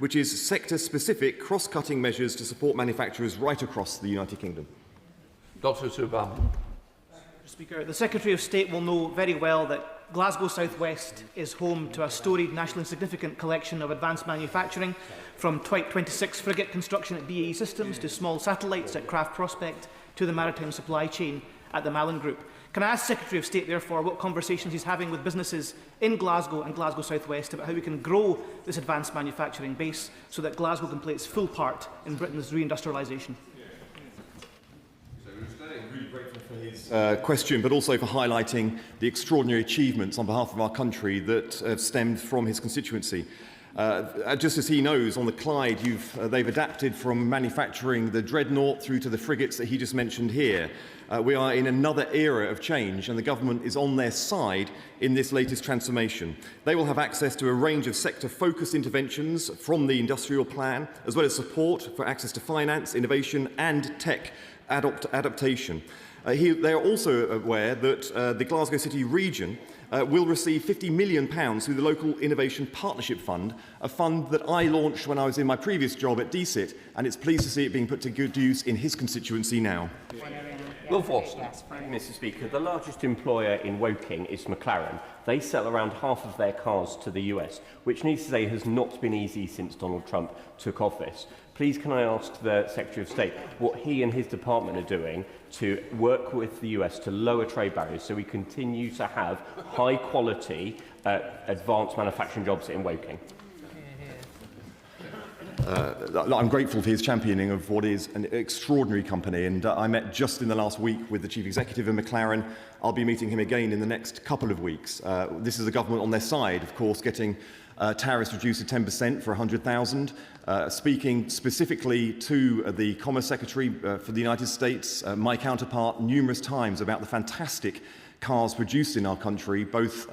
which is sector-specific, cross-cutting measures to support manufacturers right across the United Kingdom. Dr. Subban. Speaker, the Secretary of State will know very well that Glasgow South West is home to a storied nationally significant collection of advanced manufacturing, from Type 26 frigate construction at BAE Systems to small satellites at Craft Prospect to the maritime supply chain at the Malin Group. Can I ask the Secretary of State, therefore, what conversations he's having with businesses in Glasgow and Glasgow South West about how we can grow this advanced manufacturing base so that Glasgow can play its full part in Britain's reindustrialisation? Question, but also for highlighting the extraordinary achievements on behalf of our country that have stemmed from his constituency. Just as he knows, on the Clyde, they've adapted from manufacturing the dreadnought through to the frigates that he just mentioned here. We are in another era of change, and the government is on their side in this latest transformation. They will have access to a range of sector-focused interventions from the industrial plan, as well as support for access to finance, innovation and tech adaptation. They are also aware that the Glasgow City region will receive £50 million through the Local Innovation Partnership Fund, a fund that I launched when I was in my previous job at DCIT, and it's pleased to see it being put to good use in his constituency now. Will Forster. Mr. Speaker, the largest employer in Woking is McLaren. They sell around half of their cars to the US, which needs to say has not been easy since Donald Trump took office. Please can I ask the Secretary of State what he and his department are doing to work with the US to lower trade barriers so we continue to have high quality advanced manufacturing jobs in Woking? I'm grateful for his championing of what is an extraordinary company, and I met just in the last week with the Chief Executive of McLaren. I'll be meeting him again in the next couple of weeks. This is a government on their side, of course, getting tariffs reduced to 10% for 100,000. Speaking specifically to the Commerce Secretary for the United States, my counterpart, numerous times about the fantastic cars produced in our country, both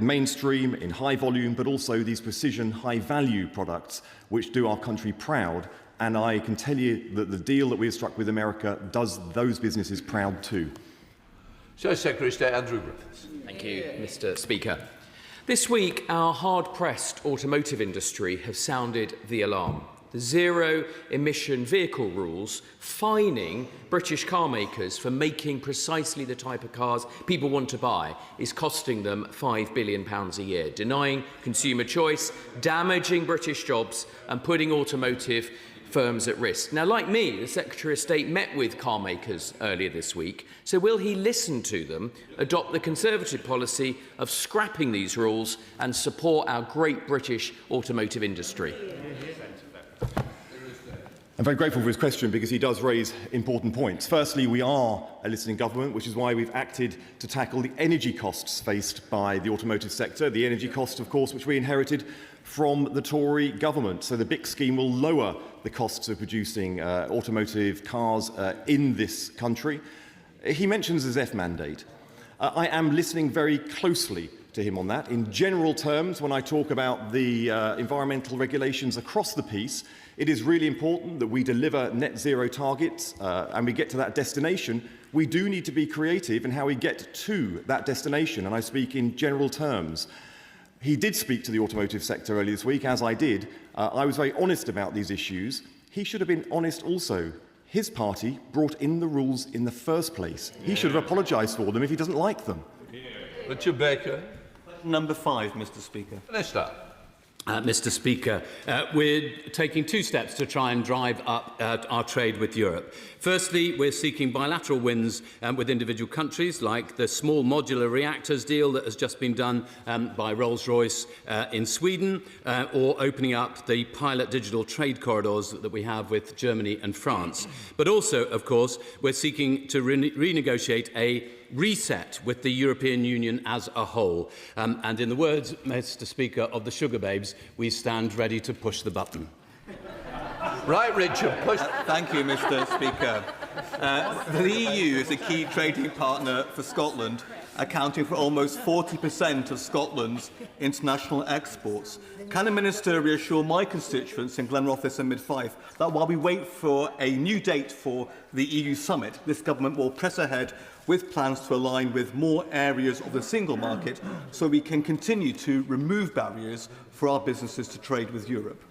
mainstream, in high volume, but also these precision, high-value products which do our country proud. And I can tell you that the deal that we have struck with America does those businesses proud too. So, Secretary of State Andrew Griffiths. Thank you, Mr. Speaker. This week, our hard-pressed automotive industry have sounded the alarm. The zero-emission vehicle rules fining British car makers for making precisely the type of cars people want to buy is costing them £5 billion a year, denying consumer choice, damaging British jobs and putting automotive firms at risk. Now, like me, the Secretary of State met with car makers earlier this week, so will he listen to them, adopt the Conservative policy of scrapping these rules and support our great British automotive industry? I'm very grateful for his question because he does raise important points. Firstly, we are a listening government, which is why we've acted to tackle the energy costs faced by the automotive sector. The energy cost, of course, which we inherited from the Tory government. So the BIC scheme will lower the costs of producing automotive cars in this country. He mentions the ZEF mandate. I am listening very closely to him on that. In general terms, when I talk about the environmental regulations across the piece, it is really important that we deliver net zero targets and we get to that destination. We do need to be creative in how we get to that destination, and I speak in general terms. He did speak to the automotive sector earlier this week, as I did. I was very honest about these issues. He should have been honest also. His party brought in the rules in the first place. He should have apologised for them if he doesn't like them. Richard Baker. Number 5, Mr. Speaker. Minister. Mr. Speaker, we're taking 2 steps to try and drive up our trade with Europe. Firstly, we're seeking bilateral wins with individual countries, like the small modular reactors deal that has just been done by Rolls-Royce in Sweden, or opening up the pilot digital trade corridors that we have with Germany and France. But also, of course, we're seeking to renegotiate a reset with the European Union as a whole. And in the words, Mr. Speaker, of the Sugar Babes, we stand ready to push the button. Right, Richard, push. Thank you, Mr. Speaker. The EU is a key trading partner for Scotland, accounting for almost 40% of Scotland's international exports. Can the Minister reassure my constituents in Glenrothes and Mid-Fife that while we wait for a new date for the EU summit, this government will press ahead with plans to align with more areas of the single market so we can continue to remove barriers for our businesses to trade with Europe?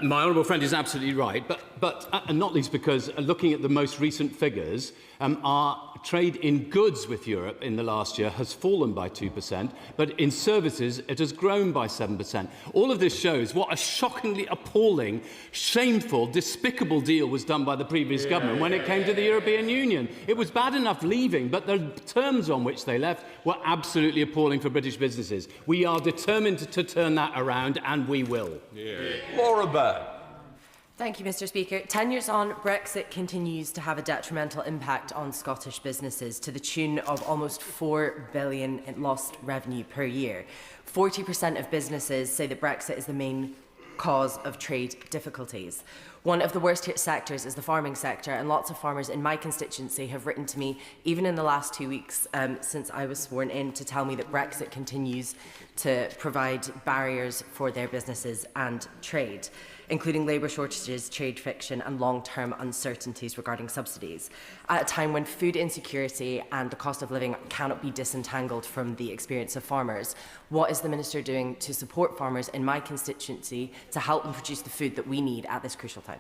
My honourable friend is absolutely right, but not least because looking at the most recent figures, our trade in goods with Europe in the last year has fallen by 2%, but in services it has grown by 7%. All of this shows what a shockingly appalling, shameful, despicable deal was done by the previous government when it came to the European Union. It was bad enough leaving, but the terms on which they left were absolutely appalling for British businesses. We are determined to turn that around, and we will. Laura Baird. Thank you, Mr. Speaker. 10 years on, Brexit continues to have a detrimental impact on Scottish businesses to the tune of almost £4 billion in lost revenue per year. 40% of businesses say that Brexit is the main cause of trade difficulties. One of the worst hit sectors is the farming sector, and lots of farmers in my constituency have written to me, even in the last 2 weeks since I was sworn in, to tell me that Brexit continues to provide barriers for their businesses and trade, including labour shortages, trade friction and long-term uncertainties regarding subsidies. At a time when food insecurity and the cost of living cannot be disentangled from the experience of farmers, what is the Minister doing to support farmers in my constituency to help them produce the food that we need at this crucial time?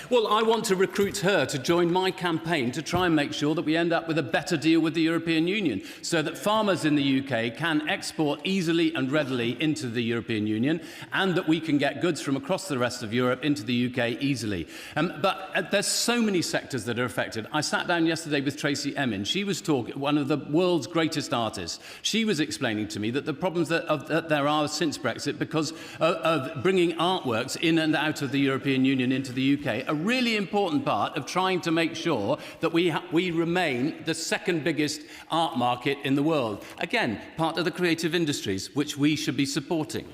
Well, I want to recruit her to join my campaign to try and make sure that we end up with a better deal with the European Union so that farmers in the UK can export easily and readily into the European Union and that we can get goods from across the rest of Europe into the UK easily. But there's so many sectors that are affected. I sat down yesterday with Tracy Emin. She was one of the world's greatest artists. She was explaining to me that the problems that there are since Brexit because of bringing artworks in and out of the European Union into the UK, a really important part of trying to make sure that we remain the second biggest art market in the world. Again, part of the creative industries, which we should be supporting.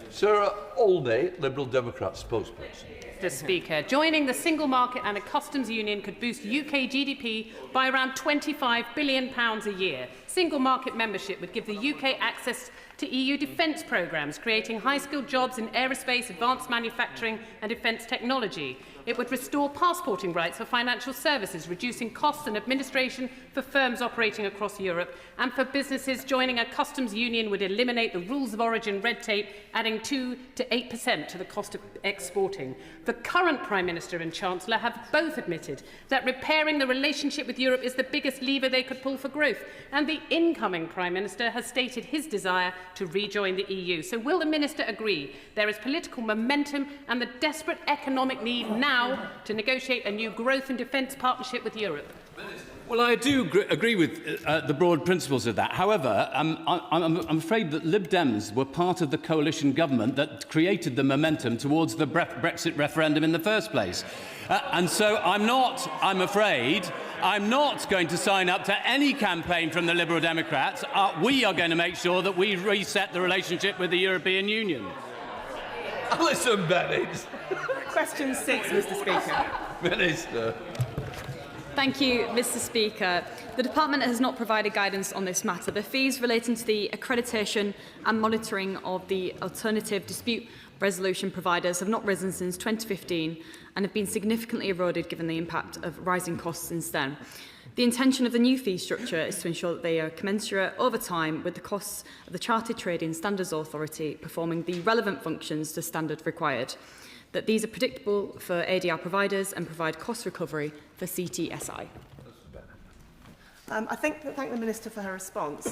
Sarah Aldey, Liberal Democrat spokesperson. Mr. Speaker, joining the single market and a customs union could boost UK GDP by around £25 billion a year. Single market membership would give the UK access to EU defence programmes, creating high-skilled jobs in aerospace, advanced manufacturing and defence technology. It would restore passporting rights for financial services, reducing costs and administration for firms operating across Europe. And for businesses, joining a customs union would eliminate the rules of origin red tape, adding 2 to 8% to the cost of exporting. The current Prime Minister and Chancellor have both admitted that repairing the relationship with Europe is the biggest lever they could pull for growth. And the incoming Prime Minister has stated his desire to rejoin the EU. So will the Minister agree there is political momentum and the desperate economic need now to negotiate a new growth and defence partnership with Europe? Well, I do agree with the broad principles of that. However, I'm afraid that Lib Dems were part of the coalition government that created the momentum towards the Brexit referendum in the first place. And so I'm afraid, I'm not going to sign up to any campaign from the Liberal Democrats. We are going to make sure that we reset the relationship with the European Union. Alison Bennett. Question 6, Mr. Speaker. Minister. Thank you, Mr. Speaker. The Department has not provided guidance on this matter. The fees relating to the accreditation and monitoring of the alternative dispute resolution providers have not risen since 2015 and have been significantly eroded given the impact of rising costs since then. The intention of the new fee structure is to ensure that they are commensurate over time with the costs of the Chartered Trading Standards Authority performing the relevant functions to standard required, that these are predictable for ADR providers and provide cost recovery for CTSI. I thank the Minister for her response.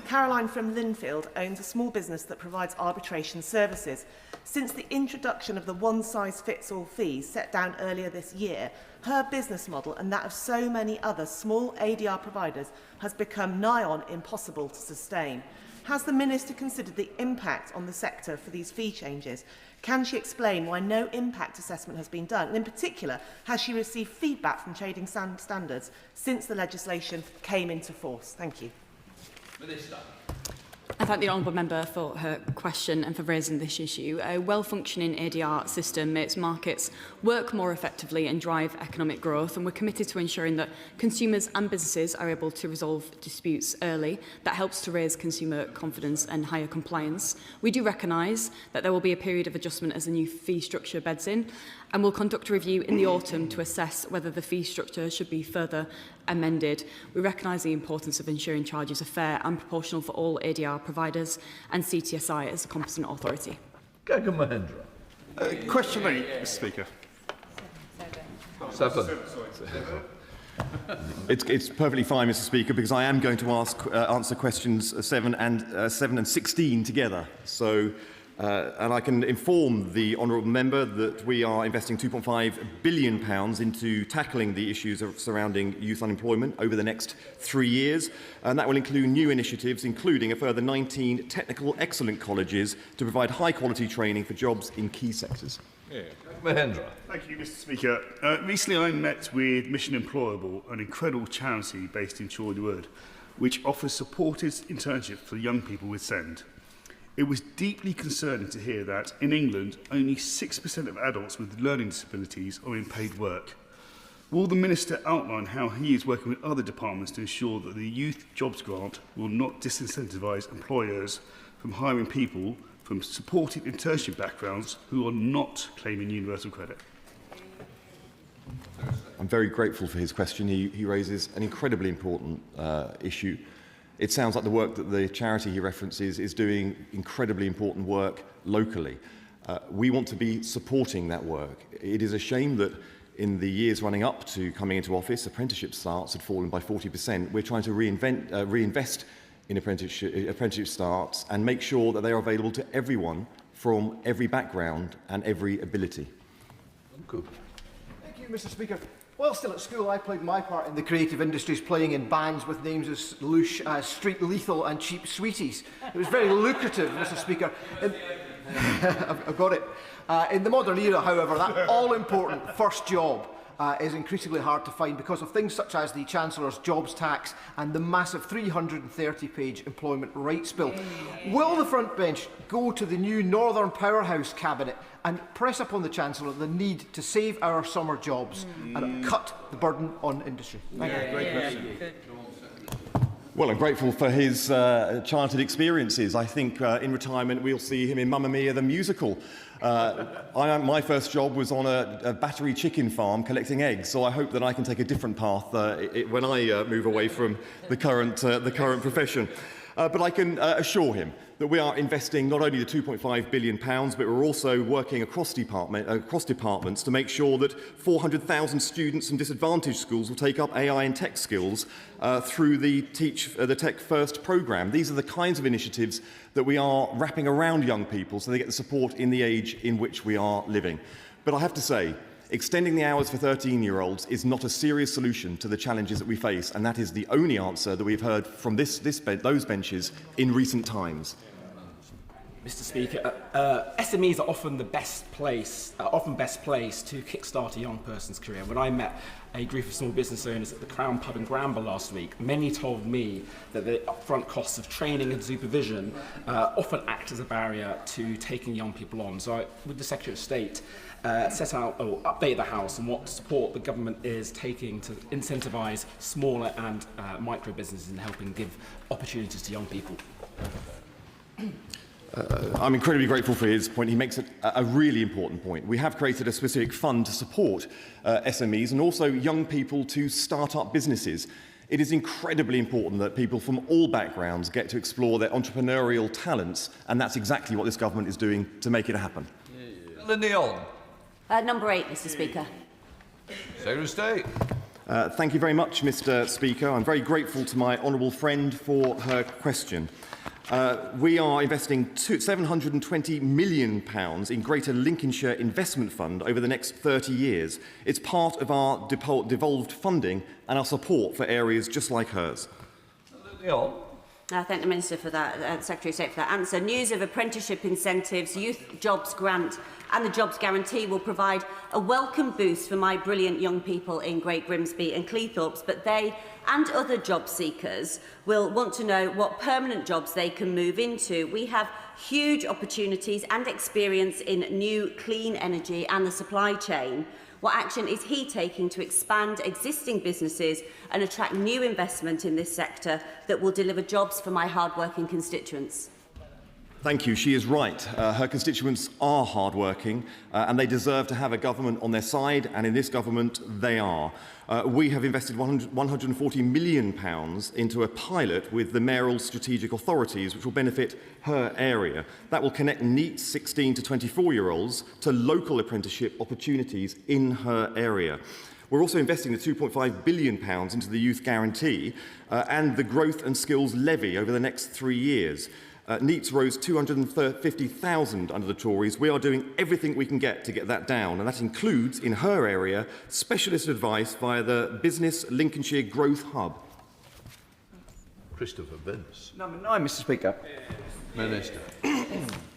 Caroline from Linfield owns a small business that provides arbitration services. Since the introduction of the one-size-fits-all fees set down earlier this year, her business model and that of so many other small ADR providers has become nigh on impossible to sustain. Has the Minister considered the impact on the sector for these fee changes? Can she explain why no impact assessment has been done? And in particular, has she received feedback from trading standards since the legislation came into force? Thank you. Minister. I thank the Honourable Member for her question and for raising this issue. A well-functioning ADR system makes markets work more effectively and drive economic growth, and we're committed to ensuring that consumers and businesses are able to resolve disputes early. That helps to raise consumer confidence and higher compliance. We do recognise that there will be a period of adjustment as the new fee structure beds in, and we'll conduct a review in the autumn to assess whether the fee structure should be further amended. We recognise the importance of ensuring charges are fair and proportional for all ADR providers and CTSI as a competent authority. Gagan Mahendra. Question 8, Mr. Speaker. 7. It's perfectly fine, Mr. Speaker, because I am going to answer questions 7 and 16 together. So, and I can inform the honourable member that we are investing £2.5 billion into tackling the issues surrounding youth unemployment over the next 3 years, and that will include new initiatives, including a further 19 technical excellent colleges to provide high-quality training for jobs in key sectors. Mahendra. Thank you, Mr. Speaker. Recently, I met with Mission Employable, an incredible charity based in Chorley Wood, which offers supported internships for young people with SEND. It was deeply concerning to hear that in England, only 6% of adults with learning disabilities are in paid work. Will the Minister outline how he is working with other departments to ensure that the Youth Jobs Grant will not disincentivise employers from hiring people from supported internship backgrounds who are not claiming universal credit? I'm very grateful for his question. He raises an incredibly important issue. It sounds like the work that the charity he references is doing incredibly important work locally. We want to be supporting that work. It is a shame that in the years running up to coming into office, apprenticeship starts had fallen by 40%. We're trying to reinvest in apprenticeship starts and make sure that they are available to everyone from every background and every ability. Good. Thank you, Mr. Speaker. While still at school, I played my part in the creative industries, playing in bands with names as louche as Street Lethal and Cheap Sweeties. It was very lucrative, Mr. Speaker. I've got it. In the modern era, however, that all-important first job is increasingly hard to find because of things such as the Chancellor's jobs tax and the massive 330-page employment rights bill. Will the front bench go to the new Northern Powerhouse Cabinet and press upon the Chancellor the need to save our summer jobs and cut the burden on industry? Thank you. Great question. Well, I'm grateful for his childhood experiences. I think in retirement we'll see him in Mamma Mia the musical. My first job was on a battery chicken farm collecting eggs, so I hope that I can take a different path when I move away from the current profession. But I can assure him that we are investing not only the £2.5 billion, but we're also working across departments to make sure that 400,000 students from disadvantaged schools will take up AI and tech skills through the Tech First programme. These are the kinds of initiatives that we are wrapping around young people so they get the support in the age in which we are living. But I have to say, extending the hours for 13-year-olds is not a serious solution to the challenges that we face, and that is the only answer that we've heard from those benches in recent times. Mr. Speaker, SMEs are often best placed to kickstart a young person's career. When I met a group of small business owners at the Crown Pub in Granville last week, many told me that the upfront costs of training and supervision often act as a barrier to taking young people on. So, would the Secretary of State set out or update the House on what support the government is taking to incentivise smaller and micro businesses in helping give opportunities to young people? I'm incredibly grateful for his point. He makes a really important point. We have created a specific fund to support SMEs and also young people to start up businesses. It is incredibly important that people from all backgrounds get to explore their entrepreneurial talents, and that's exactly what this government is doing to make it happen. Leon. Number 8, Mr. Speaker. Secretary of State. Thank you very much, Mr. Speaker. I'm very grateful to my honourable friend for her question. We are investing £720 million in Greater Lincolnshire Investment Fund over the next 30 years. It's part of our devolved funding and our support for areas just like hers. Leon. I thank the Minister for that, Secretary of State for that answer. News of apprenticeship incentives, Youth Jobs Grant and the Jobs Guarantee will provide a welcome boost for my brilliant young people in Great Grimsby and Cleethorpes, but they and other job seekers will want to know what permanent jobs they can move into. We have huge opportunities and experience in new clean energy and the supply chain. What action is he taking to expand existing businesses and attract new investment in this sector that will deliver jobs for my hard-working constituents? Thank you. She is right. Her constituents are hard-working and they deserve to have a government on their side, and in this government they are. We have invested £140 million into a pilot with the mayoral strategic authorities which will benefit her area. That will connect NEET 16 to 24-year-olds to local apprenticeship opportunities in her area. We're also investing the £2.5 billion into the Youth Guarantee and the Growth and Skills Levy over the next 3 years. NEETs rose 250,000 under the Tories. We are doing everything we can get to get that down, and that includes, in her area, specialist advice via the Business Lincolnshire Growth Hub. Christopher Vince. Number 9, Mr Speaker. Minister.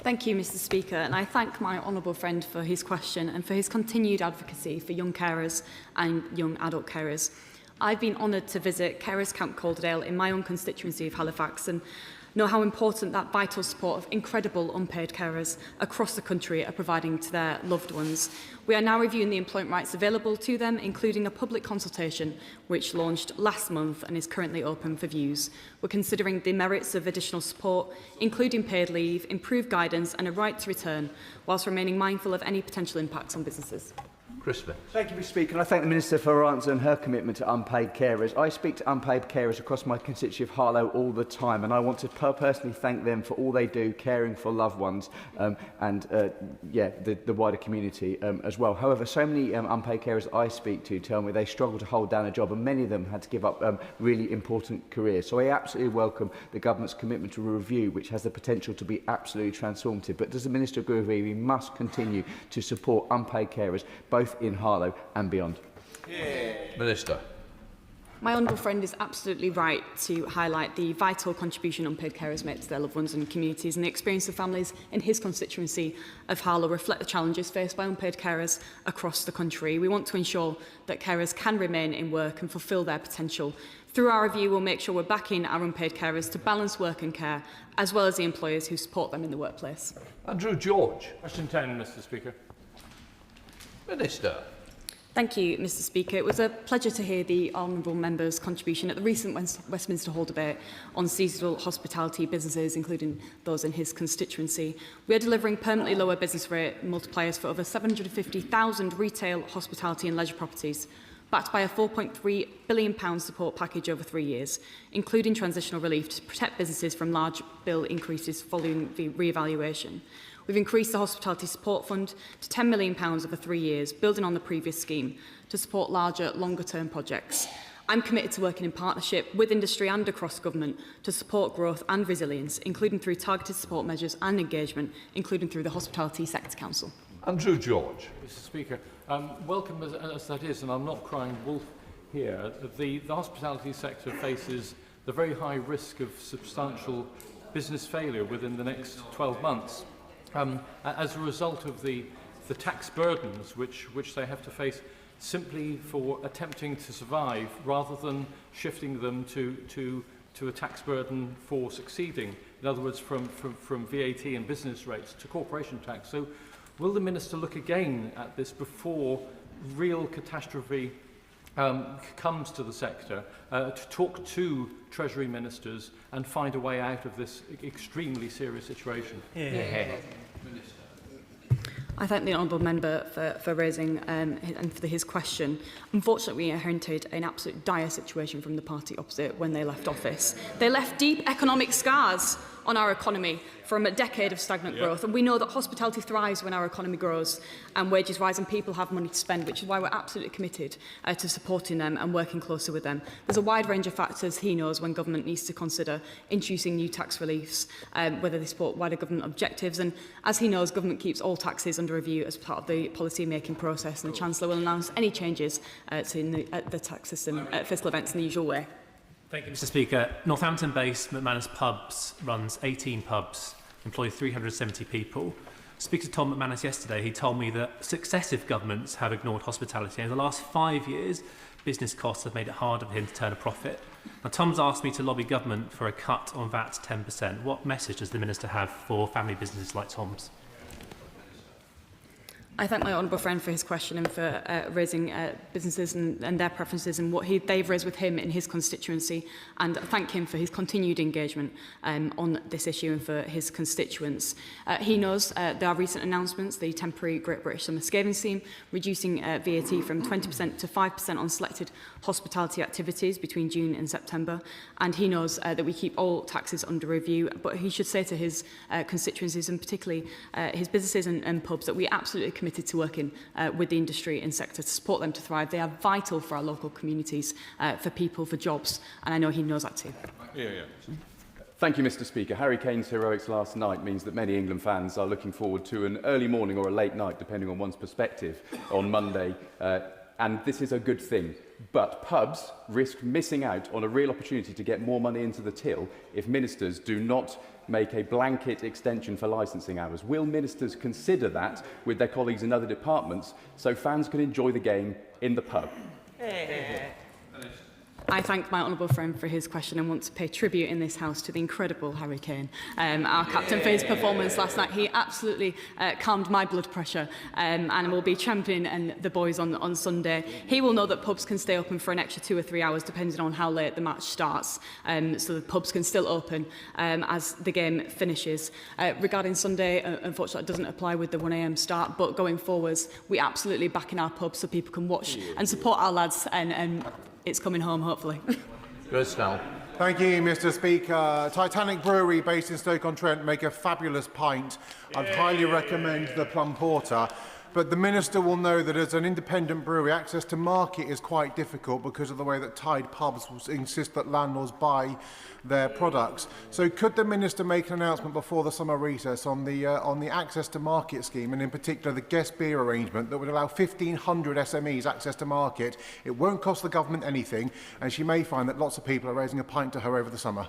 Thank you, Mr Speaker, and I thank my honourable friend for his question and for his continued advocacy for young carers and young adult carers. I've been honoured to visit Carers Camp Calderdale in my own constituency of Halifax and know how important that vital support of incredible unpaid carers across the country are providing to their loved ones. We are now reviewing the employment rights available to them, including a public consultation which launched last month and is currently open for views. We're considering the merits of additional support, including paid leave, improved guidance and a right to return, whilst remaining mindful of any potential impacts on businesses. Thank you, Mr Speaker, and I thank the Minister for her answer and her commitment to unpaid carers. I speak to unpaid carers across my constituency of Harlow all the time, and I want to personally thank them for all they do, caring for loved ones and the wider community as well. However, so many unpaid carers I speak to tell me they struggle to hold down a job, and many of them had to give up really important careers. So I absolutely welcome the Government's commitment to a review, which has the potential to be absolutely transformative. But does the Minister agree with me we must continue to support unpaid carers, both in Harlow and beyond? Minister. My honourable friend is absolutely right to highlight the vital contribution unpaid carers make to their loved ones and communities, and the experience of families in his constituency of Harlow reflect the challenges faced by unpaid carers across the country. We want to ensure that carers can remain in work and fulfil their potential. Through our review, we'll make sure we're backing our unpaid carers to balance work and care, as well as the employers who support them in the workplace. Andrew George. Question 10, Mr Speaker. Minister. Thank you, Mr Speaker. It was a pleasure to hear the honourable member's contribution at the recent Westminster Hall debate on seasonal hospitality businesses, including those in his constituency. We are delivering permanently lower business rate multipliers for over 750,000 retail, hospitality and leisure properties, backed by a £4.3 billion support package over 3 years, including transitional relief to protect businesses from large bill increases following the re-evaluation. We've increased the Hospitality Support Fund to £10 million over 3 years, building on the previous scheme, to support larger, longer-term projects. I'm committed to working in partnership with industry and across government to support growth and resilience, including through targeted support measures and engagement, including through the Hospitality Sector Council. Andrew George. Mr Speaker, welcome as that is, and I'm not crying wolf here, the hospitality sector faces the very high risk of substantial business failure within the next 12 months. As a result of the tax burdens which they have to face simply for attempting to survive, rather than shifting them to a tax burden for succeeding. In other words, from VAT and business rates to corporation tax. So will the Minister look again at this before real catastrophe comes to the sector, to talk to Treasury Ministers and find a way out of this extremely serious situation? I thank the honourable member for raising and for his question. Unfortunately, we inherited an absolute dire situation from the party opposite when they left office. They left deep economic scars on our economy from a decade of stagnant growth. And we know that hospitality thrives when our economy grows and wages rise and people have money to spend, which is why we're absolutely committed to supporting them and working closer with them. There's a wide range of factors he knows when government needs to consider introducing new tax reliefs, whether they support wider government objectives. And as he knows, government keeps all taxes under review as part of the policy-making process, and the Chancellor will announce any changes to the tax system at fiscal events in the usual way. Thank you, Mr. Speaker. Northampton-based McManus Pubs runs 18 pubs, employs 370 people. Speaking to Tom McManus yesterday, he told me that successive governments have ignored hospitality. And in the last 5 years, business costs have made it harder for him to turn a profit. Now, Tom's asked me to lobby government for a cut on VAT to 10%. What message does the Minister have for family businesses like Tom's? I thank my honourable friend for his question and for raising businesses and their preferences and what they've raised with him in his constituency, and thank him for his continued engagement on this issue and for his constituents. He knows there are recent announcements, the temporary Great British Summer Scathing Scheme, reducing VAT from 20% to 5% on selected hospitality activities between June and September, and he knows that we keep all taxes under review, but he should say to his constituencies and particularly his businesses and pubs that we absolutely committed to working with the industry and sector to support them to thrive. They are vital for our local communities, for people, for jobs, and I know he knows that too. Thank you, Mr. Speaker. Harry Kane's heroics last night means that many England fans are looking forward to an early morning or a late night, depending on one's perspective, on Monday, and this is a good thing. But pubs risk missing out on a real opportunity to get more money into the till if ministers do not make a blanket extension for licensing hours. Will ministers consider that with their colleagues in other departments so fans can enjoy the game in the pub? I thank my honourable friend for his question and want to pay tribute in this House to the incredible Harry Kane, our captain, for his performance last night. He absolutely calmed my blood pressure and will be championing the boys on Sunday. He will know that pubs can stay open for an extra 2 or 3 hours depending on how late the match starts, so the pubs can still open as the game finishes. Regarding Sunday, unfortunately it doesn't apply with the 1 a.m. start, but going forwards we absolutely back in our pubs so people can watch and support our lads, and it's coming home, hopefully. Good, Snell. Thank you, Mr. Speaker. Titanic Brewery, based in Stoke-on-Trent, make a fabulous pint. I'd highly recommend the Plum Porter. But the Minister will know that as an independent brewery, access to market is quite difficult because of the way that Tide pubs insist that landlords buy their products. So could the Minister make an announcement before the summer recess on the access to market scheme, and in particular the guest beer arrangement that would allow 1,500 SMEs access to market? It won't cost the government anything, and she may find that lots of people are raising a pint to her over the summer.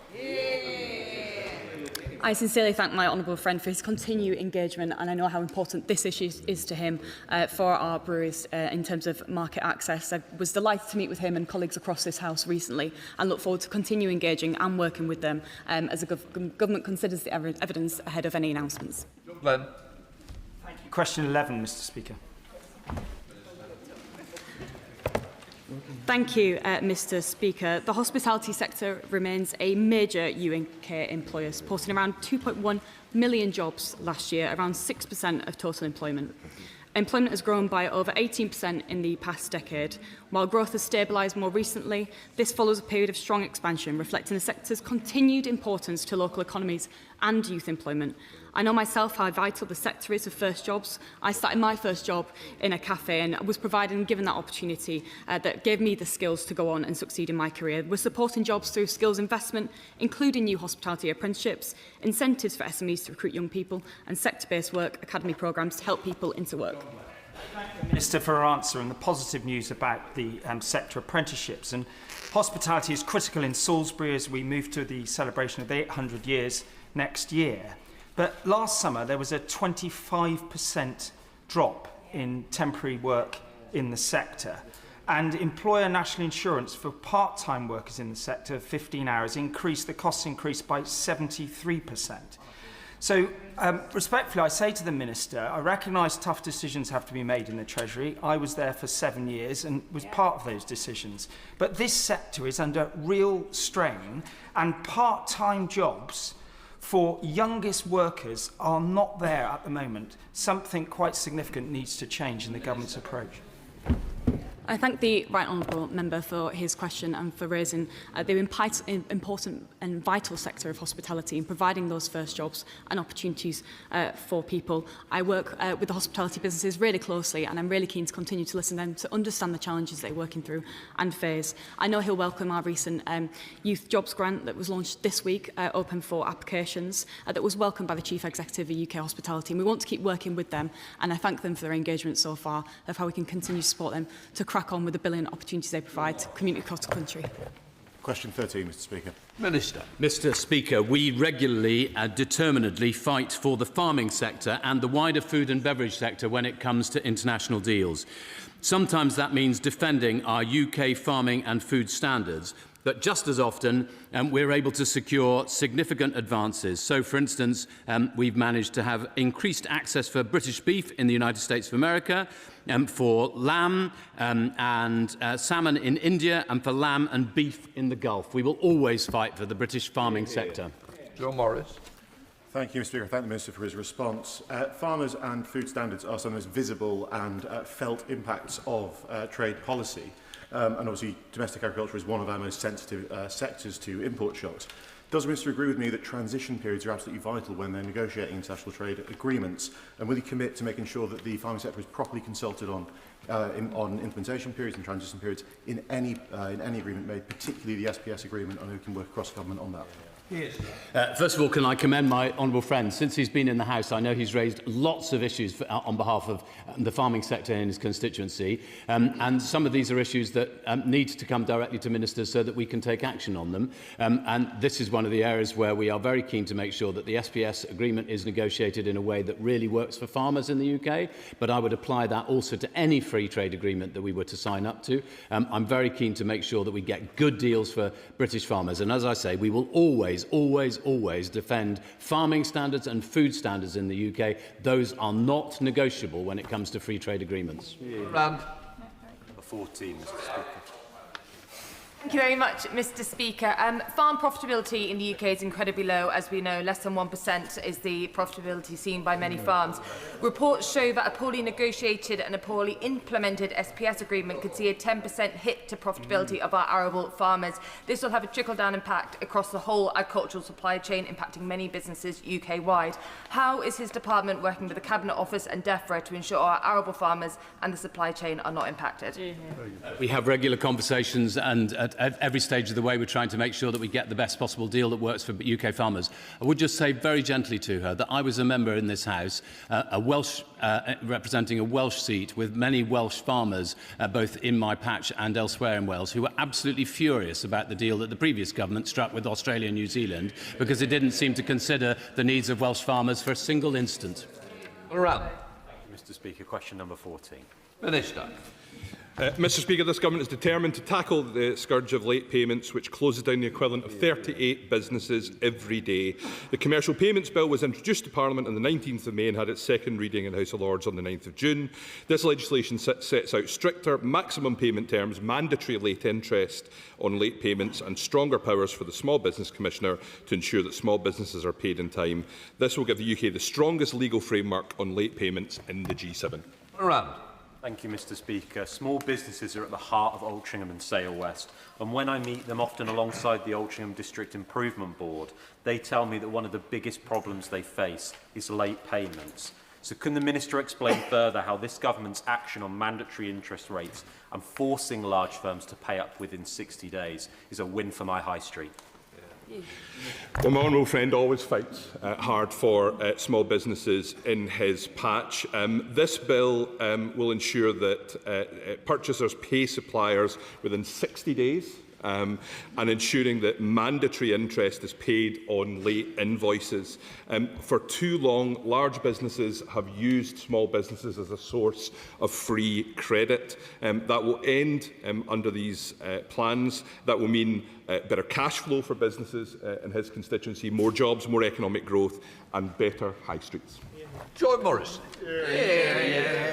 I sincerely thank my honourable friend for his continued engagement, and I know how important this issue is to him for our breweries in terms of market access. I was delighted to meet with him and colleagues across this House recently and look forward to continue engaging and working with them as the government considers the evidence ahead of any announcements. Glenn. Thank you. Question 11, Mr. Speaker. Thank you, Mr. Speaker. The hospitality sector remains a major UK employer, supporting around 2.1 million jobs last year, around 6% of total employment. Employment has grown by over 18% in the past decade. While growth has stabilised more recently, this follows a period of strong expansion, reflecting the sector's continued importance to local economies and youth employment. I know myself how vital the sector is for first jobs. I started my first job in a cafe and was provided and given that opportunity that gave me the skills to go on and succeed in my career. We're supporting jobs through skills investment, including new hospitality apprenticeships, incentives for SMEs to recruit young people, and sector-based work academy programmes to help people into work. Thank you, Minister, for her answer and the positive news about the sector apprenticeships. And hospitality is critical in Salisbury as we move to the celebration of the 800 years next year. But last summer there was a 25% drop in temporary work in the sector, and employer national insurance for part-time workers in the sector of 15 hours increased, the costs increased by 73%. So, respectfully, I say to the Minister, I recognise tough decisions have to be made in the Treasury. I was there for 7 years and was part of those decisions. But this sector is under real strain, and part-time jobs for youngest workers are not there at the moment. Something quite significant needs to change in the government's approach. I thank the Right Honourable Member for his question and for raising the important and vital sector of hospitality and providing those first jobs and opportunities for people. I work with the hospitality businesses really closely, and I'm really keen to continue to listen to them to understand the challenges they're working through and face. I know he'll welcome our recent youth jobs grant that was launched this week, open for applications, that was welcomed by the Chief Executive of UK Hospitality, and we want to keep working with them, and I thank them for their engagement so far of how we can continue to support them to crack on with the brilliant opportunities they provide to communities across the country. Question 13, Mr Speaker. Minister. Mr Speaker, we regularly and determinedly fight for the farming sector and the wider food and beverage sector when it comes to international deals. Sometimes that means defending our UK farming and food standards, but just as often we're able to secure significant advances. So, for instance, we've managed to have increased access for British beef in the United States of America, for lamb and salmon in India, and for lamb and beef in the Gulf. We will always fight for the British farming sector. John Morris. Thank you, Mr Speaker. I thank the Minister for his response. Farmers and food standards are some of the most visible and felt impacts of trade policy. And obviously, domestic agriculture is one of our most sensitive sectors to import shocks. Does the Minister agree with me that transition periods are absolutely vital when they're negotiating international trade agreements? And will he commit to making sure that the farming sector is properly consulted on implementation periods and transition periods in any agreement made, particularly the SPS agreement? I know we can work across government on that. Yes. First of all, can I commend my honourable friend? Since he's been in the House, I know he's raised lots of issues on behalf of the farming sector in his constituency, and some of these are issues that need to come directly to ministers so that we can take action on them. And this is one of the areas where we are very keen to make sure that the SPS agreement is negotiated in a way that really works for farmers in the UK, but I would apply that also to any free trade agreement that we were to sign up to. I'm very keen to make sure that we get good deals for British farmers, and as I say, we will always defend farming standards and food standards in the UK. Those are not negotiable when it comes to free trade agreements. Rand. 14, Mr Speaker. Thank you very much, Mr Speaker. Farm profitability in the UK is incredibly low. As we know, less than 1% is the profitability seen by many farms. Reports show that a poorly negotiated and a poorly implemented SPS agreement could see a 10% hit to profitability of our arable farmers. This will have a trickle-down impact across the whole agricultural supply chain, impacting many businesses UK-wide. How is his department working with the Cabinet Office and DEFRA to ensure our arable farmers and the supply chain are not impacted? We have regular conversations, and at every stage of the way we're trying to make sure that we get the best possible deal that works for UK farmers. I would just say very gently to her that I was a member in this House, representing a Welsh seat with many Welsh farmers, both in my patch and elsewhere in Wales, who were absolutely furious about the deal that the previous government struck with Australia and New Zealand, because it didn't seem to consider the needs of Welsh farmers for a single instant. Rand. Mr Speaker, question number 14. Minister. Mr Speaker, this government is determined to tackle the scourge of late payments, which closes down the equivalent of 38 businesses every day. The Commercial Payments Bill was introduced to Parliament on the 19th of May and had its second reading in the House of Lords on the 9th of June. This legislation sets out stricter maximum payment terms, mandatory late interest on late payments and stronger powers for the Small Business Commissioner to ensure that small businesses are paid in time. This will give the UK the strongest legal framework on late payments in the G7. Rand. Thank you, Mr Speaker. Small businesses are at the heart of Altrincham and Sale West, and when I meet them, often alongside the Altrincham District Improvement Board, they tell me that one of the biggest problems they face is late payments. So can the Minister explain further how this government's action on mandatory interest rates and forcing large firms to pay up within 60 days is a win for my high street? Well, my honourable friend always fights hard for small businesses in his patch. This bill will ensure that purchasers pay suppliers within 60 days and ensuring that mandatory interest is paid on late invoices. For too long, large businesses have used small businesses as a source of free credit. That will end under these plans. That will mean better cash flow for businesses in his constituency, more jobs, more economic growth and better high streets. John Morris.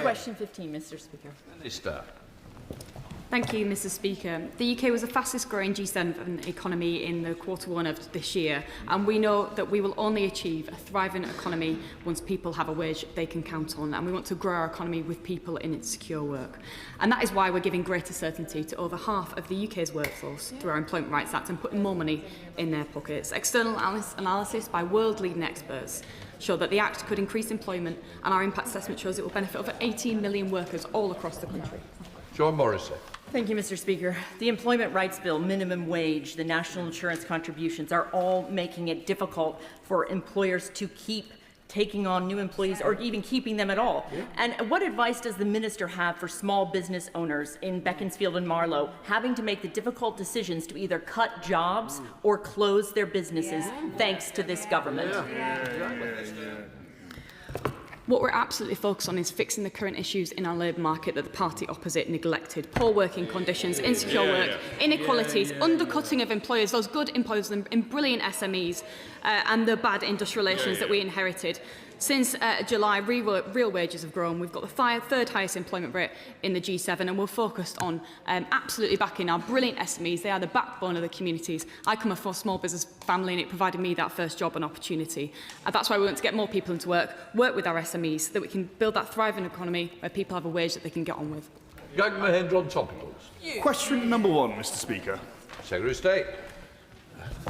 Question 15, Mr Speaker. Minister. Thank you, Mr Speaker. The UK was the fastest growing G7 economy in the Q1 of this year, and we know that we will only achieve a thriving economy once people have a wage they can count on, and we want to grow our economy with people in its secure work. And that is why we're giving greater certainty to over half of the UK's workforce through our Employment Rights Act and putting more money in their pockets. External analysis by world-leading experts show that the Act could increase employment, and our impact assessment shows it will benefit over 18 million workers all across the country. John Morrissey. Thank you, Mr Speaker. The Employment Rights Bill, minimum wage, the national insurance contributions are all making it difficult for employers to keep taking on new employees or even keeping them at all. And what advice does the Minister have for small business owners in Beaconsfield and Marlow having to make the difficult decisions to either cut jobs or close their businesses thanks to this government? What we're absolutely focused on is fixing the current issues in our labour market that the party opposite neglected. Poor working conditions, insecure work, inequalities, undercutting of employers, those good employers in brilliant SMEs, and the bad industrial relations that we inherited. Since July, real wages have grown. We've got the third highest employment rate in the G7, and we're focused on absolutely backing our brilliant SMEs. They are the backbone of the communities. I come from a small business family, and it provided me that first job and opportunity. That's why we want to get more people into work with our SMEs, so that we can build that thriving economy where people have a wage that they can get on with. On topicals. Question number 1, Mr. Speaker. Secretary of State.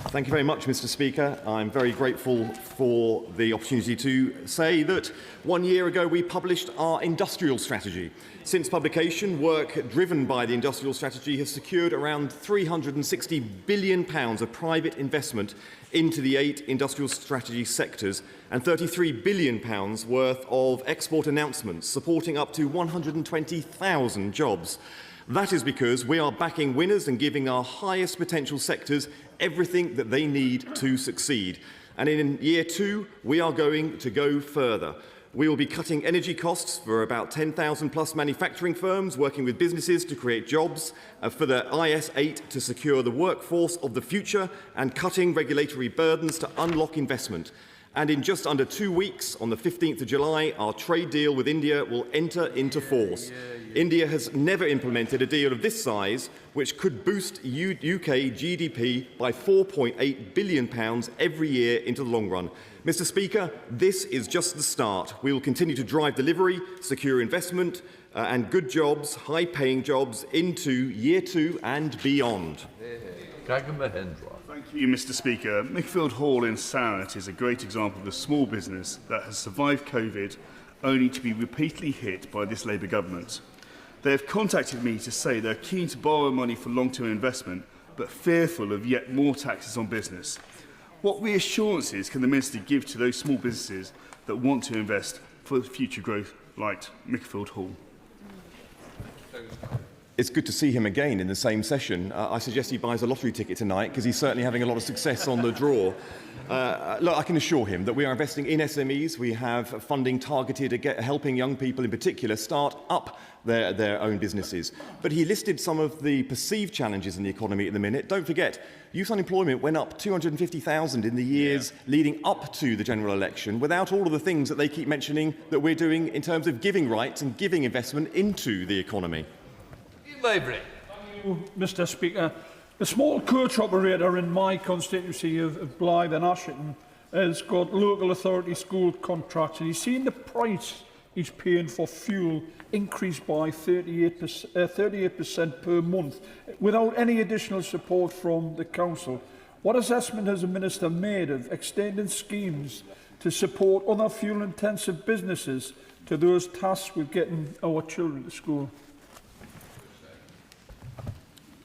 Thank you very much, Mr. Speaker. I'm very grateful for the opportunity to say that 1 year ago we published our industrial strategy. Since publication, work driven by the industrial strategy has secured around £360 billion of private investment into the 8 industrial strategy sectors and £33 billion worth of export announcements, supporting up to 120,000 jobs. That is because we are backing winners and giving our highest potential sectors everything that they need to succeed. And in year 2, we are going to go further. We will be cutting energy costs for about 10,000 plus manufacturing firms, working with businesses to create jobs, for the IS8 to secure the workforce of the future, and cutting regulatory burdens to unlock investment. And in just under 2 weeks, on the 15th of July, our trade deal with India will enter into force. India has never implemented a deal of this size, which could boost UK GDP by £4.8 billion every year into the long run. Mr. Speaker, this is just the start. We will continue to drive delivery, secure investment and good jobs, high-paying jobs, into year 2 and beyond. Thank you, Mr. Speaker. Mickfield Hall in Sowett is a great example of a small business that has survived COVID only to be repeatedly hit by this Labour government. They have contacted me to say they're keen to borrow money for long-term investment, but fearful of yet more taxes on business. What reassurances can the Minister give to those small businesses that want to invest for future growth like Mickfield Hall? It's good to see him again in the same session. I suggest he buys a lottery ticket tonight, because he's certainly having a lot of success on the draw. Look, I can assure him that we are investing in SMEs. We have funding targeted at helping young people in particular start up their own businesses. But he listed some of the perceived challenges in the economy at the minute. Don't forget, youth unemployment went up 250,000 in the years leading up to the general election, without all of the things that they keep mentioning that we're doing in terms of giving rights and giving investment into the economy. Mr. Speaker, the small coach operator in my constituency of Blythe and Ashington has got local authority school contracts, and he's seen the price he's paying for fuel increase by 38% per month without any additional support from the council. What assessment has the Minister made of extending schemes to support other fuel-intensive businesses to those tasked with getting our children to school?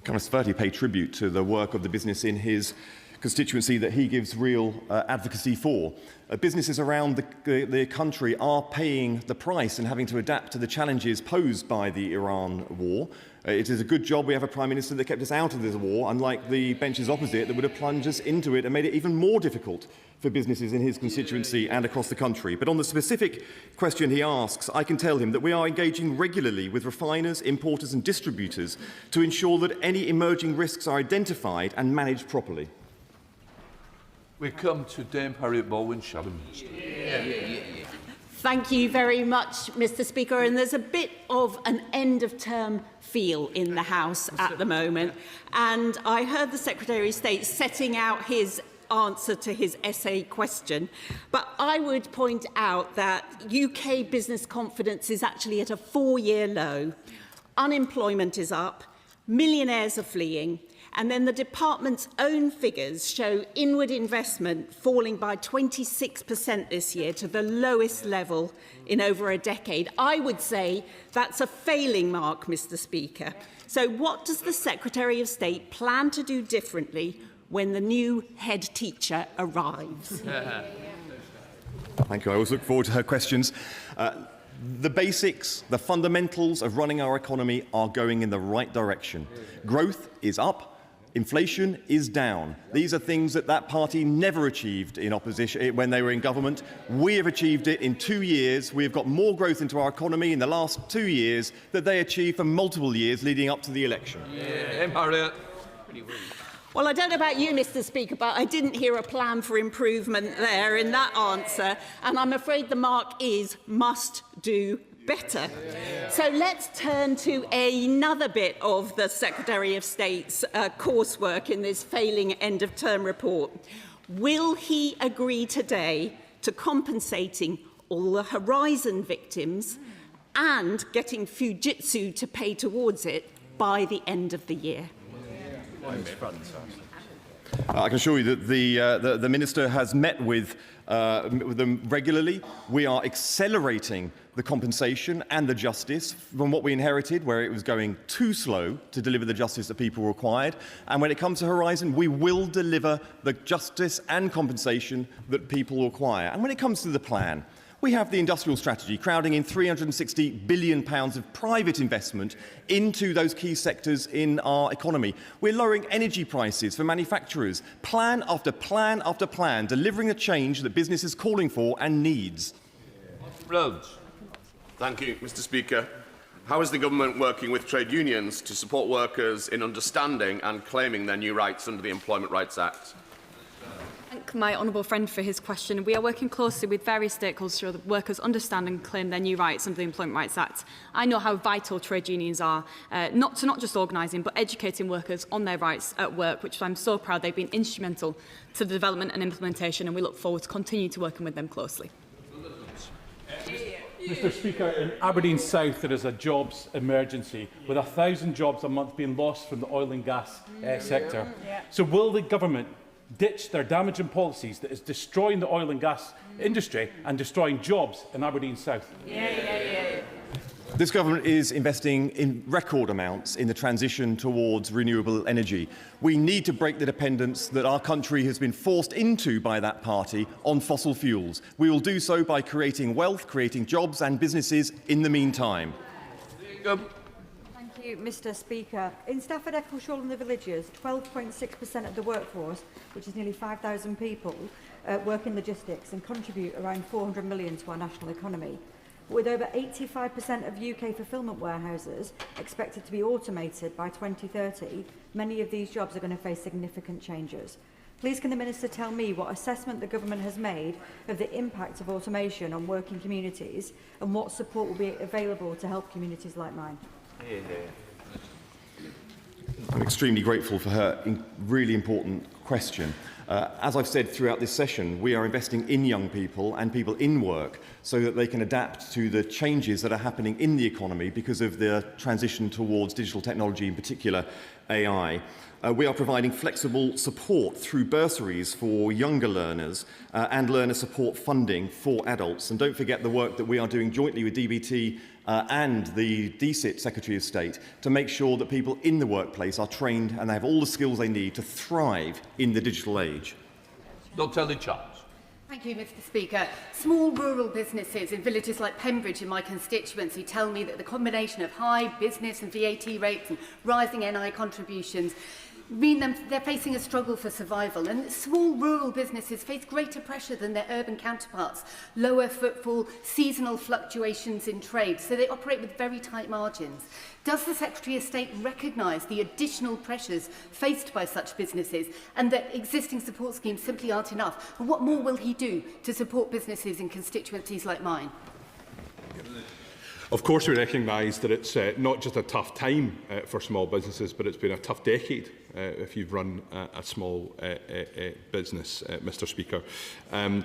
Can I firstly pay tribute to the work of the business in his constituency that he gives real advocacy for. Businesses around the country are paying the price and having to adapt to the challenges posed by the Iran war. It is a good job we have a Prime Minister that kept us out of this war, unlike the benches opposite that would have plunged us into it and made it even more difficult for businesses in his constituency and across the country. But on the specific question he asks, I can tell him that we are engaging regularly with refiners, importers and distributors to ensure that any emerging risks are identified and managed properly. We come to Dame Harriet Baldwin, Shadow Minister. Thank you very much, Mr. Speaker. And there's a bit of an end-of-term feel in the House at the moment. And I heard the Secretary of State setting out his answer to his essay question. But I would point out that UK business confidence is actually at a 4-year low. Unemployment is up. Millionaires are fleeing. And then the department's own figures show inward investment falling by 26% this year to the lowest level in over a decade. I would say that's a failing mark, Mr. Speaker. So what does the Secretary of State plan to do differently when the new head teacher arrives? Thank you. I always look forward to her questions. The basics, the fundamentals of running our economy are going in the right direction. Growth is up. Inflation is down. These are things that that party never achieved in opposition when they were in government. We have achieved it in 2 years. We have got more growth into our economy in the last 2 years that they achieved for multiple years leading up to the election. Harriet. Well, I don't know about you, Mr. Speaker, but I didn't hear a plan for improvement there in that answer. And I'm afraid the mark is must do better. So let's turn to another bit of the Secretary of State's coursework in this failing end-of-term report. Will he agree today to compensating all the Horizon victims and getting Fujitsu to pay towards it by the end of the year? I can assure you that the Minister has met with them regularly. We are accelerating the compensation and the justice from what we inherited, where it was going too slow to deliver the justice that people required. And when it comes to Horizon, we will deliver the justice and compensation that people require. And when it comes to the plan, we have the industrial strategy crowding in £360 billion of private investment into those key sectors in our economy. We're lowering energy prices for manufacturers, plan after plan after plan, delivering the change that business is calling for and needs. Rhodes. Thank you, Mr. Speaker. How is the government working with trade unions to support workers in understanding and claiming their new rights under the Employment Rights Act? Thank my honourable friend for his question. We are working closely with various stakeholders to ensure that workers understand and claim their new rights under the Employment Rights Act. I know how vital trade unions are, not just organising, but educating workers on their rights at work, which I'm so proud they've been instrumental to the development and implementation, and we look forward to continuing to working with them closely. Mr. Speaker, in Aberdeen South there is a jobs emergency with 1,000 jobs a month being lost from the oil and gas sector. So will the government ditch their damaging policies that is destroying the oil and gas industry and destroying jobs in Aberdeen South? This government is investing in record amounts in the transition towards renewable energy. We need to break the dependence that our country has been forced into by that party on fossil fuels. We will do so by creating wealth, creating jobs and businesses in the meantime. Thank you, Mr. Speaker. In Stafford, Eccleshall and the Villages, 12.6% of the workforce, which is nearly 5,000 people, work in logistics and contribute around 400 million to our national economy. With over 85% of UK fulfilment warehouses expected to be automated by 2030, many of these jobs are going to face significant changes. Please can the Minister tell me what assessment the government has made of the impact of automation on working communities and what support will be available to help communities like mine? I'm extremely grateful for her really important question. As I've said throughout this session, we are investing in young people and people in work so that they can adapt to the changes that are happening in the economy because of the transition towards digital technology, in particular AI. We are providing flexible support through bursaries for younger learners and learner support funding for adults. And don't forget the work that we are doing jointly with DBT and the DSIT Secretary of State to make sure that people in the workplace are trained and they have all the skills they need to thrive in the digital age. Dr. Ellie Charles. Thank you, Mr. Speaker. Small rural businesses in villages like Pembridge in my constituency tell me that the combination of high business and VAT rates and rising NI contributions mean they're facing a struggle for survival, and small rural businesses face greater pressure than their urban counterparts, lower footfall, seasonal fluctuations in trade, so they operate with very tight margins. Does the Secretary of State recognise the additional pressures faced by such businesses and that existing support schemes simply aren't enough? And what more will he do to support businesses in constituencies like mine? Of course, we recognise that it's not just a tough time for small businesses, but it's been a tough decade if you've run a small business, Mr. Speaker.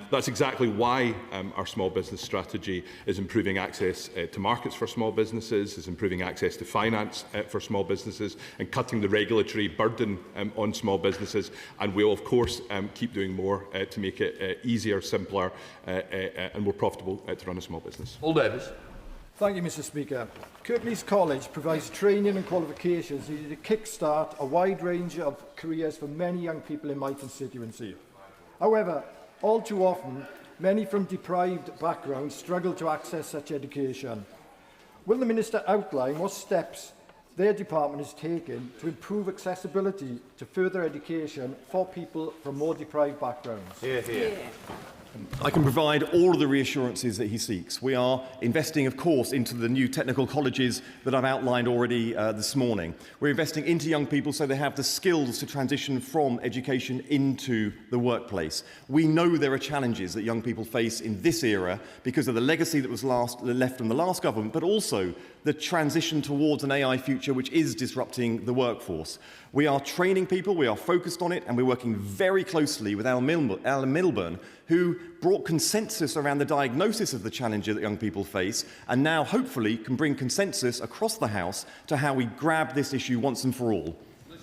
That's exactly why our small business strategy is improving access to markets for small businesses, is improving access to finance for small businesses and cutting the regulatory burden on small businesses. And we will, of course, keep doing more to make it easier, simpler and more profitable to run a small business. Paul Davis. Thank you, Mr. Speaker. Kirklees College provides training and qualifications needed to kick-start a wide range of careers for many young people in my constituency. However, all too often, Many from deprived backgrounds struggle to access such education. Will the Minister outline what steps their department is taking to improve accessibility to further education for people from more deprived backgrounds? Hear, hear. I can provide all of the reassurances that he seeks. We are investing, of course, into the new technical colleges that I've outlined already this morning. We're investing into young people so they have the skills to transition from education into the workplace. We know there are challenges that young people face in this era because of the legacy that was left from the last government, but also the transition towards an AI future which is disrupting the workforce. We are training people, we are focused on it, and we're working very closely with Alan Middleburn, who brought consensus around the diagnosis of the challenge that young people face, and now hopefully can bring consensus across the House to how we grab this issue once and for all.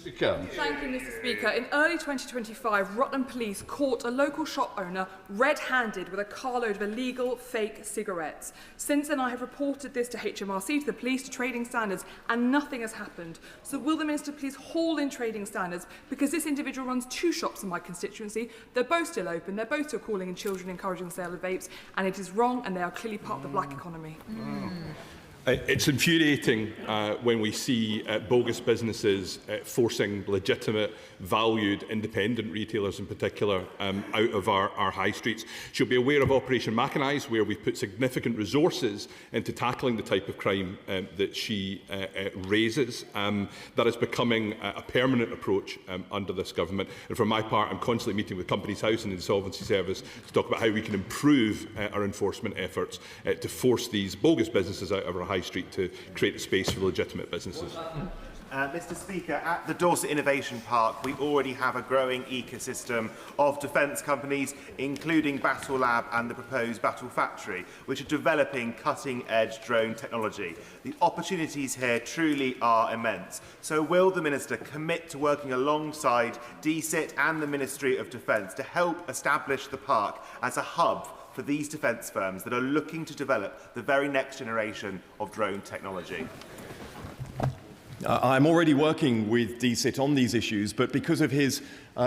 Thank you, Mr. Speaker. In early 2025, Rutland Police caught a local shop owner red-handed with a carload of illegal fake cigarettes. Since then, I have reported this to HMRC, to the police, to trading standards, and nothing has happened. So will the Minister please haul in trading standards, because this individual runs 2 shops in my constituency. They're both still open, they're both still calling in children, encouraging the sale of vapes, and it is wrong, and they are clearly part of the black economy. It's infuriating when we see bogus businesses forcing legitimate, valued, independent retailers in particular out of our high streets. She'll be aware of Operation Machanise, where we've put significant resources into tackling the type of crime that she raises. That is becoming a permanent approach under this government. And for my part, I'm constantly meeting with Companies House and the Insolvency Service to talk about how we can improve our enforcement efforts to force these bogus businesses out of our high street to create a space for legitimate businesses. Mr. Speaker, at the Dorset Innovation Park, we already have a growing ecosystem of defence companies, including Battle Lab and the proposed Battle Factory, which are developing cutting-edge drone technology. The opportunities here truly are immense. So will the Minister commit to working alongside DCIT and the Ministry of Defence to help establish the park as a hub for these defence firms that are looking to develop the very next generation of drone technology? I'm already working with DCIT on these issues, but because of his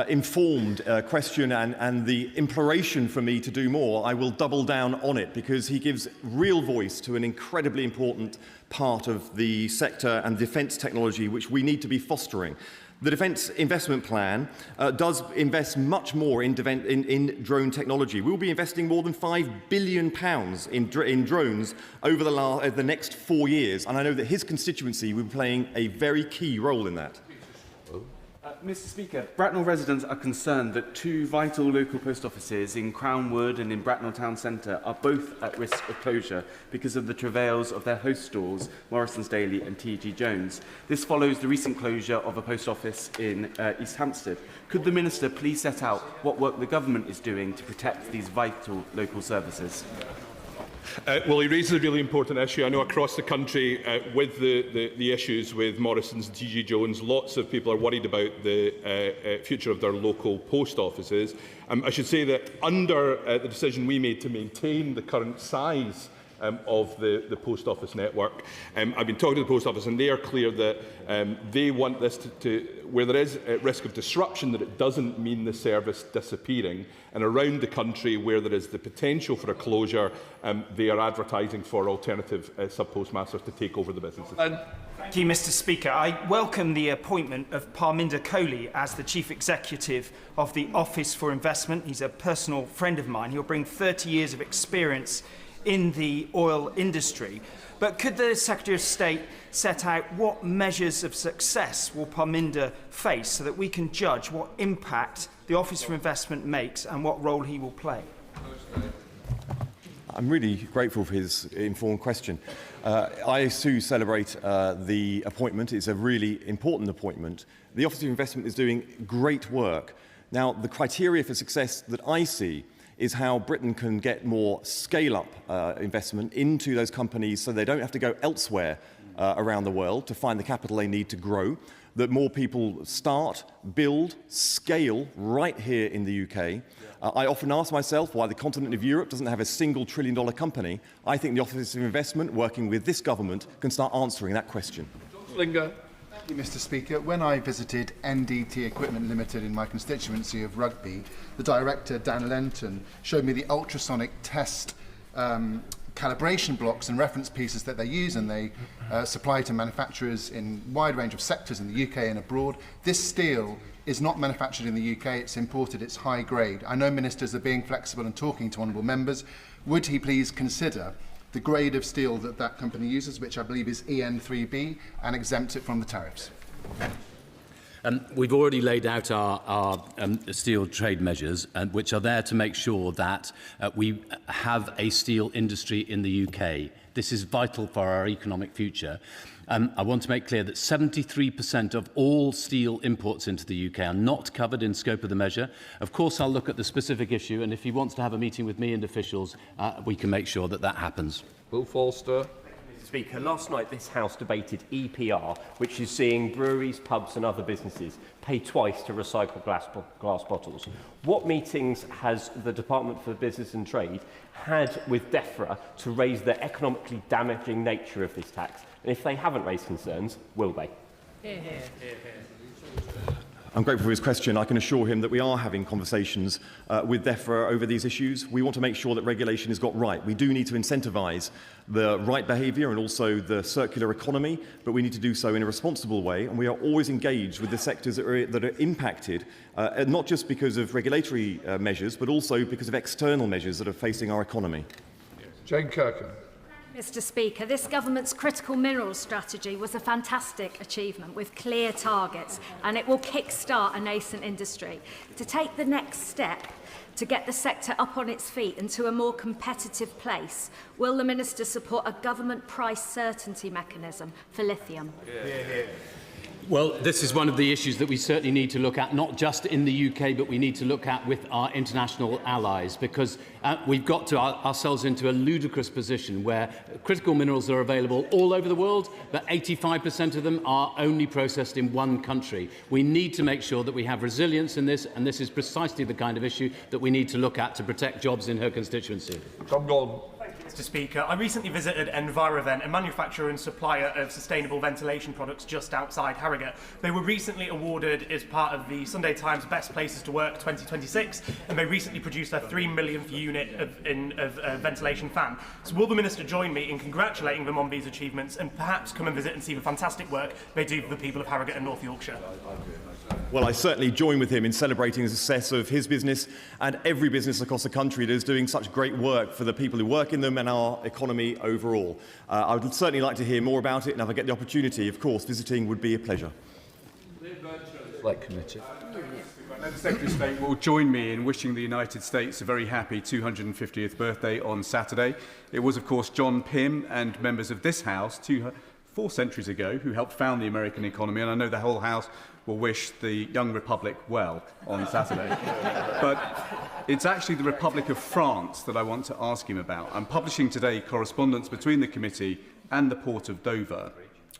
informed question and the imploration for me to do more, I will double down on it, because he gives real voice to an incredibly important part of the sector and defence technology which we need to be fostering. The Defence Investment Plan does invest much more in drone technology. We'll be investing more than £5 billion in drones over the next 4 years, and I know that his constituency will be playing a very key role in that. Mr. Speaker, Bracknell residents are concerned that 2 vital local post offices in Crown Wood and in Bracknell Town Centre are both at risk of closure because of the travails of their host stores, Morrison's Daily and T.G. Jones. This follows the recent closure of a post office in East Hampstead. Could the Minister please set out what work the government is doing to protect these vital local services? Well, he raises a really important issue. I know across the country, with the issues with Morrison's and T.G. Jones, lots of people are worried about the future of their local post offices. I should say that under the decision we made to maintain the current size of the post office network, I've been talking to the post office, and they are clear that they want this to where there is a risk of disruption, that it doesn't mean the service disappearing. And around the country where there is the potential for a closure, they are advertising for alternative sub-postmasters to take over the businesses. Thank you, Mr. Speaker. I welcome the appointment of Parminder Kohli as the Chief Executive of the Office for Investment. He's a personal friend of mine. He'll bring 30 years of experience in the oil industry. But could the Secretary of State set out what measures of success will Parminder face so that we can judge what impact the Office for Investment makes and what role he will play? I'm really grateful for his informed question. I too celebrate the appointment. It's a really important appointment. The Office of Investment is doing great work. Now, the criteria for success that I see is how Britain can get more scale-up investment into those companies so they don't have to go elsewhere around the world to find the capital they need to grow, that more people start, build, scale right here in the UK. I often ask myself why the continent of Europe doesn't have a single $1 trillion company. I think the Office of Investment, working with this government, can start answering that question. Thank you, Mr. Speaker. When I visited NDT Equipment Limited in my constituency of Rugby, the director, Dan Lenton, showed me the ultrasonic test calibration blocks and reference pieces that they use, and they supply to manufacturers in a wide range of sectors in the UK and abroad. This steel is not manufactured in the UK, it's imported, it's high grade. I know ministers are being flexible and talking to honourable members. Would he please consider the grade of steel that that company uses, which I believe is EN3B, and exempt it from the tariffs? We've already laid out our steel trade measures, which are there to make sure that we have a steel industry in the UK. This is vital for our economic future. I want to make clear that 73% of all steel imports into the UK are not covered in scope of the measure. Of course, I'll look at the specific issue, and if he wants to have a meeting with me and officials, we can make sure that that happens. Will Forster. Mr. Speaker, last night this House debated EPR, which is seeing breweries, pubs and other businesses pay twice to recycle glass bottles. What meetings has the Department for Business and Trade had with DEFRA to raise the economically damaging nature of this tax? And if they haven't raised concerns, will they? I'm grateful for his question. I can assure him that we are having conversations with DEFRA over these issues. We want to make sure that regulation is got right. We do need to incentivise the right behaviour and also the circular economy, but we need to do so in a responsible way. And we are always engaged with the sectors that are impacted, not just because of regulatory measures, but also because of external measures that are facing our economy. Jane Kirkham. Mr. Speaker, this government's critical minerals strategy was a fantastic achievement with clear targets, and it will kickstart a nascent industry. To take the next step to get the sector up on its feet and to a more competitive place, will the Minister support a government price certainty mechanism for lithium? Well, this is one of the issues that we certainly need to look at, not just in the UK, but we need to look at with our international allies, because we've got to ourselves into a ludicrous position where critical minerals are available all over the world, but 85% of them are only processed in one country. We need to make sure that we have resilience in this, and this is precisely the kind of issue that we need to look at to protect jobs in her constituency. Tom Gordon. Mr. Speaker, I recently visited Envirovent, a manufacturer and supplier of sustainable ventilation products just outside Harrogate. They were recently awarded as part of the Sunday Times Best Places to Work 2026, and they recently produced their 3 millionth unit of ventilation fan. So will the Minister join me in congratulating them on these achievements and perhaps come and visit and see the fantastic work they do for the people of Harrogate and North Yorkshire? Well, I certainly join with him in celebrating the success of his business and every business across the country that is doing such great work for the people who work in them and our economy overall. I would certainly like to hear more about it, and if I get the opportunity, of course, visiting would be a pleasure. Select Committee. The Secretary of State will join me in wishing the United States a very happy 250th birthday on Saturday. It was, of course, John Pym and members of this House 4 centuries ago who helped found the American economy, and I know the whole House will wish the young republic well on Saturday. But it's actually the Republic of France that I want to ask him about. I'm publishing today correspondence between the committee and the Port of Dover,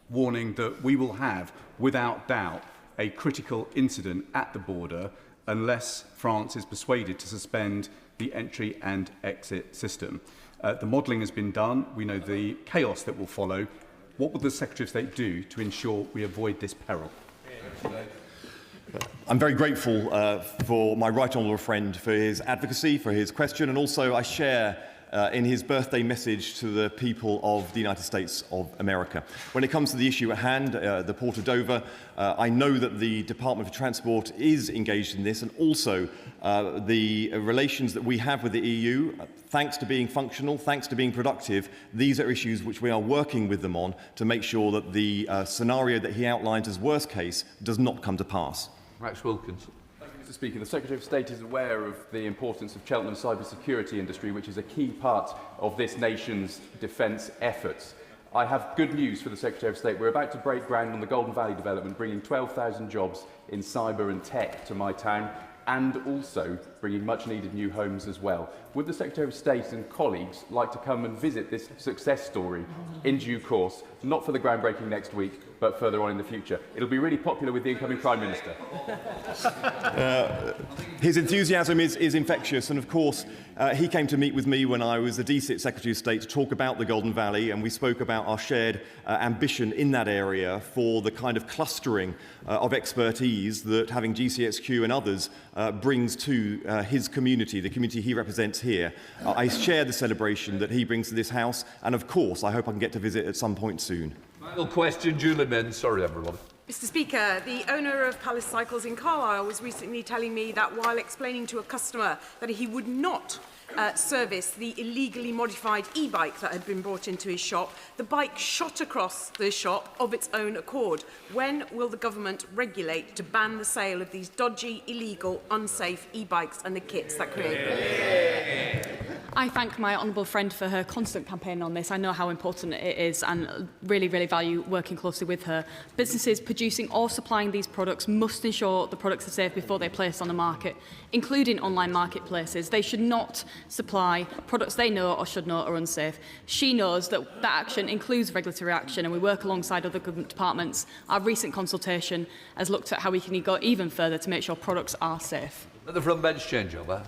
warning that we will have, without doubt, a critical incident at the border unless France is persuaded to suspend the entry and exit system. The modelling has been done. We know the chaos that will follow. What will the Secretary of State do to ensure we avoid this peril? I'm very grateful for my right honourable friend for his advocacy, for his question, and also I share in his birthday message to the people of the United States of America. When it comes to the issue at hand, the Port of Dover, I know that the Department for Transport is engaged in this, and also the relations that we have with the EU, thanks to being functional, thanks to being productive, these are issues which we are working with them on to make sure that the scenario that he outlined as worst case does not come to pass. Max Wilkinson. Mr. Speaker, the Secretary of State is aware of the importance of Cheltenham's cybersecurity industry, which is a key part of this nation's defence efforts. I have good news for the Secretary of State. We're about to break ground on the Golden Valley development, bringing 12,000 jobs in cyber and tech to my town, and also bringing much-needed new homes as well. Would the Secretary of State and colleagues like to come and visit this success story in due course, not for the groundbreaking next week, but further on in the future? It'll be really popular with the incoming Prime Minister. His enthusiasm is infectious, and of course He came to meet with me when I was the DCIT Secretary of State to talk about the Golden Valley, and we spoke about our shared ambition in that area for the kind of clustering of expertise that having GCHQ and others brings to his community, the community he represents here. I share the celebration that he brings to this House, and of course I hope I can get to visit at some point soon. Final question, Julie Min. Sorry, everyone. Mr. Speaker, the owner of Palace Cycles in Carlisle was recently telling me that while explaining to a customer that he would not service the illegally modified e-bike that had been brought into his shop, the bike shot across the shop of its own accord. When will the government regulate to ban the sale of these dodgy, illegal, unsafe e-bikes and the kits that create them? I thank my honourable friend for her constant campaign on this. I know how important it is and really, really value working closely with her. Businesses producing or supplying these products must ensure the products are safe before they're placed on the market, including online marketplaces. They should not supply products they know or should know are unsafe. She knows that that action includes regulatory action, and we work alongside other government departments. Our recent consultation has looked at how we can go even further to make sure products are safe. Let the front bench change over.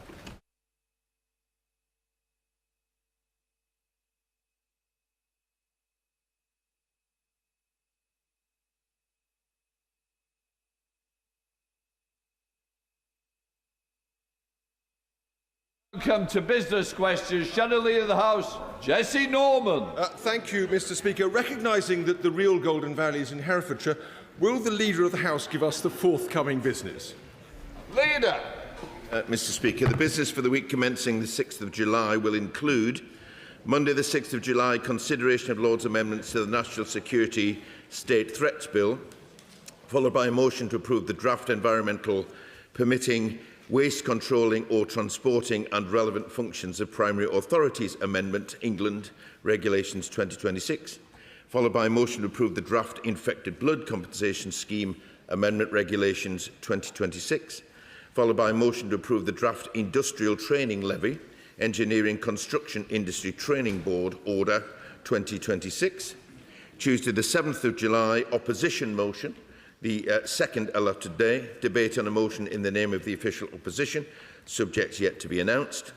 Welcome to business questions. Shadow Leader of the House, Jesse Norman. Thank you, Mr. Speaker. Recognising that the real Golden Valley is in Herefordshire, will the Leader of the House give us the forthcoming business? Leader. Mr. Speaker, the business for the week commencing the 6th of July will include Monday the 6th of July, consideration of Lord's amendments to the National Security State Threats Bill, followed by a motion to approve the draft environmental permitting, waste controlling or transporting and relevant functions of primary authorities amendment, England Regulations 2026, followed by a motion to approve the draft infected blood compensation scheme amendment regulations 2026, followed by a motion to approve the draft industrial training levy, engineering construction industry training board order 2026. Tuesday the 7th of July, opposition motion, the second allotted day, debate on a motion in the name of the official opposition, subject yet to be announced.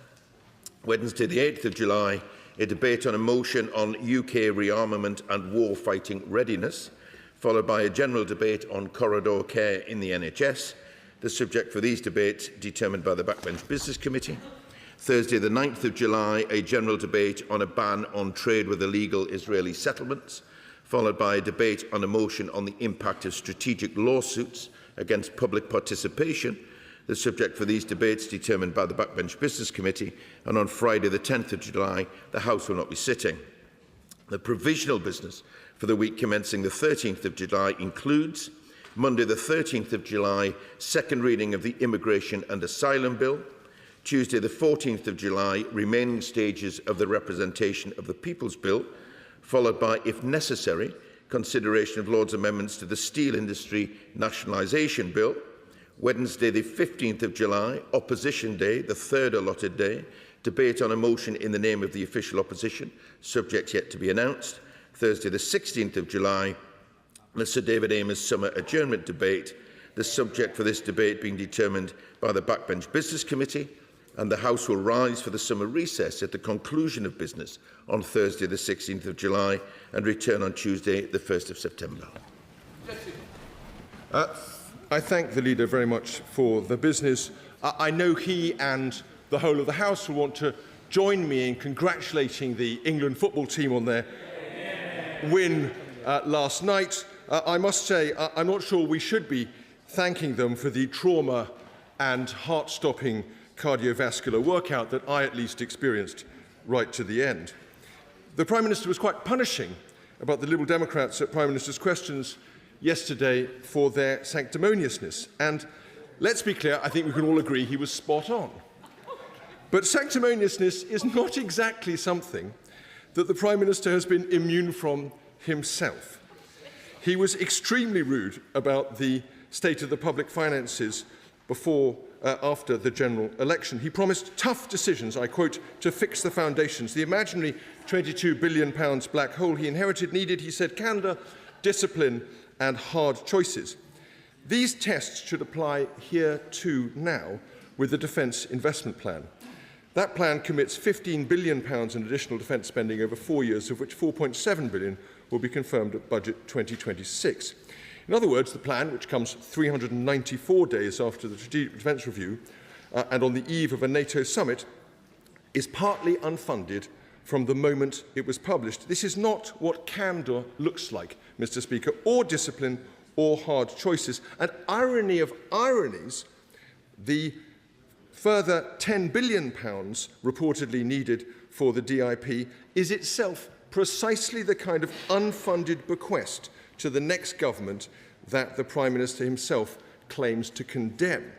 Wednesday the 8th of July, a debate on a motion on UK rearmament and war-fighting readiness, followed by a general debate on corridor care in the NHS, the subject for these debates determined by the Backbench Business Committee. Thursday the 9th of July, a general debate on a ban on trade with illegal Israeli settlements, followed by a debate on a motion on the impact of strategic lawsuits against public participation, the subject for these debates determined by the Backbench Business Committee, and on Friday the 10th of July, the House will not be sitting. The provisional business for the week commencing the 13th of July includes Monday the 13th of July, second reading of the Immigration and Asylum Bill, Tuesday the 14th of July, remaining stages of the Representation of the People's Bill, followed by, if necessary, consideration of Lord's amendments to the Steel Industry Nationalisation Bill. Wednesday the 15th of July, Opposition Day, the third allotted day, debate on a motion in the name of the official opposition, subject yet to be announced. Thursday the 16th of July, the Sir David Amess Summer Adjournment Debate, the subject for this debate being determined by the Backbench Business Committee, and the House will rise for the summer recess at the conclusion of business on Thursday the 16th of July and return on Tuesday the 1st of September. I thank the Leader very much for the business. I know he and the whole of the House will want to join me in congratulating the England football team on their win last night. I must say, I'm not sure we should be thanking them for the trauma and heart-stopping cardiovascular workout that I at least experienced right to the end. The Prime Minister was quite punishing about the Liberal Democrats at Prime Minister's questions yesterday for their sanctimoniousness. And let's be clear, I think we can all agree he was spot on. But sanctimoniousness is not exactly something that the Prime Minister has been immune from himself. He was extremely rude about the state of the public finances after the general election. He promised tough decisions, I quote, to fix the foundations. The imaginary £22 billion black hole he inherited needed, he said, candour, discipline and hard choices. These tests should apply here too now with the Defence Investment Plan. That plan commits £15 billion in additional defence spending over 4 years, of which £4.7 billion will be confirmed at budget 2026. In other words, the plan, which comes 394 days after the Strategic Defence Review and on the eve of a NATO summit, is partly unfunded from the moment it was published. This is not what candour looks like, Mr. Speaker, or discipline or hard choices. And irony of ironies, the further £10 billion reportedly needed for the DIP is itself precisely the kind of unfunded bequest to the next government that the Prime Minister himself claims to condemn.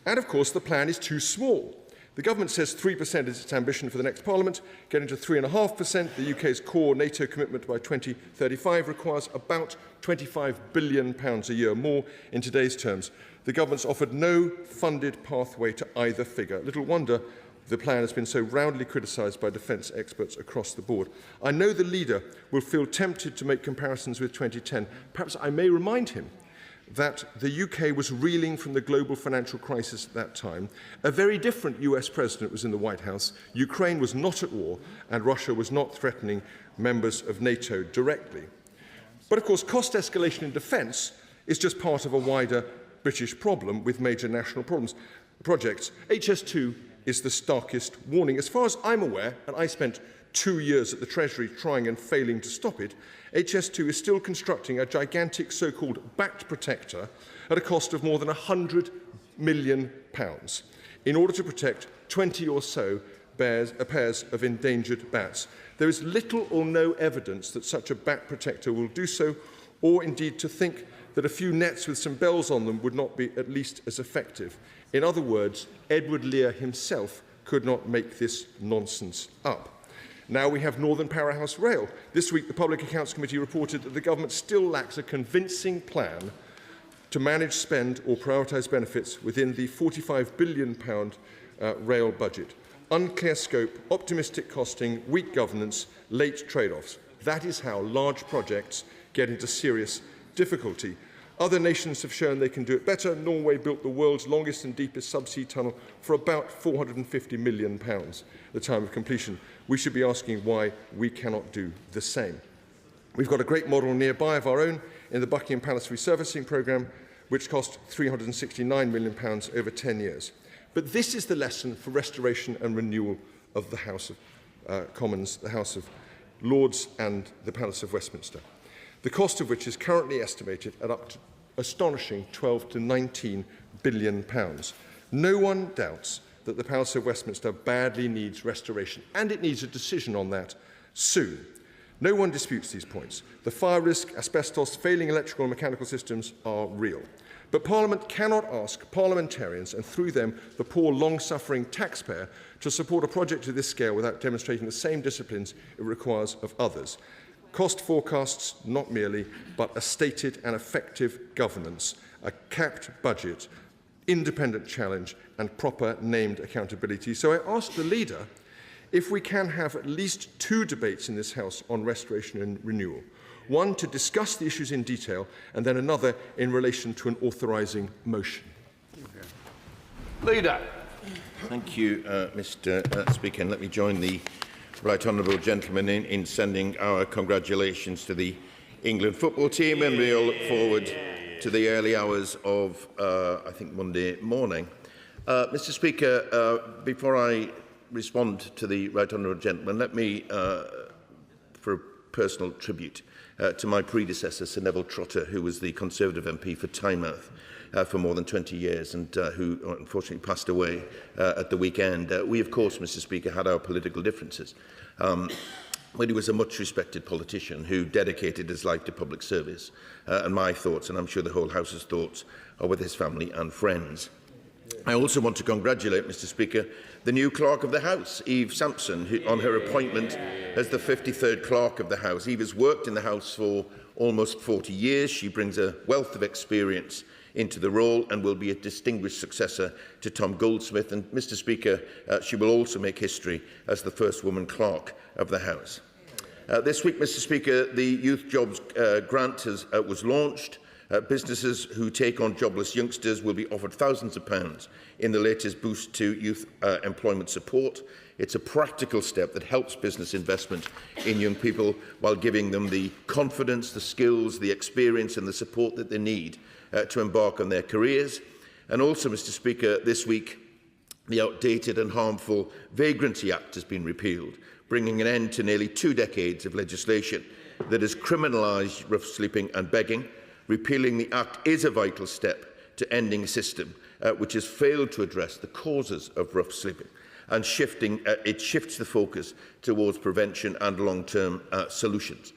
And of course, the plan is too small. The government says 3% is its ambition for the next Parliament. Getting to 3.5%, the UK's core NATO commitment by 2035 requires about £25 billion a year more in today's terms. The government's offered no funded pathway to either figure. Little wonder the plan has been so roundly criticised by defence experts across the board. I know the leader will feel tempted to make comparisons with 2010. Perhaps I may remind him that the UK was reeling from the global financial crisis at that time. A very different US president was in the White House. Ukraine was not at war, and Russia was not threatening members of NATO directly. But of course, cost escalation in defence is just part of a wider British problem with major national projects. HS2 is the starkest warning. As far as I'm aware, and I spent 2 years at the Treasury trying and failing to stop it, HS2 is still constructing a gigantic so-called bat protector at a cost of more than £100 million in order to protect 20 or so pairs of endangered bats. There is little or no evidence that such a bat protector will do so, or indeed to think that a few nets with some bells on them would not be at least as effective. In other words, Edward Lear himself could not make this nonsense up. Now we have Northern Powerhouse Rail. This week, the Public Accounts Committee reported that the government still lacks a convincing plan to manage spend or prioritise benefits within the £45 billion rail budget. Unclear scope, optimistic costing, weak governance, late trade-offs. That is how large projects get into serious difficulty. Other nations have shown they can do it better. Norway built the world's longest and deepest subsea tunnel for about £450 million at the time of completion. We should be asking why we cannot do the same. We've got a great model nearby of our own in the Buckingham Palace resurfacing programme, which cost £369 million over 10 years. But this is the lesson for restoration and renewal of the House of Commons, the House of Lords and the Palace of Westminster, the cost of which is currently estimated at up to astonishing £12 to £19 billion. No one doubts that the Palace of Westminster badly needs restoration, and it needs a decision on that soon. No one disputes these points. The fire risk, asbestos, failing electrical and mechanical systems are real. But Parliament cannot ask parliamentarians, and through them the poor, long-suffering taxpayer, to support a project of this scale without demonstrating the same disciplines it requires of others. Cost forecasts, not merely, but a stated and effective governance, a capped budget, independent challenge and proper named accountability. So I ask the leader if we can have at least 2 debates in this House on restoration and renewal. One to discuss the issues in detail, and then another in relation to an authorising motion. Leader. Thank you, Mr. Speaker. And let me join the right honourable gentleman in sending our congratulations to the England football team, and we all look forward to the early hours of, I think, Monday morning. Mr. Speaker, before I respond to the right honourable gentleman, let me, for a personal tribute to my predecessor, Sir Neville Trotter, who was the Conservative MP for Tynemouth for more than 20 years and who unfortunately passed away at the weekend. We, of course, Mr. Speaker, had our political differences. But he was a much-respected politician who dedicated his life to public service. And my thoughts, and I'm sure the whole House's thoughts, are with his family and friends. I also want to congratulate, Mr. Speaker, the new Clerk of the House, Eve Sampson, on her appointment as the 53rd Clerk of the House. Eve has worked in the House for almost 40 years. She brings a wealth of experience into the role and will be a distinguished successor to Tom Goldsmith. And, Mr. Speaker, she will also make history as the first woman Clerk of the House. This week, Mr. Speaker, the Youth Jobs Grant was launched Businesses who take on jobless youngsters will be offered thousands of pounds in the latest boost to youth employment support. It's a practical step that helps business investment in young people while giving them the confidence, the skills, the experience and the support that they need to embark on their careers. And also, Mr. Speaker, this week the outdated and harmful Vagrancy Act has been repealed, bringing an end to nearly 2 decades of legislation that has criminalised rough sleeping and begging. Repealing the Act is a vital step to ending a system which has failed to address the causes of rough sleeping, and it shifts the focus towards prevention and long-term solutions.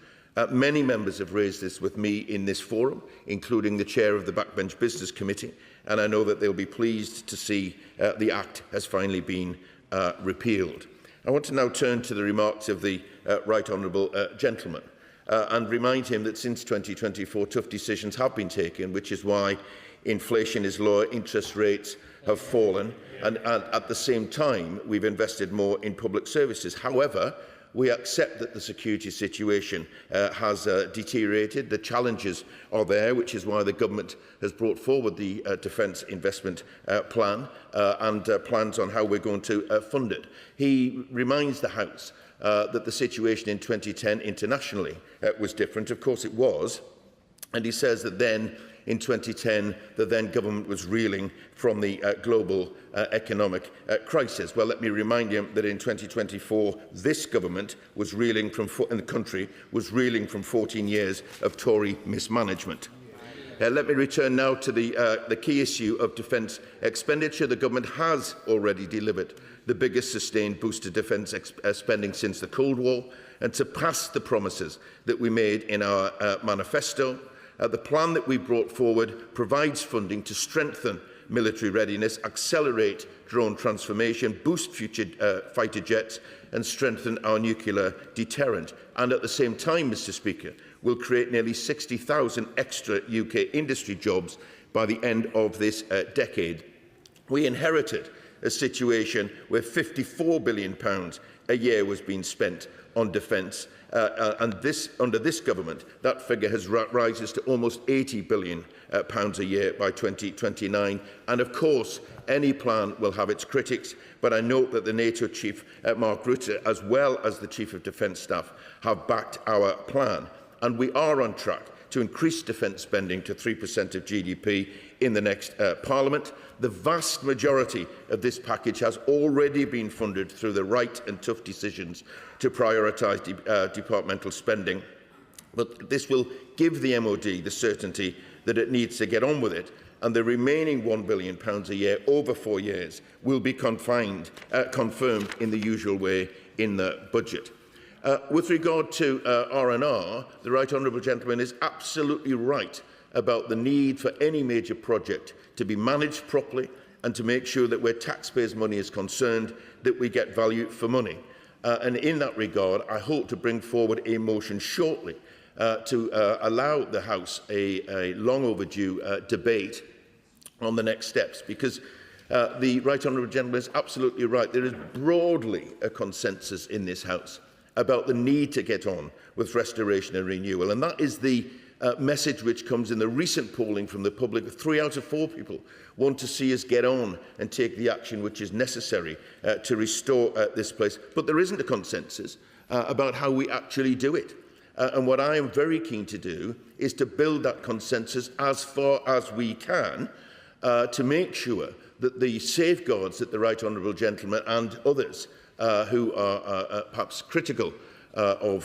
Many members have raised this with me in this forum, including the chair of the Backbench Business Committee, and I know that they'll be pleased to see the Act has finally been repealed. I want to now turn to the remarks of the Right Honourable Gentleman and remind him that since 2024 tough decisions have been taken, which is why inflation is lower, interest rates have fallen, and at the same time we've invested more in public services. However, we accept that the security situation has deteriorated. The challenges are there, which is why the government has brought forward the Defence Investment Plan and plans on how we're going to fund it. He reminds the House that the situation in 2010 internationally was different. Of course it was. And he says that then, in 2010, the then government was reeling from the global economic crisis. Well, let me remind you that in 2024, this government was reeling from, and the country was reeling from 14 years of Tory mismanagement. Let me return now to the key issue of defence expenditure. The government has already delivered the biggest sustained boost to defence spending since the Cold War, and surpassed the promises that we made in our manifesto. The plan that we brought forward provides funding to strengthen military readiness, accelerate drone transformation, boost future fighter jets and strengthen our nuclear deterrent. And at the same time, Mr. Speaker, will create nearly 60,000 extra UK industry jobs by the end of this decade. We inherited a situation where £54 billion a year was being spent on defence, and under this government, that figure has rises to almost £80 billion a year by 2029. And of course, any plan will have its critics, but I note that the NATO chief, Mark Rutte, as well as the Chief of Defence Staff, have backed our plan. And we are on track to increase defence spending to 3% of GDP in the next Parliament. The vast majority of this package has already been funded through the right and tough decisions to prioritise departmental spending. But this will give the MOD the certainty that it needs to get on with it, and the remaining £1 billion a year over 4 years will be confirmed in the usual way in the budget. With regard to R&R, the Right Honourable Gentleman is absolutely right about the need for any major project to be managed properly and to make sure that where taxpayers' money is concerned, that we get value for money. And in that regard, I hope to bring forward a motion shortly to allow the House a long overdue debate on the next steps, because the Right Honourable Gentleman is absolutely right. There is broadly a consensus in this House about the need to get on with restoration and renewal. And that is the message which comes in the recent polling from the public. 3 out of 4 people want to see us get on and take the action which is necessary to restore this place. But there isn't a consensus about how we actually do it. And what I am very keen to do is to build that consensus as far as we can to make sure that the safeguards that the Right Honourable Gentleman and others who are perhaps critical of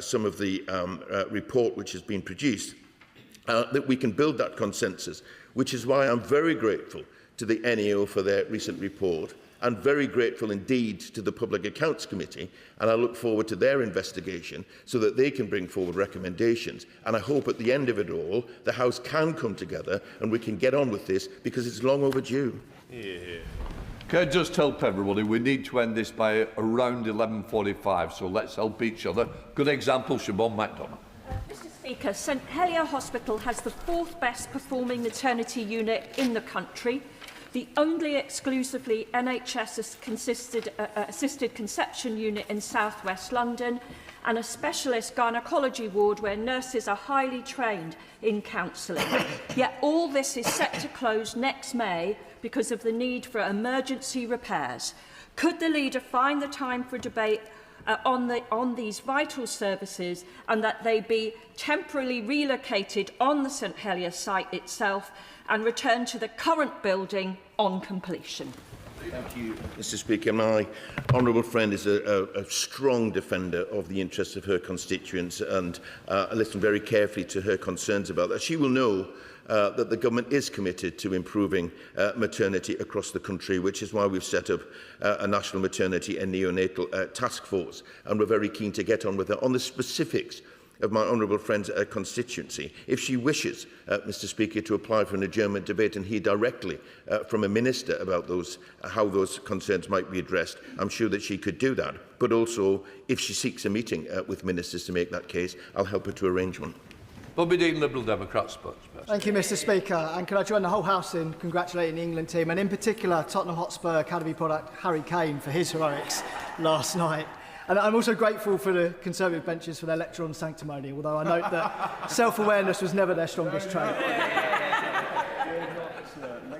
some of the report which has been produced, that we can build that consensus, which is why I'm very grateful to the NAO for their recent report, and very grateful indeed to the Public Accounts Committee, and I look forward to their investigation so that they can bring forward recommendations. And I hope at the end of it all, the House can come together and we can get on with this, because it's long overdue. Can I just help everybody? We need to end this by around 11:45, so let's help each other. Good example, Siobhan MacDonald. Mr. Speaker, St Helier Hospital has the 4th best performing maternity unit in the country, the only exclusively NHS assisted conception unit in South West London, and a specialist gynaecology ward where nurses are highly trained in counselling. Yet all this is set to close next May because of the need for emergency repairs. Could the leader find the time for debate on these vital services, and that they be temporarily relocated on the St Helier site itself and returned to the current building on completion? Thank you, Mr Speaker. My honourable friend is a strong defender of the interests of her constituents, and I listened very carefully to her concerns about that. She will know that the government is committed to improving maternity across the country, which is why we've set up a national maternity and neonatal task force, and we're very keen to get on with her on the specifics of my honourable friend's constituency. If she wishes, Mr Speaker, to apply for an adjournment debate and hear directly from a minister about how those concerns might be addressed, I'm sure that she could do that. But also, if she seeks a meeting with ministers to make that case, I'll help her to arrange one. Bobby Dean, Liberal Democrat, spokesperson. Thank you, Mr Speaker. And can I join the whole House in congratulating the England team, and in particular Tottenham Hotspur Academy product Harry Kane for his heroics last night. And I'm also grateful for the Conservative benches for their lecture on sanctimony, although I note that self-awareness was never their strongest trait.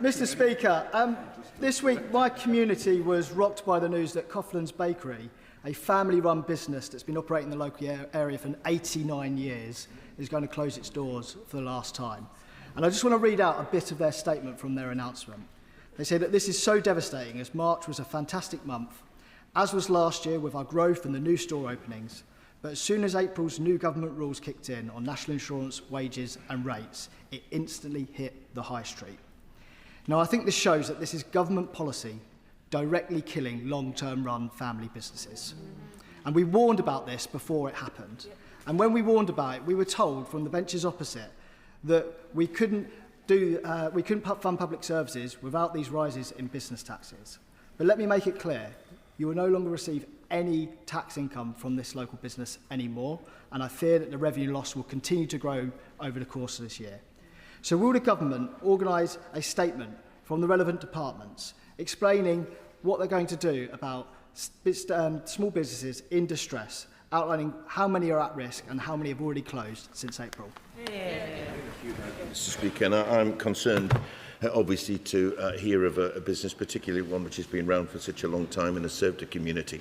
Mr Speaker, this week my community was rocked by the news that Coughlan's Bakery, a family-run business that's been operating in the local area for 89 years, is going to close its doors for the last time. And I just want to read out a bit of their statement from their announcement. They say that this is so devastating, as March was a fantastic month, as was last year with our growth and the new store openings. But as soon as April's new government rules kicked in on national insurance, wages and rates, it instantly hit the high street. Now, I think this shows that this is government policy directly killing long-term run family businesses. And we warned about this before it happened. And when we warned about it, we were told from the benches opposite that we couldn't fund public services without these rises in business taxes. But let me make it clear, you will no longer receive any tax income from this local business anymore, and I fear that the revenue loss will continue to grow over the course of this year. So will the government organise a statement from the relevant departments explaining what they're going to do about small businesses in distress, outlining how many are at risk and how many have already closed since April? Mr Speaker, and I'm concerned, obviously, to hear of a business, particularly one which has been around for such a long time and has served a community,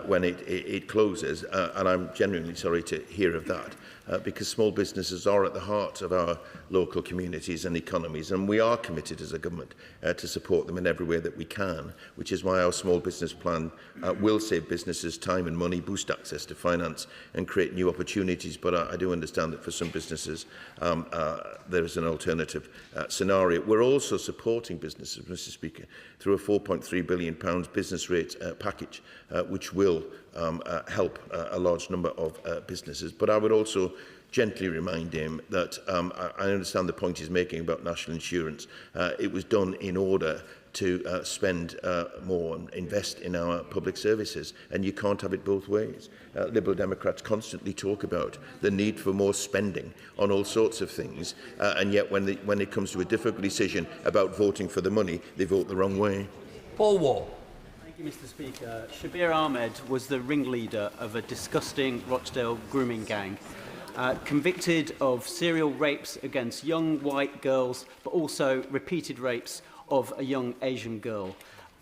when it closes. And I'm genuinely sorry to hear of that, because small businesses are at the heart of our local communities and economies, and we are committed as a government to support them in every way that we can, which is why our small business plan will save businesses time and money, boost access to finance and create new opportunities. But I do understand that for some businesses there is an alternative scenario. We're also supporting businesses, Mr Speaker, through a £4.3 billion business rate package, which will help a large number of businesses. But I would also gently remind him that I understand the point he's making about national insurance. It was done in order to spend more and invest in our public services, and you can't have it both ways. Liberal Democrats constantly talk about the need for more spending on all sorts of things, and yet when it comes to a difficult decision about voting for the money, they vote the wrong way. Paul Wall. Thank you, Mr Speaker. Shabir Ahmed was the ringleader of a disgusting Rochdale grooming gang, convicted of serial rapes against young white girls, but also repeated rapes of a young Asian girl.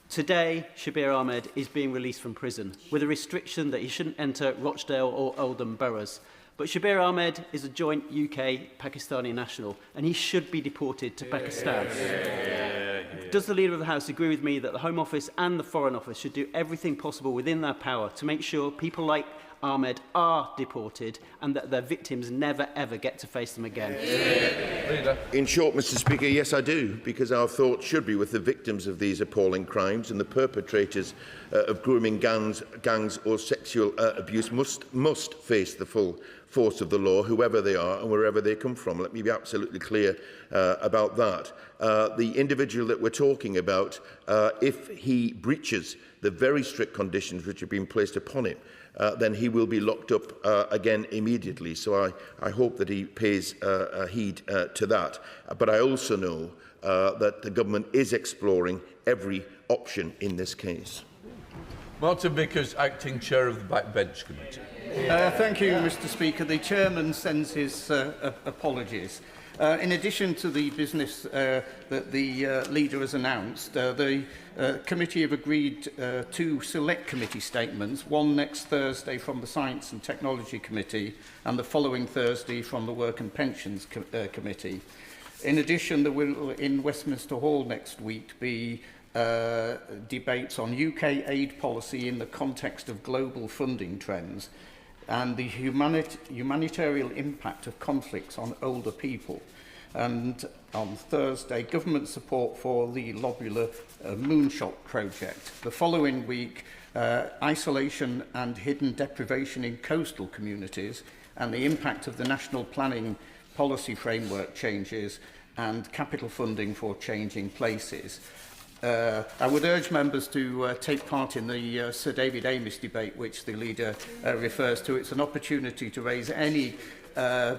Today, Shabir Ahmed is being released from prison with a restriction that he shouldn't enter Rochdale or Oldham boroughs. But Shabir Ahmed is a joint UK-Pakistani national, and he should be deported to Pakistan. Does the Leader of the House agree with me that the Home Office and the Foreign Office should do everything possible within their power to make sure people like Ahmed are deported and that their victims never ever get to face them again? In short, Mr Speaker, yes I do, because our thoughts should be with the victims of these appalling crimes, and the perpetrators of grooming gangs or sexual abuse must face the full force of the law, whoever they are and wherever they come from. Let me be absolutely clear about that. The individual that we're talking about, if he breaches the very strict conditions which have been placed upon him, then he will be locked up again immediately. So I hope that he pays heed to that. But I also know that the government is exploring every option in this case. Martin Vickers, Acting Chair of the Backbench Committee. Thank you, Mr. Speaker. The Chairman sends his apologies. In addition to the business that the Leader has announced, the committee have agreed 2 select committee statements, one next Thursday from the Science and Technology Committee and the following Thursday from the Work and Pensions Committee. In addition, there will in Westminster Hall next week be debates on UK aid policy in the context of global funding trends and the humanitarian impact of conflicts on older people. And on Thursday, government support for the lobular moonshot project. The following week, isolation and hidden deprivation in coastal communities and the impact of the national planning policy framework changes and capital funding for changing places. I would urge members to take part in the Sir David Amess debate, which the Leader refers to. It's an opportunity to raise any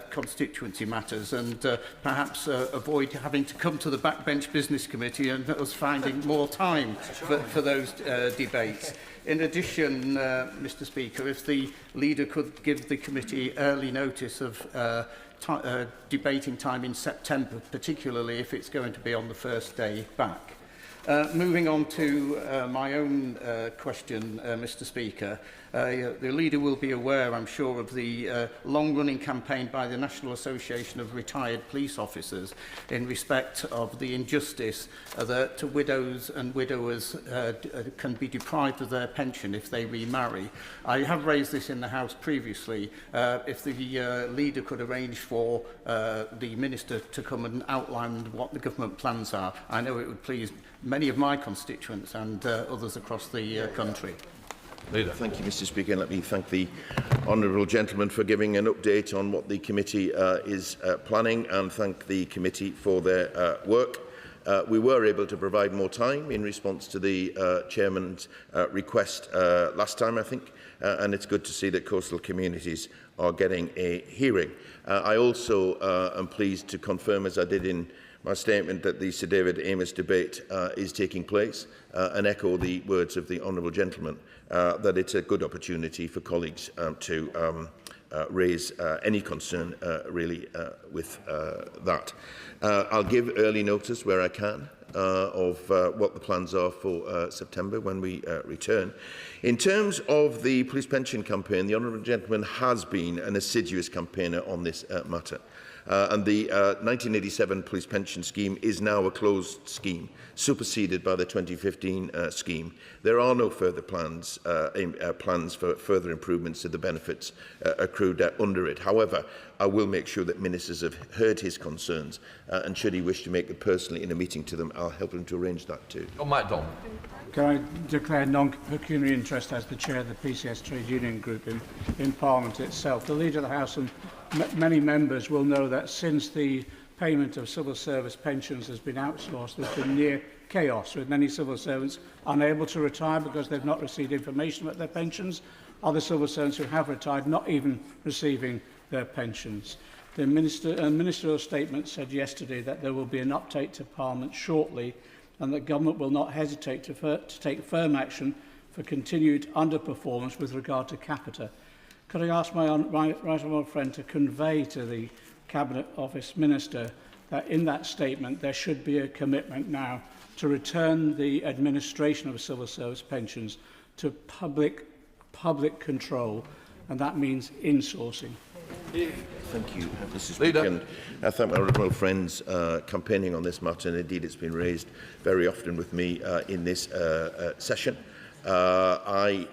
constituency matters and perhaps avoid having to come to the Backbench Business Committee and us finding more time for those debates. In addition, Mr. Speaker, if the Leader could give the committee early notice of debating time in September, particularly if it's going to be on the first day back. Moving on to my own question, Mr. Speaker, the Leader will be aware, I'm sure, of the long-running campaign by the National Association of Retired Police Officers in respect of the injustice that widows and widowers can be deprived of their pension if they remarry. I have raised this in the House previously. If the Leader could arrange for the Minister to come and outline what the government plans are, I know it would please many of my constituents and others across the country. Leader. Thank you, Mr. Speaker. And let me thank the honourable gentleman for giving an update on what the committee is planning, and thank the committee for their work. We were able to provide more time in response to the chairman's request last time, I think, and it's good to see that coastal communities are getting a hearing. I also am pleased to confirm, as I did in my statement, that the Sir David Amess debate is taking place, and echo the words of the honourable gentleman that it's a good opportunity for colleagues to raise any concern really with that. I'll give early notice where I can of what the plans are for September when we return. In terms of the police pension campaign, the honourable gentleman has been an assiduous campaigner on this matter. And the 1987 police pension scheme is now a closed scheme, superseded by the 2015 scheme. There are no further plans for further improvements to the benefits accrued under it. However, I will make sure that ministers have heard his concerns, and should he wish to make them personally in a meeting to them, I'll help him to arrange that too. Oh, Matt Don. Can I declare non-pecuniary interest as the chair of the PCS Trade Union Group in Parliament itself? The Leader of the House and many members will know that since the payment of civil service pensions has been outsourced, there's been near chaos, with many civil servants unable to retire because they've not received information about their pensions. Other civil servants who have retired not even receiving their pensions. The ministerial statement said yesterday that there will be an update to Parliament shortly, and that government will not hesitate to take firm action for continued underperformance with regard to capita. Could I ask my right honourable friend to convey to the Cabinet Office Minister that in that statement there should be a commitment now to return the administration of civil service pensions to public control, and that means insourcing. Thank you, Mr. Speaker. And I thank my honourable friends campaigning on this matter, and indeed it's been raised very often with me in this session. I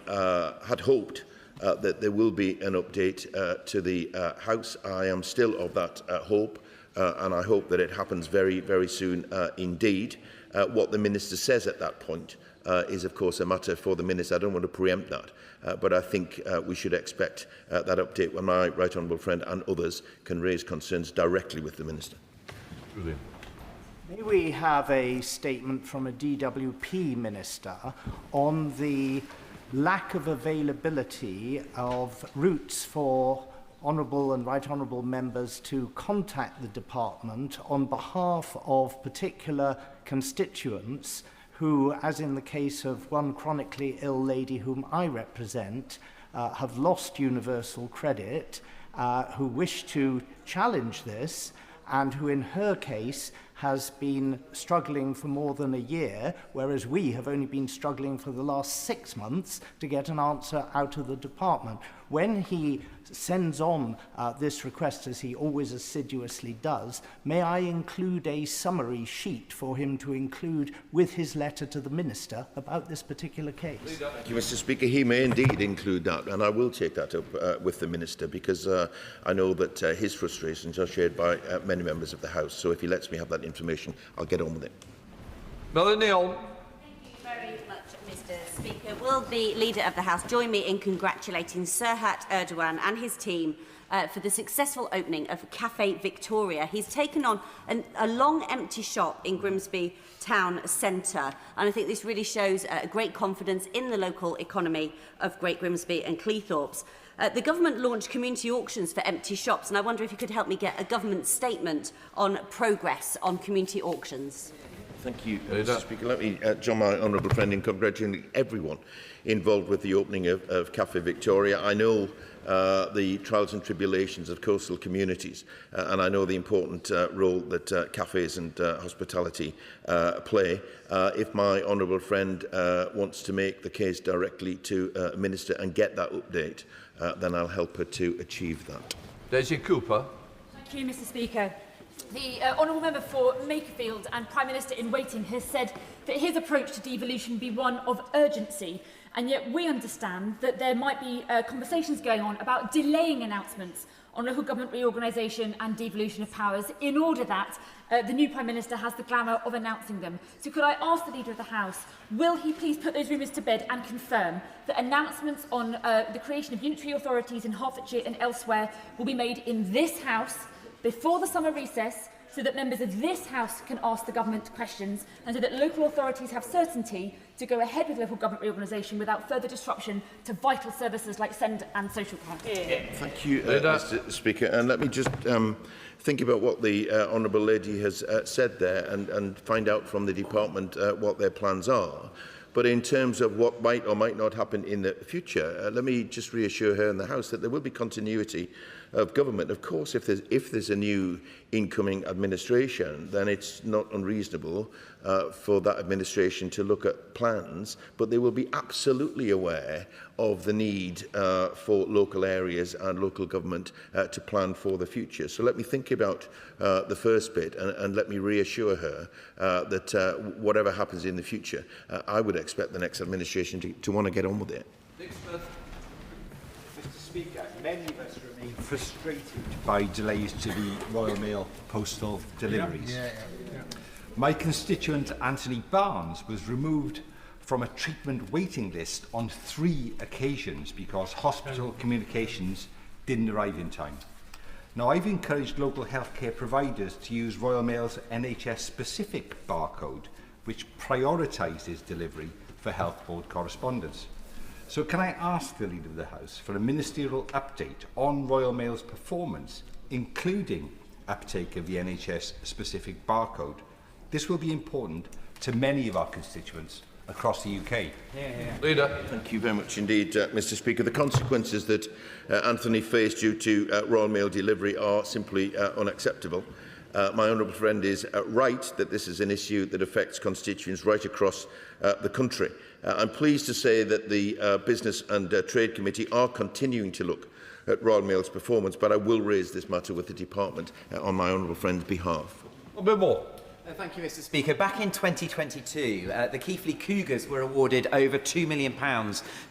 had hoped that there will be an update to the House. I am still of that hope, and I hope that it happens very, very soon indeed. What the Minister says at that point is, of course, a matter for the Minister. I don't want to preempt that, but I think we should expect that update when my right honourable friend and others can raise concerns directly with the Minister. Brilliant. May we have a statement from a DWP Minister on the lack of availability of routes for honourable and right honourable members to contact the department on behalf of particular constituents who, as in the case of one chronically ill lady whom I represent, have lost universal credit, who wish to challenge this, and who in her case has been struggling for more than a year, whereas we have only been struggling for the last 6 months to get an answer out of the department. When he sends on this request, as he always assiduously does, may I include a summary sheet for him to include with his letter to the Minister about this particular case? Thank you, Mr. Speaker. He may indeed include that, and I will take that up with the Minister, because I know that his frustrations are shared by many members of the House. So if he lets me have that information, I'll get on with it. Melanie Neal. Very much, Mr. Speaker. Will the Leader of the House join me in congratulating Serhat Erdogan and his team for the successful opening of Cafe Victoria? He's taken on a long empty shop in Grimsby town centre, and I think this really shows great confidence in the local economy of Great Grimsby and Cleethorpes. The government launched community auctions for empty shops, and I wonder if you could help me get a government statement on progress on community auctions. Thank you, Mr. Speaker. Let me join my honourable friend in congratulating everyone involved with the opening of Cafe Victoria. I know the trials and tribulations of coastal communities, and I know the important role that cafes and hospitality play. If my honourable friend wants to make the case directly to a Minister and get that update, then I'll help her to achieve that. Daisy Cooper. Thank you, Mr. Speaker. The Honourable Member for Makerfield and Prime Minister in waiting has said that his approach to devolution be one of urgency, and yet we understand that there might be conversations going on about delaying announcements on local government reorganisation and devolution of powers in order that the new Prime Minister has the glamour of announcing them. So could I ask the Leader of the House, will he please put those rumours to bed and confirm that announcements on the creation of unitary authorities in Hertfordshire and elsewhere will be made in this House before the summer recess, so that members of this House can ask the government questions, and so that local authorities have certainty to go ahead with local government reorganisation without further disruption to vital services like SEND and social care? Thank you, Mr. Speaker. And let me just think about what the Honourable Lady has said there, and find out from the Department what their plans are. But in terms of what might or might not happen in the future, let me just reassure her in the House that there will be continuity of government. Of course, if there's a new incoming administration, then it's not unreasonable for that administration to look at plans, but they will be absolutely aware of the need for local areas and local government to plan for the future. So let me think about the first bit, and let me reassure her that whatever happens in the future, I would expect the next administration to want to get on with it. Mr. Speaker, many of us remain frustrated by delays to the Royal Mail postal deliveries. My constituent Anthony Barnes was removed from a treatment waiting list on 3 occasions because hospital communications didn't arrive in time. Now, I've encouraged local healthcare providers to use Royal Mail's NHS-specific barcode, which prioritises delivery for Health Board correspondence. So can I ask the Leader of the House for a ministerial update on Royal Mail's performance, including uptake of the NHS-specific barcode? This will be important to many of our constituents across the UK. Leader. Thank you very much indeed, Mr. Speaker. The consequences that Anthony faced due to Royal Mail delivery are simply unacceptable. My honourable friend is right that this is an issue that affects constituents right across the country. I'm pleased to say that the Business and Trade Committee are continuing to look at Royal Mail's performance, but I will raise this matter with the department on my honourable friend's behalf. A bit more. Thank you, Mr. Speaker. Back in 2022, the Keighley Cougars were awarded over £2 million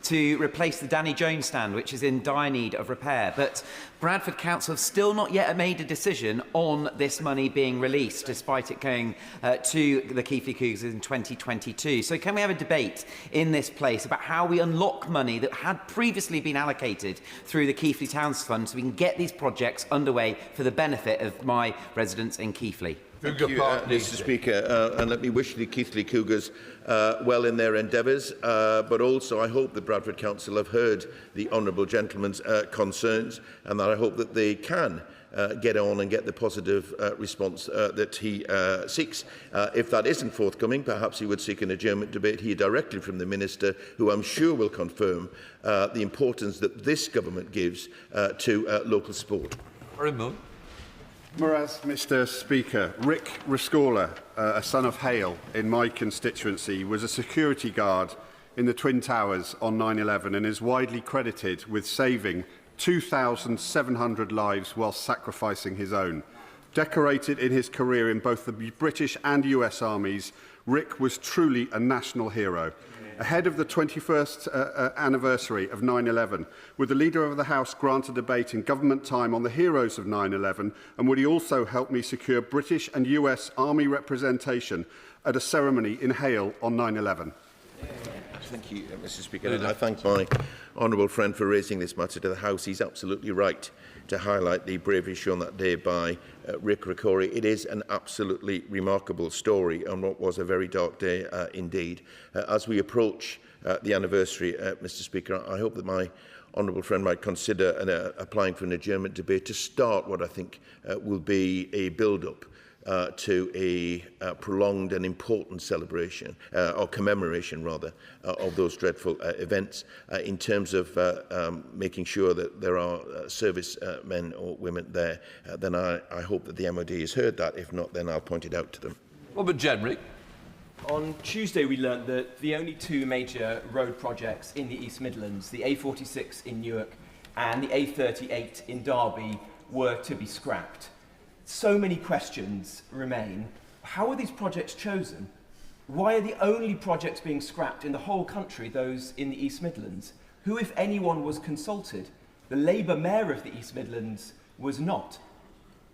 to replace the Danny Jones stand, which is in dire need of repair. But Bradford Council have still not yet made a decision on this money being released, despite it going to the Keighley Cougars in 2022. So can we have a debate in this place about how we unlock money that had previously been allocated through the Keighley Towns Fund so we can get these projects underway for the benefit of my residents in Keighley? Thank you, Mr. Speaker, and let me wish the Keighley Cougars well in their endeavours, but also I hope that Bradford Council have heard the honourable gentleman's concerns, and that I hope that they can get on and get the positive response that he seeks. If that isn't forthcoming, perhaps he would seek an adjournment debate here directly from the Minister, who I'm sure will confirm the importance that this government gives to local support. Whereas, Mr Speaker, Rick Rescorla, a son of Hale in my constituency, was a security guard in the Twin Towers on 9/11 and is widely credited with saving 2,700 lives whilst sacrificing his own. Decorated in his career in both the British and US armies, Rick was truly a national hero. Ahead of the 21st anniversary of 9/11, would the Leader of the House grant a debate in government time on the heroes of 9/11, and would he also help me secure British and US Army representation at a ceremony in Hale on 9/11? Thank you, Mr Speaker. And I thank my honourable friend for raising this matter to the House. He's absolutely right to highlight the bravery shown that day by Rick Ricori. It is an absolutely remarkable story on what was a very dark day indeed. As we approach the anniversary, Mr Speaker, I hope that my honourable friend might consider applying for an adjournment debate to start what I think will be a build-up to a prolonged and important celebration, or commemoration rather, of those dreadful events, in terms of making sure that there are service men or women there. Then I hope that the MOD has heard that. If not, then I'll point it out to them. Robert Jenrick. On Tuesday, we learnt that the only two major road projects in the East Midlands, the A46 in Newark and the A38 in Derby, were to be scrapped. So many questions remain. How are these projects chosen? Why are the only projects being scrapped in the whole country those in the East Midlands? Who, if anyone, was consulted? The Labour Mayor of the East Midlands was not.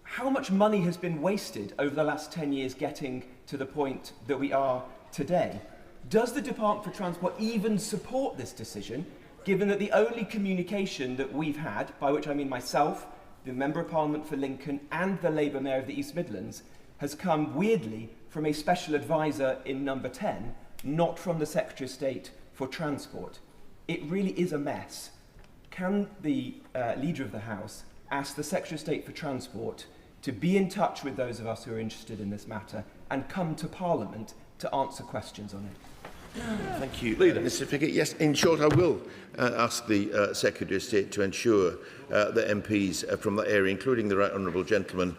How much money has been wasted over the last 10 years getting to the point that we are today? Does the Department for Transport even support this decision, given that the only communication that we've had, by which I mean myself, the Member of Parliament for Lincoln and the Labour Mayor of the East Midlands, has come weirdly from a special advisor in number 10, not from the Secretary of State for Transport? It really is a mess. Can the Leader of the House ask the Secretary of State for Transport to be in touch with those of us who are interested in this matter and come to Parliament to answer questions on it? Thank you, Mr Speaker. Yes, in short, I will ask the Secretary of State to ensure that MPs from that area, including the Right Honourable Gentleman,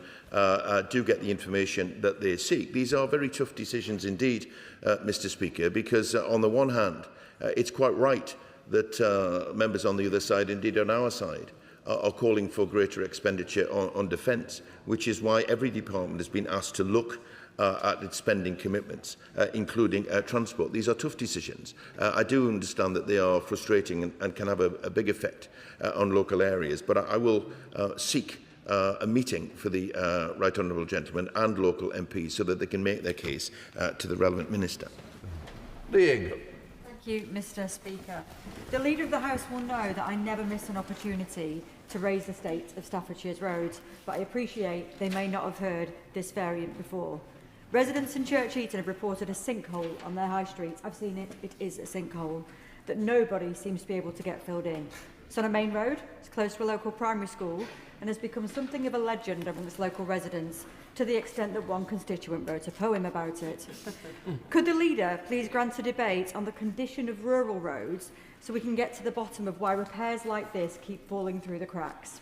do get the information that they seek. These are very tough decisions indeed, Mr Speaker, because on the one hand, it's quite right that members on the other side, indeed on our side, are calling for greater expenditure on defence, which is why every department has been asked to look at its spending commitments, including transport. These are tough decisions. I do understand that they are frustrating and can have a big effect on local areas, but I will seek a meeting for the Right Honourable Gentleman and local MPs so that they can make their case to the relevant minister. Thank you, Mr Speaker. The Leader of the House will know that I never miss an opportunity to raise the state of Staffordshire's roads, but I appreciate they may not have heard this variant before. Residents in Church Eaton have reported a sinkhole on their high streets. I've seen it. It is a sinkhole that nobody seems to be able to get filled in. It's on a main road. It's close to a local primary school and has become something of a legend amongst local residents, to the extent that one constituent wrote a poem about it. Could the Leader please grant a debate on the condition of rural roads so we can get to the bottom of why repairs like this keep falling through the cracks?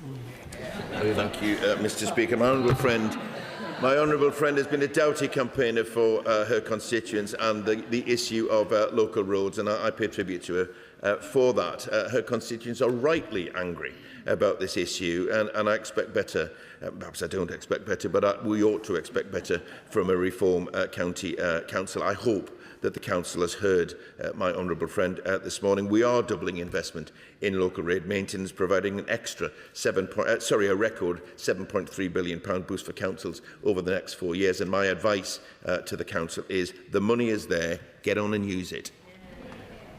Thank you, Mr Speaker. My honourable friend has been a doughty campaigner for her constituents and the issue of local roads, and I pay tribute to her for that. Her constituents are rightly angry about this issue, and I expect better. Perhaps I don't expect better, but we ought to expect better from a reform county council. I hope that the council has heard my honourable friend this morning. We are doubling investment in local road maintenance, providing an extra a record £7.3 billion boost for councils over the next 4 years. And my advice to the council is the money is there, get on and use it.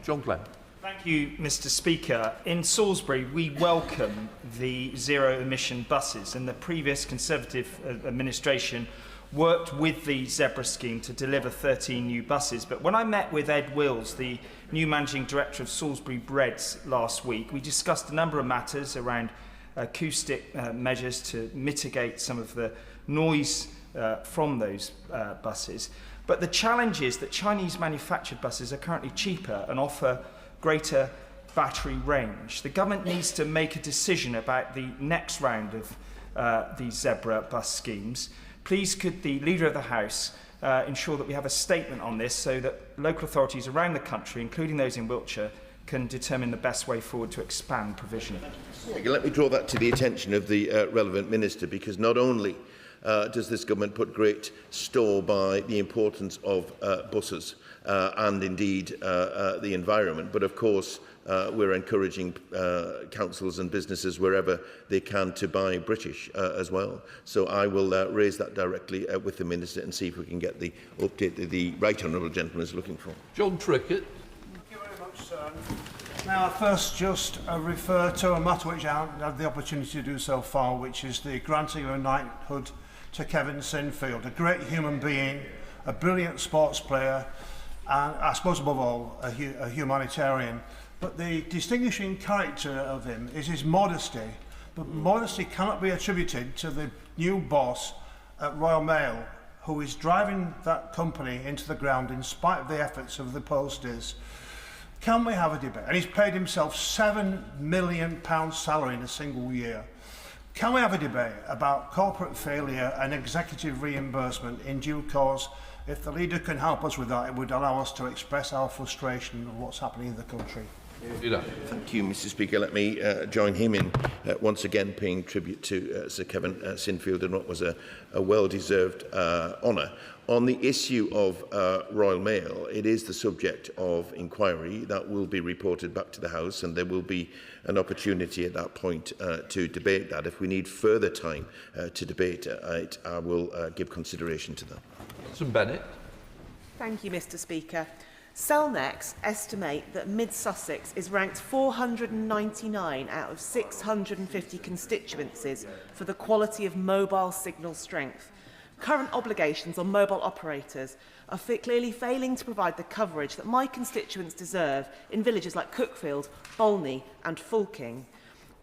John Glenn. Thank you, Mr Speaker. In Salisbury, we welcome the zero-emission buses, and the previous Conservative administration worked with the Zebra scheme to deliver 13 new buses. But when I met with Ed Wills, the new Managing Director of Salisbury Breads last week, we discussed a number of matters around acoustic measures to mitigate some of the noise from those buses. But the challenge is that Chinese manufactured buses are currently cheaper and offer greater battery range. The government needs to make a decision about the next round of these zebra bus schemes. Please could the Leader of the House ensure that we have a statement on this so that local authorities around the country, including those in Wiltshire, can determine the best way forward to expand provision. Let me draw that to the attention of the relevant minister, because not only does this government put great store by the importance of buses and indeed the environment, but of course we're encouraging councils and businesses wherever they can to buy British as well. So I will raise that directly with the minister and see if we can get the update that the right honourable gentleman is looking for. John Trickett. Thank you very much, sir. Now, I first just refer to a matter which I haven't had the opportunity to do so far, which is the granting of a knighthood to Kevin Sinfield, a great human being, a brilliant sports player, and I suppose above all a humanitarian. But the distinguishing character of him is his modesty, but modesty cannot be attributed to the new boss at Royal Mail, who is driving that company into the ground in spite of the efforts of the posters. Can we have a debate? And he's paid himself £7 million salary in a single year. Can we have a debate about corporate failure and executive reimbursement in due course? If the leader can help us with that, it would allow us to express our frustration of what's happening in the country. Thank you, Mr. Speaker. Let me join him in once again paying tribute to Sir Kevin Sinfield and what was a well-deserved honour. On the issue of Royal Mail, it is the subject of inquiry that will be reported back to the House, and there will be an opportunity at that point to debate that. If we need further time to debate it, I will give consideration to that. Alison Bennett. Thank you, Mr. Speaker. Cellnex estimate that Mid-Sussex is ranked 499 out of 650 constituencies for the quality of mobile signal strength. Current obligations on mobile operators are clearly failing to provide the coverage that my constituents deserve in villages like Cookfield, Bolney and Fulking.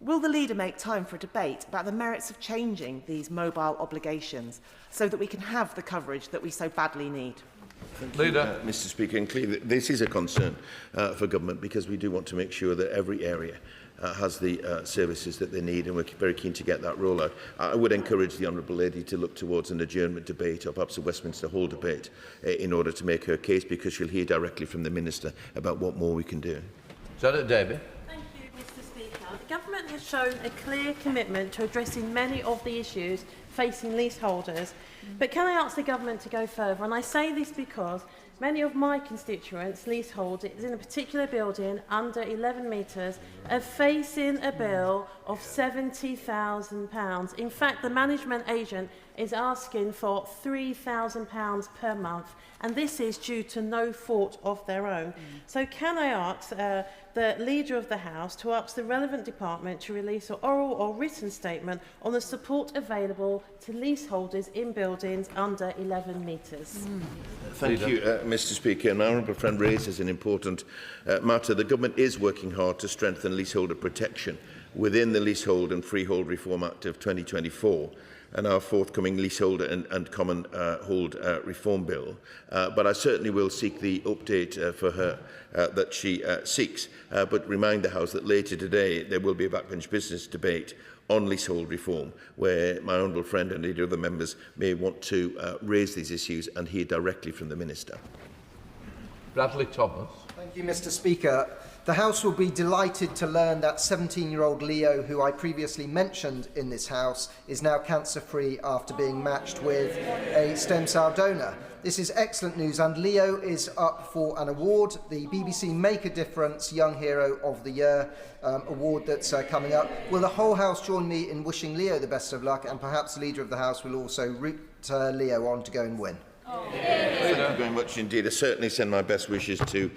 Will the leader make time for a debate about the merits of changing these mobile obligations so that we can have the coverage that we so badly need? Thank you, Mr. Speaker. And clearly, this is a concern for government, because we do want to make sure that every area has the services that they need, and we're very keen to get that rollout. I would encourage the Honourable Lady to look towards an adjournment debate, or perhaps a Westminster Hall debate, in order to make her case, because she'll hear directly from the Minister about what more we can do. Senator Davey. Thank you, Mr. Speaker. The government has shown a clear commitment to addressing many of the issues facing leaseholders. But can I ask the government to go further? And I say this because many of my constituents, leaseholders in a particular building under 11 metres, are facing a bill of £70,000. In fact, the management agent is asking for £3,000 per month, and this is due to no fault of their own. So can I ask the Leader of the House to ask the relevant department to release an oral or written statement on the support available to leaseholders in buildings under 11 metres? Thank you, Mr. Speaker. My honourable friend raises an important matter. The government is working hard to strengthen leaseholder protection within the Leasehold and Freehold Reform Act of 2024 and our forthcoming Leaseholder and Common Hold Reform Bill. But I certainly will seek the update for her that she seeks. But remind the House that later today there will be a backbench business debate on leasehold reform, where my honourable friend and leader of the members may want to raise these issues and hear directly from the Minister. Bradley Thomas. Thank you, Mr. Speaker. The House will be delighted to learn that 17-year-old Leo, who I previously mentioned in this House, is now cancer-free after being matched with a stem cell donor. This is excellent news, and Leo is up for an award, the BBC Make a Difference Young Hero of the Year award that's coming up. Will the whole House join me in wishing Leo the best of luck, and perhaps the Leader of the House will also root Leo on to go and win? Thank you very much indeed. I certainly send my best wishes to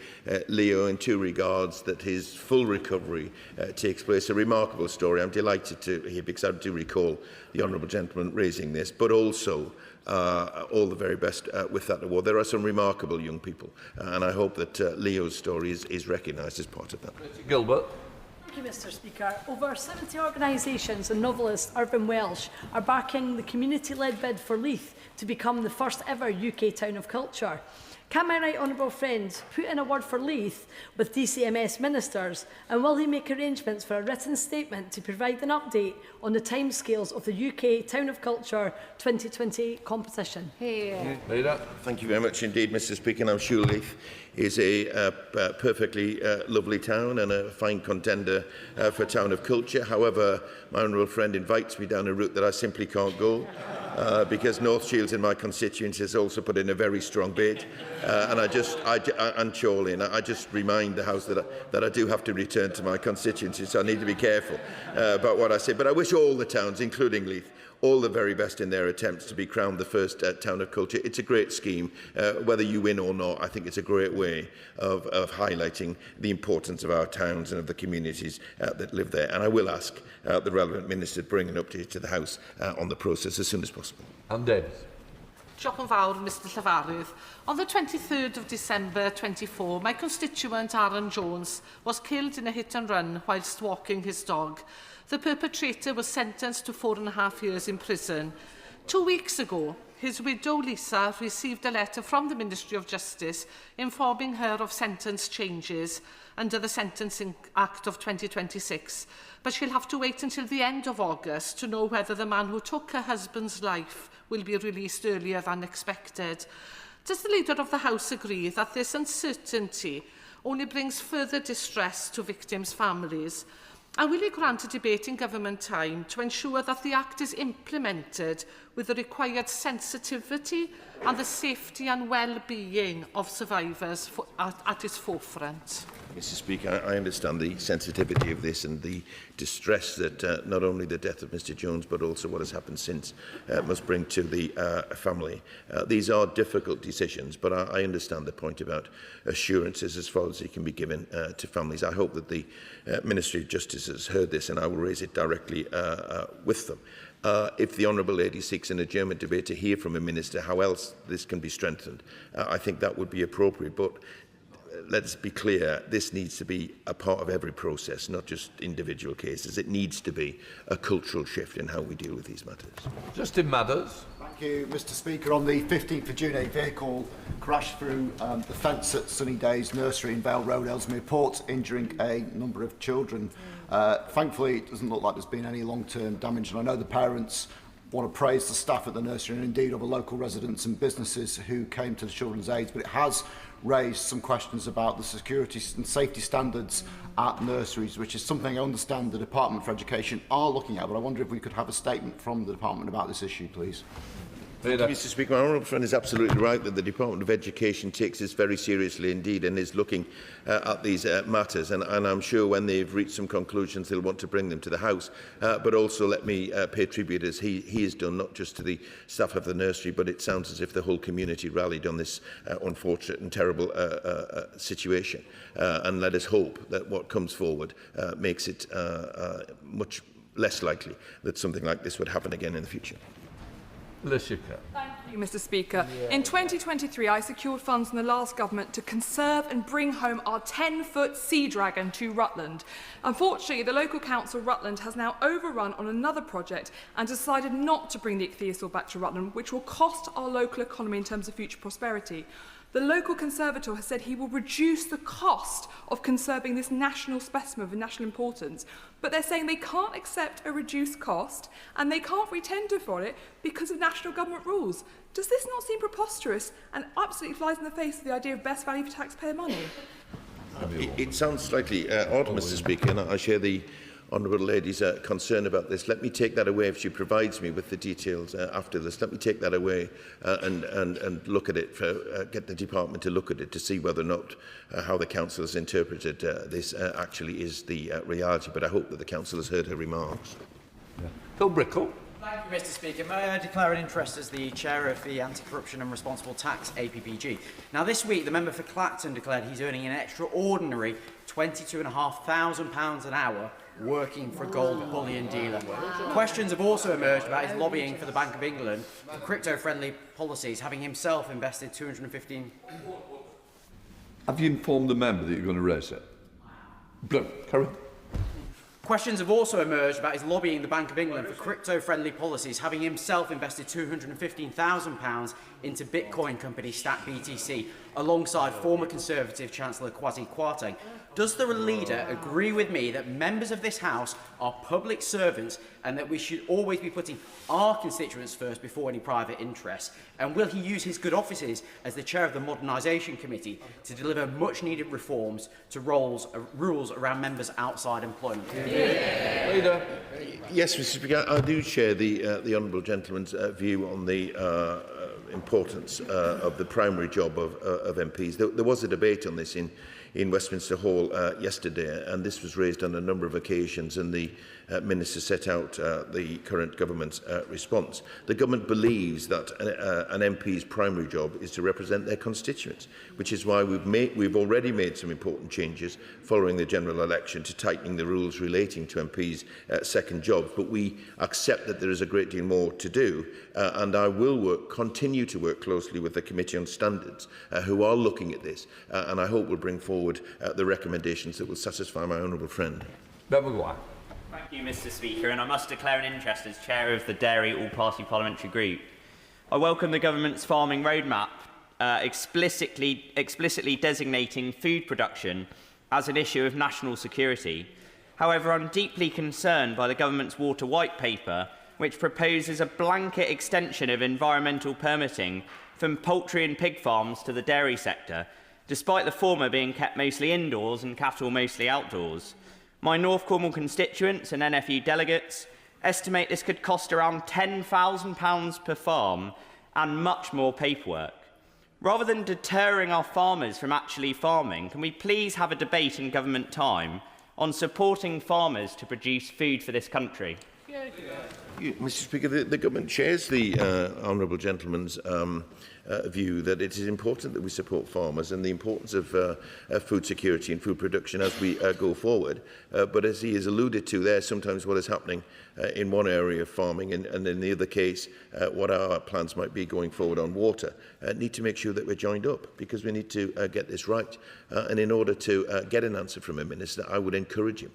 Leo in two regards, that his full recovery takes place. A remarkable story. I'm delighted to hear, because I do recall the honourable gentleman raising this, but also all the very best with that award. There are some remarkable young people, and I hope that Leo's story is recognised as part of that. Gilbert. Thank you, Mr Speaker. Over 70 organisations and novelist Irvine Welsh are backing the community-led bid for Leith to become the first ever UK town of culture. Can my right honourable friend put in a word for Leith with DCMS ministers, and will he make arrangements for a written statement to provide an update on the timescales of the UK Town of Culture 2020 competition? Here. Thank you very much indeed, Mr Speaker. I'm sure Leith is a perfectly lovely town and a fine contender for Town of Culture. However, my honourable friend invites me down a route that I simply can't go because North Shields in my constituency has also put in a very strong bid. And Chorley, and I just remind the House that I do have to return to my constituency, so I need to be careful about what I say. But I wish all the towns, including Leith, all the very best in their attempts to be crowned the first Town of Culture. It's a great scheme. Whether you win or not, I think it's a great way of highlighting the importance of our towns and of the communities that live there. And I will ask the relevant minister to bring an update to the House on the process as soon as possible. And Davis. Diolch yn fawr, Mr Llefarydd. On the 23rd of December 24, my constituent Aaron Jones was killed in a hit and run whilst walking his dog. The perpetrator was sentenced to 4.5 years in prison. 2 weeks ago, his widow Lisa received a letter from the Ministry of Justice informing her of sentence changes under the Sentencing Act of 2026, but she'll have to wait until the end of August to know whether the man who took her husband's life will be released earlier than expected. Does the Leader of the House agree that this uncertainty only brings further distress to victims' families? And will he grant a debate in government time to ensure that the Act is implemented with the required sensitivity and the safety and well-being of survivors at its forefront? Mr Speaker, I understand the sensitivity of this and the distress that not only the death of Mr Jones but also what has happened since must bring to the family. These are difficult decisions, but I understand the point about assurances as far as they can be given to families. I hope that the Ministry of Justice has heard this, and I will raise it directly with them. If the Honourable Lady seeks an adjournment debate to hear from a Minister how else this can be strengthened, I think that would be appropriate. But let's be clear, this needs to be a part of every process, not just individual cases. It needs to be a cultural shift in how we deal with these matters. Justin Matters. Thank you, Mr Speaker. On the 15th of June, a vehicle crashed through the fence at Sunny Days Nursery in Vale Road, Ellesmere Port, injuring a number of children. Thankfully, it doesn't look like there's been any long-term damage, and I know the parents want to praise the staff at the nursery and indeed other local residents and businesses who came to the children's aid, but it has raised some questions about the security and safety standards at nurseries, which is something I understand the Department for Education are looking at, but I wonder if we could have a statement from the Department about this issue, please. Mr Speaker, my honourable friend is absolutely right that the Department of Education takes this very seriously indeed and is looking at these matters, and I'm sure when they've reached some conclusions they'll want to bring them to the House. But also let me pay tribute, as he has done, not just to the staff of the nursery, but it sounds as if the whole community rallied on this unfortunate and terrible situation. And let us hope that what comes forward makes it much less likely that something like this would happen again in the future. Thank you, Mr Speaker. In 2023, I secured funds from the last government to conserve and bring home our 10-foot sea dragon to Rutland. Unfortunately, the local council, Rutland, has now overrun on another project and decided not to bring the ichthyosaur back to Rutland, which will cost our local economy in terms of future prosperity. The local conservator has said he will reduce the cost of conserving this national specimen of national importance, but they're saying they can't accept a reduced cost and they can't re-tender for it because of national government rules. Does this not seem preposterous and absolutely flies in the face of the idea of best value for taxpayer money? It sounds slightly odd, Mr Speaker, and I share the Honourable Lady's concern about this. Let me take that away if she provides me with the details after this. Let me take that away and look at it, get the department to look at it to see whether or not how the council has interpreted this actually is the reality. But I hope that the council has heard her remarks. Phil Brickle. Thank you, Mr Speaker. May I declare an interest as the Chair of the Anti-Corruption and Responsible Tax APPG. Now, this week, the member for Clacton declared he's earning an extraordinary £22,500 an hour working for a gold bullion dealer. Questions have also emerged about his lobbying for the Bank of England for crypto-friendly policies, having himself invested $215. Have you informed the member that you're going to raise it? Carry on. Questions have also emerged about his lobbying the Bank of England for crypto-friendly policies, having himself invested £215,000 into Bitcoin company Stack BTC, alongside former Conservative Chancellor Kwasi Kwarteng. Does the leader agree with me that members of this House are public servants and that we should always be putting our constituents first before any private interests? And will he use his good offices as the chair of the Modernisation Committee to deliver much-needed reforms to rules around members outside employment? Yeah. Leader. Yes, Mr. Speaker, I do share the honourable gentleman's view on the importance of the primary job of MPs. There was a debate on this in Westminster Hall yesterday, and this was raised on a number of occasions, and the Minister set out the current government's response. The government believes that an MP's primary job is to represent their constituents, which is why we've already made some important changes following the general election to tightening the rules relating to MPs' second jobs. But we accept that there is a great deal more to do, and I will continue to work closely with the Committee on Standards, who are looking at this, and I hope will bring forward the recommendations that will satisfy my honourable friend. Thank you, Mr. Speaker, and I must declare an interest as chair of the Dairy All-Party Parliamentary Group. I welcome the government's farming roadmap, explicitly designating food production as an issue of national security. However, I'm deeply concerned by the government's water white paper, which proposes a blanket extension of environmental permitting from poultry and pig farms to the dairy sector, despite the former being kept mostly indoors and cattle mostly outdoors. My North Cornwall constituents and NFU delegates estimate this could cost around £10,000 per farm and much more paperwork. Rather than deterring our farmers from actually farming, can we please have a debate in government time on supporting farmers to produce food for this country? Mr. Speaker, the government shares the honourable gentleman's view that it is important that we support farmers and the importance of food security and food production as we go forward. But as he has alluded to there, sometimes what is happening in one area of farming and in the other case, what our plans might be going forward on water, need to make sure that we're joined up, because we need to get this right. And in order to get an answer from a minister, I would encourage him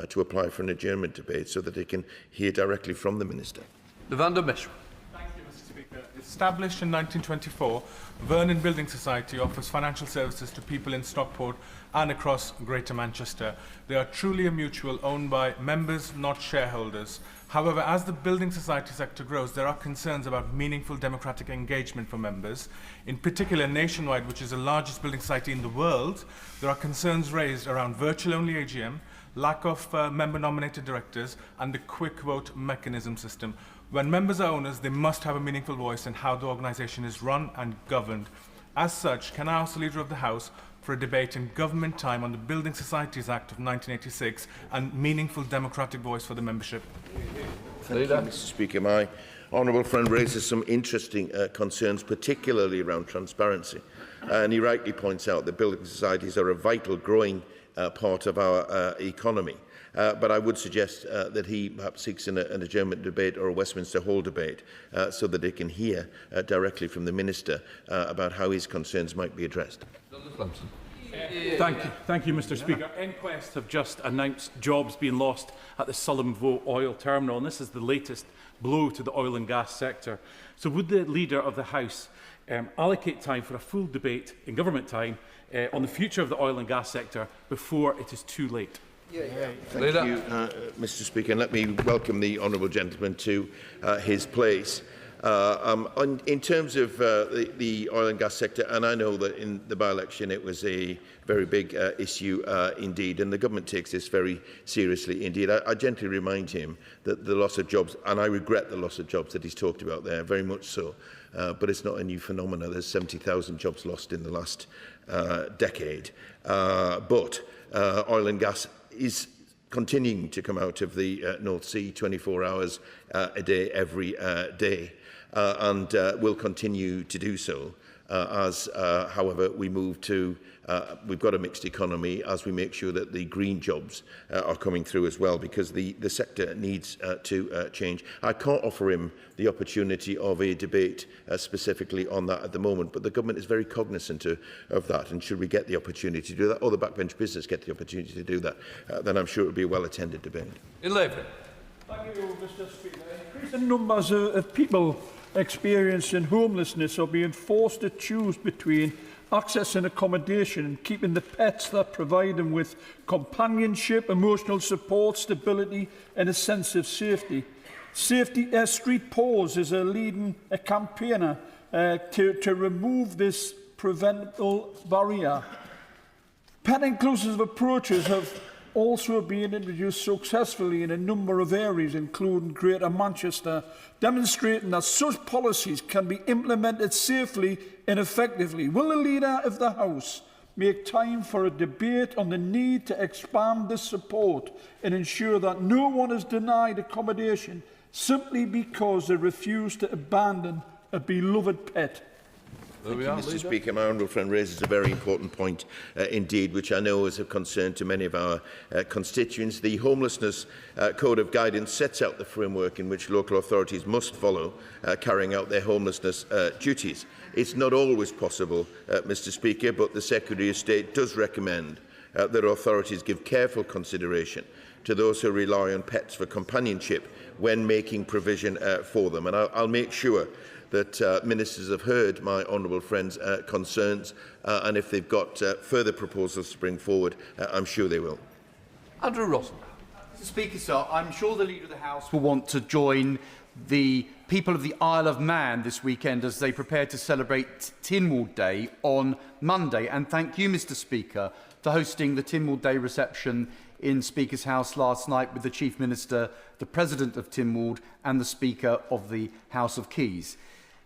to apply for an adjournment debate so that he can hear directly from the minister. Established in 1924, Vernon Building Society offers financial services to people in Stockport and across Greater Manchester. They are truly a mutual owned by members, not shareholders. However, as the building society sector grows, there are concerns about meaningful democratic engagement for members. In particular, Nationwide, which is the largest building society in the world, there are concerns raised around virtual-only AGM, lack of member-nominated directors, and the quick vote mechanism system. When members are owners, they must have a meaningful voice in how the organisation is run and governed. As such, can I ask the Leader of the House for a debate in government time on the Building Societies Act of 1986 and meaningful democratic voice for the membership? Thank you, Mr. Speaker. My honourable friend raises some interesting concerns, particularly around transparency. And he rightly points out that building societies are a vital growing part of our economy. But I would suggest that he perhaps seeks an adjournment debate or a Westminster Hall debate so that he can hear directly from the Minister about how his concerns might be addressed. Thank you, Mr. Speaker. Inquest have just announced jobs being lost at the Sullomvoe oil terminal, and this is the latest blow to the oil and gas sector. So would the Leader of the House allocate time for a full debate in government time on the future of the oil and gas sector before it is too late? Thank you, Mr. Speaker. And let me welcome the honourable gentleman to his place. In terms of the oil and gas sector, and I know that in the by-election it was a very big issue indeed, and the government takes this very seriously indeed. I gently remind him that the loss of jobs, and I regret the loss of jobs that he's talked about there, very much so, but it's not a new phenomenon. There's 70,000 jobs lost in the last decade. But oil and gas is continuing to come out of the North Sea 24 hours a day, every day. and will continue to do so however, we move to we've got a mixed economy as we make sure that the green jobs are coming through as well, because the sector needs to change. I can't offer him the opportunity of a debate specifically on that at the moment, but the government is very cognizant of that, and should we get the opportunity to do that, or the backbench business get the opportunity to do that, then I'm sure it will be a well-attended debate. 11. Thank you, Mr. Speaker. Increasing numbers of people experiencing homelessness are being forced to choose between accessing accommodation and keeping the pets that provide them with companionship, emotional support, stability and a sense of safety. Street Pause is a campaigner to remove this preventable barrier. Pet-inclusive approaches have also been introduced successfully in a number of areas, including Greater Manchester, demonstrating that such policies can be implemented safely and effectively. Will the Leader of the House make time for a debate on the need to expand this support and ensure that no one is denied accommodation simply because they refuse to abandon a beloved pet? Thank you, Mr. Speaker. My honourable friend raises a very important point indeed, which I know is of concern to many of our constituents. The Homelessness Code of Guidance sets out the framework in which local authorities must follow carrying out their homelessness duties. It's not always possible, Mr. Speaker, but the Secretary of State does recommend that authorities give careful consideration to those who rely on pets for companionship when making provision for them. And I'll make sure that ministers have heard my honourable friend's concerns, and if they've got further proposals to bring forward, I'm sure they will. Andrew Rossell. Mr. Speaker, sir, I'm sure the Leader of the House will want to join the people of the Isle of Man this weekend as they prepare to celebrate Tynwald Day on Monday. And thank you, Mr. Speaker, for hosting the Tynwald Day reception in Speaker's House last night with the Chief Minister, the President of Tynwald and the Speaker of the House of Keys.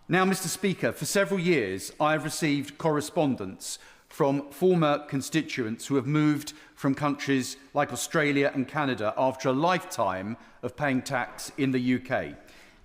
Now, Mr. Speaker, for several years I have received correspondence from former constituents who have moved from countries like Australia and Canada after a lifetime of paying tax in the UK.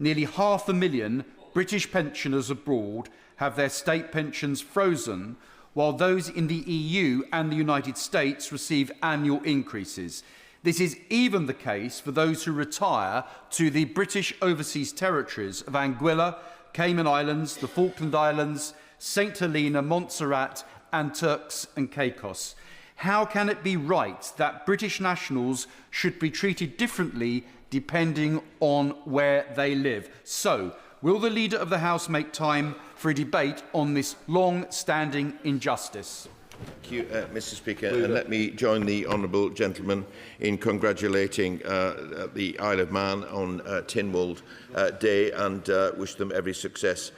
Nearly 500,000 British pensioners abroad have their state pensions frozen, while those in the EU and the United States receive annual increases. This is even the case for those who retire to the British overseas territories of Anguilla, Cayman Islands, the Falkland Islands, St Helena, Montserrat and Turks and Caicos. How can it be right that British nationals should be treated differently depending on where they live? So, will the Leader of the House make time for a debate on this long-standing injustice? Thank you, Mr. Speaker, and let me join the honourable gentleman in congratulating the Isle of Man on Tynwald Day and wish them every success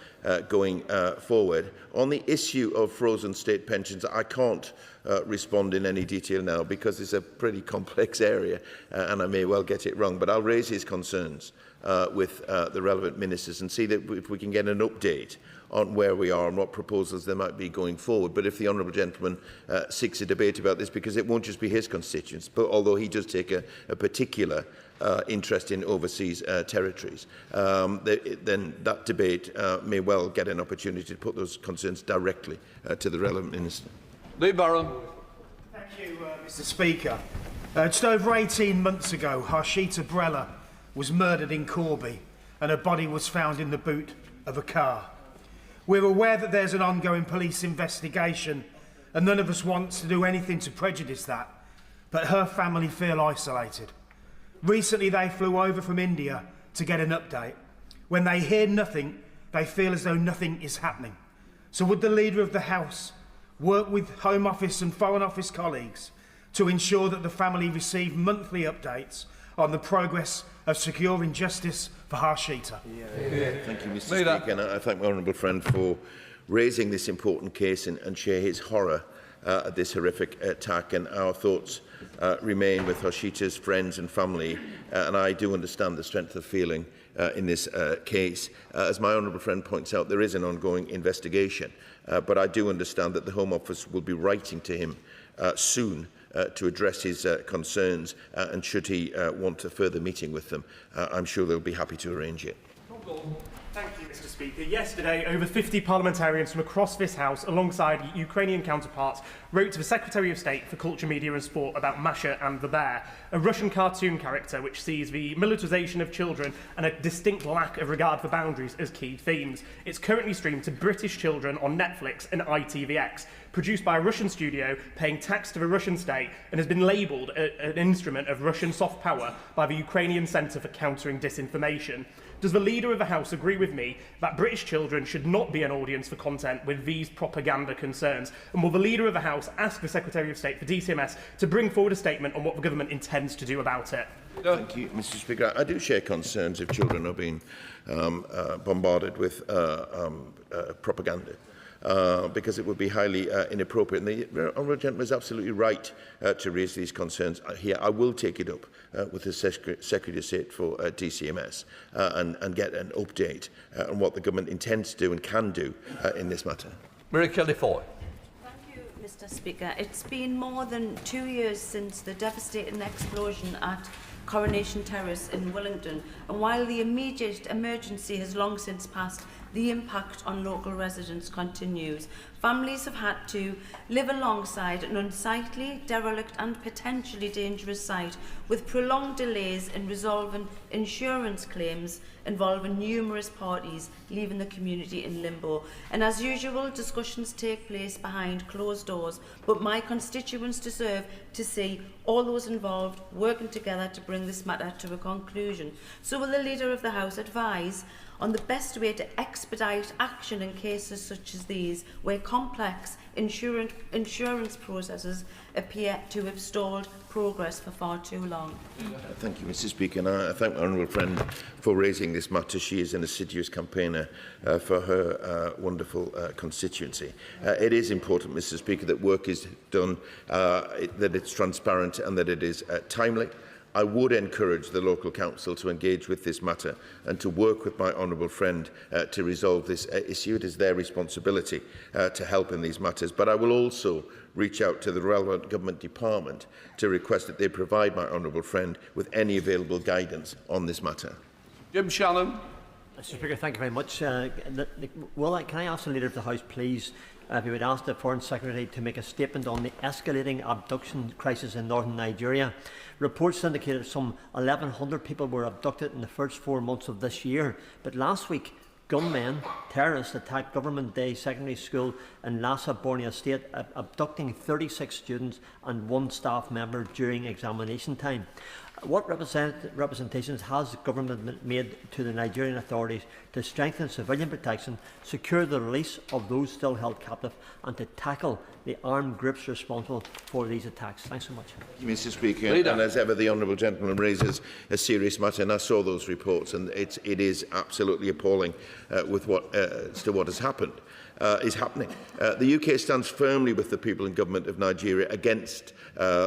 going forward. On the issue of frozen state pensions, I can't respond in any detail now because it's a pretty complex area and I may well get it wrong, but I'll raise his concerns with the relevant ministers and see that if we can get an update on where we are and what proposals there might be going forward. But if the honourable gentleman seeks a debate about this, because it won't just be his constituents, but although he does take a particular interest in overseas territories, then that debate may well get an opportunity to put those concerns directly to the relevant minister. Lee Barron. Thank you, Mr. Speaker. Just over 18 months ago, Harshita Brella was murdered in Corby and her body was found in the boot of a car. We're aware that there's an ongoing police investigation and none of us wants to do anything to prejudice that, but her family feel isolated. Recently they flew over from India to get an update. When they hear nothing, they feel as though nothing is happening. So would the Leader of the House work with Home Office and Foreign Office colleagues to ensure that the family receive monthly updates on the progress of securing justice for Harshita? Thank you, Mr. Speaker, and I thank my honourable friend for raising this important case and share his horror at this horrific attack. And our thoughts remain with Harshita's friends and family, and I do understand the strength of feeling in this case. As my honourable friend points out, there is an ongoing investigation, but I do understand that the Home Office will be writing to him soon to address his concerns, and should he want a further meeting with them, I'm sure they'll be happy to arrange it. Thank you, Mr. Speaker. Yesterday, over 50 parliamentarians from across this House, alongside Ukrainian counterparts, wrote to the Secretary of State for Culture, Media and Sport about Masha and the Bear, a Russian cartoon character which sees the militarisation of children and a distinct lack of regard for boundaries as key themes. It's currently streamed to British children on Netflix and ITVX, produced by a Russian studio, paying tax to the Russian state, and has been labelled an instrument of Russian soft power by the Ukrainian Centre for Countering Disinformation. Does the Leader of the House agree with me that British children should not be an audience for content with these propaganda concerns? And will the Leader of the House ask the Secretary of State for DCMS to bring forward a statement on what the government intends to do about it? Thank you, Mr. Speaker. I do share concerns if children are being bombarded with propaganda. Because it would be highly inappropriate. And the honourable gentleman is absolutely right to raise these concerns here. I will take it up with the Secretary of State for DCMS and get an update on what the government intends to do and can do in this matter. Mary Kelly Foy. Thank you, Mr. Speaker. It's been more than 2 years since the devastating explosion at Coronation Terrace in Wellington, and while the immediate emergency has long since passed, the impact on local residents continues. Families have had to live alongside an unsightly, derelict and potentially dangerous site, with prolonged delays in resolving insurance claims involving numerous parties, leaving the community in limbo. And as usual, discussions take place behind closed doors, but my constituents deserve to see all those involved working together to bring this matter to a conclusion. So will the Leader of the House advise on the best way to expedite action in cases such as these, where complex insurance processes appear to have stalled progress for far too long? Thank you, Mr. Speaker. And I thank my honourable friend for raising this matter. She is an assiduous campaigner for her wonderful constituency. It is important, Mr. Speaker, that work is done, that it's transparent and that it is timely. I would encourage the local council to engage with this matter and to work with my honourable friend to resolve this issue. It is their responsibility to help in these matters. But I will also reach out to the relevant government department to request that they provide my honourable friend with any available guidance on this matter. Jim Shannon. Mr. Speaker, thank you very much. Can I ask the Leader of the House, please, if you would ask the Foreign Secretary to make a statement on the escalating abduction crisis in northern Nigeria. Reports indicated some 1,100 people were abducted in the first 4 months of this year, but last week gunmen, terrorists, attacked Government Day Secondary School in Lassa, Borneo State, abducting 36 students and 1 staff member during examination time. What representations has the government made to the Nigerian authorities to strengthen civilian protection, secure the release of those still held captive, and to tackle the armed groups responsible for these attacks? Thanks so much. Mr. Speaker, and as ever, the honourable gentleman raises a serious matter, and I saw those reports, and it is absolutely appalling with as to what has happened. Is happening. The UK stands firmly with the people and government of Nigeria against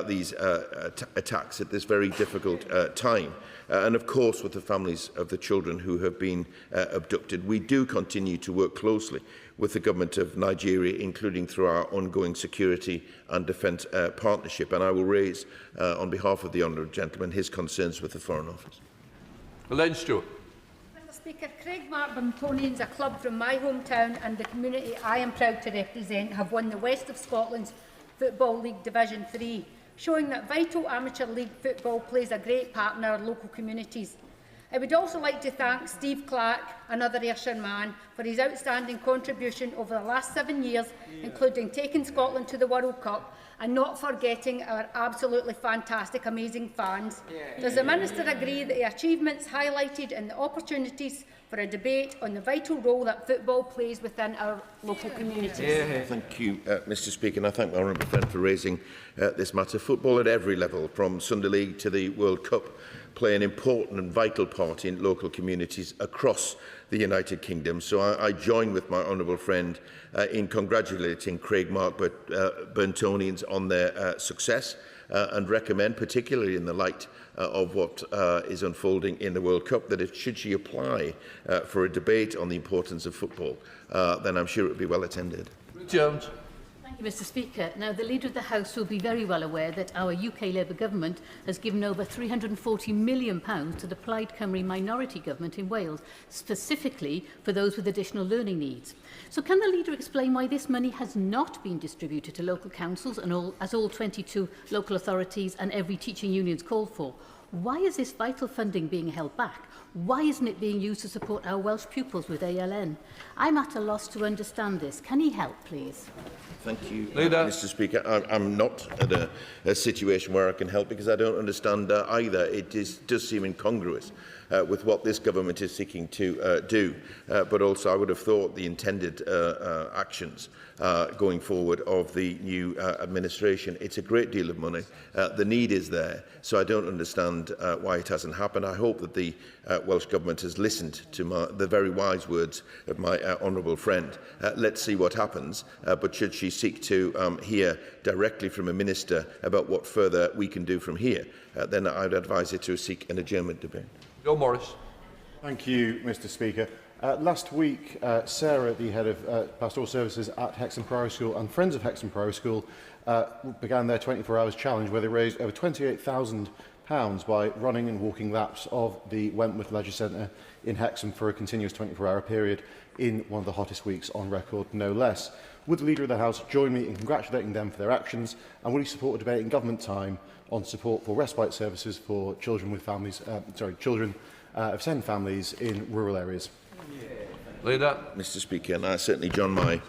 these attacks at this very difficult time. And of course with the families of the children who have been abducted. We do continue to work closely with the government of Nigeria, including through our ongoing security and defence partnership. And I will raise, on behalf of the honourable gentleman, his concerns with the Foreign Office. Elaine Stewart. Speaker, Craig Mark Buntonians, a club from my hometown and the community I am proud to represent, have won the West of Scotland's Football League Division 3, showing that vital amateur league football plays a great part in our local communities. I would also like to thank Steve Clark, another Ayrshire man, for his outstanding contribution over the last 7 years, including taking Scotland to the World Cup and not forgetting our absolutely fantastic, amazing fans. Does the Minister agree that the achievements highlighted and the opportunities for a debate on the vital role that football plays within our local communities? Thank you, Mr. Speaker, and I thank my honourable friend for raising this matter. Football at every level, from Sunday League to the World Cup, play an important and vital part in local communities across the United Kingdom. So I join with my honourable friend in congratulating Craig Mark Buntonians on their success and recommend, particularly in the light of what is unfolding in the World Cup, that if should she apply for a debate on the importance of football, then I'm sure it would be well attended. Jones. Thank you, Mr Speaker. Now, the Leader of the House will be very well aware that our UK Labour Government has given over £340 million to the Plaid Cymru minority government in Wales, specifically for those with additional learning needs. So can the Leader explain why this money has not been distributed to local councils and as all 22 local authorities and every teaching union's called for? Why is this vital funding being held back? Why isn't it being used to support our Welsh pupils with ALN? I'm at a loss to understand this. Can he help, please? Thank you, Mr Speaker. I'm not at a situation where I can help because I don't understand either. It does seem incongruous with what this government is seeking to do, but also I would have thought the intended actions going forward of the new administration. It's a great deal of money. The need is there, so I don't understand why it hasn't happened. I hope that the Welsh Government has listened to the very wise words of my honourable friend. Let's see what happens, but should she seek to hear directly from a minister about what further we can do from here, then I would advise her to seek an adjournment debate. Joe Morris. Thank you, Mr Speaker. Last week, Sarah, the head of Pastoral Services at Hexham Primary School and Friends of Hexham Primary School began their 24 hours challenge where they raised over £28,000 by running and walking laps of the Wentworth Leisure Centre in Hexham for a continuous 24-hour period in one of the hottest weeks on record, no less. Would the Leader of the House join me in congratulating them for their actions, and will he support a debate in government time on support for respite services for children with families, children of SEND families in rural areas? Leader. Mr Speaker, and I certainly join my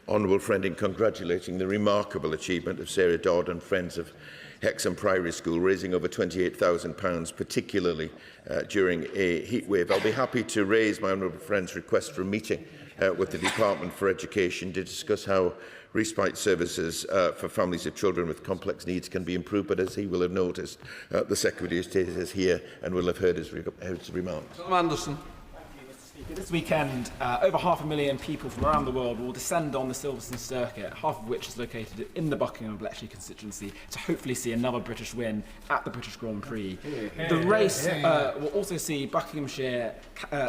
honourable friend in congratulating the remarkable achievement of Sarah Dodd and Friends of Hexham Primary School, raising over £28,000, particularly during a heatwave. I'll be happy to raise my honourable friend's request for a meeting with the Department for Education to discuss how respite services for families of children with complex needs can be improved, but as he will have noticed, the Secretary of State is here and will have heard his remarks. Anderson. This weekend, over 500,000 people from around the world will descend on the Silverstone circuit, half of which is located in the Buckingham and Bletchley constituency, to hopefully see another British win at the British Grand Prix. The race will also see Buckinghamshire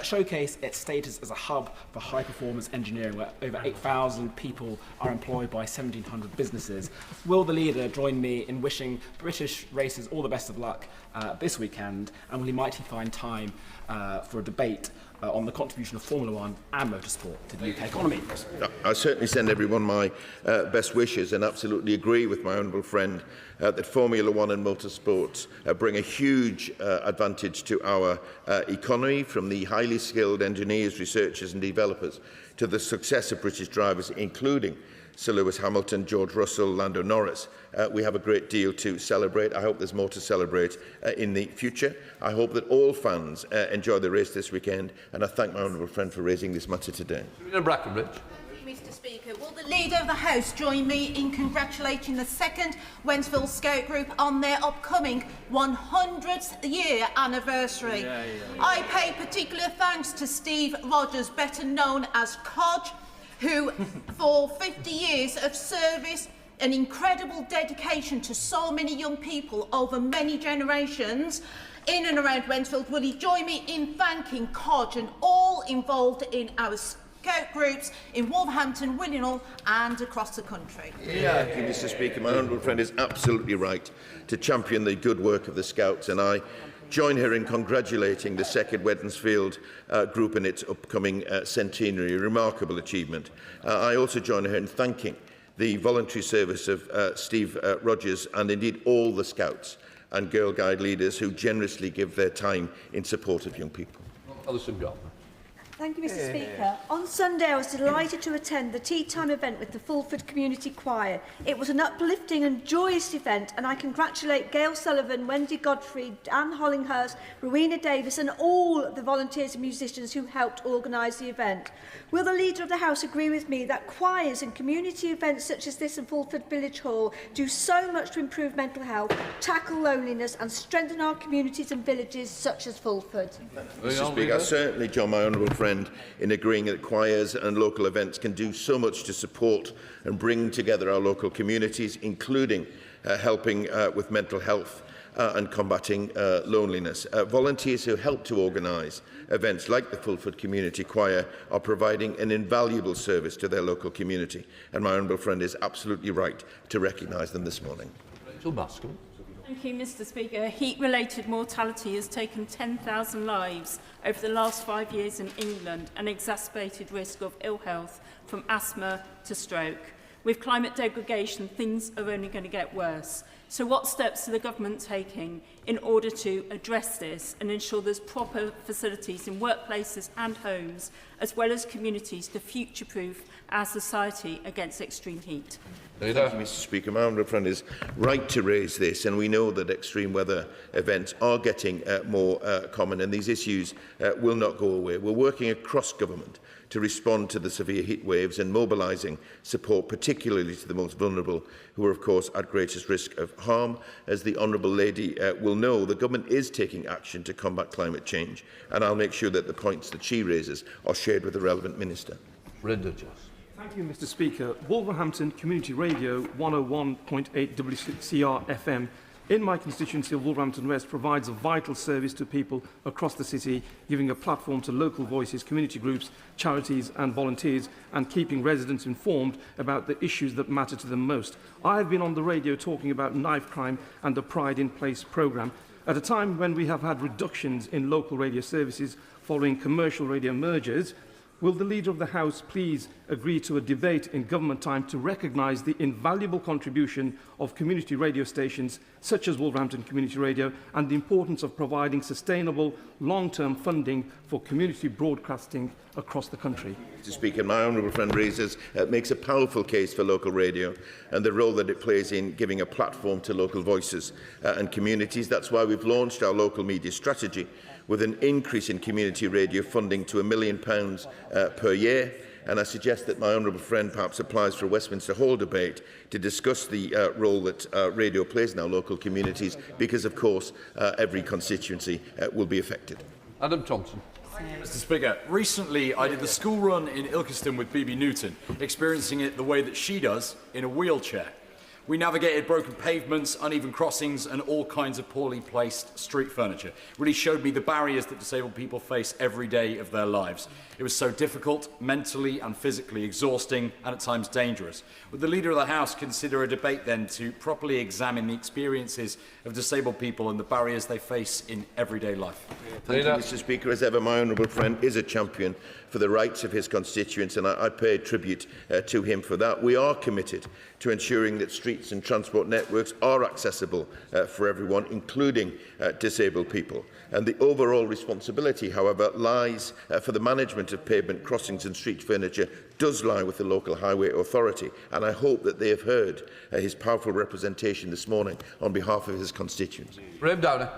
showcase its status as a hub for high-performance engineering, where over 8,000 people are employed by 1,700 businesses. Will the Leader join me in wishing British racers all the best of luck this weekend, and might he find time for a debate on the contribution of Formula 1 and motorsport to the UK economy? I certainly send everyone my best wishes and absolutely agree with my honourable friend that Formula 1 and motorsport bring a huge advantage to our economy, from the highly skilled engineers, researchers and developers to the success of British drivers, including Sir Lewis Hamilton, George Russell, Lando Norris. We have a great deal to celebrate. I hope there's more to celebrate in the future. I hope that all fans enjoy the race this weekend, and I thank my honourable friend for raising this matter today. Mr Speaker, will the Leader of the House join me in congratulating the 2nd Wentzville Scout Group on their upcoming 100th year anniversary? I pay particular thanks to Steve Rogers, better known as Codge, who, for 50 years of service and incredible dedication to so many young people over many generations in and around Wentzville, will he join me in thanking Codge and all involved in our Scout groups in Wolverhampton, Willenhall and across the country? Thank you, Mr Speaker. My honourable friend is absolutely right to champion the good work of the Scouts, and I join her in congratulating the 2nd Wednesfield group in its upcoming centenary, a remarkable achievement. I also join her in thanking the voluntary service of Steve Rogers and indeed all the Scouts and Girl Guide leaders who generously give their time in support of young people. Alison Gardner. Thank you, Mr Speaker. On Sunday, I was delighted to attend the tea time event with the Fulford Community Choir. It was an uplifting and joyous event, and I congratulate Gail Sullivan, Wendy Godfrey, Anne Hollinghurst, Rowena Davis and all the volunteers and musicians who helped organise the event. Will the Leader of the House agree with me that choirs and community events such as this in Fulford Village Hall do so much to improve mental health, tackle loneliness and strengthen our communities and villages such as Fulford? Mr Speaker, I certainly join my honourable friend in agreeing that choirs and local events can do so much to support and bring together our local communities, including helping with mental health and combating loneliness. Volunteers who help to organise events like the Fulford Community Choir are providing an invaluable service to their local community, and my honourable friend is absolutely right to recognise them this morning. Thank you, Mr. Speaker. Heat-related mortality has taken 10,000 lives over the last 5 years in England and exacerbated risk of ill health from asthma to stroke. With climate degradation, things are only going to get worse. So what steps are the government taking in order to address this and ensure there's proper facilities in workplaces and homes, as well as communities, to future-proof our society against extreme heat? Thank you, Mr. Speaker. My honourable friend is right to raise this, and we know that extreme weather events are getting more common, and these issues will not go away. We're working across government to respond to the severe heat waves and mobilising support, particularly to the most vulnerable, who are, of course, at greatest risk of harm. As the Honourable Lady will know, the government is taking action to combat climate change, and I'll make sure that the points that she raises are shared with the relevant minister. Thank you, Mr. Speaker. Wolverhampton Community Radio 101.8 WCR FM in my constituency of Wolverhampton West provides a vital service to people across the city, giving a platform to local voices, community groups, charities and volunteers, and keeping residents informed about the issues that matter to them most. I have been on the radio talking about knife crime and the Pride in Place programme at a time when we have had reductions in local radio services following commercial radio mergers. Will the Leader of the House please agree to a debate in government time to recognise the invaluable contribution of community radio stations such as Wolverhampton Community Radio and the importance of providing sustainable long-term funding for community broadcasting across the country? Mr. Speaker, my honourable friend makes a powerful case for local radio and the role that it plays in giving a platform to local voices and communities. That's why we've launched our local media strategy, with an increase in community radio funding to £1 million per year. And I suggest that my honourable friend perhaps applies for a Westminster Hall debate to discuss the role that radio plays in our local communities, because, of course, every constituency will be affected. Adam Thompson. Mr. Speaker, recently I did the school run in Ilkeston with Bibi Newton, experiencing it the way that she does in a wheelchair. We navigated broken pavements, uneven crossings and all kinds of poorly placed street furniture. It really showed me the barriers that disabled people face every day of their lives. It was so difficult, mentally and physically exhausting and at times dangerous. Would the Leader of the House consider a debate then to properly examine the experiences of disabled people and the barriers they face in everyday life? Thank you, Mr. Speaker. As ever, my honourable friend is a champion for the rights of his constituents, and I pay tribute to him for that. We are committed to ensuring that streets and transport networks are accessible for everyone, including disabled people. And the overall responsibility, however, lies for the management of pavement crossings and street furniture does lie with the local highway authority, and I hope that they have heard his powerful representation this morning on behalf of his constituents. Graham Downer.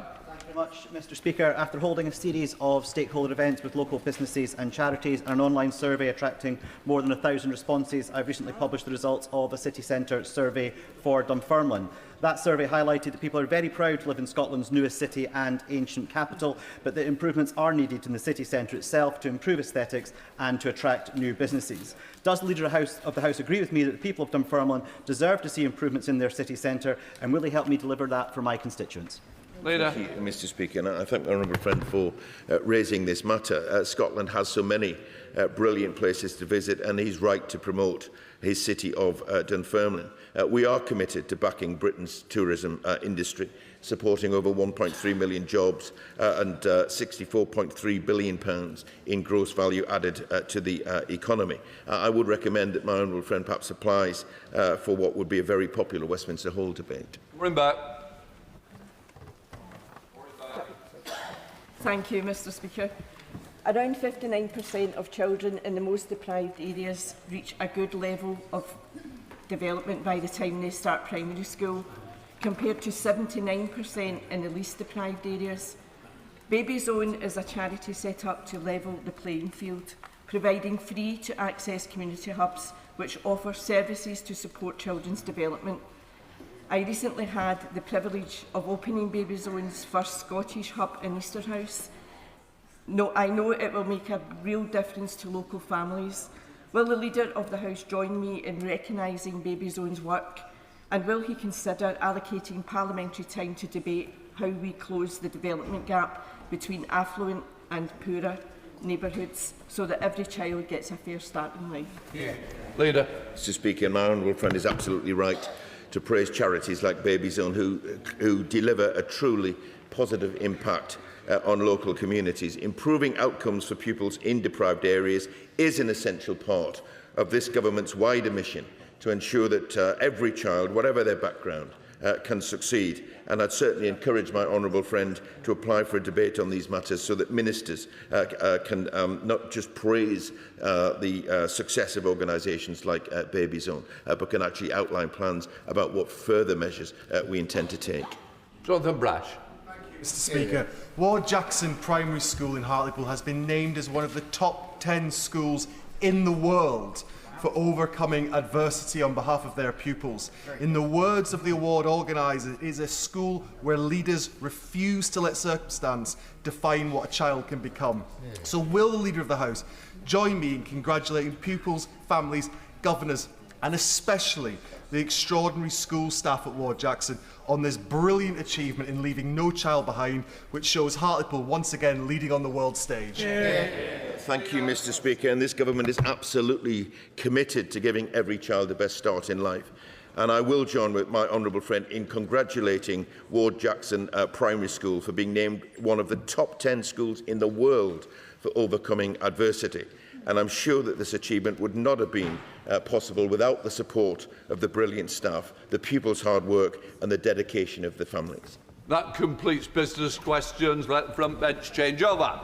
Much, Mr. Speaker. After holding a series of stakeholder events with local businesses and charities and an online survey attracting more than 1,000 responses, I've recently published the results of a city centre survey for Dunfermline. That survey highlighted that people are very proud to live in Scotland's newest city and ancient capital, but that improvements are needed in the city centre itself to improve aesthetics and to attract new businesses. Does the Leader of the House agree with me that the people of Dunfermline deserve to see improvements in their city centre, and will he help me deliver that for my constituents? Thank you, Mr. Speaker, and I thank my honourable friend for raising this matter. Scotland has so many brilliant places to visit, and he's right to promote his city of Dunfermline. We are committed to backing Britain's tourism industry, supporting over 1.3 million jobs and £64.3 billion in gross value added to the economy. I would recommend that my honourable friend perhaps applies for what would be a very popular Westminster Hall debate. Thank you, Mr. Speaker. Around 59% of children in the most deprived areas reach a good level of development by the time they start primary school, compared to 79% in the least deprived areas. Baby Zone is a charity set up to level the playing field, providing free to access community hubs which offer services to support children's development. I recently had the privilege of opening Baby Zone's first Scottish hub in Easterhouse. I know it will make a real difference to local families. Will the Leader of the House join me in recognising Baby Zone's work, and will he consider allocating parliamentary time to debate how we close the development gap between affluent and poorer neighbourhoods so that every child gets a fair start in life. Leader. Mr Speaker, my honourable friend is absolutely right to praise charities like Baby Zone who deliver a truly positive impact on local communities. Improving outcomes for pupils in deprived areas is an essential part of this government's wider mission to ensure that every child, whatever their background, can succeed. And I'd certainly encourage my honourable friend to apply for a debate on these matters so that ministers can not just praise the success of organisations like Baby Zone, but can actually outline plans about what further measures we intend to take. Jonathan Brash. Mr Speaker, Ward Jackson Primary School in Hartlepool has been named as one of the top 10 schools in the world for overcoming adversity on behalf of their pupils. In the words of the award organiser, it is a school where leaders refuse to let circumstance define what a child can become. So will the Leader of the House join me in congratulating pupils, families, governors and especially the extraordinary school staff at Ward Jackson on this brilliant achievement in leaving no child behind, which shows Hartlepool once again leading on the world stage. Thank you, Mr Speaker. And this government is absolutely committed to giving every child the best start in life. And I will join with my honourable friend in congratulating Ward Jackson Primary School for being named one of the top 10 schools in the world for overcoming adversity. And I'm sure that this achievement would not have been possible without the support of the brilliant staff, the pupils' hard work and the dedication of the families. That completes business questions. Let the front bench change over.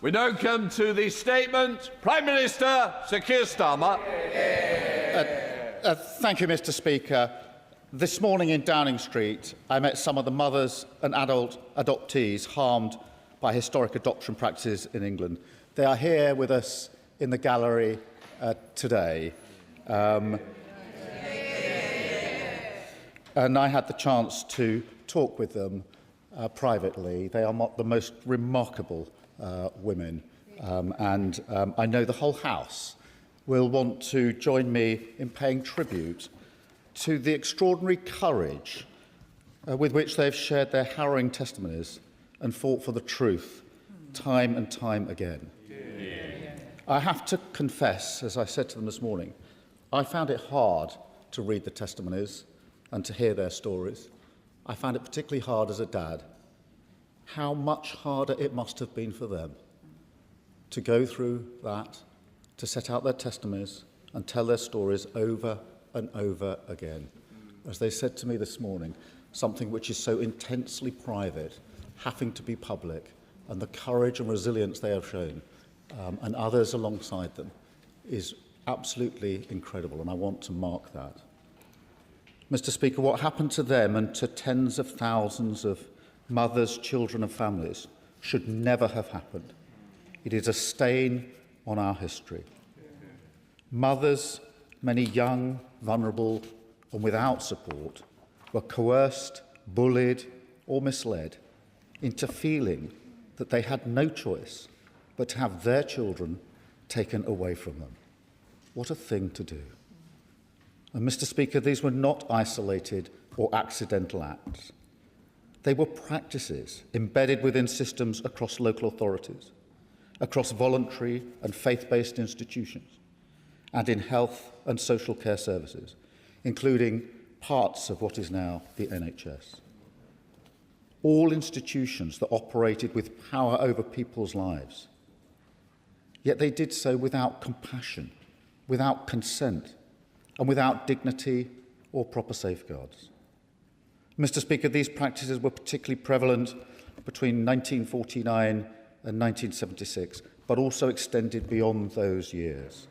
We now come to the statement. Prime Minister Sir Keir Starmer. Thank you, Mr Speaker. This morning in Downing Street, I met some of the mothers and adult adoptees harmed by historic adoption practices in England. They are here with us in the gallery today. And I had the chance to talk with them privately. They are the most remarkable women, and I know the whole House will want to join me in paying tribute to the extraordinary courage with which they've shared their harrowing testimonies and fought for the truth time and time again. I have to confess, as I said to them this morning, I found it hard to read the testimonies and to hear their stories. I found it particularly hard as a dad. How much harder it must have been for them to go through that, to set out their testimonies and tell their stories over and over again. As they said to me this morning, something which is so intensely private, having to be public, and the courage and resilience they have shown, and others alongside them, is absolutely incredible, and I want to mark that. Mr Speaker, what happened to them and to tens of thousands of mothers, children and families should never have happened. It is a stain on our history. Mothers, many young, vulnerable and without support, were coerced, bullied or misled into feeling that they had no choice but to have their children taken away from them. What a thing to do. And Mr Speaker, these were not isolated or accidental acts. They were practices embedded within systems across local authorities, across voluntary and faith-based institutions, and in health and social care services, including parts of what is now the NHS. All institutions that operated with power over people's lives. Yet they did so without compassion, without consent, and without dignity or proper safeguards. Mr Speaker, these practices were particularly prevalent between 1949 and 1976, but also extended beyond those years.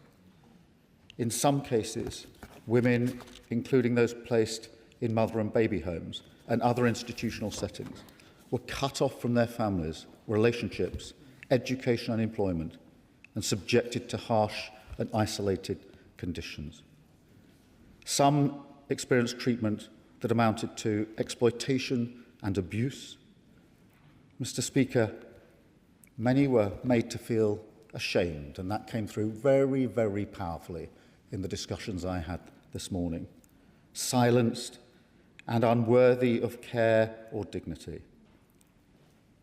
In some cases, women, including those placed in mother and baby homes and other institutional settings, were cut off from their families, relationships, education and employment, and subjected to harsh and isolated conditions. Some experienced treatment that amounted to exploitation and abuse. Mr. Speaker, many were made to feel ashamed, and that came through very, very powerfully in the discussions I had this morning. Silenced and unworthy of care or dignity.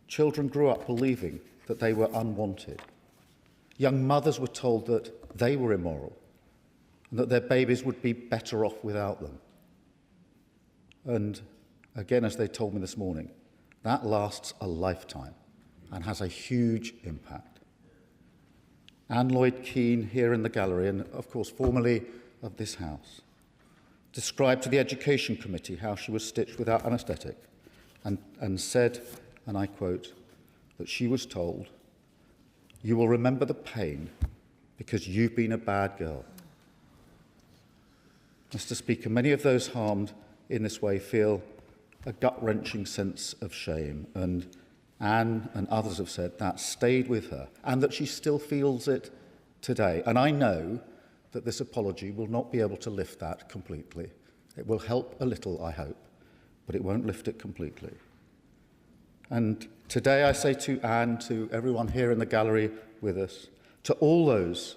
Children grew up believing that they were unwanted. Young mothers were told that they were immoral and that their babies would be better off without them. And again, as they told me this morning, that lasts a lifetime and has a huge impact. Anne Lloyd Keane, here in the gallery, and of course formerly of this House, described to the Education Committee how she was stitched without anaesthetic and said, and I quote, that she was told, "You will remember the pain because you've been a bad girl." Mr. Speaker, many of those harmed in this way feel a gut-wrenching sense of shame, and Anne and others have said that stayed with her and that she still feels it today. And I know that this apology will not be able to lift that completely. It will help a little, I hope, but it won't lift it completely. And today I say to Anne, to everyone here in the gallery with us, to all those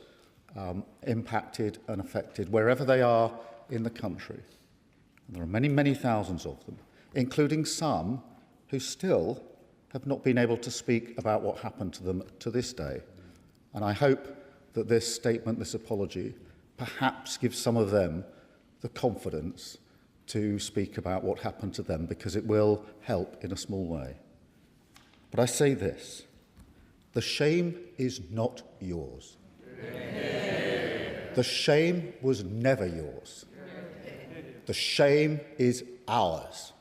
impacted and affected, wherever they are in the country, and there are many, many thousands of them, including some who still have not been able to speak about what happened to them to this day. And I hope that this statement, this apology, perhaps gives some of them the confidence to speak about what happened to them, because it will help in a small way. But I say this, the shame is not yours. The shame was never yours. The shame is ours.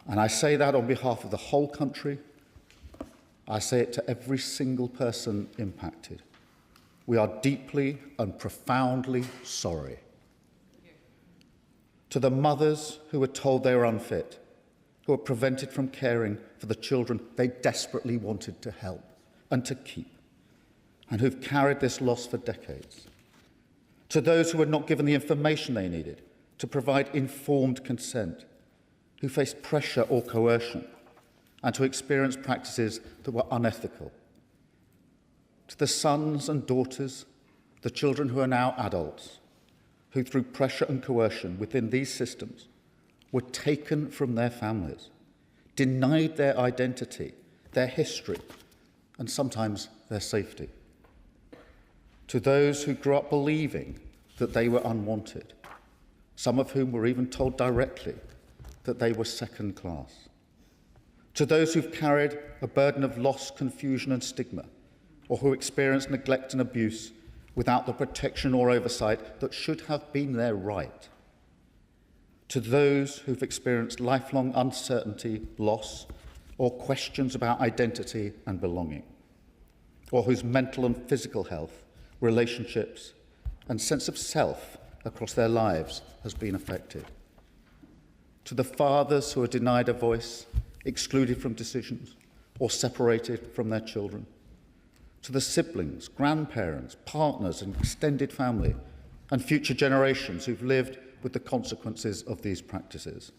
And I say that on behalf of the whole country. I say it to every single person impacted. We are deeply and profoundly sorry. To the mothers who were told they were unfit, who were prevented from caring for the children they desperately wanted to help and to keep, and who've carried this loss for decades. To those who were not given the information they needed to provide informed consent, who faced pressure or coercion, and to experience practices that were unethical. To the sons and daughters, the children who are now adults, who through pressure and coercion within these systems were taken from their families, denied their identity, their history, and sometimes their safety. To those who grew up believing that they were unwanted, some of whom were even told directly that they were second class. To those who've carried a burden of loss, confusion and stigma, or who experienced neglect and abuse without the protection or oversight that should have been their right. To those who've experienced lifelong uncertainty, loss, or questions about identity and belonging, or whose mental and physical health, relationships, and sense of self across their lives has been affected. To the fathers who are denied a voice, excluded from decisions, or separated from their children. To the siblings, grandparents, partners, and extended family, and future generations who've lived with the consequences of these practices.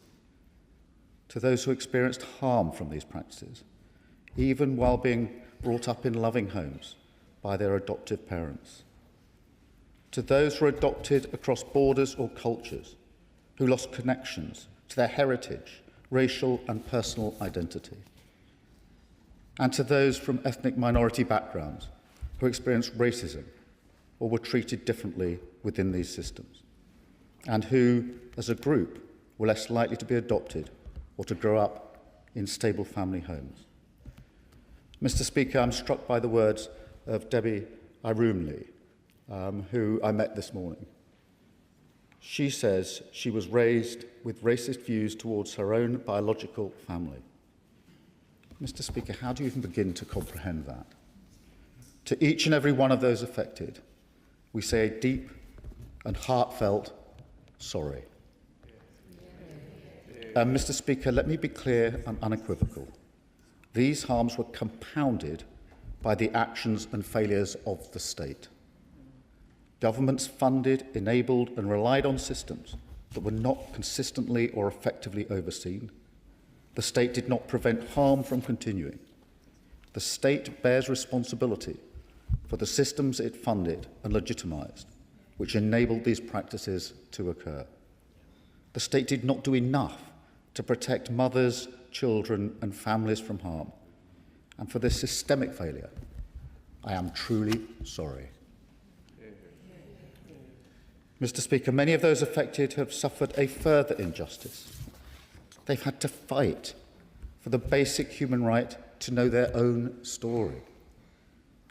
To those who experienced harm from these practices, even while being brought up in loving homes by their adoptive parents. To those who are adopted across borders or cultures, who lost connections to their heritage, racial and personal identity. And to those from ethnic minority backgrounds who experienced racism or were treated differently within these systems, and who, as a group, were less likely to be adopted or to grow up in stable family homes. Mr. Speaker, I'm struck by the words of Debbie Irumli, who I met this morning. She says she was raised with racist views towards her own biological family. Mr. Speaker, how do you even begin to comprehend that? To each and every one of those affected, we say a deep and heartfelt sorry. Mr. Speaker, let me be clear and unequivocal. These harms were compounded by the actions and failures of the state. Governments funded, enabled and relied on systems that were not consistently or effectively overseen. The state did not prevent harm from continuing. The state bears responsibility for the systems it funded and legitimised, which enabled these practices to occur. The state did not do enough to protect mothers, children and families from harm. And for this systemic failure, I am truly sorry. Mr. Speaker, many of those affected have suffered a further injustice. They've had to fight for the basic human right to know their own story.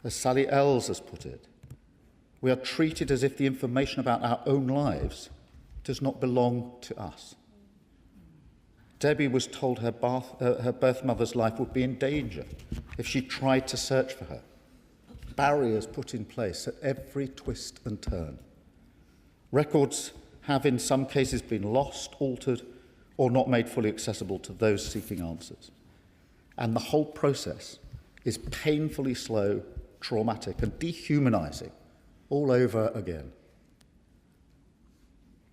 As Sally Ells has put it, we are treated as if the information about our own lives does not belong to us. Debbie was told her birth mother's life would be in danger if she tried to search for her. Barriers put in place at every twist and turn. Records have in some cases been lost, altered, or not made fully accessible to those seeking answers. And the whole process is painfully slow, traumatic, and dehumanising all over again.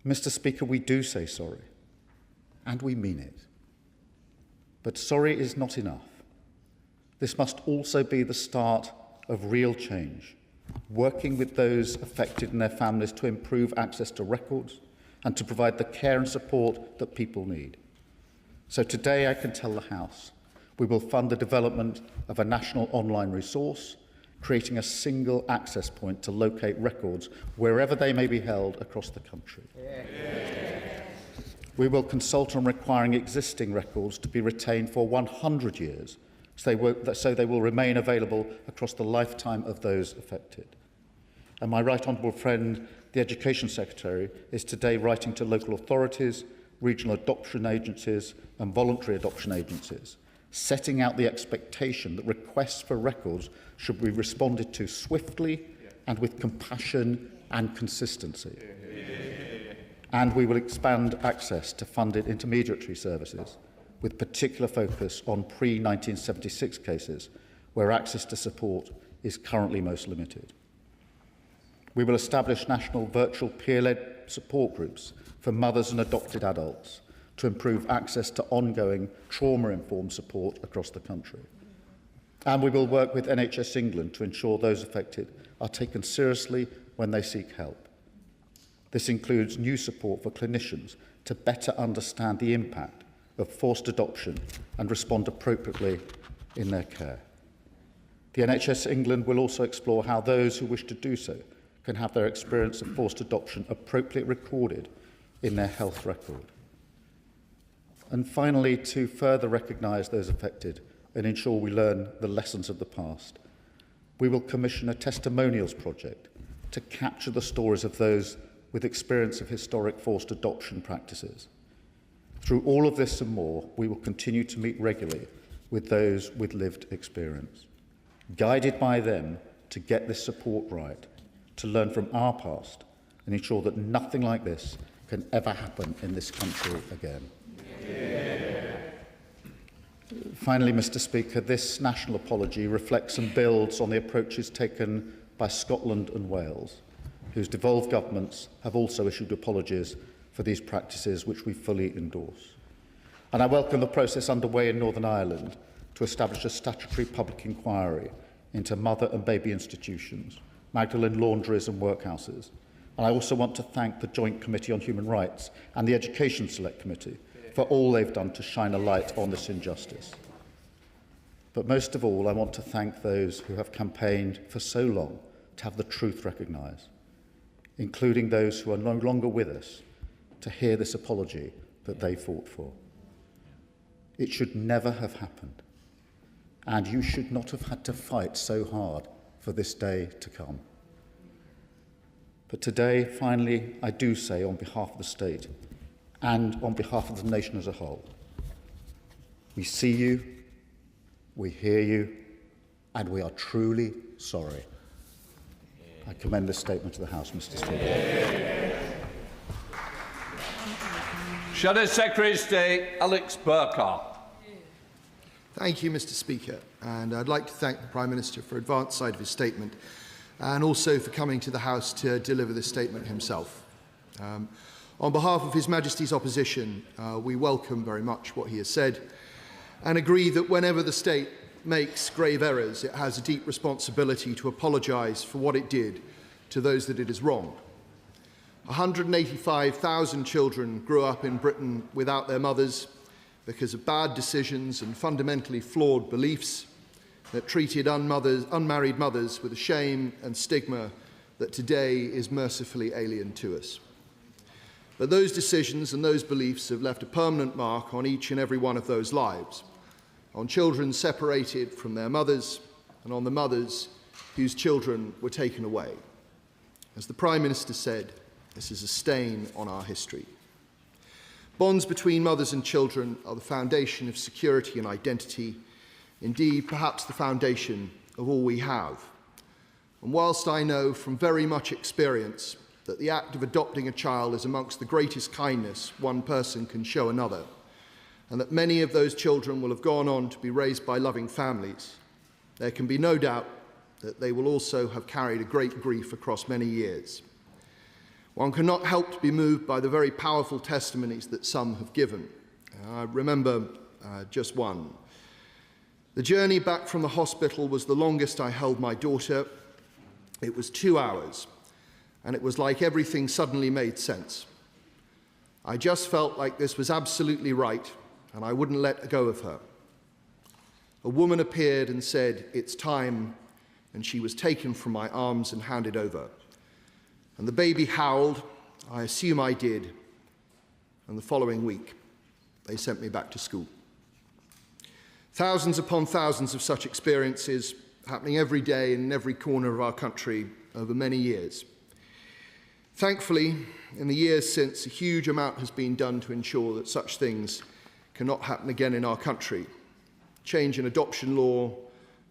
Mr. Speaker, we do say sorry, and we mean it. But sorry is not enough. This must also be the start of real change, working with those affected and their families to improve access to records and to provide the care and support that people need. So today I can tell the House we will fund the development of a national online resource, creating a single access point to locate records wherever they may be held across the country. We will consult on requiring existing records to be retained for 100 years, so they will remain available across the lifetime of those affected. And my right honourable friend, the Education Secretary, is today writing to local authorities, regional adoption agencies and voluntary adoption agencies, setting out the expectation that requests for records should be responded to swiftly and with compassion and consistency. And we will expand access to funded intermediary services, with particular focus on pre-1976 cases where access to support is currently most limited. We will establish national virtual peer-led support groups for mothers and adopted adults to improve access to ongoing trauma-informed support across the country. And we will work with NHS England to ensure those affected are taken seriously when they seek help. This includes new support for clinicians to better understand the impact of forced adoption and respond appropriately in their care. The NHS England will also explore how those who wish to do so can have their experience of forced adoption appropriately recorded in their health record. And finally, to further recognise those affected and ensure we learn the lessons of the past, we will commission a testimonials project to capture the stories of those with experience of historic forced adoption practices. Through all of this and more, we will continue to meet regularly with those with lived experience, guided by them to get this support right, to learn from our past and ensure that nothing like this can ever happen in this country again. Finally, Mr. Speaker, this national apology reflects and builds on the approaches taken by Scotland and Wales, whose devolved governments have also issued apologies for these practices, which we fully endorse. And I welcome the process underway in Northern Ireland to establish a statutory public inquiry into mother and baby institutions, Magdalene laundries and workhouses. And I also want to thank the Joint Committee on Human Rights and the Education Select Committee for all they've done to shine a light on this injustice. But most of all, I want to thank those who have campaigned for so long to have the truth recognised, including those who are no longer with us, to hear this apology that they fought for. It should never have happened, and you should not have had to fight so hard for this day to come. But today, finally, I do say on behalf of the state and on behalf of the nation as a whole, we see you, we hear you, and we are truly sorry. I commend this statement to the House, Mr. Speaker. Shadow Secretary of State Alex Burkhardt. Thank you, Mr. Speaker, and I'd like to thank the Prime Minister for advance side of his statement and also for coming to the House to deliver this statement himself. On behalf of His Majesty's opposition, we welcome very much what he has said and agree that whenever the state makes grave errors, it has a deep responsibility to apologise for what it did to those that it has wronged. 185,000 children grew up in Britain without their mothers because of bad decisions and fundamentally flawed beliefs that treated unmarried mothers with a shame and stigma that today is mercifully alien to us. But those decisions and those beliefs have left a permanent mark on each and every one of those lives, on children separated from their mothers and on the mothers whose children were taken away. As the Prime Minister said, this is a stain on our history. Bonds between mothers and children are the foundation of security and identity, indeed perhaps the foundation of all we have. And whilst I know from very much experience that the act of adopting a child is amongst the greatest kindness one person can show another, and that many of those children will have gone on to be raised by loving families, there can be no doubt that they will also have carried a great grief across many years. One cannot help to be moved by the very powerful testimonies that some have given. I remember just one. The journey back from the hospital was the longest I held my daughter. It was 2 hours, and it was like everything suddenly made sense. I just felt like this was absolutely right, and I wouldn't let go of her. A woman appeared and said, "It's time," and she was taken from my arms and handed over. And the baby howled, I assume I did, and the following week they sent me back to school. Thousands upon thousands of such experiences happening every day in every corner of our country over many years. Thankfully, in the years since, a huge amount has been done to ensure that such things cannot happen again in our country. Change in adoption law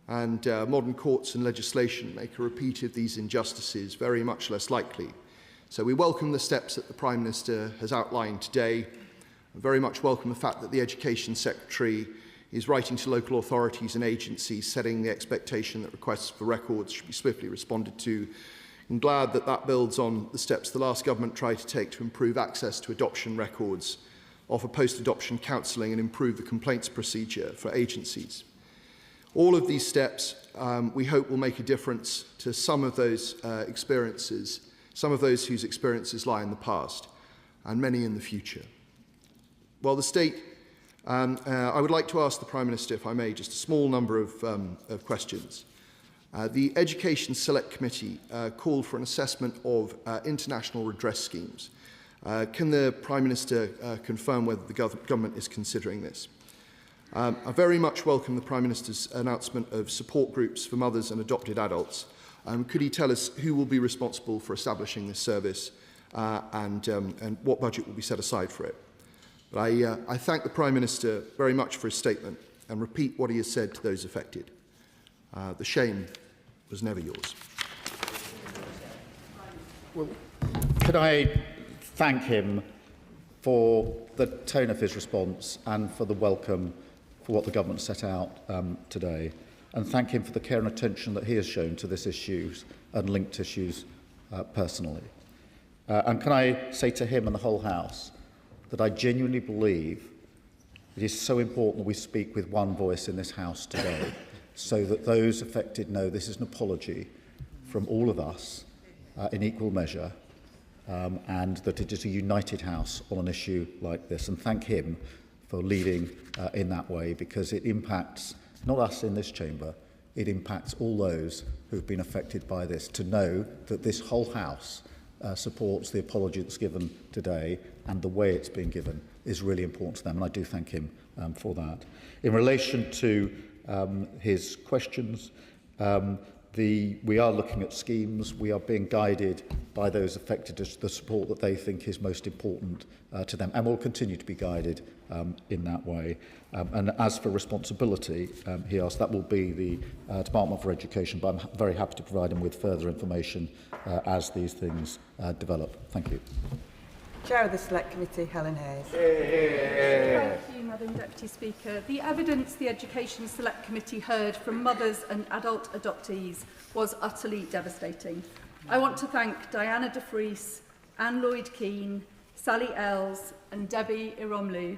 and modern courts and legislation make a repeat of these injustices very much less likely. So we welcome the steps that the Prime Minister has outlined today. We very much welcome the fact that the Education Secretary is writing to local authorities and agencies, setting the expectation that requests for records should be swiftly responded to. I'm glad that that builds on the steps the last government tried to take to improve access to adoption records, offer post-adoption counselling and improve the complaints procedure for agencies. All of these steps, we hope, will make a difference to some of those experiences, some of those whose experiences lie in the past, and many in the future. While the state, I would like to ask the Prime Minister, if I may, just a small number of questions. The Education Select Committee called for an assessment of international redress schemes. Can the Prime Minister confirm whether the government is considering this? I very much welcome the Prime Minister's announcement of support groups for mothers and adopted adults. Could he tell us who will be responsible for establishing this service and what budget will be set aside for it? But I thank the Prime Minister very much for his statement and repeat what he has said to those affected. The shame was never yours. Well, could I thank him for the tone of his response and for the welcome for what the government set out today, and thank him for the care and attention that he has shown to this issues and linked issues personally. And can I say to him and the whole House that I genuinely believe it is so important that we speak with one voice in this House today, so that those affected know this is an apology from all of us in equal measure, and that it is a united House on an issue like this. And thank him for leading in that way, because it impacts not us in this chamber, it impacts all those who have been affected by this, to know that this whole House supports the apology that's given today, and the way it's being given is really important to them, and I do thank him for that. In relation to his questions, we are looking at schemes. We are being guided by those affected as the support that they think is most important to them, and will continue to be guided in that way. And as for responsibility, he asked, that will be the Department for Education, but I'm very happy to provide him with further information as these things develop. Thank you. Chair of the Select Committee, Helen Hayes. Thank you, Madam Deputy Speaker. The evidence the Education Select Committee heard from mothers and adult adoptees was utterly devastating. I want to thank Diana de Vries, Anne Lloyd-Keane, Sally Ells and Debbie Iromlu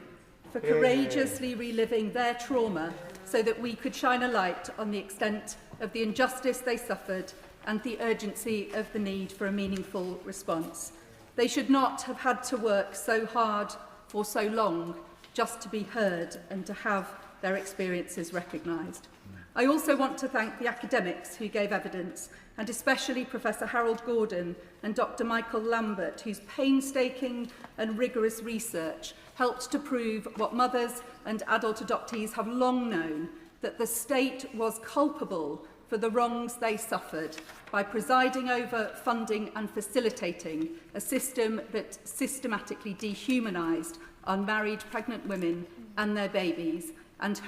for courageously reliving their trauma so that we could shine a light on the extent of the injustice they suffered and the urgency of the need for a meaningful response. They should not have had to work so hard for so long just to be heard and to have their experiences recognised. I also want to thank the academics who gave evidence, and especially Professor Harold Gordon and Dr. Michael Lambert, whose painstaking and rigorous research helped to prove what mothers and adult adoptees have long known, that the state was culpable for the wrongs they suffered by presiding over, funding and facilitating a system that systematically dehumanised unmarried pregnant women and their babies and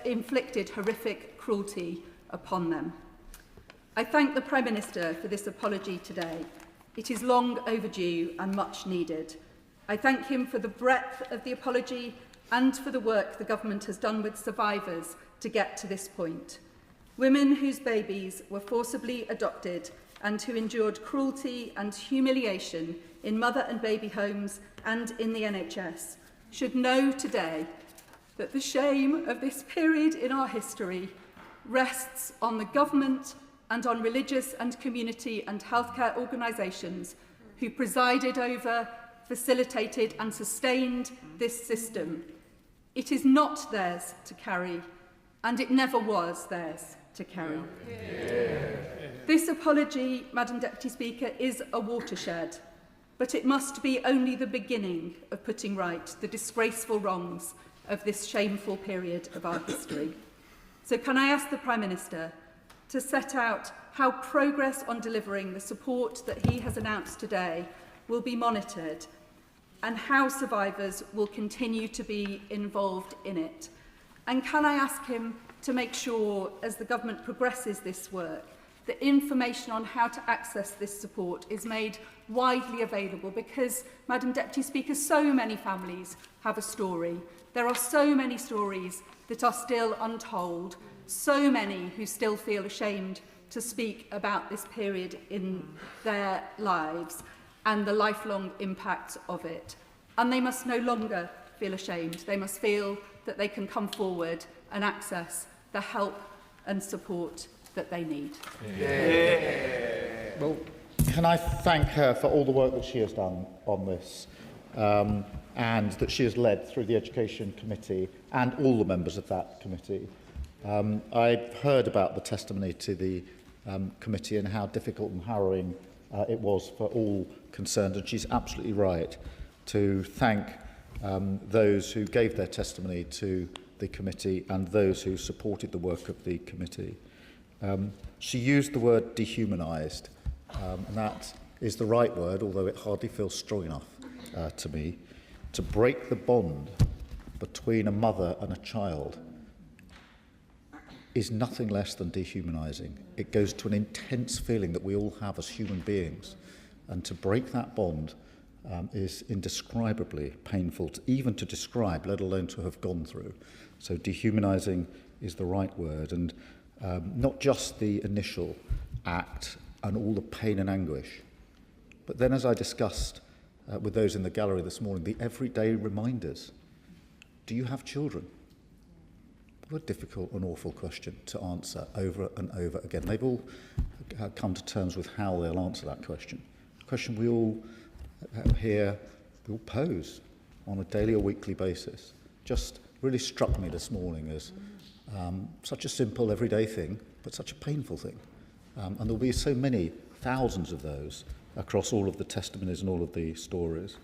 inflicted horrific cruelty upon them. I thank the Prime Minister for this apology today. It is long overdue and much needed. I thank him for the breadth of the apology and for the work the government has done with survivors to get to this point. Women whose babies were forcibly adopted and who endured cruelty and humiliation in mother and baby homes and in the NHS should know today that the shame of this period in our history rests on the government and on religious and community and healthcare organisations who presided over, facilitated and sustained this system. It is not theirs to carry, and it never was theirs to carry. This apology, Madam Deputy Speaker, is a watershed, but it must be only the beginning of putting right the disgraceful wrongs of this shameful period of our history. So can I ask the Prime Minister to set out how progress on delivering the support that he has announced today will be monitored and how survivors will continue to be involved in it? And can I ask him to make sure, as the government progresses this work, that information on how to access this support is made widely available? Because, Madam Deputy Speaker, so many families have a story. There are so many stories that are still untold, so many who still feel ashamed to speak about this period in their lives and the lifelong impacts of it. And they must no longer feel ashamed. They must feel that they can come forward and access the help and support that they need. Well, can I thank her for all the work that she has done on this and that she has led through the Education Committee and all the members of that committee. I've heard about the testimony to the committee and how difficult and harrowing it was for all concerned, and she's absolutely right to thank those who gave their testimony to the committee and those who supported the work of the committee. She used the word dehumanised, and that is the right word, although it hardly feels strong enough to me. To break the bond between a mother and a child is nothing less than dehumanising. It goes to an intense feeling that we all have as human beings, and to break that bond is indescribably painful, even to describe, let alone to have gone through. So dehumanising is the right word, and not just the initial act and all the pain and anguish, but then, as I discussed with those in the gallery this morning, the everyday reminders. Do you have children? What a difficult and awful question to answer over and over again. They've all come to terms with how they'll answer that question. A question we all hear, we all pose on a daily or weekly basis. Just really struck me this morning as such a simple everyday thing, but such a painful thing. And there'll be so many, thousands of those across all of the testimonies and all of the stories.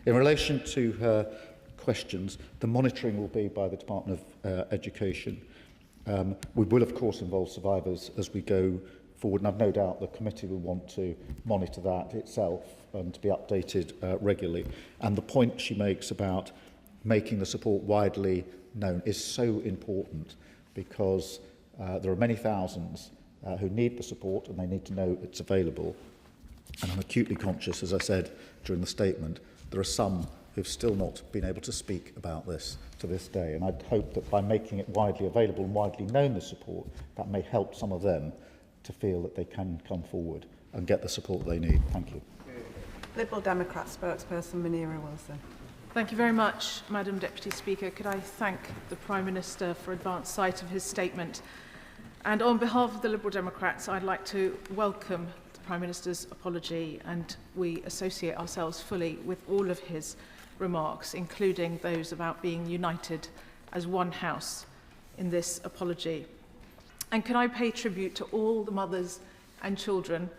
In relation to her questions, the monitoring will be by the Department of Education. We will, of course, involve survivors as we go forward, and I've no doubt the committee will want to monitor that itself and to be updated regularly. And the point she makes about making the support widely known is so important, because there are many thousands who need the support and they need to know it's available. And I'm acutely conscious, as I said during the statement, there are some who've still not been able to speak about this to this day. And I'd hope that by making it widely available and widely known, the support, that may help some of them to feel that they can come forward and get the support they need. Thank you. Liberal Democrat spokesperson Munira Wilson. Thank you very much, Madam Deputy Speaker. Could I thank the Prime Minister for advance sight of his statement? And on behalf of the Liberal Democrats, I'd like to welcome the Prime Minister's apology, and we associate ourselves fully with all of his remarks, including those about being united as one house in this apology. And can I pay tribute to all the mothers and children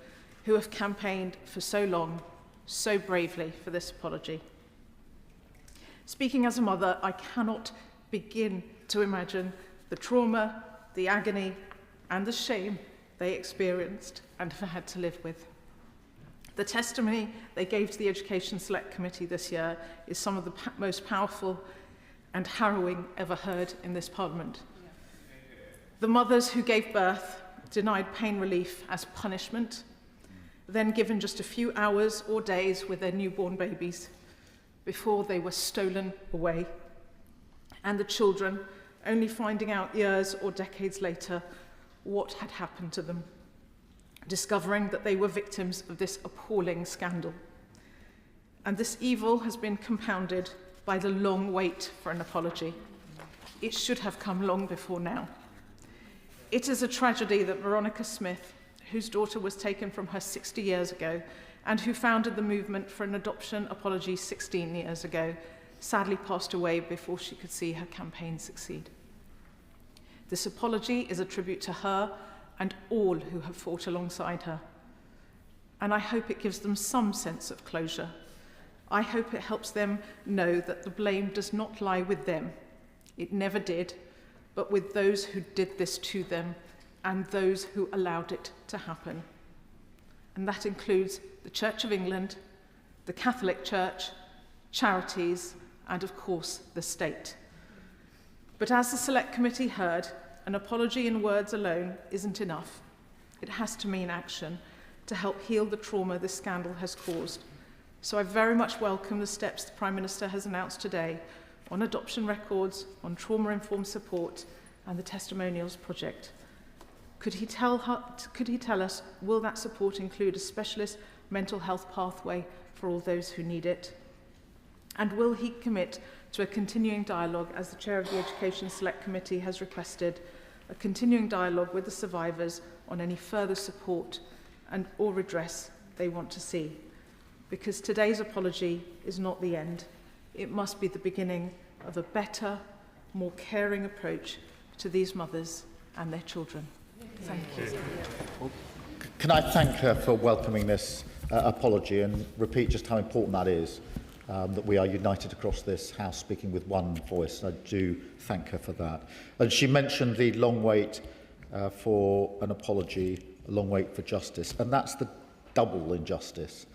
who have campaigned for so long, so bravely for this apology. Speaking as a mother, I cannot begin to imagine the trauma, the agony, and the shame they experienced and have had to live with. The testimony they gave to the Education Select Committee this year is some of the most powerful and harrowing ever heard in this Parliament. The mothers who gave birth, denied pain relief as punishment, then given just a few hours or days with their newborn babies before they were stolen away, and the children only finding out years or decades later what had happened to them, discovering that they were victims of this appalling scandal. And this evil has been compounded by the long wait for an apology. It should have come long before now. It is a tragedy that Veronica Smith, whose daughter was taken from her 60 years ago and who founded the movement for an adoption apology 16 years ago, sadly passed away before she could see her campaign succeed. This apology is a tribute to her and all who have fought alongside her. And I hope it gives them some sense of closure. I hope it helps them know that the blame does not lie with them. It never did, but with those who did this to them and those who allowed it to happen. And that includes the Church of England, the Catholic Church, charities, and of course, the state. But as the Select Committee heard, an apology in words alone isn't enough. It has to mean action to help heal the trauma this scandal has caused. So I very much welcome the steps the Prime Minister has announced today on adoption records, on trauma-informed support, and the testimonials project. Could he tell us, will that support include a specialist mental health pathway for all those who need it? And will he commit to a continuing dialogue, as the Chair of the Education Select Committee has requested, a continuing dialogue with the survivors on any further support and or redress they want to see? Because today's apology is not the end. It must be the beginning of a better, more caring approach to these mothers and their children. Thank you. Can I thank her for welcoming this apology and repeat just how important that is, that we are united across this House speaking with one voice. I do thank her for that. And she mentioned the long wait for an apology, a long wait for justice, and that's the double injustice.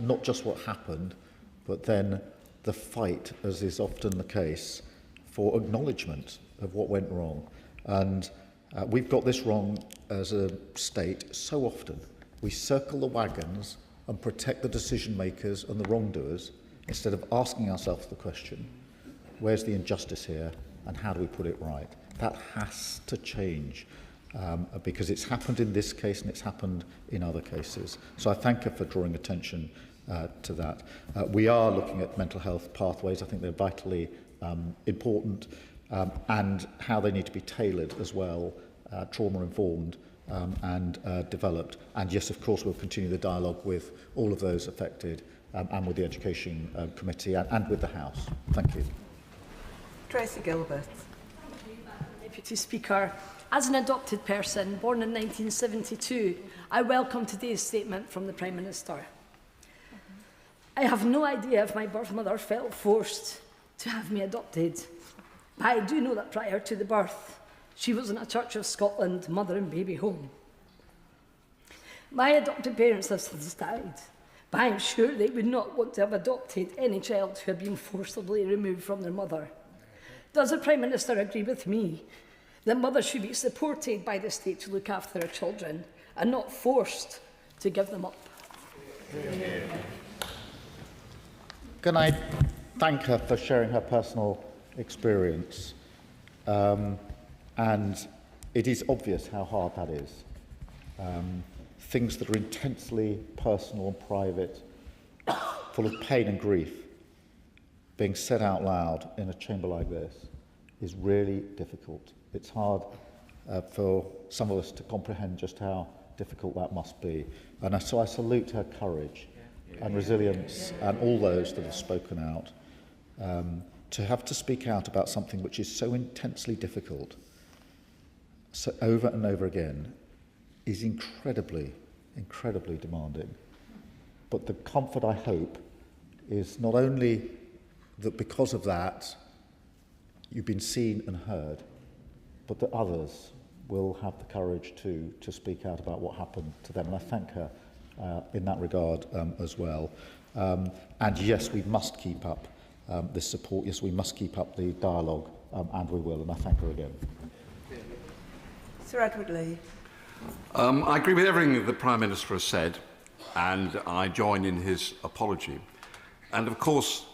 Not just what happened, but then the fight, as is often the case, for acknowledgement of what went wrong. And we've got this wrong as a state so often. We circle the wagons and protect the decision makers and the wrongdoers instead of asking ourselves the question, where's the injustice here and how do we put it right? That has to change because it's happened in this case and it's happened in other cases. So I thank her for drawing attention to that. We are looking at mental health pathways. I think they're vitally important and how they need to be tailored as well, trauma-informed and developed. And yes, of course, we'll continue the dialogue with all of those affected and with the Education Committee and with the House. Thank you. Tracy Gilbert. Deputy Speaker, as an adopted person born in 1972, I welcome today's statement from the Prime Minister. I have no idea if my birth mother felt forced to have me adopted, but I do know that prior to the birth, she was in a Church of Scotland mother and baby home. My adopted parents have since died, but I am sure they would not want to have adopted any child who had been forcibly removed from their mother. Does the Prime Minister agree with me that mothers should be supported by the state to look after their children and not forced to give them up? Can I thank her for sharing her personal experience? And it is obvious how hard that is. Things that are intensely personal and private, full of pain and grief, being said out loud in a chamber like this is really difficult. It's hard for some of us to comprehend just how difficult that must be. And so I salute her courage and resilience and all those that have spoken out. To have to speak out about something which is so intensely difficult, so over and over again, is incredibly, incredibly demanding. But the comfort, I hope, is not only that because of that, you've been seen and heard, but that others will have the courage to speak out about what happened to them. And I thank her in that regard as well. And yes, we must keep up this support. Yes, we must keep up the dialogue, and we will. And I thank her again. Sir Edward Lee. I agree with everything that the Prime Minister has said, and I join in his apology. And of course,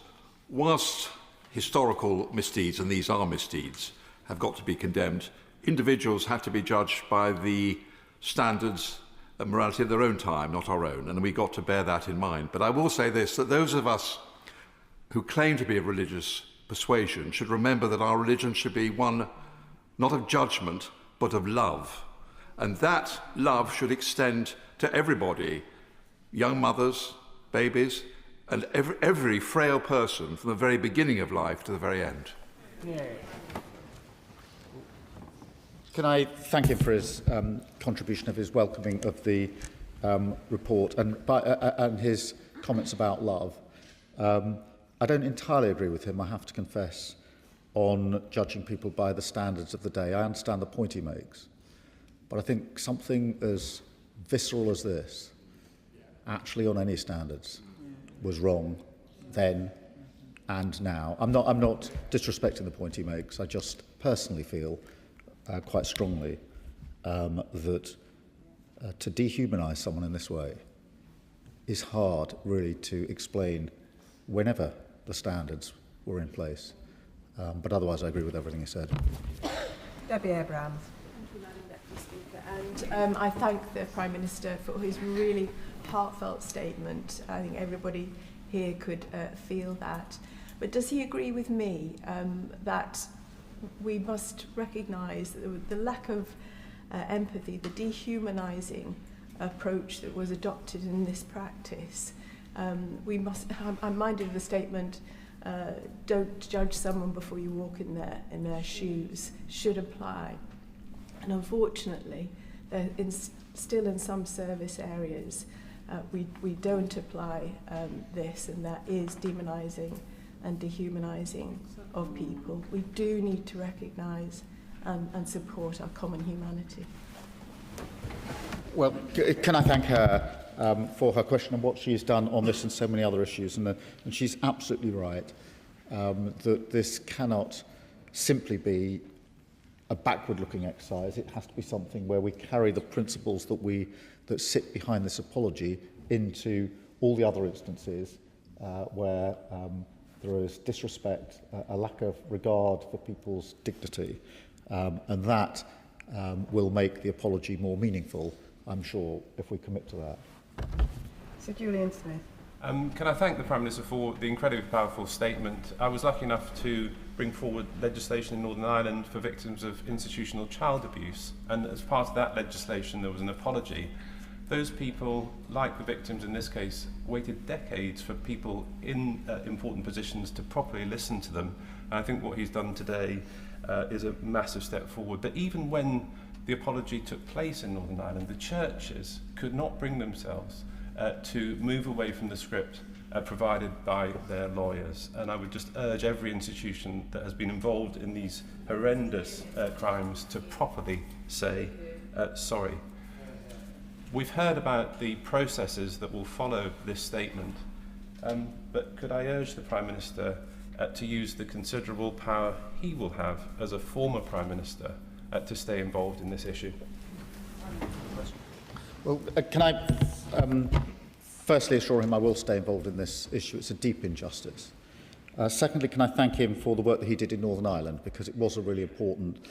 whilst historical misdeeds, and these are misdeeds, have got to be condemned, individuals have to be judged by the standards and morality of their own time, not our own, and we've got to bear that in mind. But I will say this, that those of us who claim to be of religious persuasion should remember that our religion should be one not of judgment, but of love. And that love should extend to everybody, young mothers, babies, and every frail person from the very beginning of life to the very end. Yeah. Can I thank him for his contribution, of his welcoming of the report and his comments about love. I don't entirely agree with him, I have to confess, on judging people by the standards of the day. I understand the point he makes. But I think something as visceral as this, actually on any standards, was wrong then and now. I'm not disrespecting the point he makes. I just personally feel quite strongly that to dehumanise someone in this way is hard, really, to explain whenever the standards were in place. But otherwise, I agree with everything he said. Debbie Abrahams. And I thank the Prime Minister for his really heartfelt statement. I think everybody here could feel that. But does he agree with me that we must recognise the lack of empathy, the dehumanising approach that was adopted in this practice? I'm minded of the statement, don't judge someone before you walk in their shoes, should apply. And unfortunately, still in some service areas, we don't apply this, and that is demonising and dehumanising of people. We do need to recognise and support our common humanity. Well, can I thank her for her question and what she's done on this and so many other issues. And she's absolutely right that this cannot simply be a backward-looking exercise. It has to be something where we carry the principles that sit behind this apology into all the other instances where there is disrespect, a lack of regard for people's dignity, and that will make the apology more meaningful, I'm sure, if we commit to that. Sir Julian Smith. Can I thank the Prime Minister for the incredibly powerful statement. I was lucky enough to bring forward legislation in Northern Ireland for victims of institutional child abuse, and as part of that legislation there was an apology. Those people, like the victims in this case, waited decades for people in important positions to properly listen to them, and I think what he's done today is a massive step forward. But even when the apology took place in Northern Ireland, the churches could not bring themselves to move away from the script provided by their lawyers. And I would just urge every institution that has been involved in these horrendous crimes to properly say sorry. We've heard about the processes that will follow this statement, but could I urge the Prime Minister to use the considerable power he will have as a former Prime Minister to stay involved in this issue? Well, can I firstly assure him I will stay involved in this issue. It's a deep injustice. Secondly, can I thank him for the work that he did in Northern Ireland, because it was a really important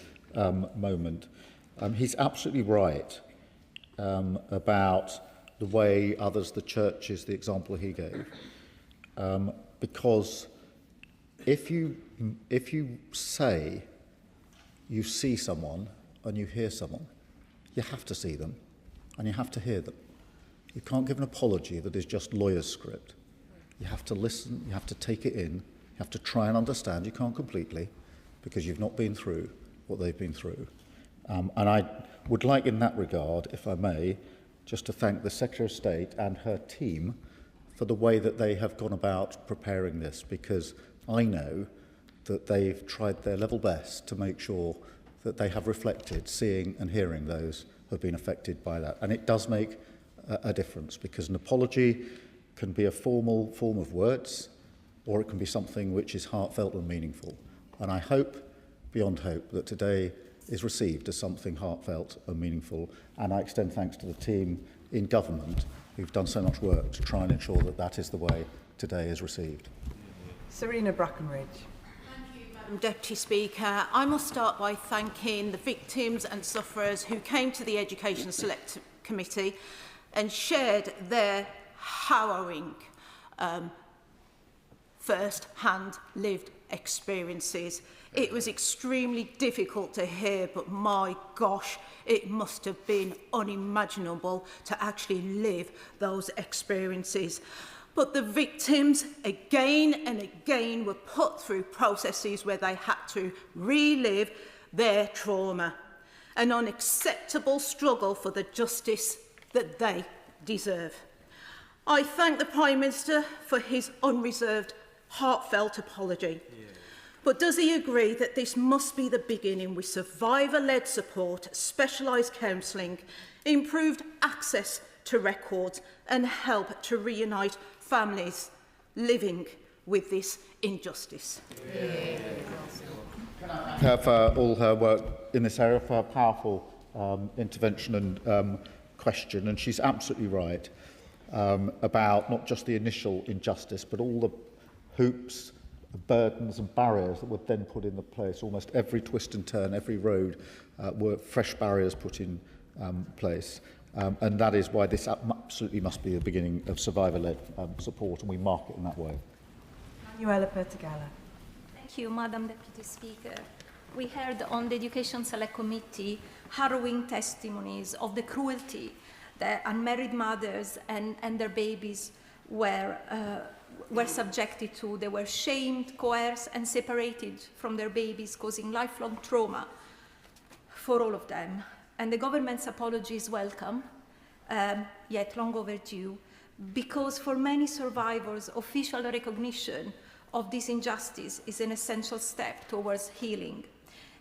moment. He's absolutely right about the way others, the churches, the example he gave. Because if you say you see someone and you hear someone, you have to see them and you have to hear them. You can't give an apology that is just lawyer's script. You have to listen, you have to take it in, you have to try and understand. You can't completely, because you've not been through what they've been through. And I would like, in that regard, if I may, just to thank the Secretary of State and her team for the way that they have gone about preparing this, because I know that they've tried their level best to make sure that they have reflected, seeing and hearing those who have been affected by that. And it does make a difference, because an apology can be a formal form of words, or it can be something which is heartfelt and meaningful. And I hope, beyond hope, that today is received as something heartfelt and meaningful. And I extend thanks to the team in government who've done so much work to try and ensure that that is the way today is received. Serena Brackenridge. Madam Deputy Speaker, I must start by thanking the victims and sufferers who came to the Education Select Committee and shared their harrowing first-hand lived experiences. It was extremely difficult to hear, but my gosh, it must have been unimaginable to actually live those experiences. But the victims, again and again, were put through processes where they had to relive their trauma, an unacceptable struggle for the justice that they deserve. I thank the Prime Minister for his unreserved, heartfelt apology. But does he agree that this must be the beginning with survivor-led support, specialised counselling, improved access to records and help to reunite families living with this injustice? Her for all her work in this area, for her powerful intervention and question, and she's absolutely right about not just the initial injustice, but all the hoops, the burdens and barriers that were then put into place. Almost every twist and turn, every road were fresh barriers put in place. And that is why this absolutely must be the beginning of survivor-led support, and we mark it in that way. Manuela Pertigala. Thank you, Madam Deputy Speaker. We heard on the Education Select Committee harrowing testimonies of the cruelty that unmarried mothers and their babies were subjected to. They were shamed, coerced and separated from their babies, causing lifelong trauma for all of them. And the government's apology is welcome, yet long overdue, because for many survivors, official recognition of this injustice is an essential step towards healing.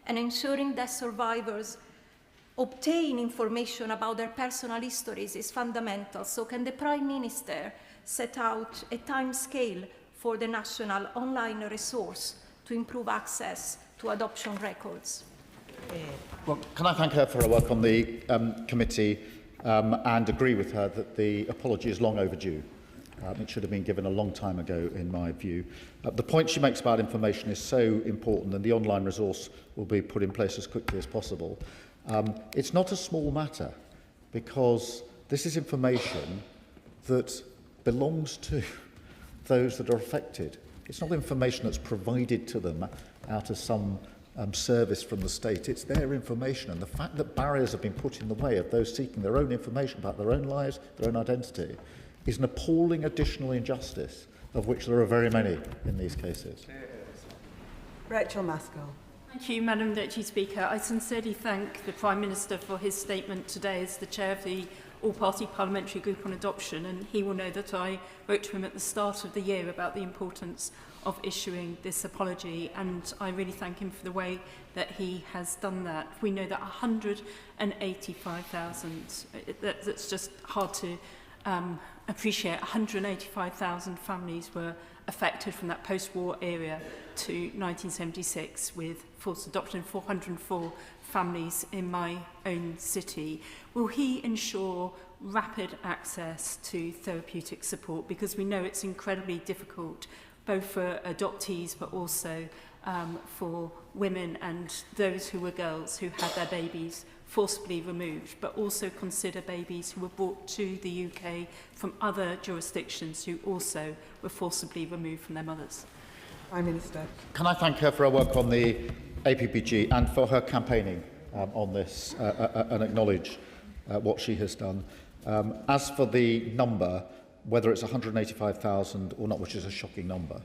And ensuring that survivors obtain information about their personal histories is fundamental. So can the Prime Minister set out a timescale for the national online resource to improve access to adoption records? Well, can I thank her for her work on the committee and agree with her that the apology is long overdue. It should have been given a long time ago, in my view. The point she makes about information is so important, and the online resource will be put in place as quickly as possible. It's not a small matter, because this is information that belongs to those that are affected. It's not information that's provided to them out of some service from the state. It's their information, and the fact that barriers have been put in the way of those seeking their own information about their own lives, their own identity, is an appalling additional injustice, of which there are very many in these cases. Rachel Maskell. Thank you, Madam Deputy Speaker. I sincerely thank the Prime Minister for his statement today as the chair of the all-party parliamentary group on adoption, and he will know that I wrote to him at the start of the year about the importance of issuing this apology, and I really thank him for the way that he has done that. We know that 185,000, that's just hard to appreciate 185,000 families were affected from that post-war era to 1976 with forced adoption, 404 families in my own city. Will he ensure rapid access to therapeutic support? Because we know it's incredibly difficult both for adoptees but also for women and those who were girls who had their babies forcibly removed, but also consider babies who were brought to the UK from other jurisdictions who also were forcibly removed from their mothers. Prime Minister. Can I thank her for her work on the APPG and for her campaigning on this and acknowledge what she has done. As for the number, whether it's 185,000 or not, which is a shocking number,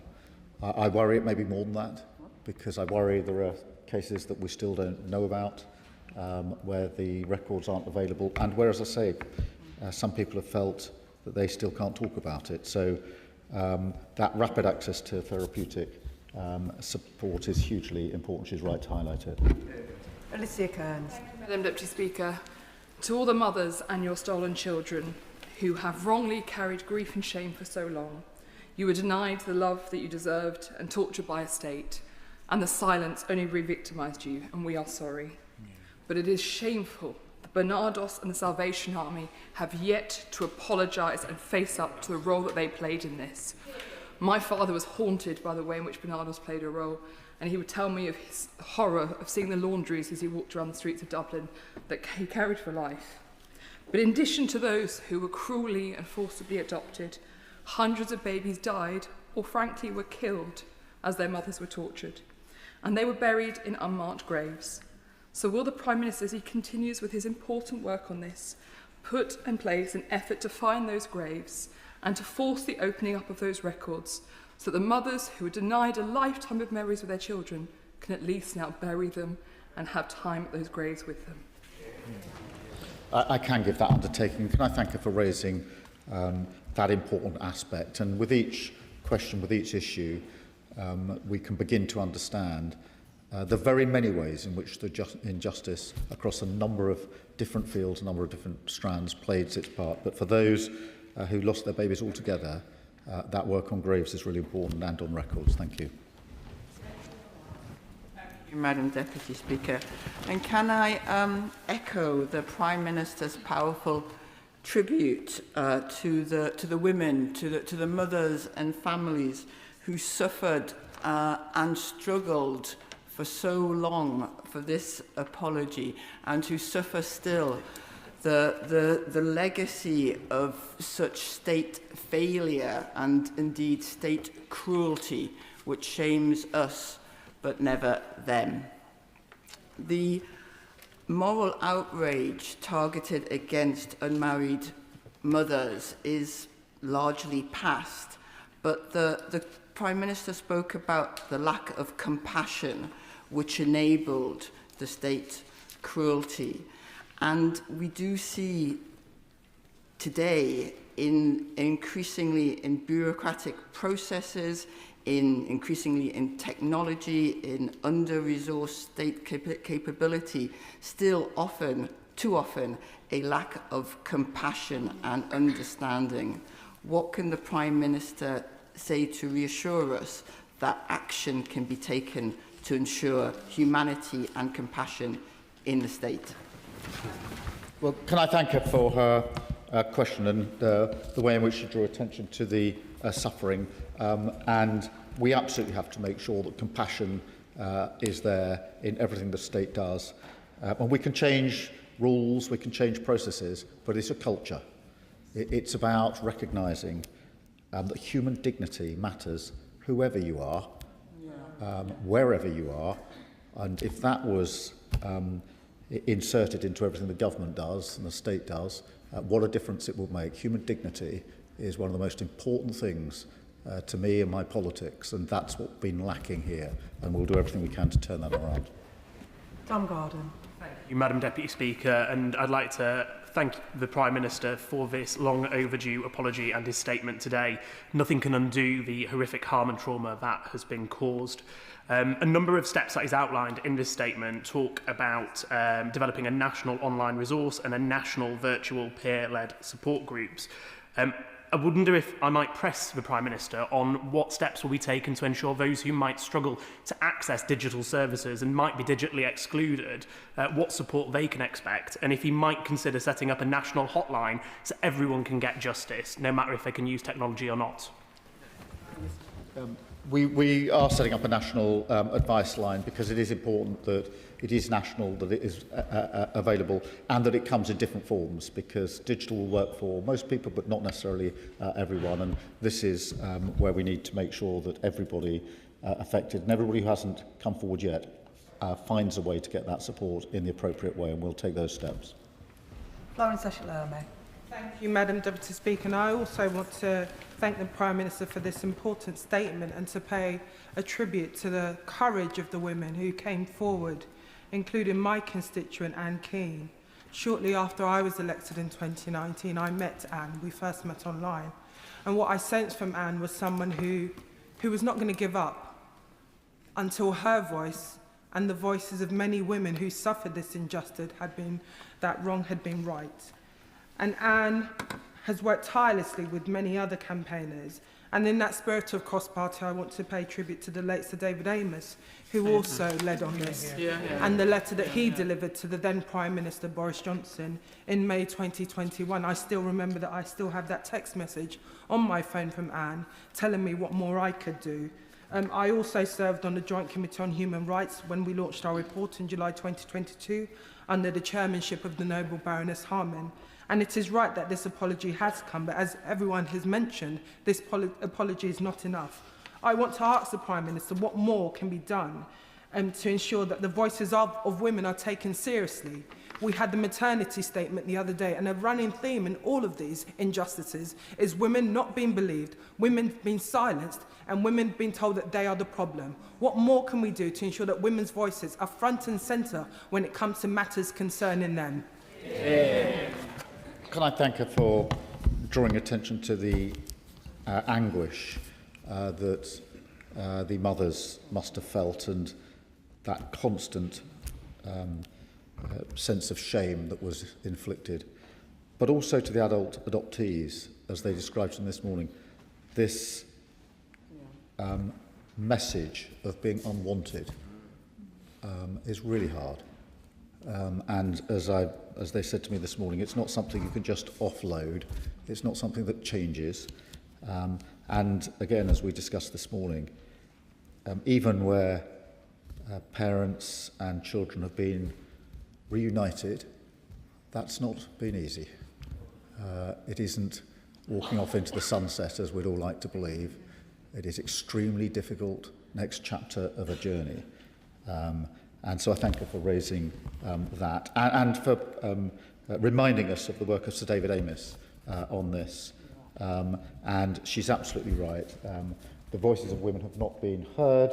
I worry it may be more than that, because I worry there are cases that we still don't know about, where the records aren't available, and where, as I say, some people have felt that they still can't talk about it. So that rapid access to therapeutic support is hugely important. She's right to highlight it. Alicia Kearns. Madam Deputy Speaker, to all the mothers and your stolen children who have wrongly carried grief and shame for so long, you were denied the love that you deserved and tortured by a state, and the silence only re-victimised you, and we are sorry. But it is shameful that Bernardos and the Salvation Army have yet to apologise and face up to the role that they played in this. My father was haunted by the way in which Bernardos played a role, and he would tell me of his horror of seeing the laundries as he walked around the streets of Dublin that he carried for life. But in addition to those who were cruelly and forcibly adopted, hundreds of babies died or frankly were killed as their mothers were tortured, and they were buried in unmarked graves. So will the Prime Minister, as he continues with his important work on this, put in place an effort to find those graves and to force the opening up of those records so that the mothers who were denied a lifetime of memories with their children can at least now bury them and have time at those graves with them? I can give that undertaking. Can I thank her for raising that important aspect? And with each question, with each issue, we can begin to understand the very many ways in which the injustice across a number of different fields, a number of different strands played its part. But for those who lost their babies altogether, that work on graves is really important and on records. Thank you. Thank you, Madam Deputy Speaker. And can I echo the Prime Minister's powerful tribute to the women, to the mothers and families who suffered and struggled for so long for this apology, and who suffer still the legacy of such state failure and indeed state cruelty, which shames us but never them. The moral outrage targeted against unmarried mothers is largely past, but the Prime Minister spoke about the lack of compassion which enabled the state cruelty. And we do see today increasingly in bureaucratic processes, increasingly in technology, in under-resourced state capability, still too often, a lack of compassion and understanding. What can the Prime Minister say to reassure us that action can be taken to ensure humanity and compassion in the state? Well, can I thank her for her question and the way in which she drew attention to the suffering. And we absolutely have to make sure that compassion is there in everything the state does. And we can change rules, we can change processes, but it's a culture. It's about recognising that human dignity matters whoever you are, wherever you are. And if that was inserted into everything the government does and the state does, what a difference it would make. Human dignity is one of the most important things to me and my politics, and that's what's been lacking here, and we'll do everything we can to turn that around. Tom Gordon. Thank you, Madam Deputy Speaker, and I'd like to thank the Prime Minister for this long overdue apology and his statement today. Nothing can undo the horrific harm and trauma that has been caused. A number of steps that he's outlined in this statement talk about developing a national online resource and a national virtual peer-led support groups. I wonder if I might press the Prime Minister on what steps will be taken to ensure those who might struggle to access digital services and might be digitally excluded, what support they can expect, and if he might consider setting up a national hotline so everyone can get justice, no matter if they can use technology or not. We are setting up a national advice line because it is important that it is national, that it is available, and that it comes in different forms, because digital will work for most people but not necessarily everyone, and this is where we need to make sure that everybody affected and everybody who hasn't come forward yet finds a way to get that support in the appropriate way, and we'll take those steps. Florence Eshelome. Thank you, Madam Deputy Speaker. And I also want to thank the Prime Minister for this important statement and to pay a tribute to the courage of the women who came forward, including my constituent, Anne Keane. Shortly after I was elected in 2019, I met Anne. We first met online. And what I sensed from Anne was someone who was not going to give up until her voice and the voices of many women who suffered this injustice had been, that wrong had been right. And Anne has worked tirelessly with many other campaigners. And in that spirit of cross-party, I want to pay tribute to the late Sir David Amess, who also led on this, and the letter that he delivered to the then Prime Minister Boris Johnson in May 2021. I still remember that I still have that text message on my phone from Anne telling me what more I could do. I also served on the Joint Committee on Human Rights when we launched our report in July 2022 under the chairmanship of the Noble Baroness Harman. And it is right that this apology has come, but as everyone has mentioned, this apology is not enough. I want to ask the Prime Minister what more can be done to ensure that the voices of women are taken seriously. We had the maternity statement the other day, and a running theme in all of these injustices is women not being believed, women being silenced, and women being told that they are the problem. What more can we do to ensure that women's voices are front and centre when it comes to matters concerning them? Can I thank her for drawing attention to the anguish that the mothers must have felt, and that constant sense of shame that was inflicted, but also to the adult adoptees, as they described them this morning. This message of being unwanted is really hard. And as they said to me this morning, it's not something you can just offload. It's not something that changes. And again, as we discussed this morning, even where parents and children have been reunited, that's not been easy. It isn't walking off into the sunset, as we'd all like to believe. It is extremely difficult next chapter of a journey. And so I thank her for raising that and for reminding us of the work of Sir David Amess on this. And she's absolutely right. The voices of women have not been heard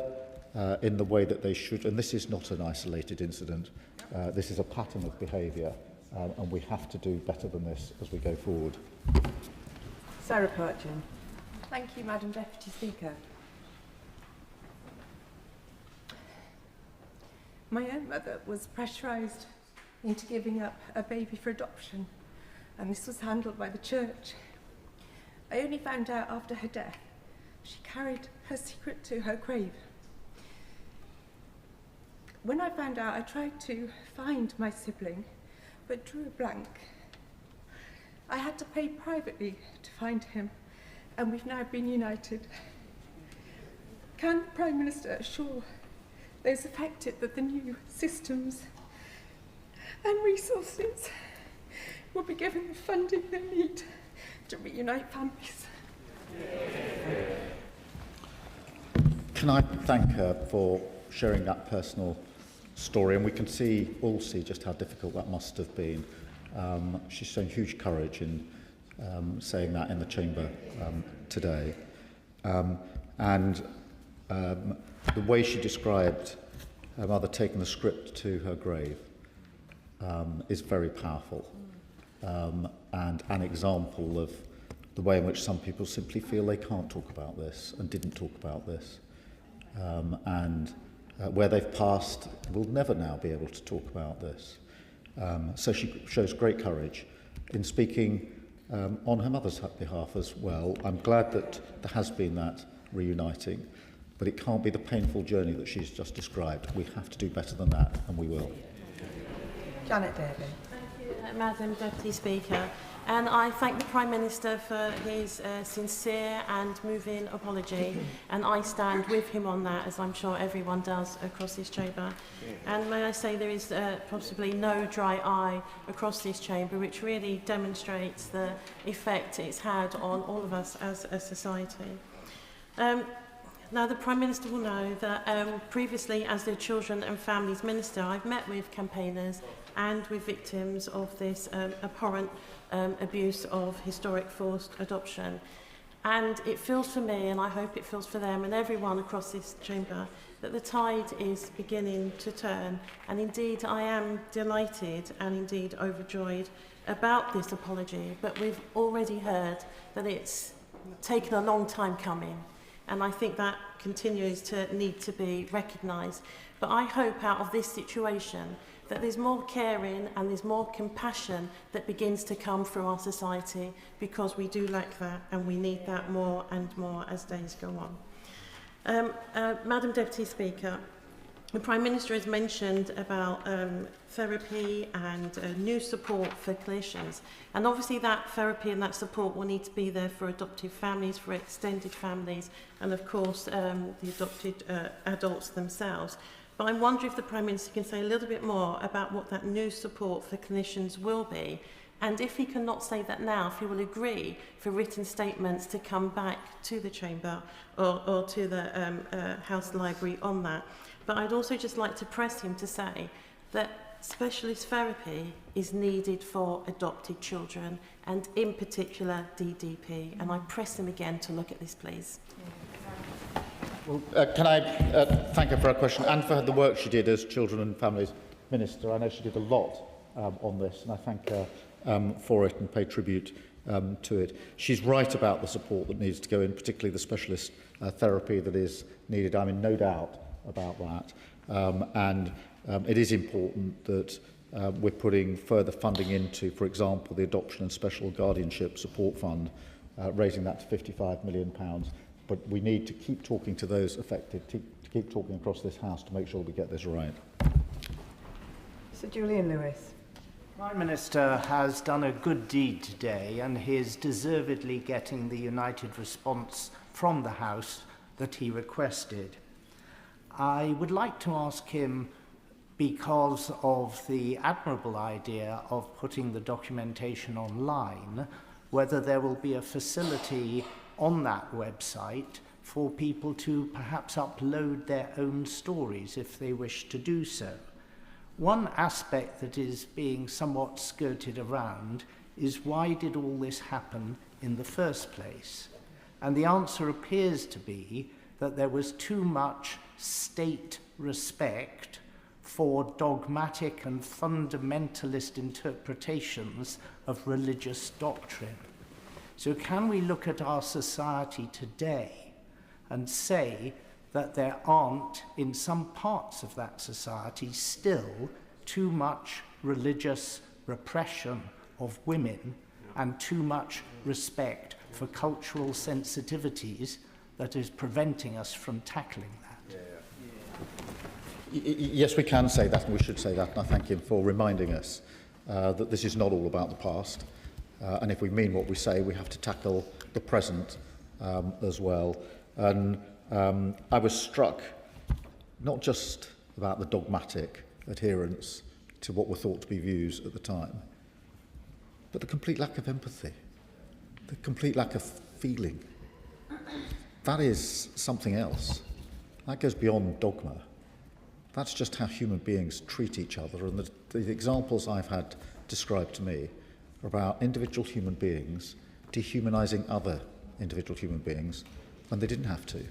in the way that they should. And this is not an isolated incident. This is a pattern of behaviour. And we have to do better than this as we go forward. Sarah Purchin. Thank you, Madam Deputy Speaker. My own mother was pressurised into giving up a baby for adoption, and this was handled by the church. I only found out after her death. She carried her secret to her grave. When I found out, I tried to find my sibling, but drew a blank. I had to pay privately to find him, and we've now been united. Can the Prime Minister assure those affected that the new systems and resources will be given the funding they need to reunite families? Can I thank her for sharing that personal story? And we can all see just how difficult that must have been. She's shown huge courage in saying that in the chamber today. And the way she described her mother taking the script to her grave is very powerful, and an example of the way in which some people simply feel they can't talk about this and didn't talk about this, and where they've passed will never now be able to talk about this. So she shows great courage in speaking on her mother's behalf as well. I'm glad that there has been that reuniting, but it can't be the painful journey that she's just described. We have to do better than that, and we will. Janet Davey. Thank you, Madam Deputy Speaker. And I thank the Prime Minister for his sincere and moving apology, and I stand with him on that, as I'm sure everyone does across this chamber. And may I say there is possibly no dry eye across this chamber, which really demonstrates the effect it's had on all of us as a society. Now, the Prime Minister will know that previously, as the Children and Families Minister, I've met with campaigners and with victims of this abhorrent abuse of historic forced adoption. And it feels for me, and I hope it feels for them and everyone across this chamber, that the tide is beginning to turn. And indeed, I am delighted and indeed overjoyed about this apology, but we've already heard that it's taken a long time coming. And I think that continues to need to be recognised. But I hope out of this situation that there's more caring and there's more compassion that begins to come through our society, because we do lack that and we need that more and more as days go on. Madam Deputy Speaker, the Prime Minister has mentioned about therapy and new support for clinicians. And obviously that therapy and that support will need to be there for adoptive families, for extended families, and of course the adopted adults themselves. But I wonder if the Prime Minister can say a little bit more about what that new support for clinicians will be, and if he cannot say that now, if he will agree for written statements to come back to the Chamber or to the House Library on that. But I'd also just like to press him to say that specialist therapy is needed for adopted children, and in particular DDP, and I press him again to look at this, please. Well, can I thank her for her question and for the work she did as Children and Families Minister. I know she did a lot on this, and I thank her for it and pay tribute to it. She's right about the support that needs to go in, particularly the specialist therapy that is needed. I'm in no doubt about that. It is important that we're putting further funding into, for example, the Adoption and Special Guardianship Support Fund, raising that to £55 million. But we need to keep talking to those affected, to keep talking across this House to make sure we get this right. Sir Julian Lewis. The Prime Minister has done a good deed today, and he is deservedly getting the united response from the House that he requested. I would like to ask him, because of the admirable idea of putting the documentation online, whether there will be a facility on that website for people to perhaps upload their own stories if they wish to do so. One aspect that is being somewhat skirted around is, why did all this happen in the first place? And the answer appears to be that there was too much state respect for dogmatic and fundamentalist interpretations of religious doctrine. So can we look at our society today and say that there aren't, in some parts of that society, still too much religious repression of women and too much respect for cultural sensitivities that is preventing us from tackling that? Yes, we can say that, and we should say that, and I thank him for reminding us that this is not all about the past. And if we mean what we say, we have to tackle the present as well. And I was struck not just about the dogmatic adherence to what were thought to be views at the time, but the complete lack of empathy, the complete lack of feeling. That is something else. That goes beyond dogma. That's just how human beings treat each other. And the examples I've had described to me are about individual human beings dehumanising other individual human beings when they didn't have to.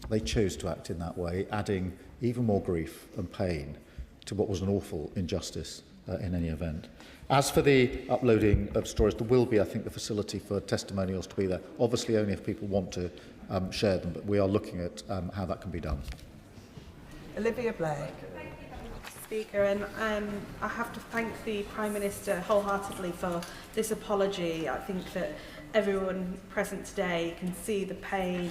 They chose to act in that way, adding even more grief and pain to what was an awful injustice in any event. As for the uploading of stories, there will be, I think, the facility for testimonials to be there. Obviously only if people want to share them, but we are looking at how that can be done. Olivia Blake. Speaker, and I have to thank the Prime Minister wholeheartedly for this apology. I think that everyone present today can see the pain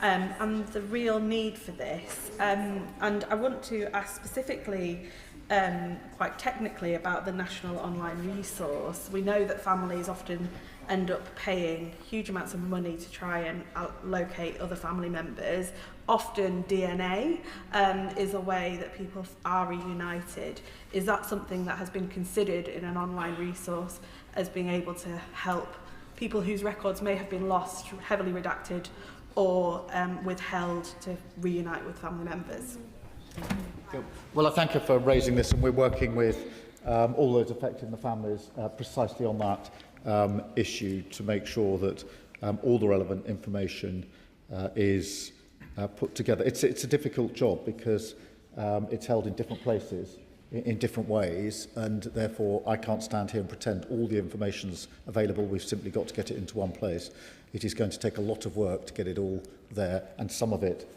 and the real need for this. And I want to ask specifically, quite technically, about the National Online Resource. We know that families often end up paying huge amounts of money to try and locate other family members. Often DNA is a way that people are reunited. Is that something that has been considered in an online resource as being able to help people whose records may have been lost, heavily redacted, or withheld to reunite with family members? Well, I thank her for raising this, and we're working with all those affecting the families precisely on that issue to make sure that all the relevant information is put together. It's a difficult job because it's held in different places in different ways, and therefore I can't stand here and pretend all the information's available. We've simply got to get it into one place. It is going to take a lot of work to get it all there, and some of it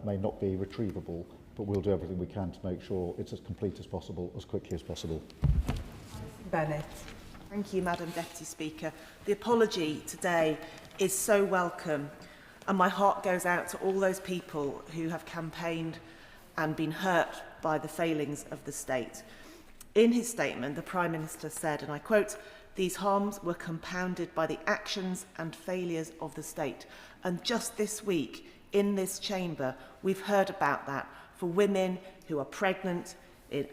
may not be retrievable, but we'll do everything we can to make sure it's as complete as possible, as quickly as possible. Bennett. Thank you, Madam Deputy Speaker. The apology today is so welcome, and my heart goes out to all those people who have campaigned and been hurt by the failings of the state. In his statement, the Prime Minister said, and I quote, "These harms were compounded by the actions and failures of the state." And just this week, in this chamber, we've heard about that for women who are pregnant,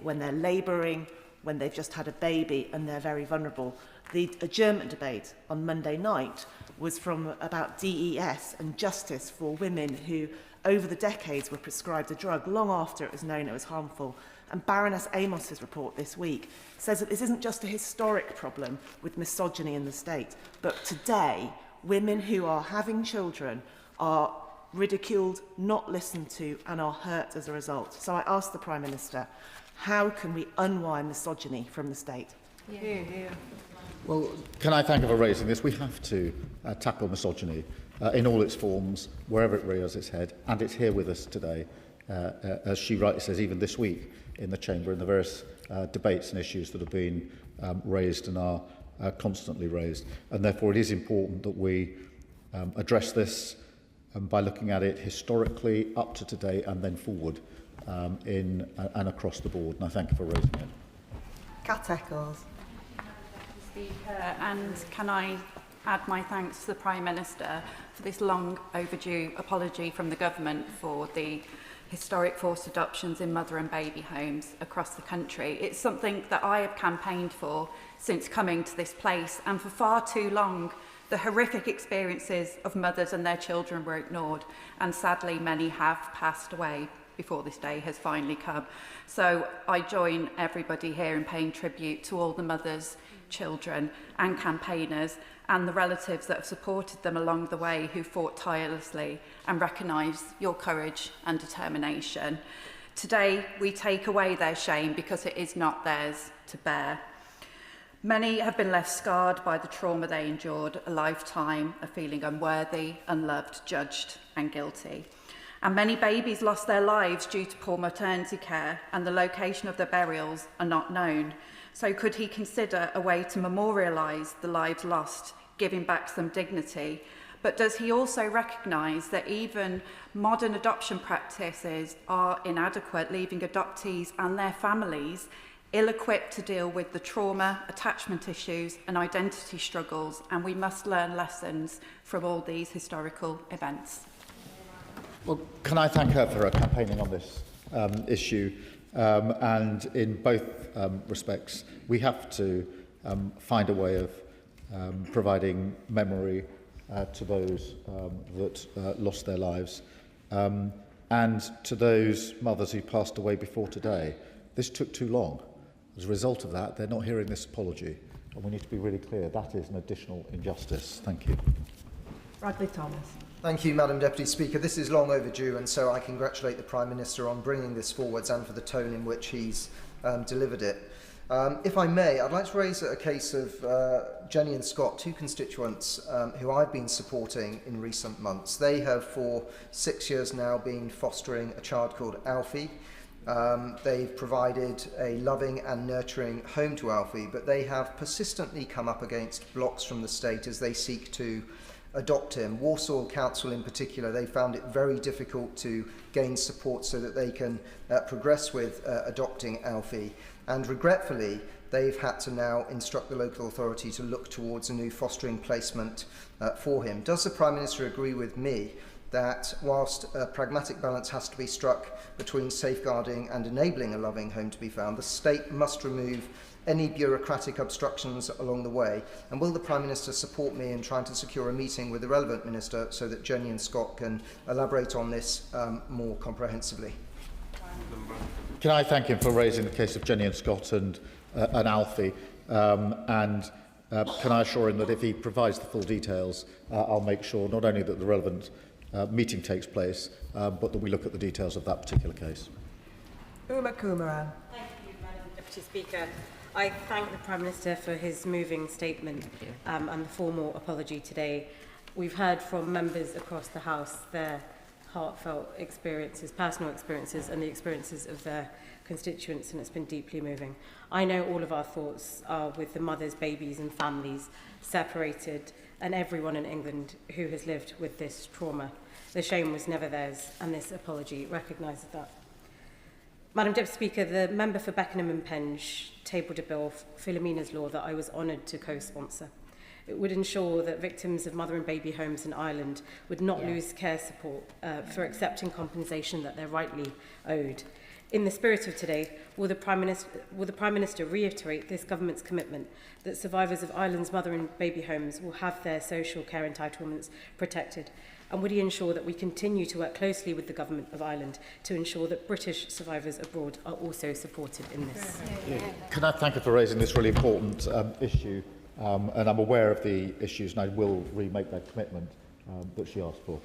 when they're labouring, when they've just had a baby and they're very vulnerable. The adjournment debate on Monday night was about DES and justice for women who, over the decades, were prescribed a drug long after it was known it was harmful. And Baroness Amos's report this week says that this isn't just a historic problem with misogyny in the state, but today, women who are having children are ridiculed, not listened to, and are hurt as a result. So I ask the Prime Minister, how can we unwind misogyny from the state? Well, can I thank her for raising this? We have to tackle misogyny in all its forms, wherever it rears its head, and it's here with us today, as she rightly says, even this week in the Chamber, in the various debates and issues that have been raised and are constantly raised. And therefore it is important that we address this by looking at it historically, up to today, and then forward and across the board. And I thank you for raising it. Cat Eccles. Speaker, and can I add my thanks to the Prime Minister for this long overdue apology from the government for the historic forced adoptions in mother and baby homes across the country. It's something that I have campaigned for since coming to this place, and for far too long the horrific experiences of mothers and their children were ignored, and sadly many have passed away before this day has finally come. So I join everybody here in paying tribute to all the mothers, children and campaigners and the relatives that have supported them along the way, who fought tirelessly, and recognise your courage and determination. Today we take away their shame because it is not theirs to bear. Many have been left scarred by the trauma they endured, a lifetime of feeling unworthy, unloved, judged and guilty. And many babies lost their lives due to poor maternity care, and the location of their burials are not known. So could he consider a way to memorialise the lives lost, giving back some dignity? But does he also recognise that even modern adoption practices are inadequate, leaving adoptees and their families ill-equipped to deal with the trauma, attachment issues and identity struggles, and we must learn lessons from all these historical events? Well, can I thank her for her campaigning on this issue? And in both respects, we have to find a way of providing memory to those that lost their lives, and to those mothers who passed away before today. This took too long. As a result of that, they're not hearing this apology, and we need to be really clear that is an additional injustice. Thank you. Bradley Thomas. Thank you, Madam Deputy Speaker. This is long overdue, and so I congratulate the Prime Minister on bringing this forwards and for the tone in which he's delivered it. If I may, I'd like to raise a case of Jenny and Scott, two constituents who I've been supporting in recent months. They have for 6 years now been fostering a child called Alfie. They've provided a loving and nurturing home to Alfie, but they have persistently come up against blocks from the state as they seek to adopt him. Warsaw Council in particular, they found it very difficult to gain support so that they can progress with adopting Alfie. And regretfully, they've had to now instruct the local authority to look towards a new fostering placement for him. Does the Prime Minister agree with me that whilst a pragmatic balance has to be struck between safeguarding and enabling a loving home to be found, the state must remove any bureaucratic obstructions along the way? And will the Prime Minister support me in trying to secure a meeting with the relevant minister so that Jenny and Scott can elaborate on this more comprehensively? Can I thank him for raising the case of Jenny and Scott and Alfie? Can I assure him that if he provides the full details, I'll make sure not only that the relevant meeting takes place, but that we look at the details of that particular case. Uma Kumaran. Thank you, Madam Deputy Speaker. I thank the Prime Minister for his moving statement and the formal apology today. We've heard from members across the House their heartfelt experiences, personal experiences, and the experiences of their constituents, and it's been deeply moving. I know all of our thoughts are with the mothers, babies and families separated, and everyone in England who has lived with this trauma. The shame was never theirs, and this apology recognises that. Madam Deputy Speaker, the member for Beckenham and Penge tabled a bill, Philomena's Law, that I was honoured to co-sponsor. It would ensure that victims of mother and baby homes in Ireland would not lose care support for accepting compensation that they're rightly owed. In the spirit of today, will the Prime Minister reiterate this government's commitment that survivors of Ireland's mother and baby homes will have their social care entitlements protected? And would he ensure that we continue to work closely with the Government of Ireland to ensure that British survivors abroad are also supported in this? Can I thank her for raising this really important issue? And I'm aware of the issues, and I will remake that commitment that she asked for.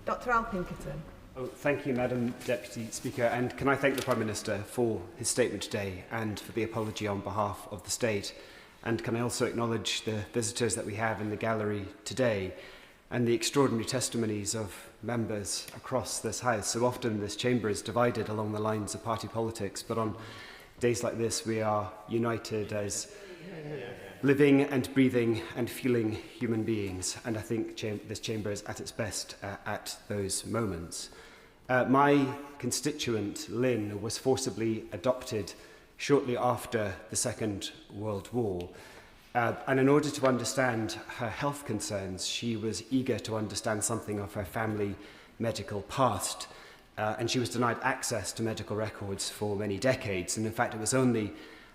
Dr Al Pinkerton. Oh, thank you, Madam Deputy Speaker, and can I thank the Prime Minister for his statement today and for the apology on behalf of the State. And can I also acknowledge the visitors that we have in the gallery today and the extraordinary testimonies of members across this House. So often this chamber is divided along the lines of party politics, but on days like this we are united as living and breathing and feeling human beings, and I think this chamber is at its best at those moments. My constituent, Lynn, was forcibly adopted shortly after the Second World War. And in order to understand her health concerns, she was eager to understand something of her family medical past. And she was denied access to medical records for many decades. And in fact, it was only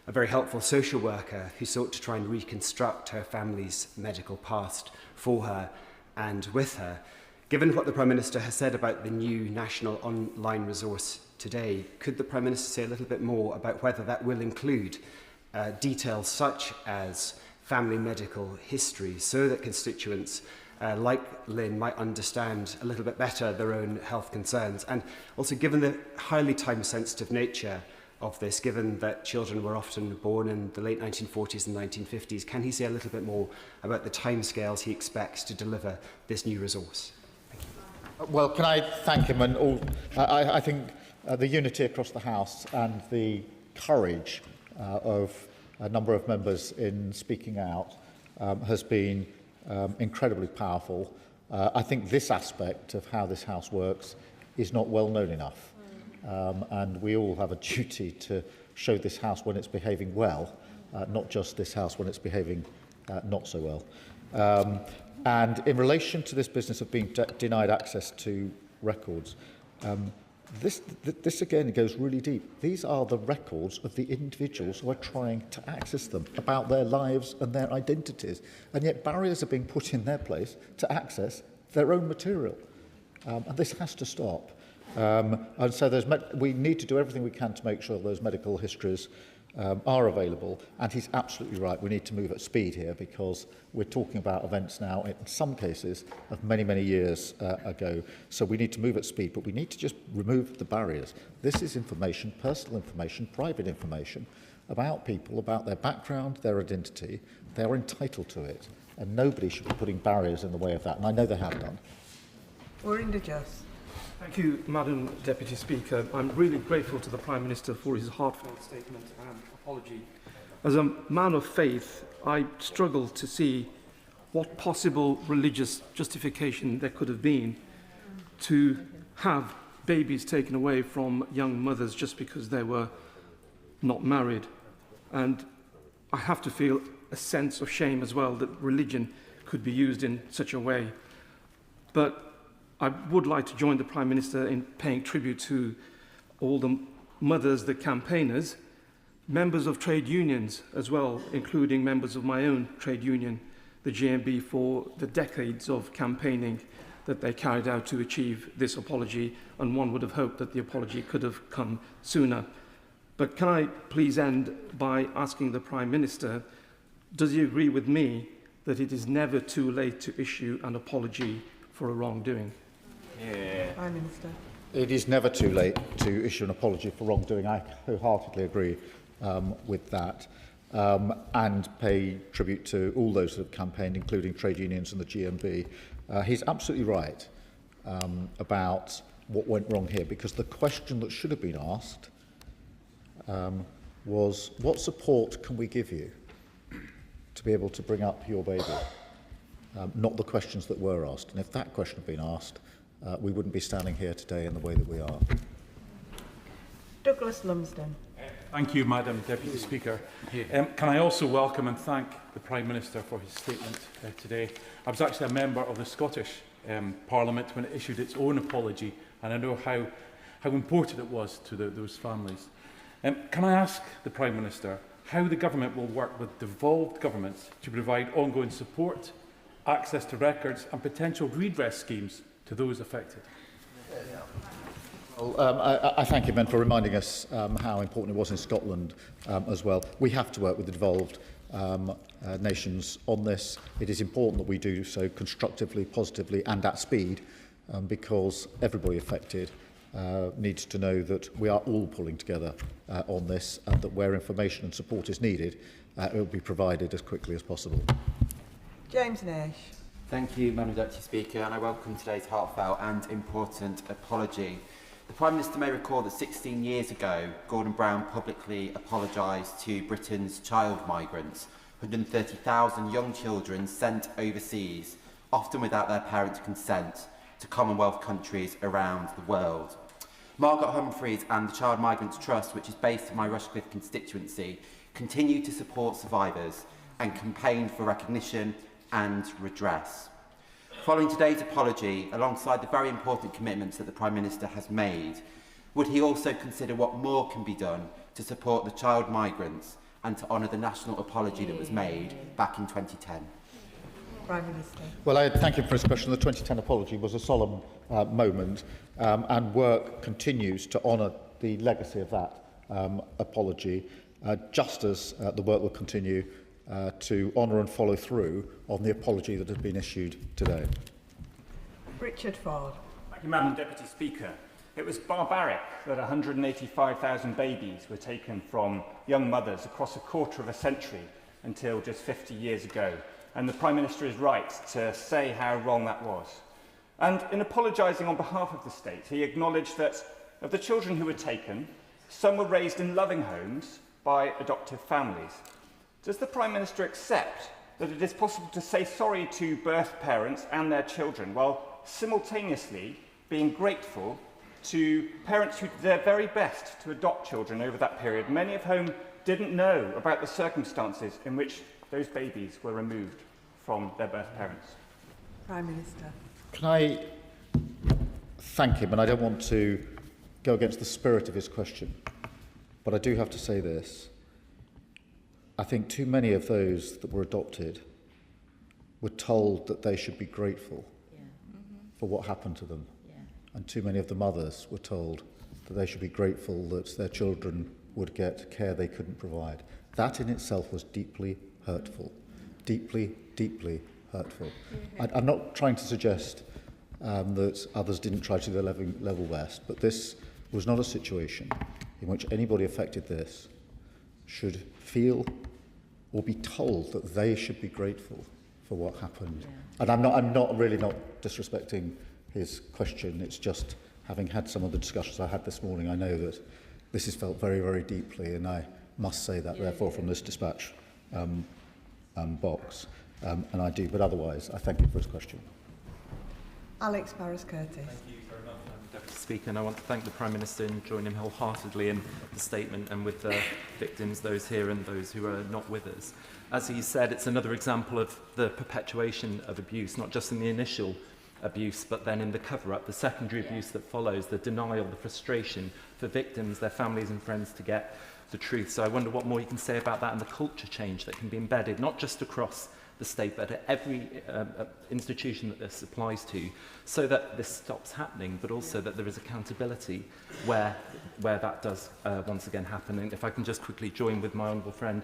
a very helpful social worker who sought to try and reconstruct her family's medical past for her and with her. Given what the Prime Minister has said about the new national online resource today, could the Prime Minister say a little bit more about whether that will include details such as family medical history, so that constituents like Lynn might understand a little bit better their own health concerns? And also, given the highly time-sensitive nature of this, given that children were often born in the late 1940s and 1950s, can he say a little bit more about the timescales he expects to deliver this new resource? Well, can I thank him? And all, I think the unity across the House and the courage of a number of members in speaking out has been incredibly powerful. I think this aspect of how this House works is not well known enough. And we all have a duty to show this House when it's behaving well, not just this House when it's behaving not so well. And in relation to this business of being denied access to records, this again goes really deep. These are the records of the individuals who are trying to access them, about their lives and their identities. And yet barriers are being put in their place to access their own material. And this has to stop. And so we need to do everything we can to make sure those medical histories are available. And he's absolutely right. We need to move at speed here, because we're talking about events now, in some cases, of many, many years ago. So we need to move at speed, but we need to just remove the barriers. This is information, personal information, private information about people, about their background, their identity. They're entitled to it. And nobody should be putting barriers in the way of that. And I know they have done. Orinda Joss. Thank you, Madam Deputy Speaker. I'm really grateful to the Prime Minister for his heartfelt statement and apology. As a man of faith, I struggle to see what possible religious justification there could have been to have babies taken away from young mothers just because they were not married. And I have to feel a sense of shame as well that religion could be used in such a way. But I would like to join the Prime Minister in paying tribute to all the mothers, the campaigners, members of trade unions as well, including members of my own trade union, the GMB, for the decades of campaigning that they carried out to achieve this apology, and one would have hoped that the apology could have come sooner. But can I please end by asking the Prime Minister, does he agree with me that it is never too late to issue an apology for a wrongdoing? Yeah. Prime Minister. It is never too late to issue an apology for wrongdoing. I wholeheartedly agree with that, and pay tribute to all those who have campaigned, including trade unions and the GMB. He's absolutely right about what went wrong here, because the question that should have been asked was, what support can we give you to be able to bring up your baby? Not the questions that were asked. And if that question had been asked, we wouldn't be standing here today in the way that we are. Douglas Lumsden. Thank you, Madam Deputy Speaker. Can I also welcome and thank the Prime Minister for his statement today. I was actually a member of the Scottish Parliament when it issued its own apology, and I know how important it was to those families. Can I ask the Prime Minister how the government will work with devolved governments to provide ongoing support, access to records and potential redress schemes to those affected? Well, I thank him, and for reminding us how important it was in Scotland as well. We have to work with the devolved nations on this. It is important that we do so constructively, positively and at speed, because everybody affected needs to know that we are all pulling together on this, and that where information and support is needed, it will be provided as quickly as possible. James Nash. Thank you, Madam Deputy Speaker, and I welcome today's heartfelt and important apology. The Prime Minister may recall that 16 years ago, Gordon Brown publicly apologised to Britain's child migrants, 130,000 young children sent overseas, often without their parents' consent, to Commonwealth countries around the world. Margaret Humphreys and the Child Migrants Trust, which is based in my Rushcliffe constituency, continue to support survivors and campaign for recognition and redress. Following today's apology, alongside the very important commitments that the Prime Minister has made, would he also consider what more can be done to support the child migrants and to honour the national apology that was made back in 2010? Prime Minister. Well, I thank him for his question. The 2010 apology was a solemn moment, and work continues to honour the legacy of that apology, just as the work will continue to honour and follow through on the apology that has been issued today. Richard Ford. Thank you, Madam Deputy Speaker. It was barbaric that 185,000 babies were taken from young mothers across a quarter of a century until just 50 years ago. And the Prime Minister is right to say how wrong that was. And in apologising on behalf of the state, he acknowledged that of the children who were taken, some were raised in loving homes by adoptive families. Does the Prime Minister accept that it is possible to say sorry to birth parents and their children while simultaneously being grateful to parents who did their very best to adopt children over that period, many of whom didn't know about the circumstances in which those babies were removed from their birth parents? Prime Minister. Can I thank him, and I don't want to go against the spirit of his question, but I do have to say this. I think too many of those that were adopted were told that they should be grateful for what happened to them. And too many of the mothers were told that they should be grateful that their children would get care they couldn't provide. That in itself was deeply hurtful. Deeply, deeply hurtful. I'm not trying to suggest that others didn't try to do their level best, but this was not a situation in which anybody affected this should feel or be told that they should be grateful for what happened. And I'm not really not disrespecting his question. It's just having had some of the discussions I had this morning, I know that this is felt very, very deeply, and I must say that, therefore, from this dispatch box, and I do. But otherwise, I thank you for his question. Alex Barras-Curtis. Thank you very much, Deputy Speaker, and I want to thank the Prime Minister and join him wholeheartedly in the statement and with the victims, those here and those who are not with us. As he said, it's another example of the perpetuation of abuse, not just in the initial abuse, but then in the cover-up, the secondary abuse that follows, the denial, the frustration for victims, their families and friends to get the truth. So I wonder what more you can say about that and the culture change that can be embedded, not just across the state, but at every institution that this applies to, so that this stops happening, but also that there is accountability where that does once again happen. And if I can just quickly join with my honourable friend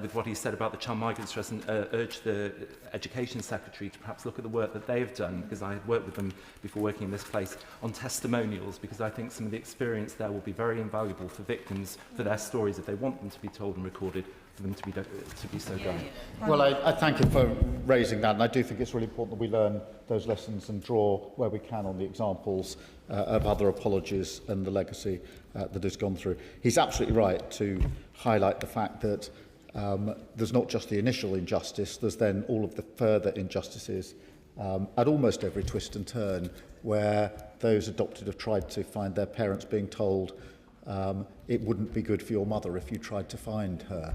with what he said about the Child Migrants Trust and urge the Education Secretary to perhaps look at the work that they've done, because I had worked with them before working in this place, on testimonials, because I think some of the experience there will be very invaluable for victims, for their stories, if they want them to be told and recorded, for them to be so done. Well, I thank him for raising that, and I do think it's really important that we learn those lessons and draw where we can on the examples of other apologies and the legacy that has gone through. He's absolutely right to highlight the fact that there's not just the initial injustice, there's then all of the further injustices at almost every twist and turn where those adopted have tried to find their parents being told it wouldn't be good for your mother if you tried to find her.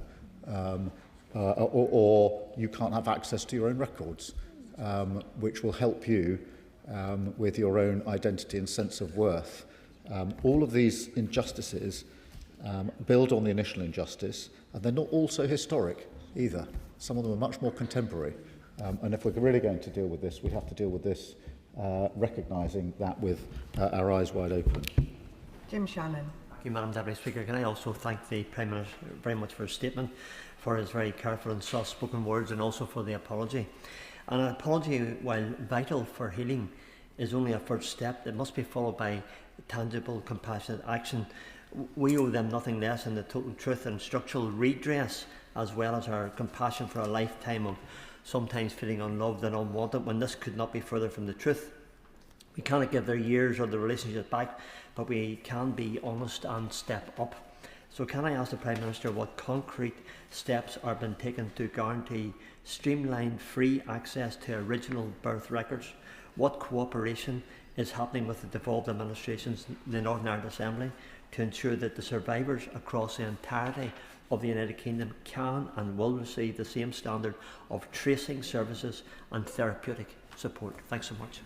Or you can't have access to your own records, which will help you with your own identity and sense of worth. All of these injustices build on the initial injustice, and they're not also historic either. Some of them are much more contemporary. And if we're really going to deal with this, we have to deal with this recognising that with our eyes wide open. Jim Shannon. Thank you, Madam Deputy Speaker. Can I also thank the Prime Minister very much for his statement, for his very careful and soft-spoken words, and also for the apology. And an apology, while vital for healing, is only a first step. It must be followed by tangible, compassionate action. We owe them nothing less than the total truth and structural redress, as well as our compassion for a lifetime of sometimes feeling unloved and unwanted, when this could not be further from the truth. We cannot give their years or the relationship back, but we can be honest and step up. So can I ask the Prime Minister what concrete steps are being taken to guarantee streamlined free access to original birth records? What cooperation is happening with the devolved administrations in the Northern Ireland Assembly to ensure that the survivors across the entirety of the United Kingdom can and will receive the same standard of tracing services and therapeutic support? Thanks so much.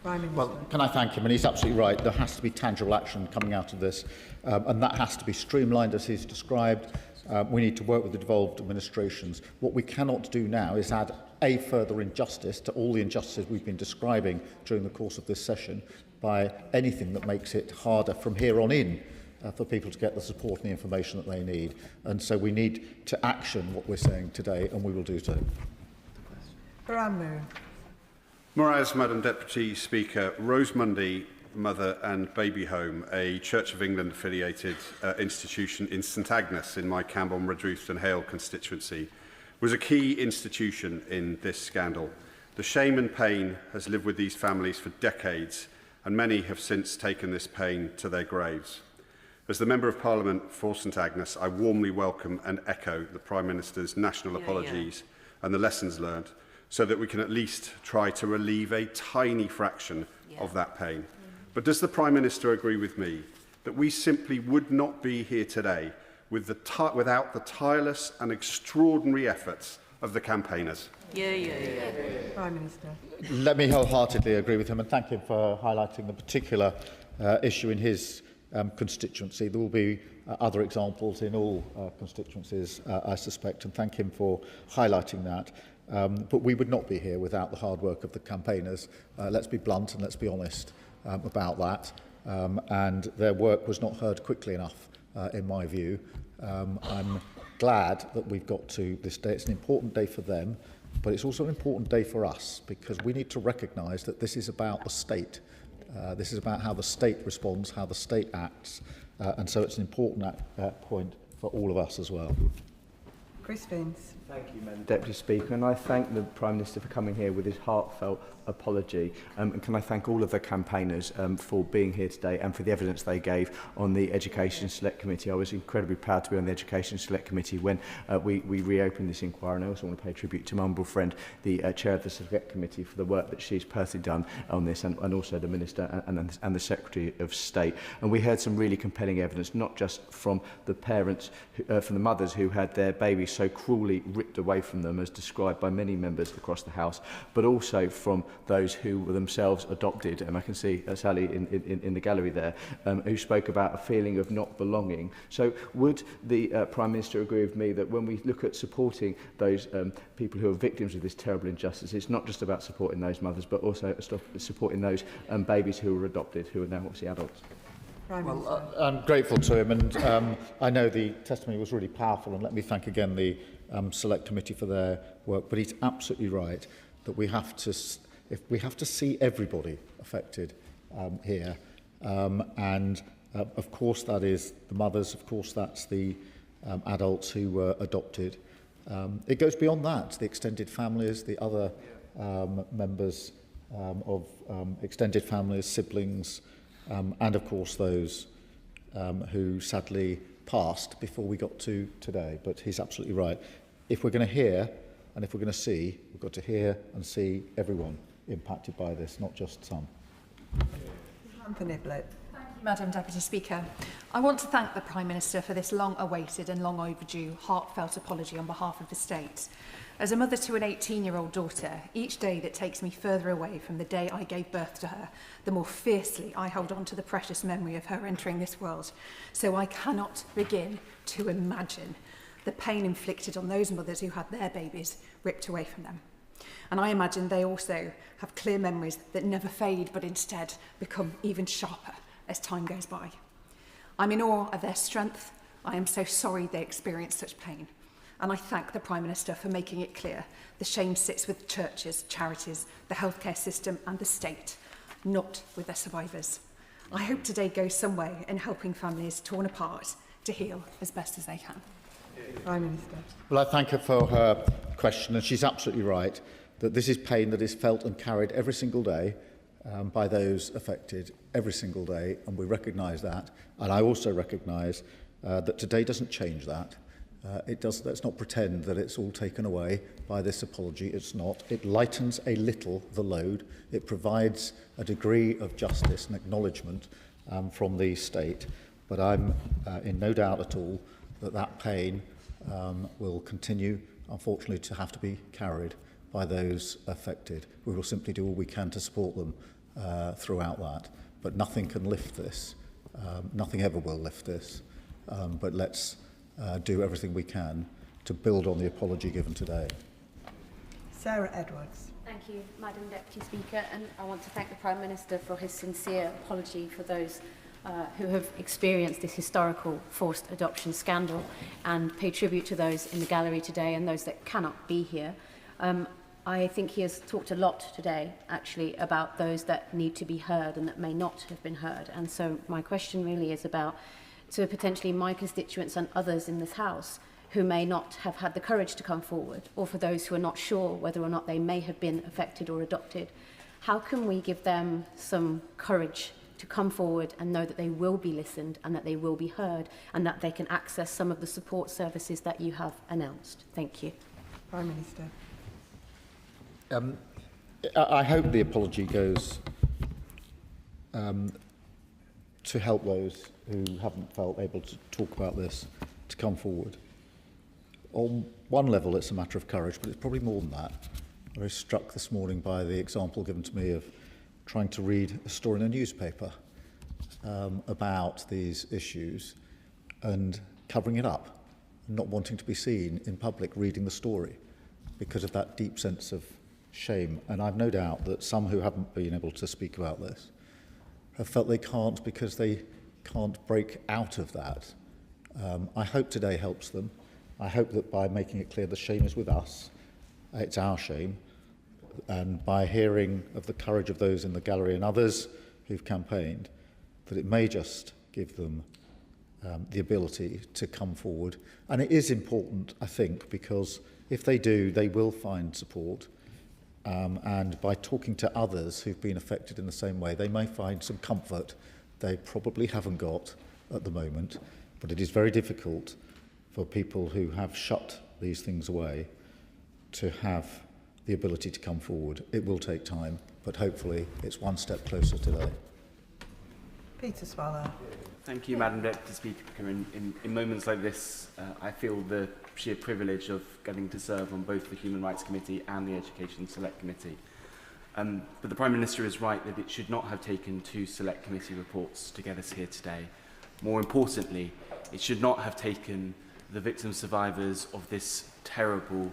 Well, can I thank him? And he's absolutely right. There has to be tangible action coming out of this, and that has to be streamlined as he's described. We need to work with the devolved administrations. What we cannot do now is add a further injustice to all the injustices we've been describing during the course of this session by anything that makes it harder from here on in for people to get the support and the information that they need. And so we need to action what we're saying today, and we will do so. Baran. Whereas, Madam Deputy Speaker, Rosemundy Mother and Baby Home, a Church of England affiliated institution in St Agnes in my Camborne, Redruth and Hale constituency, was a key institution in this scandal. The shame and pain has lived with these families for decades, and many have since taken this pain to their graves. As the Member of Parliament for St Agnes, I warmly welcome and echo the Prime Minister's national apologies and the lessons learned, so that we can at least try to relieve a tiny fraction of that pain. But does the Prime Minister agree with me that we simply would not be here today without the tireless and extraordinary efforts of the campaigners? Prime Minister. Let me wholeheartedly agree with him and thank him for highlighting the particular issue in his constituency. There will be other examples in all constituencies, I suspect, and thank him for highlighting that. But we would not be here without the hard work of the campaigners. Let's be blunt and let's be honest about that. And their work was not heard quickly enough, in my view. I'm glad that we've got to this day. It's an important day for them, but it's also an important day for us, because we need to recognise that this is about the state. This is about how the state responds, how the state acts. And so it's an important point for all of us as well. Chris Vince. Thank you, Madam Deputy Speaker, and I thank the Prime Minister for coming here with his heartfelt apology. And can I thank all of the campaigners for being here today and for the evidence they gave on the Education Select Committee. I was incredibly proud to be on the Education Select Committee when we reopened this inquiry, and I also want to pay tribute to my humble friend, the Chair of the Select Committee, for the work that she's personally done on this, and also the Minister and the Secretary of State. And we heard some really compelling evidence, not just from the parents, from the mothers who had their babies so cruelly ripped away from them, as described by many members across the House, but also from those who were themselves adopted. And I can see Sally in the gallery there, who spoke about a feeling of not belonging. So would the Prime Minister agree with me that when we look at supporting those people who are victims of this terrible injustice, it's not just about supporting those mothers, but also supporting those babies who were adopted, who are now obviously adults? Well, I'm grateful to him, and I know the testimony was really powerful, and let me thank again the Select Committee for their work. But he's absolutely right that we have to see everybody affected here, and of course that is the mothers, of course that's the adults who were adopted. It goes beyond that, the extended families, the other members of extended families, siblings, and of course those who sadly passed before we got to today. But he's absolutely right. If we're going to hear and if we're going to see, we've got to hear and see everyone impacted by this, not just some. Anthony Blett. Madam Deputy Speaker, I want to thank the Prime Minister for this long-awaited and long overdue heartfelt apology on behalf of the state. As a mother to an 18-year-old daughter, each day that takes me further away from the day I gave birth to her, the more fiercely I hold on to the precious memory of her entering this world. So I cannot begin to imagine the pain inflicted on those mothers who had their babies ripped away from them. And I imagine they also have clear memories that never fade, but instead become even sharper as time goes by. I'm in awe of their strength. I am so sorry they experienced such pain. And I thank the Prime Minister for making it clear the shame sits with churches, charities, the healthcare system and the state, not with the survivors. I hope today goes some way in helping families torn apart to heal as best as they can. Prime Minister. Well, I thank her for her question, and she's absolutely right that this is pain that is felt and carried every single day by those affected every single day, and we recognise that. And I also recognise that today doesn't change that. Let's not pretend that it's all taken away by this apology. It's not. It lightens a little the load. It provides a degree of justice and acknowledgement from the state. But I'm in no doubt at all that that pain will continue, unfortunately, to have to be carried by those affected. We will simply do all we can to support them throughout that. But nothing can lift this. Nothing ever will lift this. But let's do everything we can to build on the apology given today. Sarah Edwards. Thank you, Madam Deputy Speaker, and I want to thank the Prime Minister for his sincere apology for those who have experienced this historical forced adoption scandal, and pay tribute to those in the gallery today and those that cannot be here. I think he has talked a lot today, actually, about those that need to be heard and that may not have been heard. And so my question really is about, to potentially my constituents and others in this House who may not have had the courage to come forward, or for those who are not sure whether or not they may have been affected or adopted, how can we give them some courage to come forward and know that they will be listened and that they will be heard and that they can access some of the support services that you have announced? Thank you. Prime Minister. I hope the apology goes to help those who haven't felt able to talk about this to come forward. On one level, it's a matter of courage, but it's probably more than that. I was struck this morning by the example given to me of trying to read a story in a newspaper about these issues and covering it up, and not wanting to be seen in public reading the story because of that deep sense of shame. And I've no doubt that some who haven't been able to speak about this have felt they can't because they can't break out of that. I hope today helps them. I hope that by making it clear the shame is with us, it's our shame, and by hearing of the courage of those in the gallery and others who've campaigned, that it may just give them the ability to come forward. And it is important, I think, because if they do, they will find support. And by talking to others who've been affected in the same way, they may find some comfort they probably haven't got at the moment. But it is very difficult for people who have shut these things away to have the ability to come forward. It will take time, but hopefully it's one step closer today. Peter Swallow. Thank you, Madam Deputy Speaker. In moments like this, I feel the sheer privilege of getting to serve on both the Human Rights Committee and the Education Select Committee. But the Prime Minister is right that it should not have taken 2 Select Committee reports to get us here today. More importantly, it should not have taken the victim survivors of this terrible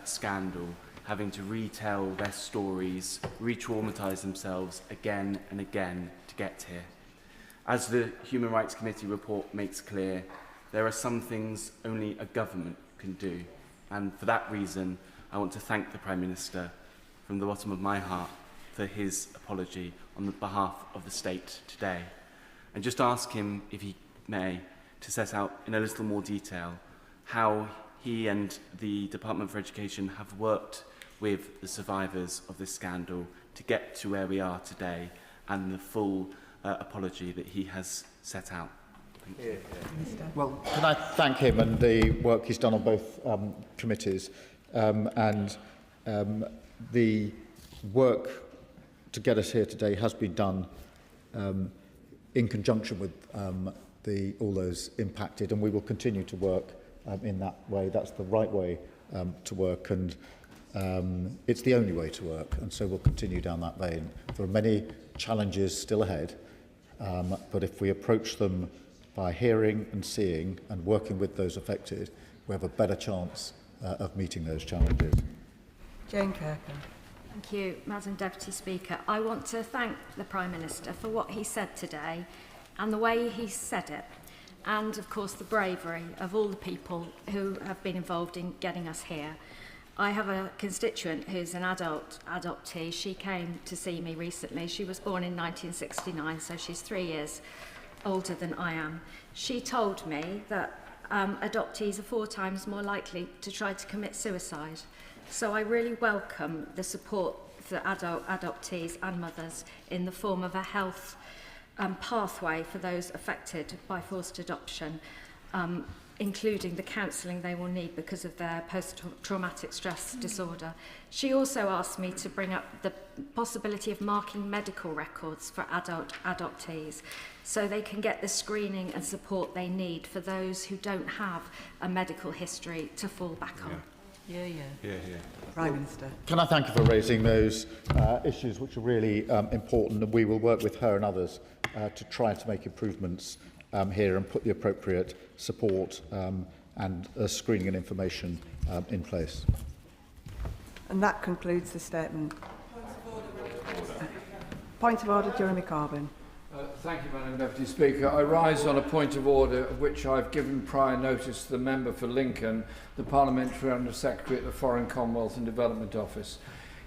scandal having to retell their stories, re-traumatise themselves again and again to get here. As the Human Rights Committee report makes clear, there are some things only a government can do. And for that reason, I want to thank the Prime Minister from the bottom of my heart for his apology on behalf of the state today. And just ask him, if he may, to set out in a little more detail how he and the Department for Education have worked with the survivors of this scandal to get to where we are today, and the full apology that he has set out. Thank you. Well, can I thank him and the work he's done on both committees, and the work to get us here today has been done in conjunction with all those impacted, and we will continue to work in that way. That's the right way to work, and it's the only way to work, and so we'll continue down that vein. There are many challenges still ahead, but if we approach them by hearing and seeing and working with those affected, we have a better chance of meeting those challenges. Jane Kirkham. Thank you, Madam Deputy Speaker. I want to thank the Prime Minister for what he said today and the way he said it, and of course the bravery of all the people who have been involved in getting us here. I have a constituent who's an adoptee. She came to see me recently. She was born in 1969, so she's 3 years older than I am. She told me that adoptees are 4 times more likely to try to commit suicide. So I really welcome the support for adult adoptees and mothers in the form of a health pathway for those affected by forced adoption, including the counselling they will need because of their post-traumatic stress disorder. She also asked me to bring up the possibility of marking medical records for adult adoptees so they can get the screening and support they need for those who don't have a medical history to fall back on. Yeah. Prime Minister. Can I thank you for raising those issues, which are really important, and we will work with her and others to try to make improvements here and put the appropriate support and screening and information in place. And that concludes the statement. Point of order, Jeremy Corbyn. Thank you, Madam Deputy Speaker. I rise on a point of order of which I've given prior notice to the member for Lincoln, the Parliamentary Under Secretary at the Foreign Commonwealth and Development Office.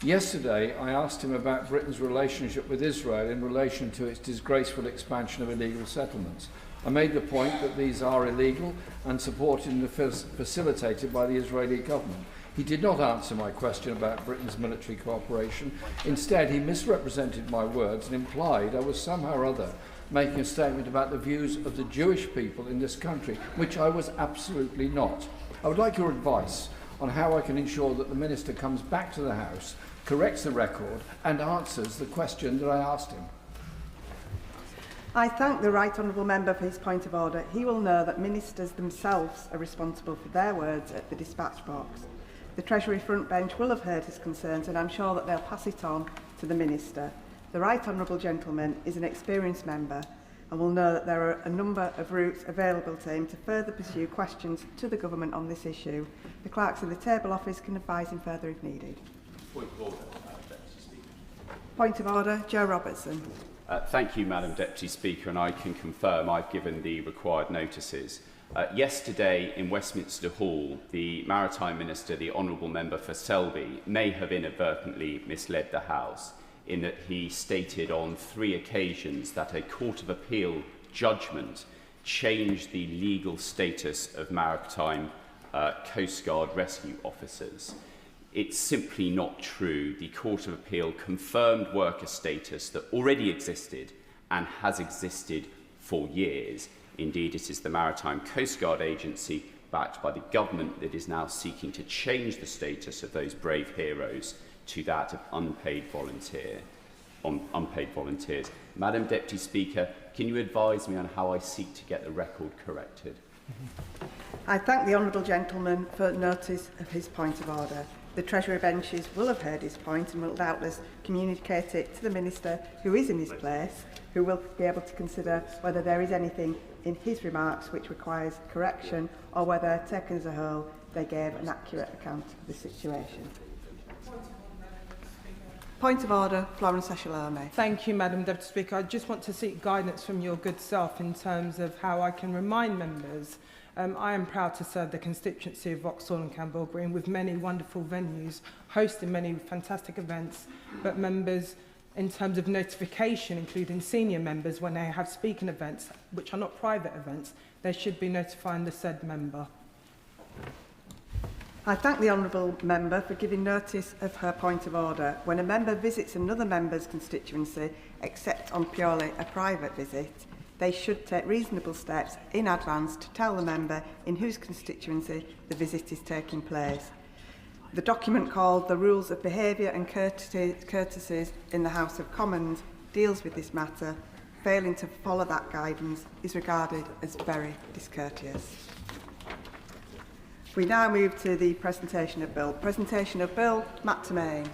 Yesterday, I asked him about Britain's relationship with Israel in relation to its disgraceful expansion of illegal settlements. I made the point that these are illegal and supported and facilitated by the Israeli government. He did not answer my question about Britain's military cooperation. Instead, he misrepresented my words and implied I was somehow or other making a statement about the views of the Jewish people in this country, which I was absolutely not. I would like your advice on how I can ensure that the Minister comes back to the House, corrects the record and answers the question that I asked him. I thank the Right Honourable Member for his point of order. He will know that ministers themselves are responsible for their words at the dispatch box. The Treasury front bench will have heard his concerns, and I'm sure that they'll pass it on to the Minister. The Right Honourable Gentleman is an experienced member and will know that there are a number of routes available to him to further pursue questions to the Government on this issue. The clerks of the Table Office can advise him further if needed. Point of order, Deputy Speaker. Point of order, Joe Robertson. Thank you, Madam Deputy Speaker, and I can confirm I've given the required notices. Yesterday in Westminster Hall, the Maritime Minister, the Honourable Member for Selby, may have inadvertently misled the House in that he stated on 3 occasions that a Court of Appeal judgment change the legal status of maritime Coast Guard rescue officers. It's simply not true. The Court of Appeal confirmed worker status that already existed and has existed for years. Indeed, it is the Maritime Coast Guard Agency, backed by the government, that is now seeking to change the status of those brave heroes to that of unpaid volunteers. Madam Deputy Speaker, can you advise me on how I seek to get the record corrected? I thank the honourable gentleman for notice of his point of order. The Treasury benches will have heard his point and will doubtless communicate it to the Minister who is in his place, who will be able to consider whether there is anything in his remarks which requires correction or whether, taken as a whole, they gave an accurate account of the situation. Point of order, Florence Eshelome. Thank you, Madam Deputy Speaker. I just want to seek guidance from your good self in terms of how I can remind members. I am proud to serve the constituency of Vauxhall and Campbell Green with many wonderful venues, hosting many fantastic events, but members, in terms of notification, including senior members, when they have speaking events, which are not private events, they should be notifying the said member. I thank the honourable member for giving notice of her point of order. When a member visits another member's constituency, except on purely a private visit, they should take reasonable steps in advance to tell the member in whose constituency the visit is taking place. The document called The Rules of Behaviour and Courtesies in the House of Commons deals with this matter. Failing to follow that guidance is regarded as very discourteous. We now move to the presentation of bill. Presentation of bill, Matt Tremaine.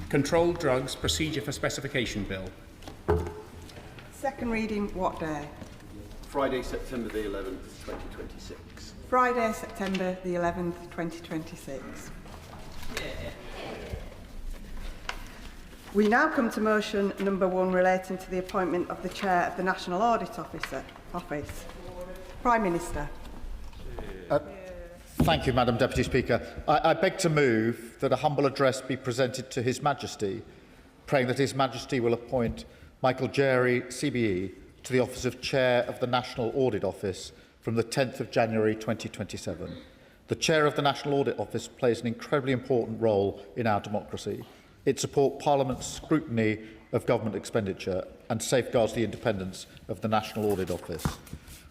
Controlled Drugs Procedure for Specification Bill. Second reading, what day? Friday, September the 11th, 2026. Friday, September the 11th, 2026. We now come to motion number 1 relating to the appointment of the Chair of the National Audit Office. Prime Minister. Thank you, Madam Deputy Speaker. I beg to move that a humble address be presented to His Majesty, praying that His Majesty will appoint Michael Jerry, CBE, to the office of Chair of the National Audit Office from the 10th of January 2027. The Chair of the National Audit Office plays an incredibly important role in our democracy. It supports Parliament's scrutiny of government expenditure and safeguards the independence of the National Audit Office.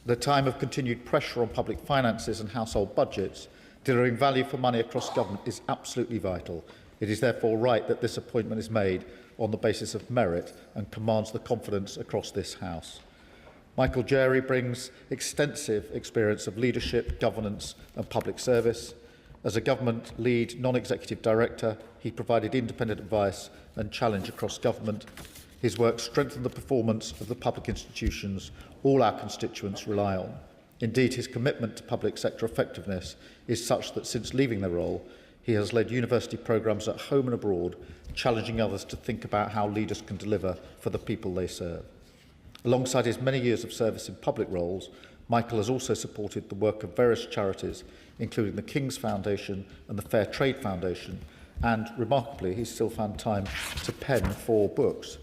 At a time of continued pressure on public finances and household budgets, delivering value for money across government is absolutely vital. It is therefore right that this appointment is made on the basis of merit and commands the confidence across this House. Michael Jerry brings extensive experience of leadership, governance and public service. As a government lead non-executive director, he provided independent advice and challenge across government. His work strengthened the performance of the public institutions all our constituents rely on. Indeed, his commitment to public sector effectiveness is such that since leaving the role, he has led university programmes at home and abroad, challenging others to think about how leaders can deliver for the people they serve. Alongside his many years of service in public roles, Michael has also supported the work of various charities, including the King's Foundation and the Fair Trade Foundation, and, remarkably, he's still found time to pen 4 books.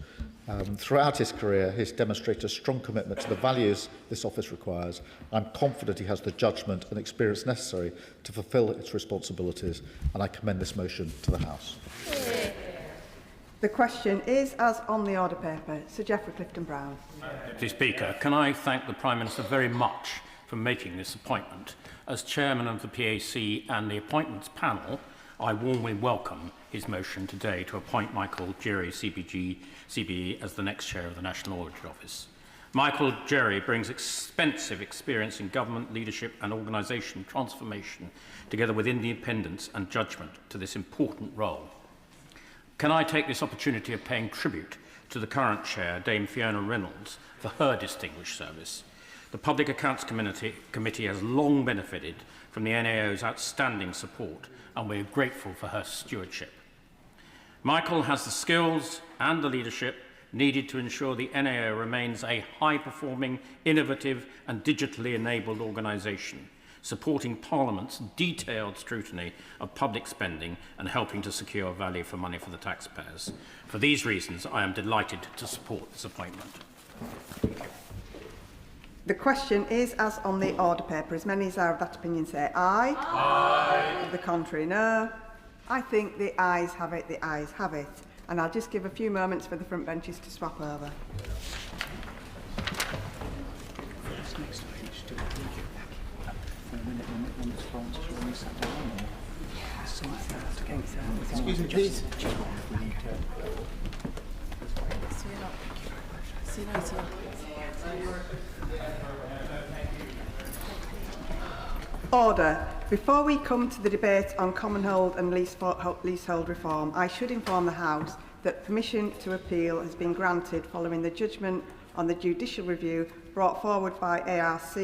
Throughout his career, he's demonstrated a strong commitment to the values this office requires. I'm confident he has the judgment and experience necessary to fulfil its responsibilities, and I commend this motion to the House. The question is, as on the order paper, Sir Geoffrey Clifton-Brown. Deputy Speaker, can I thank the Prime Minister very much for making this appointment. As Chairman of the PAC and the Appointments Panel, I warmly welcome his motion today to appoint Michael Jerry, CBE, as the next Chair of the National Audit Office. Michael Jerry brings extensive experience in government leadership and organisation transformation, together with independence and judgment, to this important role. Can I take this opportunity of paying tribute to the current Chair, Dame Fiona Reynolds, for her distinguished service? The Public Accounts Committee has long benefited from the NAO's outstanding support, and we're grateful for her stewardship. Michael has the skills and the leadership needed to ensure the NAO remains a high-performing, innovative and digitally enabled organisation, supporting Parliament's detailed scrutiny of public spending and helping to secure value for money for the taxpayers. For these reasons, I am delighted to support this appointment. Thank you. The question is as on the order paper. As many as are of that opinion say aye. Aye. The contrary, no. I think the ayes have it, the ayes have it. And I'll just give a few moments for the front benches to swap over. Excuse me, please. See you later. Order. Before we come to the debate on commonhold and leasehold reform, I should inform the House that permission to appeal has been granted following the judgment on the judicial review brought forward by ARC,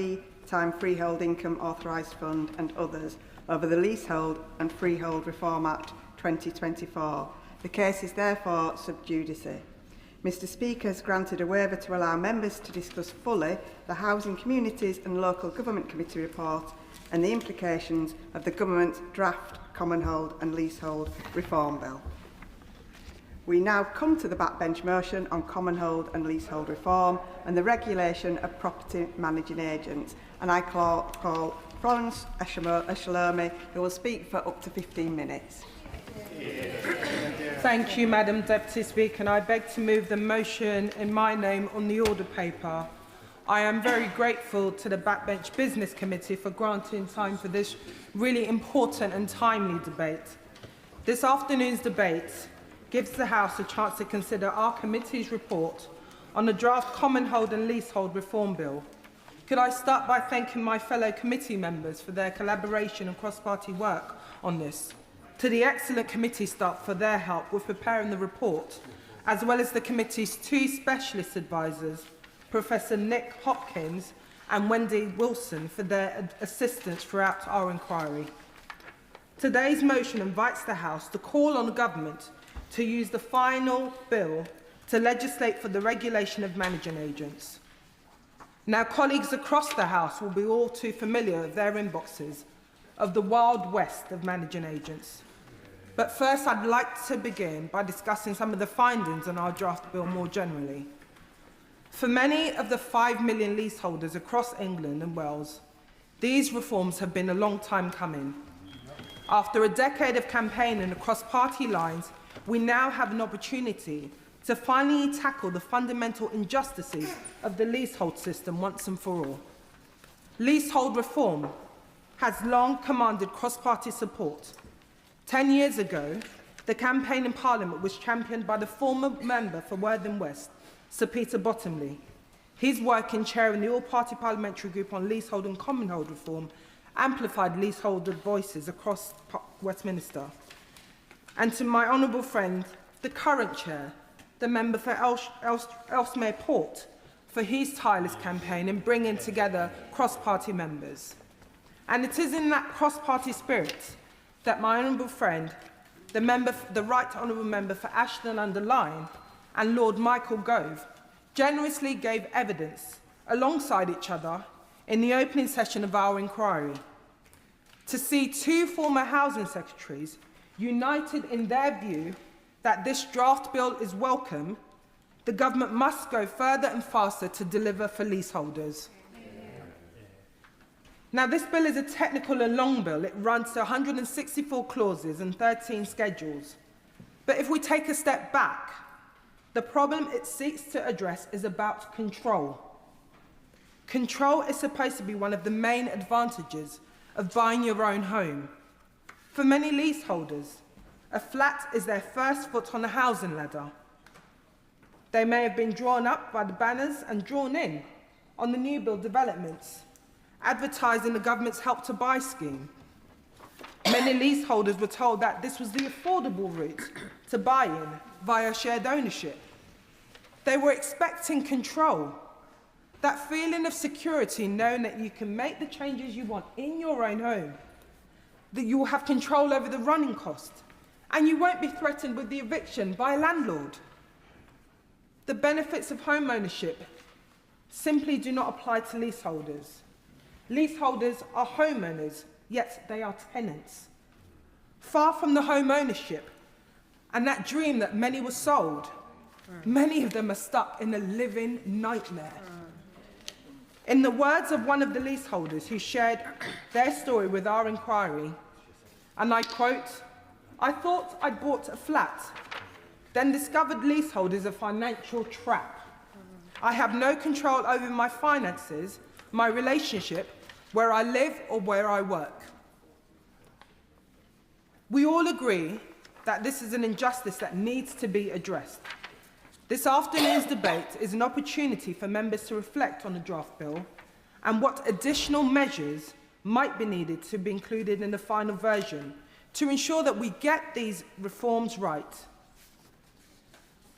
Time Freehold Income Authorised Fund and others over the Leasehold and Freehold Reform Act 2024. The case is therefore sub judice. Mr Speaker has granted a waiver to allow members to discuss fully the Housing, Communities and Local Government Committee report and the implications of the Government's draft Commonhold and Leasehold Reform Bill. We now come to the backbench motion on Commonhold and Leasehold Reform and the regulation of property managing agents. And I call Florence Ashalomi, who will speak for up to 15 minutes. Thank you, Madam Deputy Speaker, and I beg to move the motion in my name on the order paper. I am very grateful to the Backbench Business Committee for granting time for this really important and timely debate. This afternoon's debate gives the House a chance to consider our committee's report on the draft Commonhold and Leasehold Reform Bill. Could I start by thanking my fellow committee members for their collaboration and cross-party work on this, to the excellent committee staff for their help with preparing the report, as well as the committee's two specialist advisors, Professor Nick Hopkins and Wendy Wilson, for their assistance throughout our inquiry. Today's motion invites the House to call on the Government to use the final bill to legislate for the regulation of managing agents. Now, colleagues across the House will be all too familiar with their inboxes of the Wild West of managing agents. But first, I'd like to begin by discussing some of the findings on our draft bill more generally. For many of the 5 million leaseholders across England and Wales, these reforms have been a long time coming. After a decade of campaigning across party lines, we now have an opportunity to finally tackle the fundamental injustices of the leasehold system once and for all. Leasehold reform has long commanded cross-party support. 10 years ago, the campaign in Parliament was championed by the former member for Worthing West, Sir Peter Bottomley. His work in chairing the all-party parliamentary group on leasehold and commonhold reform amplified leaseholder voices across Westminster. And to my honourable friend, the current chair, the member for Ellesmere Port, for his tireless campaign in bringing together cross-party members. And it is in that cross-party spirit that my honourable friend, the Right Honourable Member for Ashton-under-Lyne and Lord Michael Gove, generously gave evidence alongside each other in the opening session of our inquiry. To see two former housing secretaries united in their view that this draft bill is welcome, the government must go further and faster to deliver for leaseholders. Now, this bill is a technical and long bill. It runs to 164 clauses and 13 schedules. But if we take a step back, the problem it seeks to address is about control. Control is supposed to be one of the main advantages of buying your own home. For many leaseholders, a flat is their first foot on the housing ladder. They may have been drawn up by the banners and drawn in on the new build developments, advertising the government's Help to Buy scheme. Many leaseholders were told that this was the affordable route to buy in via shared ownership. They were expecting control, that feeling of security, knowing that you can make the changes you want in your own home, that you will have control over the running cost, and you won't be threatened with the eviction by a landlord. The benefits of home ownership simply do not apply to leaseholders. Leaseholders are homeowners, yet they are tenants. Far from the home ownership and that dream that many were sold, many of them are stuck in a living nightmare. In the words of one of the leaseholders who shared their story with our inquiry, and I quote, "I thought I'd bought a flat, then discovered leasehold is a financial trap. I have no control over my finances, my relationship, where I live or where I work." We all agree that this is an injustice that needs to be addressed. This afternoon's debate is an opportunity for members to reflect on the draft bill and what additional measures might be needed to be included in the final version to ensure that we get these reforms right.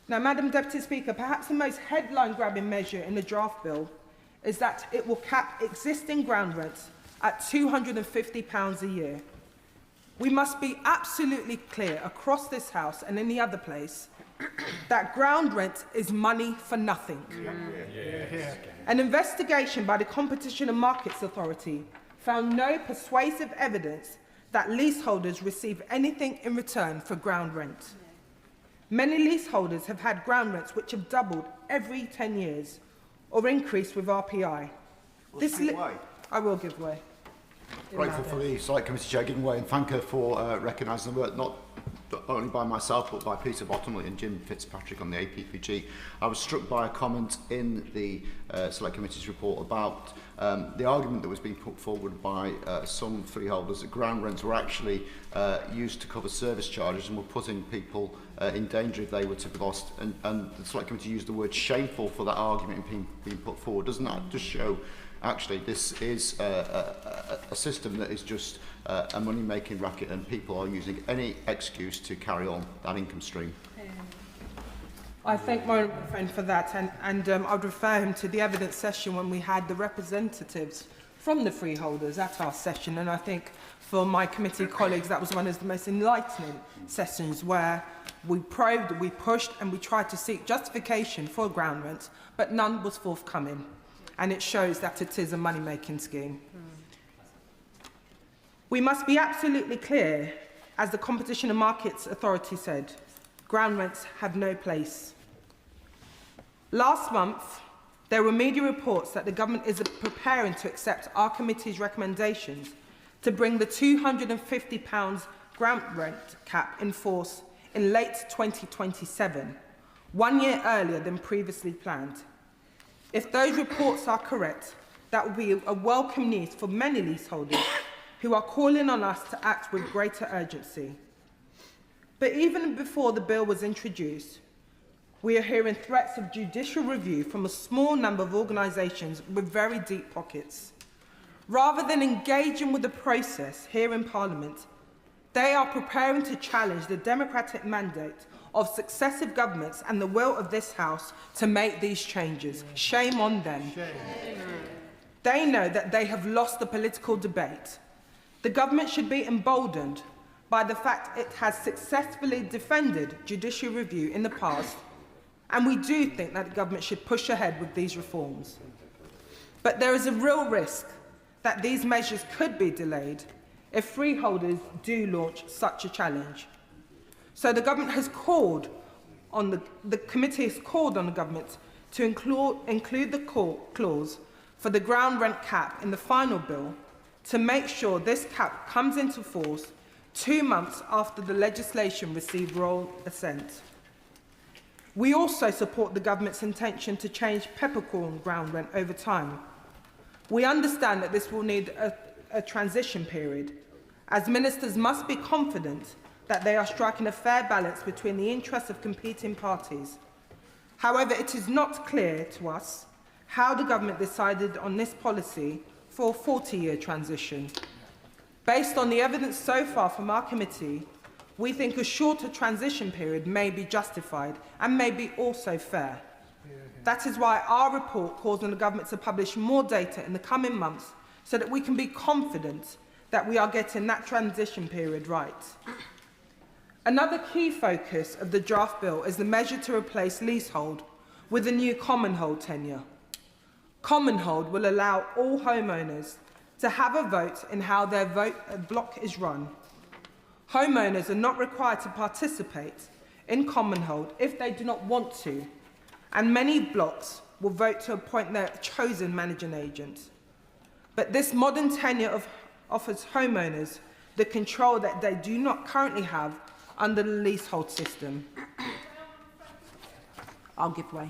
Now, Madam Deputy Speaker, perhaps the most headline-grabbing measure in the draft bill is that it will cap existing ground rents at £250 a year. We must be absolutely clear across this House and any other place that ground rent is money for nothing. Yes. An investigation by the Competition and Markets Authority found no persuasive evidence that leaseholders receive anything in return for ground rent. Many leaseholders have had ground rents which have doubled every 10 years or increased with RPI. I will give way. Grateful for the Select Committee Chair giving way and thank her for recognising the work not only by myself but by Peter Bottomley and Jim Fitzpatrick on the APPG. I was struck by a comment in the Select Committee's report about the argument that was being put forward by some freeholders that ground rents were actually used to cover service charges and were putting people in danger if they were to be lost. And the Select Committee used the word shameful for that argument being put forward. Doesn't that just show actually this is a system that is just a money-making racket and people are using any excuse to carry on that income stream? I thank my friend for that, and I'd refer him to the evidence session when we had the representatives from the freeholders at our session, and I think for my committee colleagues that was one of the most enlightening sessions where we probed, we pushed and we tried to seek justification for ground rent, but none was forthcoming, and it shows that it is a money-making scheme. We must be absolutely clear, as the Competition and Markets Authority said, ground rents have no place. Last month, there were media reports that the government is preparing to accept our committee's recommendations to bring the £250 ground rent cap in force in late 2027, 1 year earlier than previously planned. If those reports are correct, that will be a welcome news for many leaseholders who are calling on us to act with greater urgency. But even before the bill was introduced, we are hearing threats of judicial review from a small number of organisations with very deep pockets. Rather than engaging with the process here in Parliament, they are preparing to challenge the democratic mandate of successive governments and the will of this House to make these changes. Shame on them. They know that they have lost the political debate. The government should be emboldened by the fact it has successfully defended judicial review in the past, and we do think that the government should push ahead with these reforms. But there is a real risk that these measures could be delayed if freeholders do launch such a challenge. So the government has called on the committee has called on the government to include the clause for the ground rent cap in the final bill to make sure this cap comes into force 2 months after the legislation received royal assent. We also support the government's intention to change peppercorn ground rent over time. We understand that this will need a transition period, as ministers must be confident that they are striking a fair balance between the interests of competing parties. However, it is not clear to us how the government decided on this policy for a 40-year transition. Based on the evidence so far from our committee, we think a shorter transition period may be justified and may be also fair. That is why our report calls on the government to publish more data in the coming months so that we can be confident that we are getting that transition period right. Another key focus of the draft bill is the measure to replace leasehold with a new common hold tenure. Common hold will allow all homeowners to have a vote in how their block is run. Homeowners are not required to participate in Commonhold if they do not want to, and many blocks will vote to appoint their chosen managing agent. But this modern tenure offers homeowners the control that they do not currently have under the leasehold system. I'll give way.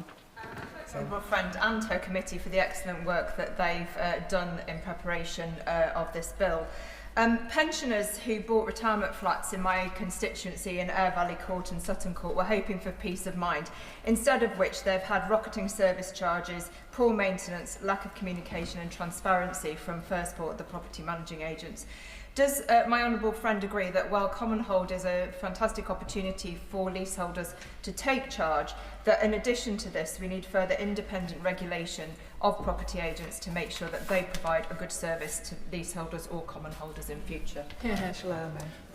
My friend and her committee for the excellent work that they've done in preparation of this bill. Pensioners who bought retirement flats in my constituency in Ayr Valley Court and Sutton Court were hoping for peace of mind, instead of which they've had rocketing service charges, poor maintenance, lack of communication and transparency from First Port, the property managing agents. Does my honourable friend agree that while Commonhold is a fantastic opportunity for leaseholders to take charge, that in addition to this we need further independent regulation of property agents to make sure that they provide a good service to leaseholders or common holders in future?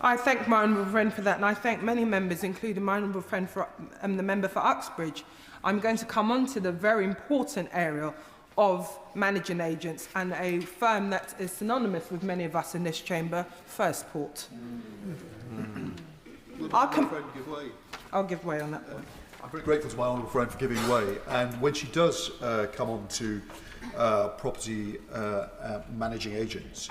I thank my honourable friend for that, and I thank many members, including my honourable friend for the member for Uxbridge. I'm going to come on to the very important area of managing agents and a firm that is synonymous with many of us in this chamber, First Port. I'll give way on that point. I'm very grateful to my honourable friend for giving way, and when she does come on to property managing agents,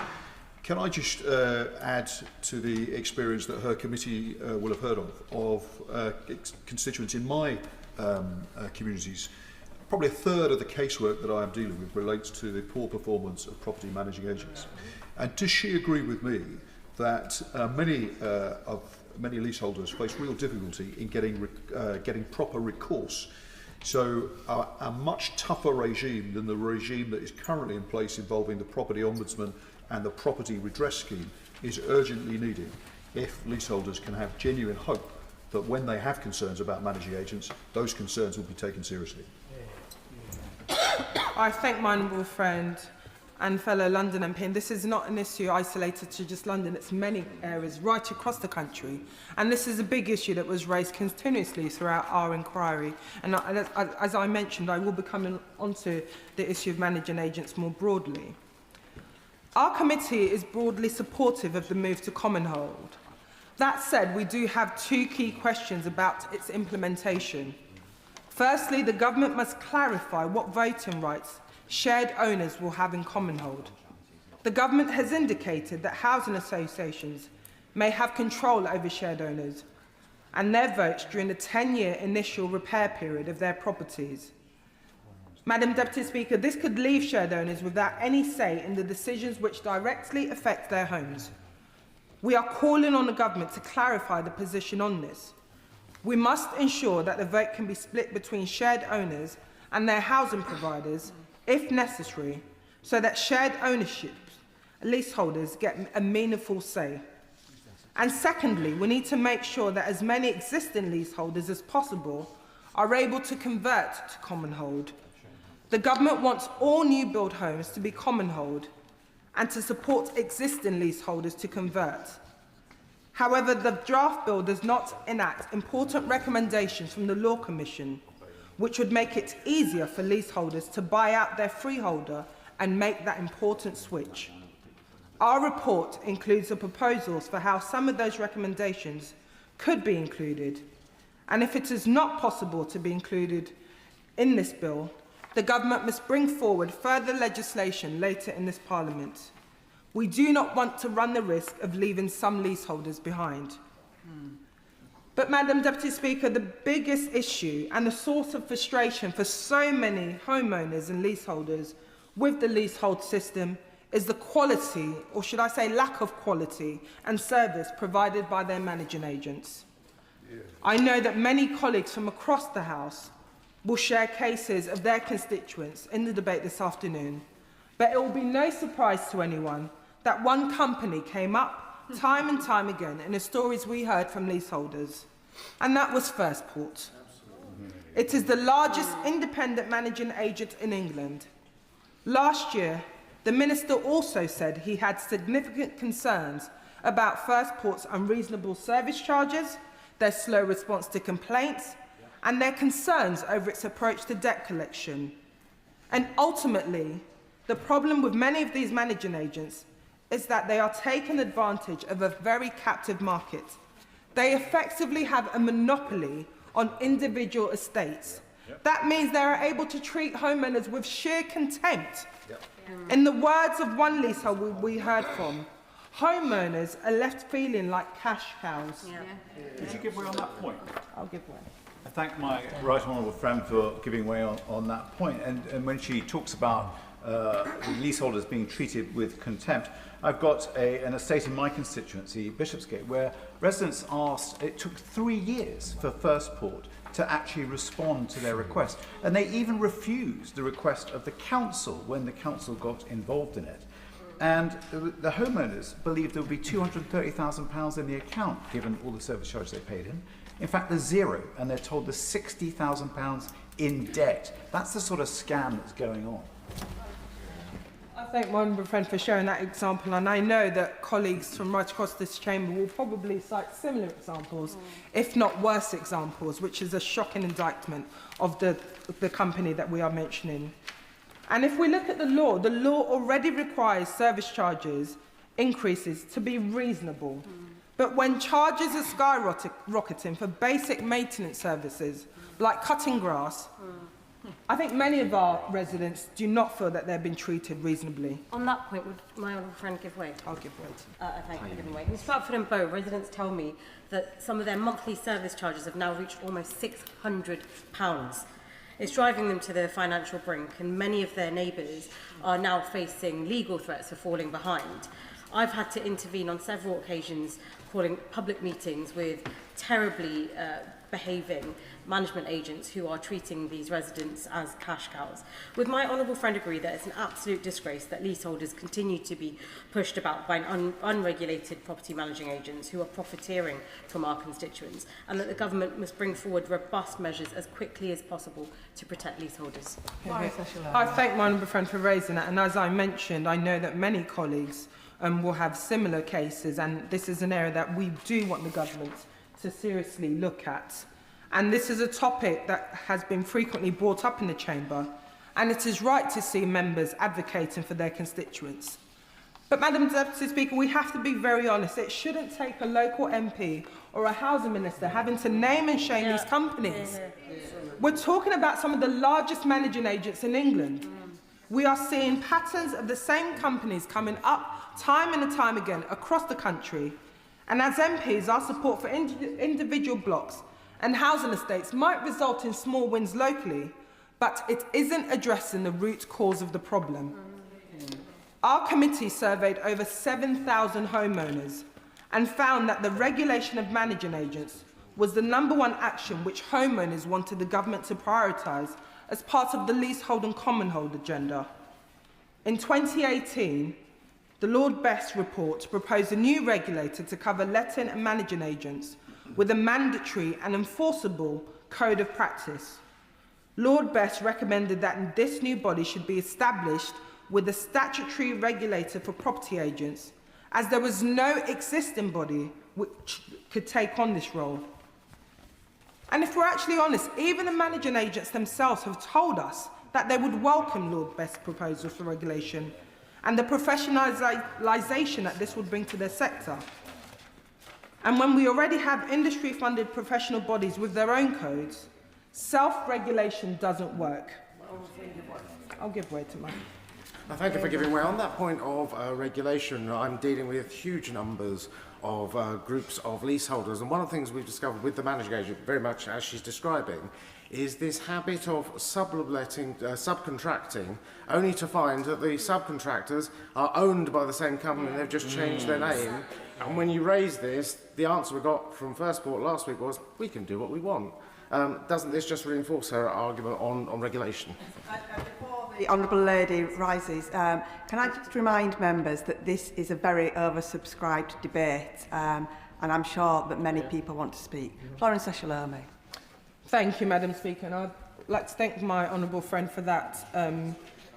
can I just add to the experience that her committee will have heard of constituents in my communities. Probably a third of the casework that I am dealing with relates to the poor performance of property managing agents. And does she agree with me that many leaseholders face real difficulty in getting proper recourse? So a much tougher regime than the regime that is currently in place involving the Property Ombudsman and the Property Redress Scheme is urgently needed if leaseholders can have genuine hope that when they have concerns about managing agents, those concerns will be taken seriously. I thank my honourable friend and fellow London MP, and this is not an issue isolated to just London, it's many areas right across the country. And this is a big issue that was raised continuously throughout our inquiry. And as I mentioned, I will be coming onto the issue of managing agents more broadly. Our committee is broadly supportive of the move to Commonhold. That said, we do have two key questions about its implementation. Firstly, the government must clarify what voting rights shared owners will have in Commonhold. The government has indicated that housing associations may have control over shared owners and their votes during the 10-year initial repair period of their properties. Madam Deputy Speaker, this could leave shared owners without any say in the decisions which directly affect their homes. We are calling on the government to clarify the position on this. We must ensure that the vote can be split between shared owners and their housing providers, if necessary, so that shared ownership leaseholders get a meaningful say. And secondly, we need to make sure that as many existing leaseholders as possible are able to convert to Commonhold. The government wants all new build homes to be Commonhold and to support existing leaseholders to convert. However, the draft bill does not enact important recommendations from the Law Commission, which would make it easier for leaseholders to buy out their freeholder and make that important switch. Our report includes the proposals for how some of those recommendations could be included, and if it is not possible to be included in this bill, the government must bring forward further legislation later in this Parliament. We do not want to run the risk of leaving some leaseholders behind. But, Madam Deputy Speaker, the biggest issue and the source of frustration for so many homeowners and leaseholders with the leasehold system is the quality, or should I say lack of quality, and service provided by their managing agents. I know that many colleagues from across the House will share cases of their constituents in the debate this afternoon, but it will be no surprise to anyone that one company came up time and time again in the stories we heard from leaseholders, and that was First Port. It is the largest independent managing agent in England. Last year, the Minister also said he had significant concerns about First Port's unreasonable service charges, their slow response to complaints, and their concerns over its approach to debt collection. And ultimately, The problem with many of these managing agents is that they are taking advantage of a very captive market. They effectively have a monopoly on individual estates. That means they are able to treat homeowners with sheer contempt. In the words of one leaseholder we heard from, homeowners are left feeling like cash cows. Would you give way on that point? I'll give way. I thank my right honourable friend for giving way on that point. And when she talks about leaseholders being treated with contempt, I've got an estate in my constituency, Bishopsgate, where residents asked, it took 3 years for First Port to actually respond to their request. And they even refused the request of the council when the council got involved in it. And the homeowners believed there would be £230,000 in the account, given all the service charges they paid in. In fact, there's zero, and they're told there's £60,000 in debt. That's the sort of scam that's going on. I thank my honourable friend for sharing that example, and I know that colleagues from right across this chamber will probably cite similar examples, if not worse examples, which is a shocking indictment of the company that we are mentioning. And if we look at the law already requires service charges increases to be reasonable. But when charges are skyrocketing for basic maintenance services, like cutting grass, I think many of our residents do not feel that they're being treated reasonably. On that point, would my honourable friend give way? I'll give way. Thank you for giving way. In Stratford and Bow, residents tell me that some of their monthly service charges have now reached almost £600. It's driving them to the financial brink, and many of their neighbours are now facing legal threats for falling behind. I've had to intervene on several occasions, calling public meetings with terribly behaving management agents who are treating these residents as cash cows. Would my honourable friend agree that it's an absolute disgrace that leaseholders continue to be pushed about by unregulated property managing agents who are profiteering from our constituents, and that the government must bring forward robust measures as quickly as possible to protect leaseholders? I thank my honourable friend for raising that, and as I mentioned, I know that many colleagues will have similar cases, and this is an area that we do want the government to seriously look at. And this is a topic that has been frequently brought up in the chamber, and it is right to see members advocating for their constituents. But, Madam Deputy Speaker, we have to be very honest. It shouldn't take a local MP or a housing minister having to name and shame these companies. We're talking about some of the largest managing agents in England. We are seeing patterns of the same companies coming up time and time again across the country. And as MPs, our support for individual blocks and housing estates might result in small wins locally, but it isn't addressing the root cause of the problem. Our committee surveyed over 7,000 homeowners and found that the regulation of managing agents was the #1 action which homeowners wanted the government to prioritise as part of the leasehold and commonhold agenda. In 2018, the Lord Best report proposed a new regulator to cover letting and managing agents with a mandatory and enforceable code of practice. Lord Best recommended that this new body should be established with a statutory regulator for property agents, as there was no existing body which could take on this role. And if we're actually honest, even the managing agents themselves have told us that they would welcome Lord Best's proposals for regulation and the professionalisation that this would bring to their sector. And when we already have industry-funded professional bodies with their own codes, self-regulation doesn't work. I'll give way to mine. Thank you for giving way. On that point of regulation, I'm dealing with huge numbers of groups of leaseholders, and one of the things we've discovered with the managing agent, very much as she's describing, is this habit of subcontracting, only to find that the subcontractors are owned by the same company and they've just changed their name. And when you raise this, the answer we got from First Port last week was, we can do what we want. Doesn't this just reinforce her argument on regulation? Before the Honourable Lady rises, can I just remind members that this is a very oversubscribed debate, and I'm sure that many people want to speak. Florence Eshelome. Thank you, Madam Speaker, and I'd like to thank my honourable friend for that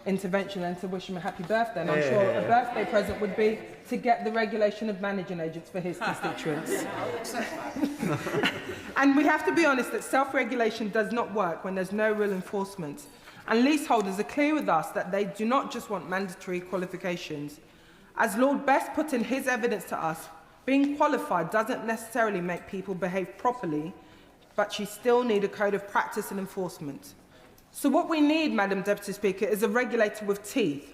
intervention and to wish him a happy birthday. And I'm sure a birthday present would be to get the regulation of managing agents for his constituents. And we have to be honest that self-regulation does not work when there's no real enforcement. And leaseholders are clear with us that they do not just want mandatory qualifications. As Lord Best put in his evidence to us, being qualified doesn't necessarily make people behave properly, but you still need a code of practice and enforcement. So what we need, Madam Deputy Speaker, is a regulator with teeth,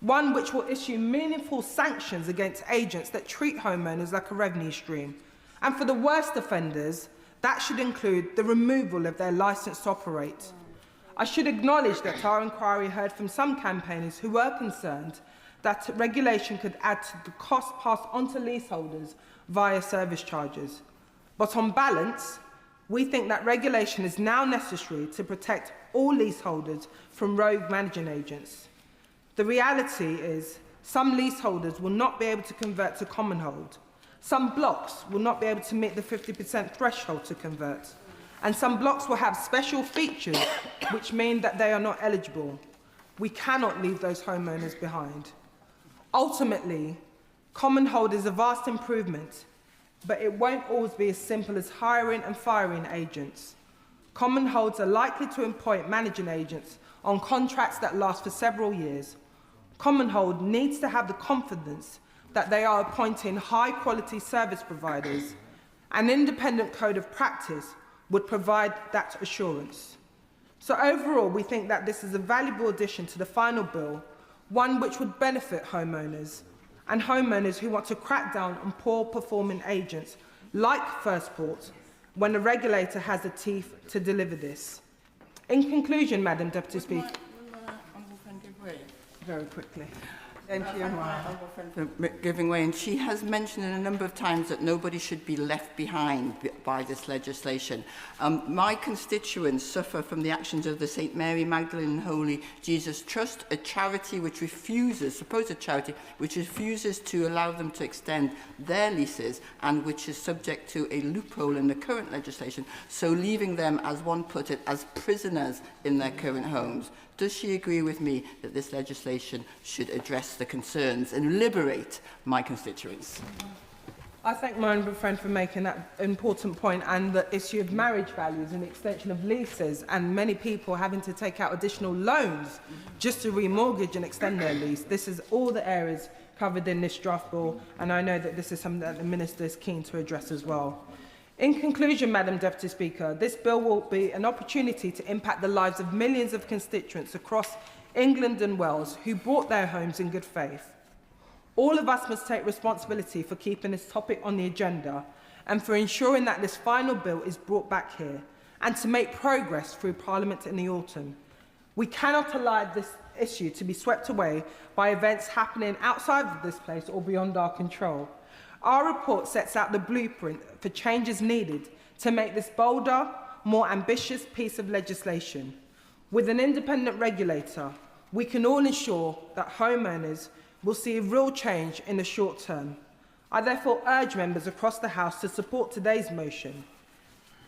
one which will issue meaningful sanctions against agents that treat homeowners like a revenue stream. And for the worst offenders, that should include the removal of their licence to operate. I should acknowledge that our inquiry heard from some campaigners who were concerned that regulation could add to the cost passed on to leaseholders via service charges. But on balance, we think that regulation is now necessary to protect all leaseholders from rogue managing agents. The reality is some leaseholders will not be able to convert to common hold. Some blocks will not be able to meet the 50% threshold to convert. And some blocks will have special features which mean that they are not eligible. We cannot leave those homeowners behind. Ultimately, common hold is a vast improvement, but it won't always be as simple as hiring and firing agents. Common holds are likely to appoint managing agents on contracts that last for several years. Common hold needs to have the confidence that they are appointing high-quality service providers. An independent code of practice would provide that assurance. So overall, we think that this is a valuable addition to the final bill, one which would benefit homeowners and homeowners who want to crack down on poor-performing agents like First Port when the regulator has the teeth to deliver this. In conclusion, Madam Deputy Speaker... Very quickly. For giving way, and she has mentioned a number of times that nobody should be left behind by this legislation. My constituents suffer from the actions of the St Mary Magdalene and Holy Jesus Trust, a charity which refuses, supposed charity, which refuses to allow them to extend their leases and which is subject to a loophole in the current legislation, so leaving them, as one put it, as prisoners in their current homes. Does she agree with me that this legislation should address the concerns and liberate my constituents? I thank my honourable friend for making that important point, and the issue of marriage values and the extension of leases and many people having to take out additional loans just to remortgage and extend their lease. This is all the areas covered in this draft bill, and I know that this is something that the Minister is keen to address as well. In conclusion, Madam Deputy Speaker, this bill will be an opportunity to impact the lives of millions of constituents across England and Wales who bought their homes in good faith. All of us must take responsibility for keeping this topic on the agenda and for ensuring that this final bill is brought back here and to make progress through Parliament in the autumn. We cannot allow this issue to be swept away by events happening outside of this place or beyond our control. Our report sets out the blueprint for changes needed to make this bolder, more ambitious piece of legislation. With an independent regulator, we can all ensure that homeowners will see a real change in the short term. I therefore urge members across the House to support today's motion.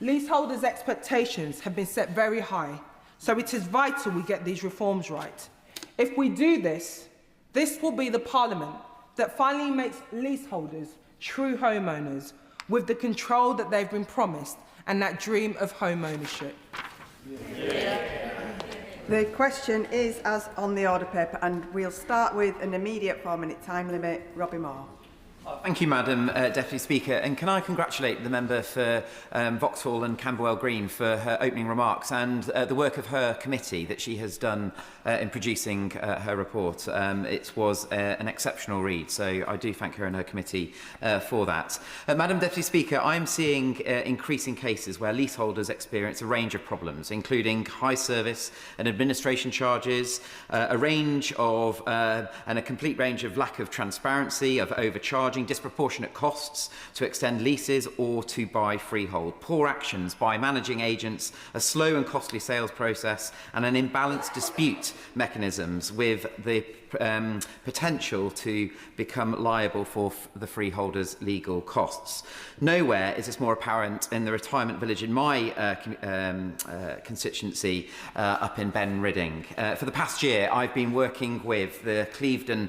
Leaseholders' expectations have been set very high, so it is vital we get these reforms right. If we do this, this will be the Parliament that finally makes leaseholders true homeowners with the control that they've been promised and that dream of home ownership. The question is as on the order paper, and we'll start with an immediate 4-minute time limit. Robbie Moore. Thank you, Madam Deputy Speaker. And can I congratulate the member for Vauxhall and Camberwell Green for her opening remarks and the work of her committee that she has done in producing her report. It was an exceptional read, so I do thank her and her committee for that. Madam Deputy Speaker, I'm seeing increasing cases where leaseholders experience a range of problems, including high service and administration charges, a range of and a complete range of lack of transparency, of overcharging, charging disproportionate costs to extend leases or to buy freehold, poor actions by managing agents, a slow and costly sales process, and an imbalanced dispute mechanisms with the potential to become liable for the freeholders' legal costs. Nowhere is this more apparent in the retirement village in my constituency up in Ben Ridding. For the past year, I've been working with the Clevedon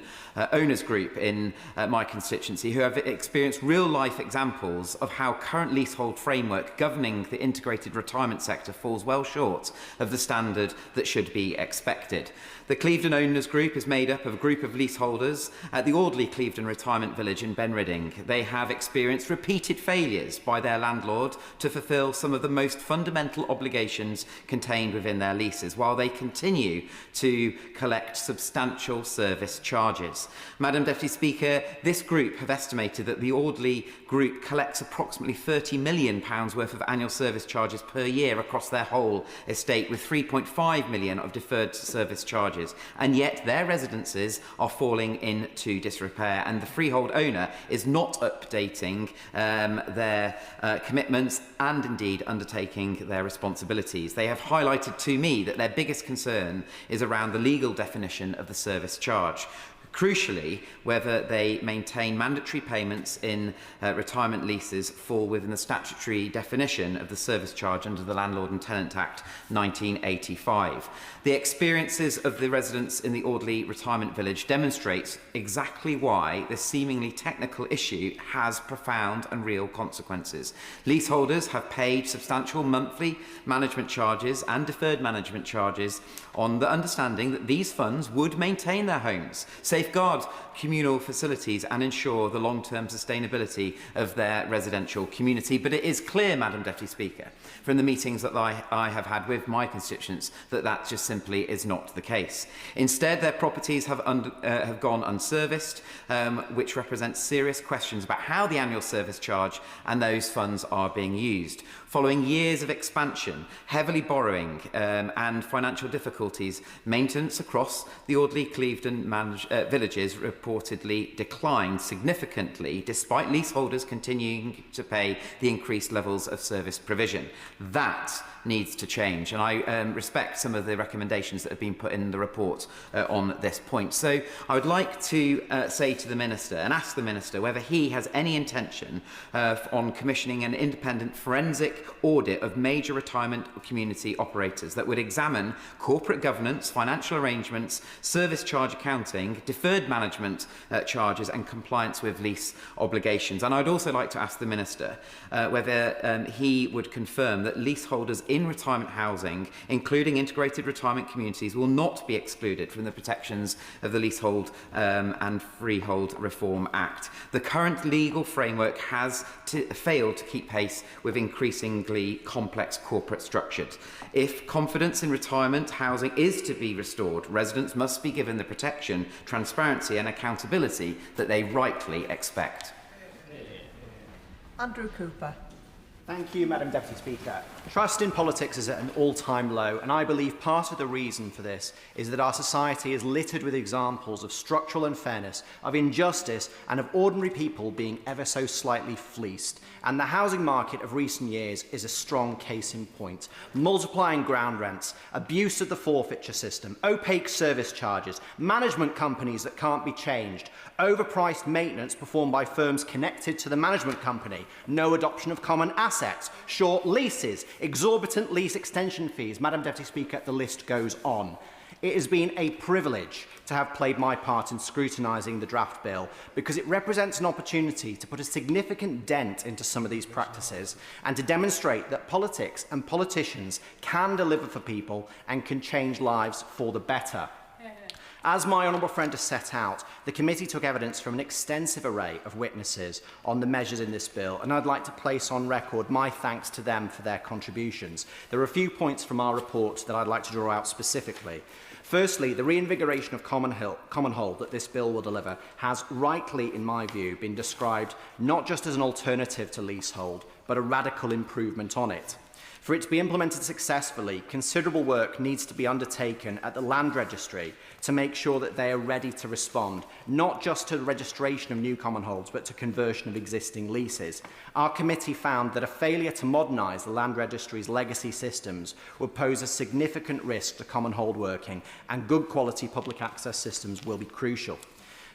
owners group in my constituency who have experienced real-life examples of how current leasehold framework governing the integrated retirement sector falls well short of the standard that should be expected. The Clevedon Owners Group is made up of a group of leaseholders at the Audley Clevedon Retirement Village in Ben Ridding. They have experienced repeated failures by their landlord to fulfil some of the most fundamental obligations contained within their leases, while they continue to collect substantial service charges. Madam Deputy Speaker, this group have estimated that the Audley Group collects approximately £30 million worth of annual service charges per year across their whole estate, with £3.5 million of deferred service charges. And yet their residences are falling into disrepair, and the freehold owner is not updating their commitments and indeed undertaking their responsibilities. They have highlighted to me that their biggest concern is around the legal definition of the service charge. Crucially, whether they maintain mandatory payments in retirement leases fall within the statutory definition of the service charge under the Landlord and Tenant Act 1985. The experiences of the residents in the Audley Retirement Village demonstrates exactly why this seemingly technical issue has profound and real consequences. Leaseholders have paid substantial monthly management charges and deferred management charges on the understanding that these funds would maintain their homes, safeguard communal facilities and ensure the long-term sustainability of their residential community. But it is clear, Madam Deputy Speaker, from the meetings that I have had with my constituents that that just simply is not the case. Instead, their properties have gone unserviced, which represents serious questions about how the annual service charge and those funds are being used. Following years of expansion, heavily borrowing and financial difficulties, maintenance across the Audley Clevedon villages reportedly declined significantly despite leaseholders continuing to pay the increased levels of service provision. That needs to change, and I respect some of the recommendations that have been put in the report on this point. So I would like to say to the Minister and ask the Minister whether he has any intention on commissioning an independent forensic audit of major retirement community operators that would examine corporate governance, financial arrangements, service charge accounting, deferred management charges and compliance with lease obligations. And I'd also like to ask the Minister whether he would confirm that leaseholders in retirement housing, including integrated retirement communities, will not be excluded from the protections of the Leasehold and Freehold Reform Act. The current legal framework has failed to keep pace with increasingly complex corporate structures. If confidence in retirement housing is to be restored, residents must be given the protection, transparency and accountability that they rightly expect. Andrew Cooper. Thank you, Madam Deputy Speaker. Trust in politics is at an all-time low, and I believe part of the reason for this is that our society is littered with examples of structural unfairness, of injustice, and of ordinary people being ever so slightly fleeced. And the housing market of recent years is a strong case in point. Multiplying ground rents, abuse of the forfeiture system, opaque service charges, management companies that can't be changed, overpriced maintenance performed by firms connected to the management company, no adoption of common assets, short leases, exorbitant lease extension fees. Madam Deputy Speaker, the list goes on. It has been a privilege to have played my part in scrutinising the draft bill because it represents an opportunity to put a significant dent into some of these practices and to demonstrate that politics and politicians can deliver for people and can change lives for the better. As my honourable friend has set out, the committee took evidence from an extensive array of witnesses on the measures in this bill, and I'd like to place on record my thanks to them for their contributions. There are a few points from our report that I'd like to draw out specifically. Firstly, the reinvigoration of common hold that this bill will deliver has rightly, in my view, been described not just as an alternative to leasehold, but a radical improvement on it. For it to be implemented successfully, considerable work needs to be undertaken at the Land Registry to make sure that they are ready to respond, not just to the registration of new common holds, but to conversion of existing leases. Our committee found that a failure to modernise the Land Registry's legacy systems would pose a significant risk to common hold working, and good quality public access systems will be crucial.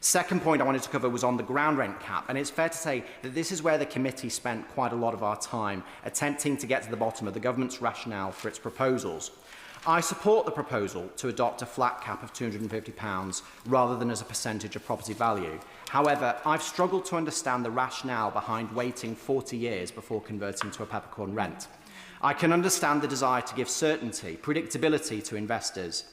Second point I wanted to cover was on the ground rent cap, and it's fair to say that this is where the committee spent quite a lot of our time attempting to get to the bottom of the government's rationale for its proposals. I support the proposal to adopt a flat cap of £250 rather than as a percentage of property value. However, I've struggled to understand the rationale behind waiting 40 years before converting to a peppercorn rent. I can understand the desire to give certainty, predictability to investors,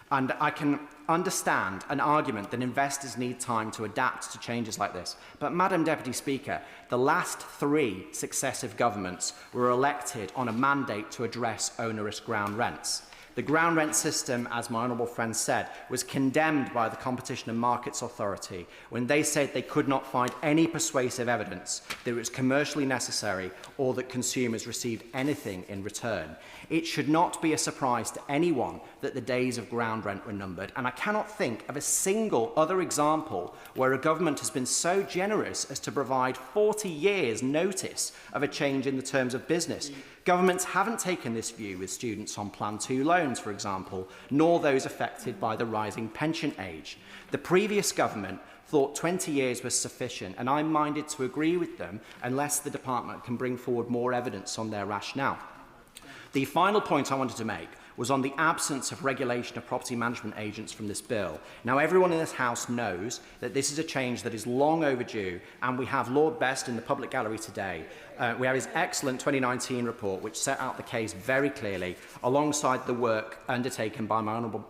and I can understand an argument that investors need time to adapt to changes like this. But, Madam Deputy Speaker, the last 3 successive governments were elected on a mandate to address onerous ground rents. The ground rent system, as my honourable friend said, was condemned by the Competition and Markets Authority when they said they could not find any persuasive evidence that it was commercially necessary or that consumers received anything in return. It should not be a surprise to anyone that the days of ground rent were numbered, and I cannot think of a single other example where a government has been so generous as to provide 40 years' notice of a change in the terms of business. Governments haven't taken this view with students on Plan 2 loans, for example, nor those affected by the rising pension age. The previous government thought 20 years was sufficient, and I'm minded to agree with them unless the department can bring forward more evidence on their rationale. The final point I wanted to make was on the absence of regulation of property management agents from this bill. Now, everyone in this House knows that this is a change that is long overdue, and we have Lord Best in the public gallery today. We have his excellent 2019 report, which set out the case very clearly, alongside the work undertaken by my honourable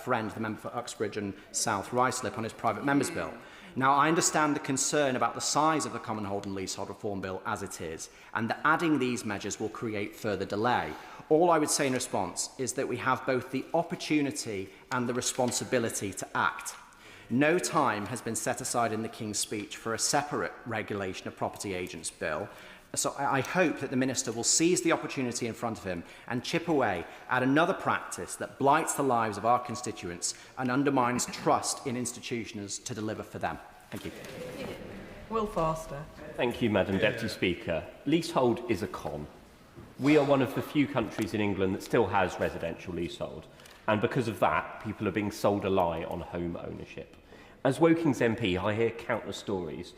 friend, the member for Uxbridge and South Ruislip, on his private member's bill. Now, I understand the concern about the size of the Common Hold and Leasehold Reform Bill as it is, and that adding these measures will create further delay. All I would say in response is that we have both the opportunity and the responsibility to act. No time has been set aside in the King's speech for a separate regulation of property agents bill, so I hope that the Minister will seize the opportunity in front of him and chip away at another practice that blights the lives of our constituents and undermines trust in institutions to deliver for them. Thank you. Will Forster. Thank you, Madam Deputy Speaker. Leasehold is a con. We are one of the few countries in England that still has residential leasehold, and because of that, people are being sold a lie on home ownership. As Woking's MP, I hear countless stories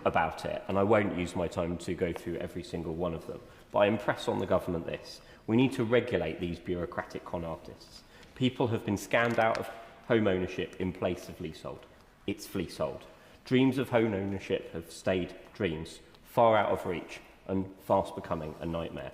about it, and I won't use my time to go through every single one of them, but I impress on the government this: we need to regulate these bureaucratic con artists. People have been scammed out of home ownership in place of leasehold. It's fleasehold. Dreams of home ownership have stayed dreams, far out of reach and fast becoming a nightmare.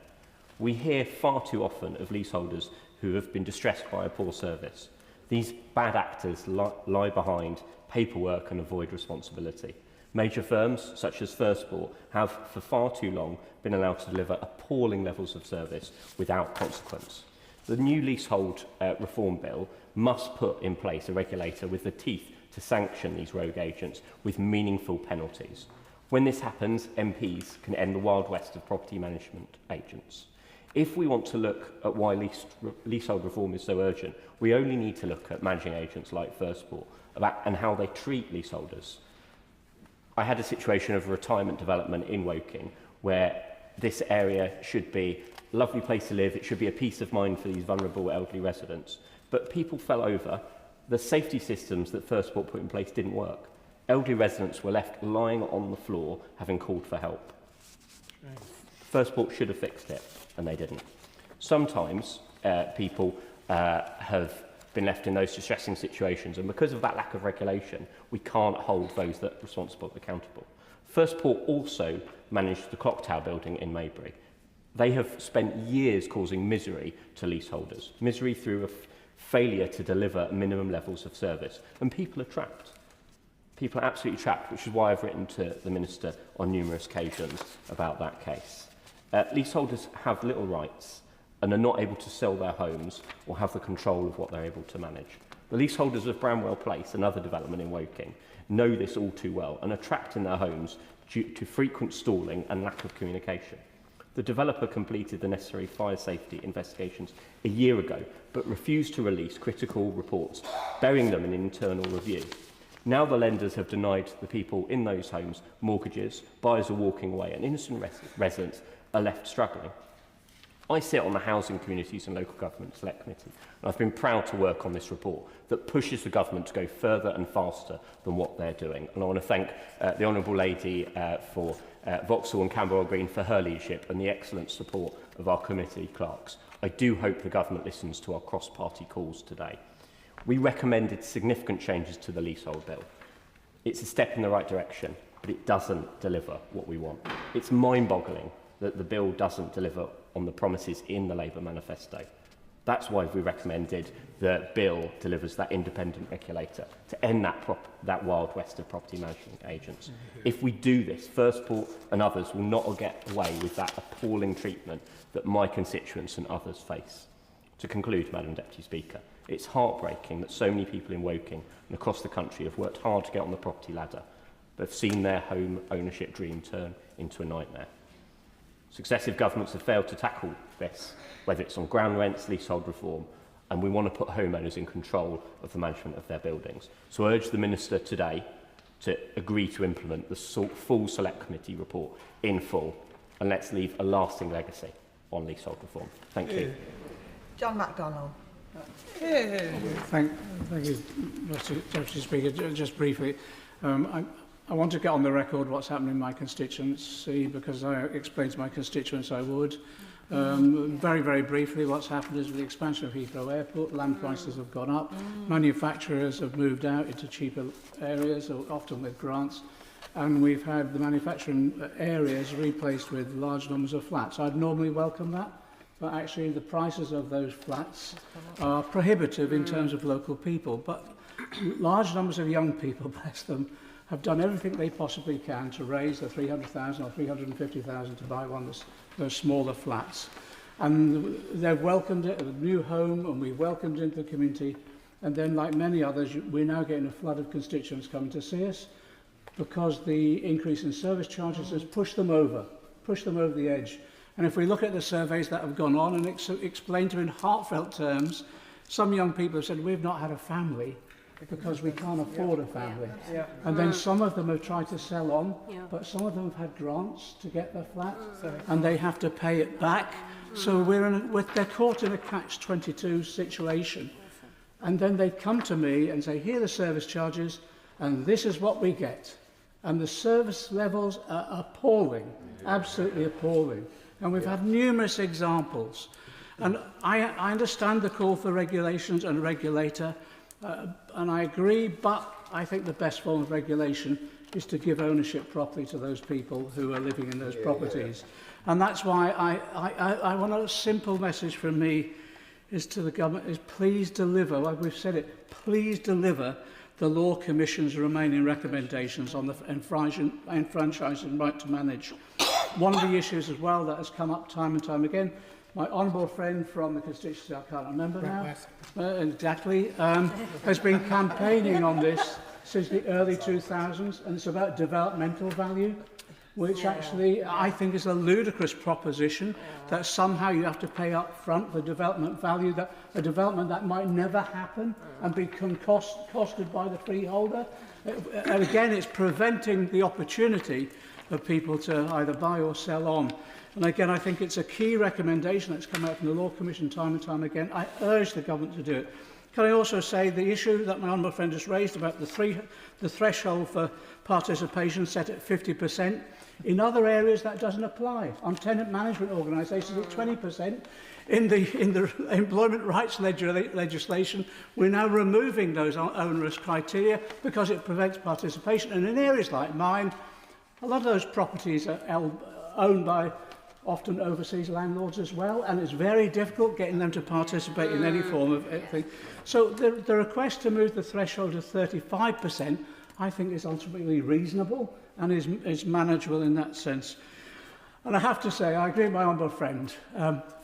We hear far too often of leaseholders who have been distressed by a poor service. These bad actors lie behind paperwork and avoid responsibility. Major firms, such as Firstport, have for far too long been allowed to deliver appalling levels of service without consequence. The new leasehold reform bill must put in place a regulator with the teeth to sanction these rogue agents with meaningful penalties. When this happens, MPs can end the Wild West of property management agents. If we want to look at why leasehold reform is so urgent, we only need to look at managing agents like Firstport and how they treat leaseholders. I had a situation of a retirement development in Woking where this area should be a lovely place to live, it should be a peace of mind for these vulnerable elderly residents, but people fell over. The safety systems that Firstport put in place didn't work. Elderly residents were left lying on the floor having called for help. Firstport should have fixed it, and they didn't. Sometimes people have been left in those distressing situations, and because of that lack of regulation, we can't hold those that are responsible accountable. Firstport also managed the Clock Tower building in Maybury. They have spent years causing misery to leaseholders, misery through a failure to deliver minimum levels of service, and people are trapped. People are absolutely trapped, which is why I've written to the Minister on numerous occasions about that case. Leaseholders have little rights and are not able to sell their homes or have the control of what they're able to manage. The leaseholders of Bramwell Place, another development in Woking, know this all too well and are trapped in their homes due to frequent stalling and lack of communication. The developer completed the necessary fire safety investigations a year ago, but refused to release critical reports, burying them in internal review. Now the lenders have denied the people in those homes mortgages, buyers are walking away, and innocent residents are left struggling. I sit on the Housing, Communities and Local Government Select Committee, and I've been proud to work on this report that pushes the government to go further and faster than what they're doing. And I want to thank the Honourable Lady for Vauxhall and Camberwell Green for her leadership and the excellent support of our committee clerks. I do hope the government listens to our cross-party calls today. We recommended significant changes to the leasehold bill. It's a step in the right direction, but it doesn't deliver what we want. It's mind-boggling that the bill doesn't deliver on the promises in the Labour manifesto. That's why we recommended the bill delivers that independent regulator to end that wild west of property management agents. If we do this, First Port and others will not get away with that appalling treatment that my constituents and others face. To conclude, Madam Deputy Speaker, it's heartbreaking that so many people in Woking and across the country have worked hard to get on the property ladder, but have seen their home ownership dream turn into a nightmare. Successive governments have failed to tackle this, whether it's on ground rents, leasehold reform, and we want to put homeowners in control of the management of their buildings. So I urge the Minister today to agree to implement the full Select Committee report in full, and let's leave a lasting legacy on leasehold reform. Thank you. John MacDonald. Thank you, Mr. Deputy Speaker. Just briefly, I want to get on the record what's happening in my constituency, because I explained to my constituents I would. Very, very briefly, what's happened is with the expansion of Heathrow Airport, land prices have gone up, manufacturers have moved out into cheaper areas, often with grants, and we've had the manufacturing areas replaced with large numbers of flats. I'd normally welcome that, but actually the prices of those flats are prohibitive in terms of local people. But large numbers of young people, bless them, have done everything they possibly can to raise the 300,000 or 350,000 to buy one of those smaller flats. And they've welcomed it, a new home, and we welcomed it into the community. And then, like many others, we're now getting a flood of constituents coming to see us because the increase in service charges has pushed them over the edge. And if we look at the surveys that have gone on and explain to in heartfelt terms, some young people have said, we've not had a family because we can't afford a family. And then some of them have tried to sell on, but some of them have had grants to get their flat, and they have to pay it back. So they're caught in a catch-22 situation. And then they come to me and say, here are the service charges, and this is what we get. And the service levels are appalling, absolutely appalling. And we've had numerous examples. And I understand the call for regulations and regulator, and I agree, but I think the best form of regulation is to give ownership properly to those people who are living in those properties. And that's why I want a simple message from me is to the government is please deliver, like we've said it, please deliver the Law Commission's remaining recommendations on the enfranchising right to manage. One of the issues as well that has come up time and time again, my honourable friend from the constituency, I can't remember now, exactly, has been campaigning on this since the early 2000s, and it's about developmental value, which actually I think is a ludicrous proposition that somehow you have to pay up front for development value, that a development that might never happen and become costed by the freeholder. And again, it's preventing the opportunity of people to either buy or sell on. And again, I think it's a key recommendation that's come out from the Law Commission time and time again. I urge the government to do it. Can I also say the issue that my honourable friend has raised about the threshold for participation set at 50%? In other areas that doesn't apply. On tenant management organisations it's 20%. In the employment rights legislation, we're now removing those onerous criteria because it prevents participation. And in areas like mine, a lot of those properties are owned by often overseas landlords as well, and it's very difficult getting them to participate in any form of thing. So the request to move the threshold to 35%, I think, is ultimately reasonable and is manageable in that sense. And I have to say, I agree with my honourable friend,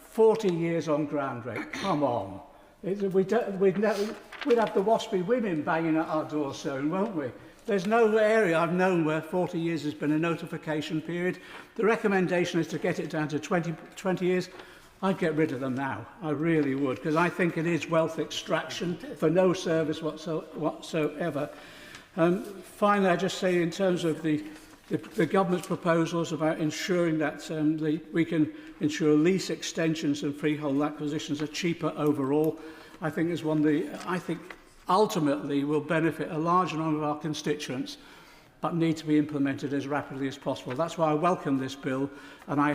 40 years on ground rate, come on. We'd have the waspy women banging at our door soon, won't we? There's no area I've known where 40 years has been a notification period. The recommendation is to get it down to 20 years. I'd get rid of them now. I really would, because I think it is wealth extraction for no service whatsoever. Finally, I just say in terms of the government's proposals about ensuring that we can ensure lease extensions and freehold acquisitions are cheaper overall, I think is one that I think ultimately will benefit a large number of our constituents, but need to be implemented as rapidly as possible. That's why I welcome this bill, and I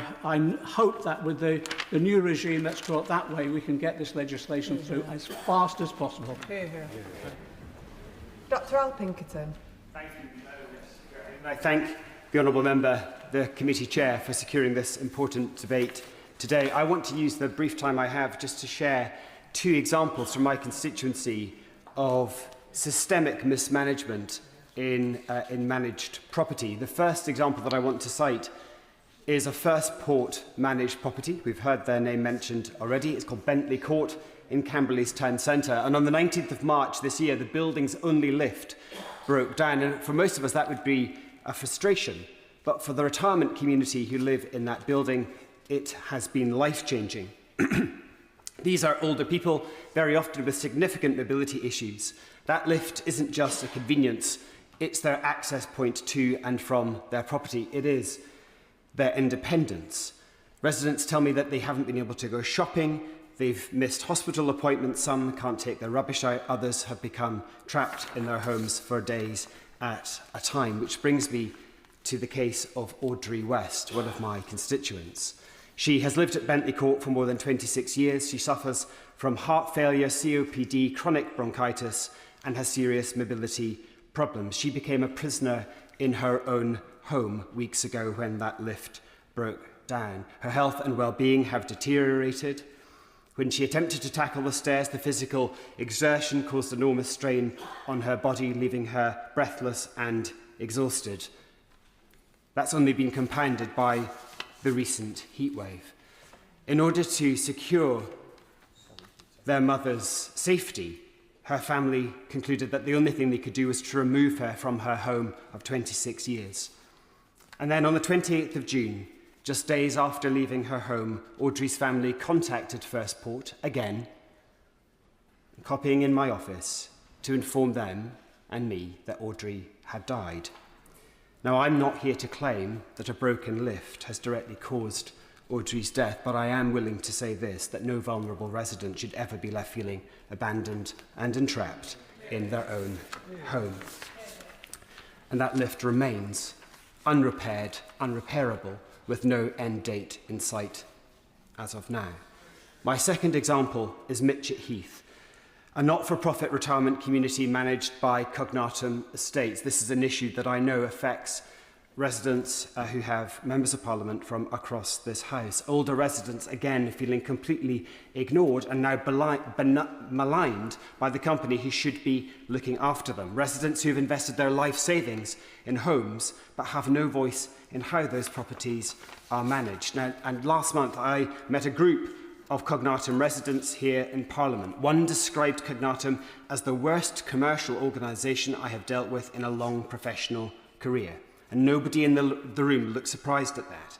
hope that with the new regime that's brought that way, we can get this legislation through as fast as possible. Dr Al Pinkerton. Thank you. I thank the Honourable Member, the Committee Chair, for securing this important debate today. I want to use the brief time I have just to share two examples from my constituency of systemic mismanagement in managed property. The first example that I want to cite is a First Port managed property. We've heard their name mentioned already. It's called Bentley Court in Camberley's town centre. And on the 19th of March this year, the building's only lift broke down. And for most of us, that would be a frustration. But for the retirement community who live in that building, it has been life-changing. These are older people, very often with significant mobility issues. That lift isn't just a convenience, it's their access point to and from their property. It is their independence. Residents tell me that they haven't been able to go shopping, they've missed hospital appointments, some can't take their rubbish out, others have become trapped in their homes for days at a time, which brings me to the case of Audrey West, one of my constituents. She has lived at Bentley Court for more than 26 years. She suffers from heart failure, COPD, chronic bronchitis, and has serious mobility problems. She became a prisoner in her own home weeks ago when that lift broke down. Her health and well-being have deteriorated. When she attempted to tackle the stairs, the physical exertion caused enormous strain on her body, leaving her breathless and exhausted. That's only been compounded by the recent heatwave. In order to secure their mother's safety, her family concluded that the only thing they could do was to remove her from her home of 26 years. And then on the 28th of June, just days after leaving her home, Audrey's family contacted First Port again, copying in my office, to inform them and me that Audrey had died. Now, I'm not here to claim that a broken lift has directly caused Audrey's death, but I am willing to say this, that no vulnerable resident should ever be left feeling abandoned and entrapped in their own home. And that lift remains unrepaired, unrepairable, with no end date in sight as of now. My second example is Mitchett Heath, a not-for-profit retirement community managed by Cognatum Estates. This is an issue that I know affects residents who have members of parliament from across this house. Older residents, again, feeling completely ignored and now maligned by the company who should be looking after them. Residents who have invested their life savings in homes but have no voice in how those properties are managed. Now, and last month I met a group of Cognatum residents here in Parliament. One described Cognatum as the worst commercial organisation I have dealt with in a long professional career. And nobody in the room looked surprised at that.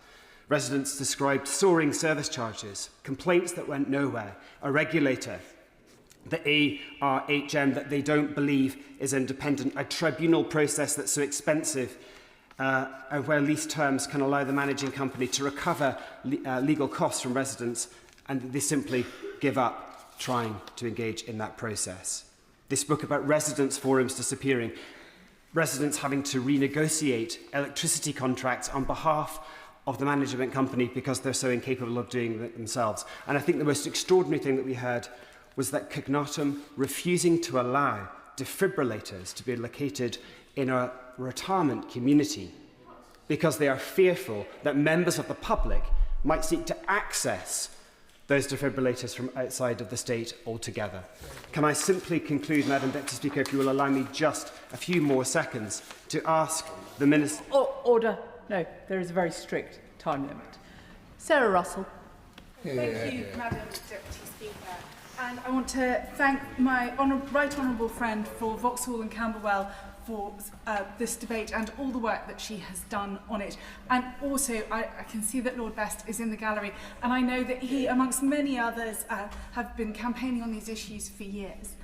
Residents described soaring service charges, complaints that went nowhere, a regulator, the ARHM that they don't believe is independent, a tribunal process that's so expensive and where lease terms can allow the managing company to recover legal costs from residents, and they simply give up trying to engage in that process. They spoke about residents' forums disappearing, residents having to renegotiate electricity contracts on behalf of the management company because they're so incapable of doing it themselves. And I think the most extraordinary thing that we heard was that Cognatum refusing to allow defibrillators to be located in a retirement community because they are fearful that members of the public might seek to access those defibrillators from outside of the state altogether. Can I simply conclude, Madam Deputy Speaker, if you will allow me just a few more seconds to ask the Minister... Order. No, there is a very strict time limit. Sarah Russell. Thank you, Madam Deputy Speaker. And I want to thank my right honourable friend for Vauxhall and Camberwell for this debate and all the work that she has done on it. And also, I can see that Lord Best is in the gallery, and I know that he, amongst many others, have been campaigning on these issues for years.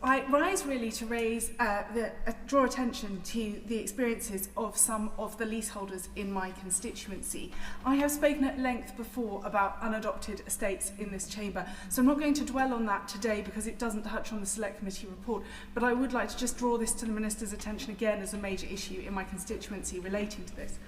I rise really to draw attention to the experiences of some of the leaseholders in my constituency. I have spoken at length before about unadopted estates in this chamber, so I'm not going to dwell on that today because it doesn't touch on the Select Committee report, but I would like to just draw this to the Minister's attention again as a major issue in my constituency relating to this.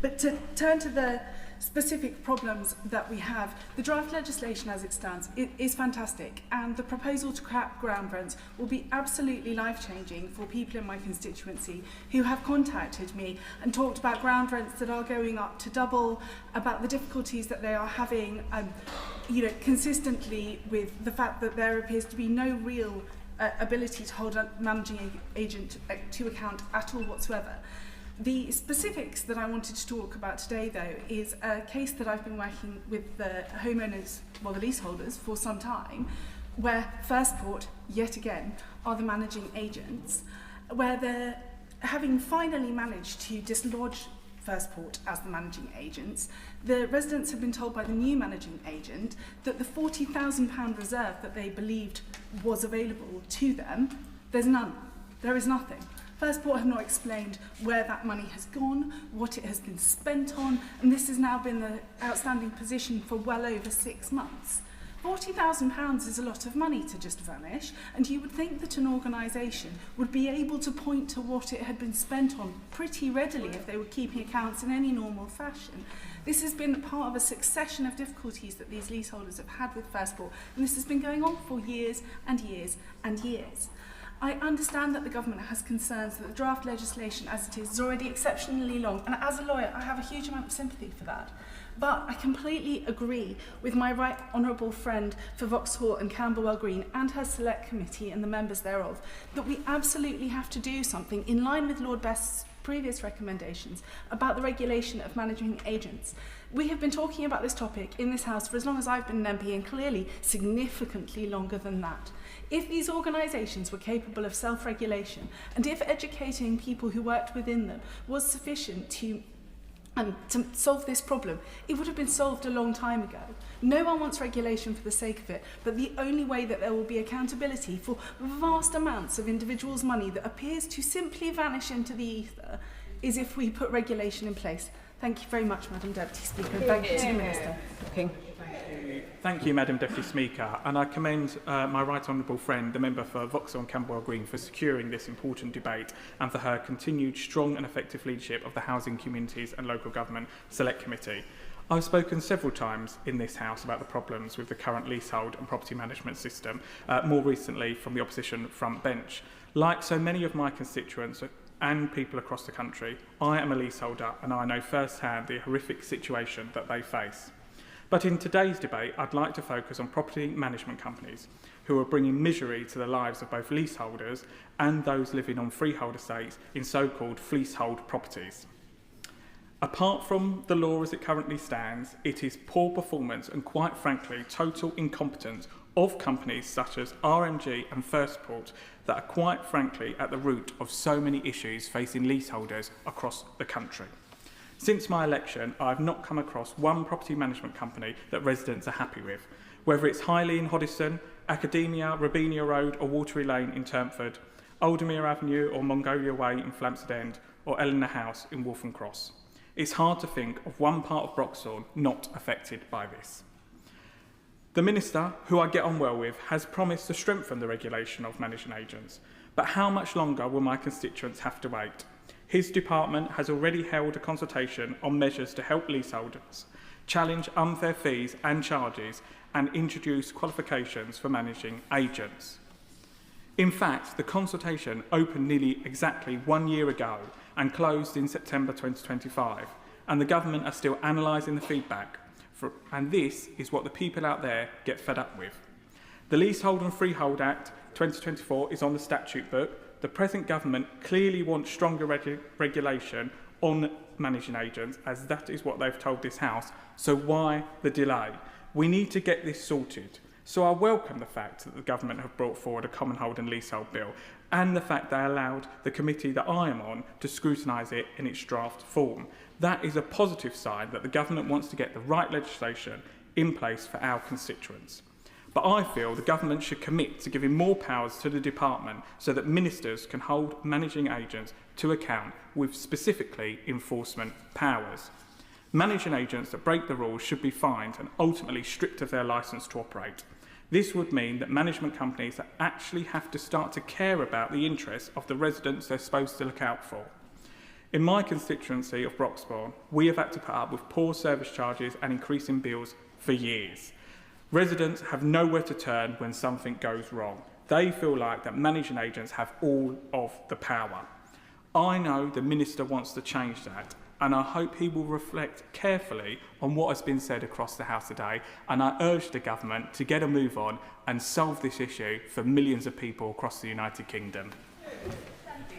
But to turn to the specific problems that we have, the draft legislation as it stands is fantastic, and the proposal to cap ground rents will be absolutely life-changing for people in my constituency who have contacted me and talked about ground rents that are going up to double, about the difficulties that they are having consistently with the fact that there appears to be no real ability to hold a managing agent to account at all whatsoever. The specifics that I wanted to talk about today, though, is a case that I've been working with the homeowners, well, the leaseholders, for some time, where Firstport, yet again, are the managing agents, where they're having finally managed to dislodge Firstport as the managing agents. The residents have been told by the new managing agent that the £40,000 reserve that they believed was available to them, there's none. There is nothing. Firstport have not explained where that money has gone, what it has been spent on, and this has now been the outstanding position for well over 6 months. £40,000 is a lot of money to just vanish, and you would think that an organisation would be able to point to what it had been spent on pretty readily if they were keeping accounts in any normal fashion. This has been part of a succession of difficulties that these leaseholders have had with Firstport, and this has been going on for years and years and years. I understand that the government has concerns that the draft legislation as it is already exceptionally long, and as a lawyer I have a huge amount of sympathy for that. But I completely agree with my right honourable friend for Vauxhall and Camberwell Green and her Select Committee and the members thereof that we absolutely have to do something in line with Lord Best's previous recommendations about the regulation of managing agents. We have been talking about this topic in this House for as long as I've been an MP, and clearly significantly longer than that. If these organisations were capable of self-regulation, and if educating people who worked within them was sufficient to solve this problem, it would have been solved a long time ago. No one wants regulation for the sake of it, but the only way that there will be accountability for vast amounts of individuals' money that appears to simply vanish into the ether is if we put regulation in place. Thank you very much, Madam Deputy Speaker, and thank you to the Minister. King. Thank you, Madam Deputy Speaker, and I commend my right honourable friend, the member for Vauxhall and Camberwell Green, for securing this important debate and for her continued strong and effective leadership of the Housing, Communities and Local Government Select Committee. I've spoken several times in this House about the problems with the current leasehold and property management system, more recently from the opposition front bench. Like so many of my constituents and people across the country, I am a leaseholder and I know firsthand the horrific situation that they face. But in today's debate, I'd like to focus on property management companies who are bringing misery to the lives of both leaseholders and those living on freehold estates in so-called fleasehold properties. Apart from the law as it currently stands, it is poor performance and, quite frankly, total incompetence of companies such as RMG and Firstport that are, quite frankly, at the root of so many issues facing leaseholders across the country. Since my election, I have not come across one property management company that residents are happy with, whether it's Highley in Hoddesdon, Academia, Robinia Road or Watery Lane in Turnford, Aldermere Avenue or Mongolia Way in Flamstead End, or Eleanor House in Waltham Cross. It's hard to think of one part of Broxhall not affected by this. The Minister, who I get on well with, has promised to strengthen the regulation of managing agents, but how much longer will my constituents have to wait? His department has already held a consultation on measures to help leaseholders challenge unfair fees and charges and introduce qualifications for managing agents. In fact, the consultation opened nearly exactly 1 year ago and closed in September 2025, and the government are still analysing the feedback, and this is what the people out there get fed up with. The Leasehold and Freehold Act 2024 is on the statute book. The present government clearly wants stronger regulation on managing agents, as that is what they've told this House. So why the delay? We need to get this sorted So I welcome the fact that the government have brought forward a common hold and leasehold bill, and the fact they allowed the committee that I am on to scrutinise it in its draft form. That is a positive sign that the government wants to get the right legislation in place for our constituents. But I feel the government should commit to giving more powers to the department so that ministers can hold managing agents to account with specifically enforcement powers. Managing agents that break the rules should be fined and ultimately stripped of their licence to operate. This would mean that management companies actually have to start to care about the interests of the residents they're supposed to look out for. In my constituency of Broxbourne, we have had to put up with poor service charges and increasing bills for years. Residents have nowhere to turn when something goes wrong. They feel like that managing agents have all of the power. I know the Minister wants to change that, and I hope he will reflect carefully on what has been said across the House today, and I urge the government to get a move on and solve this issue for millions of people across the United Kingdom.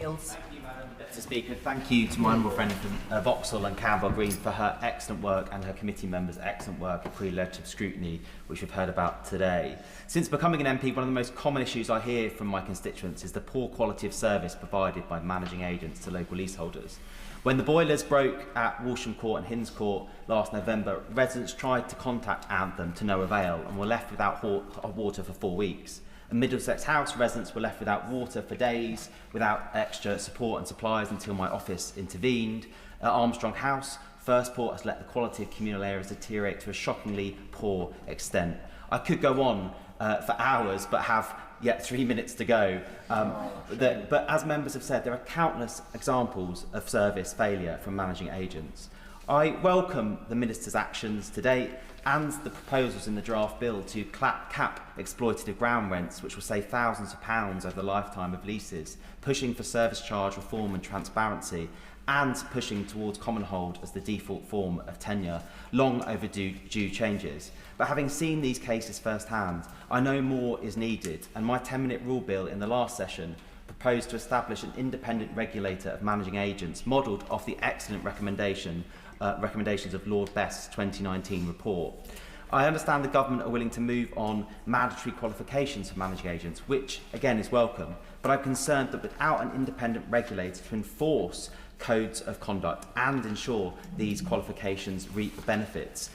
Thank you, Madam Deputy Speaker. Thank you to my honourable friend from Vauxhall and Camberwell Green for her excellent work and her committee members' excellent work in pre-legislative scrutiny, which we've heard about today. Since becoming an MP, one of the most common issues I hear from my constituents is the poor quality of service provided by managing agents to local leaseholders. When the boilers broke at Walsham Court and Hinns Court last November, residents tried to contact Anthem to no avail and were left without water for 4 weeks. At Middlesex House, residents were left without water for days, without extra support and supplies until my office intervened. At Armstrong House, First Port has let the quality of communal areas deteriorate to a shockingly poor extent. I could go on for hours, but have yet 3 minutes to go. But as members have said, there are countless examples of service failure from managing agents. I welcome the Minister's actions to date and the proposals in the draft bill to cap exploitative ground rents, which will save thousands of pounds over the lifetime of leases, pushing for service charge reform and transparency, and pushing towards common hold as the default form of tenure, long overdue changes. But having seen these cases firsthand, I know more is needed, and my 10-minute rule bill in the last session proposed to establish an independent regulator of managing agents, modelled off the excellent recommendations of Lord Best's 2019 report. I understand the government are willing to move on mandatory qualifications for managing agents, which again is welcome, but I'm concerned that without an independent regulator to enforce codes of conduct and ensure these qualifications reap the benefits,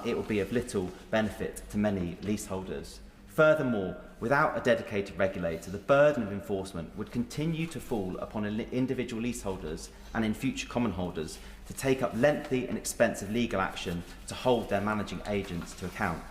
it will be of little benefit to many leaseholders. Furthermore, without a dedicated regulator, the burden of enforcement would continue to fall upon individual leaseholders and in future common holders to take up lengthy and expensive legal action to hold their managing agents to account.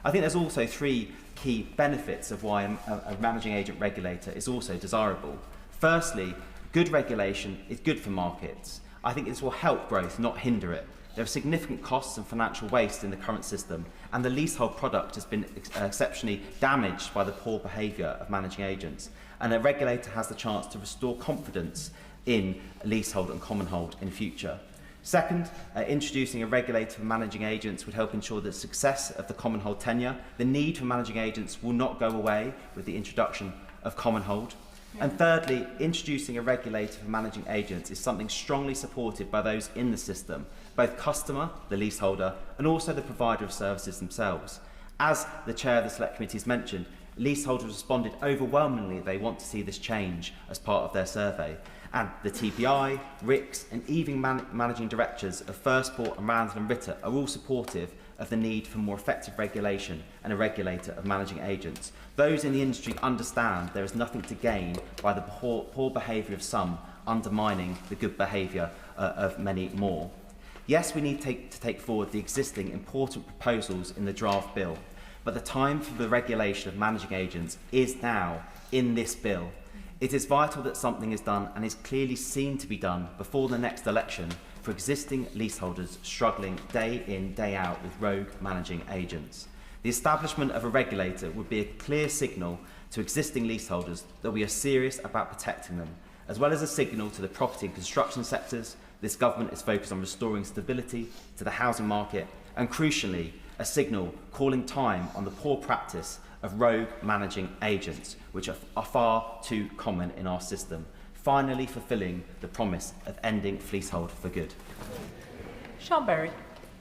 I think there's also 3 key benefits of why a managing agent regulator is also desirable. Firstly, good regulation is good for markets. I think this will help growth, not hinder it. There are significant costs and financial waste in the current system, and the leasehold product has been exceptionally damaged by the poor behaviour of managing agents. And a regulator has the chance to restore confidence in leasehold and common hold in future. Second, introducing a regulator for managing agents would help ensure the success of the common hold tenure. The need for managing agents will not go away with the introduction of common hold. And thirdly, introducing a regulator for managing agents is something strongly supported by those in the system, both customer, the leaseholder, and also the provider of services themselves. As the chair of the Select Committee has mentioned, leaseholders responded overwhelmingly they want to see this change as part of their survey. And the TPI, RICS, and even managing directors of First Port and Randall and Ritter are all supportive of the need for more effective regulation and a regulator of managing agents. Those in the industry understand there is nothing to gain by the poor behaviour of some undermining the good behaviour of many more. Yes, we need to take forward the existing important proposals in the draft bill, but the time for the regulation of managing agents is now in this bill. It is vital that something is done and is clearly seen to be done before the next election for existing leaseholders struggling day in, day out with rogue managing agents. The establishment of a regulator would be a clear signal to existing leaseholders that we are serious about protecting them, as well as a signal to the property and construction sectors. This government is focused on restoring stability to the housing market, and crucially, a signal calling time on the poor practice of rogue managing agents, which are far too common in our system, finally fulfilling the promise of ending leasehold for good. Sean Berry.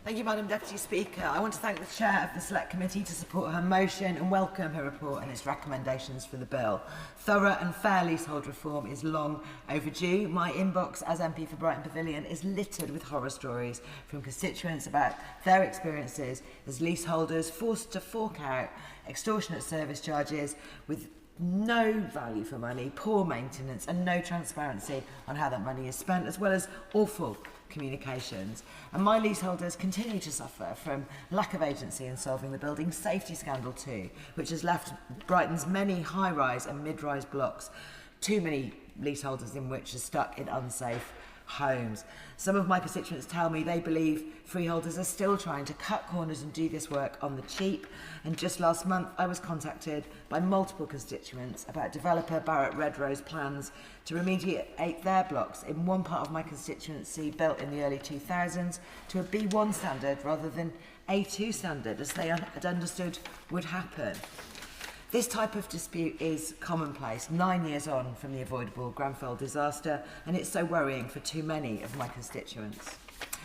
Thank you, Madam Deputy Speaker. I want to thank the Chair of the Select Committee to support her motion and welcome her report and its recommendations for the bill. Thorough and fair leasehold reform is long overdue. My inbox as MP for Brighton Pavilion is littered with horror stories from constituents about their experiences as leaseholders forced to fork out extortionate service charges with no value for money, poor maintenance and no transparency on how that money is spent, as well as awful communications. And my leaseholders continue to suffer from lack of agency in solving the building safety scandal too, which has left Brighton's many high-rise and mid-rise blocks too many leaseholders in which are stuck in unsafe homes. Some of my constituents tell me they believe freeholders are still trying to cut corners and do this work on the cheap. And just last month, I was contacted by multiple constituents about developer Barrett Redrow's plans to remediate their blocks in one part of my constituency built in the early 2000s to a B1 standard rather than A2 standard, as they had understood would happen. This type of dispute is commonplace 9 years on from the avoidable Grenfell disaster, and it's so worrying for too many of my constituents.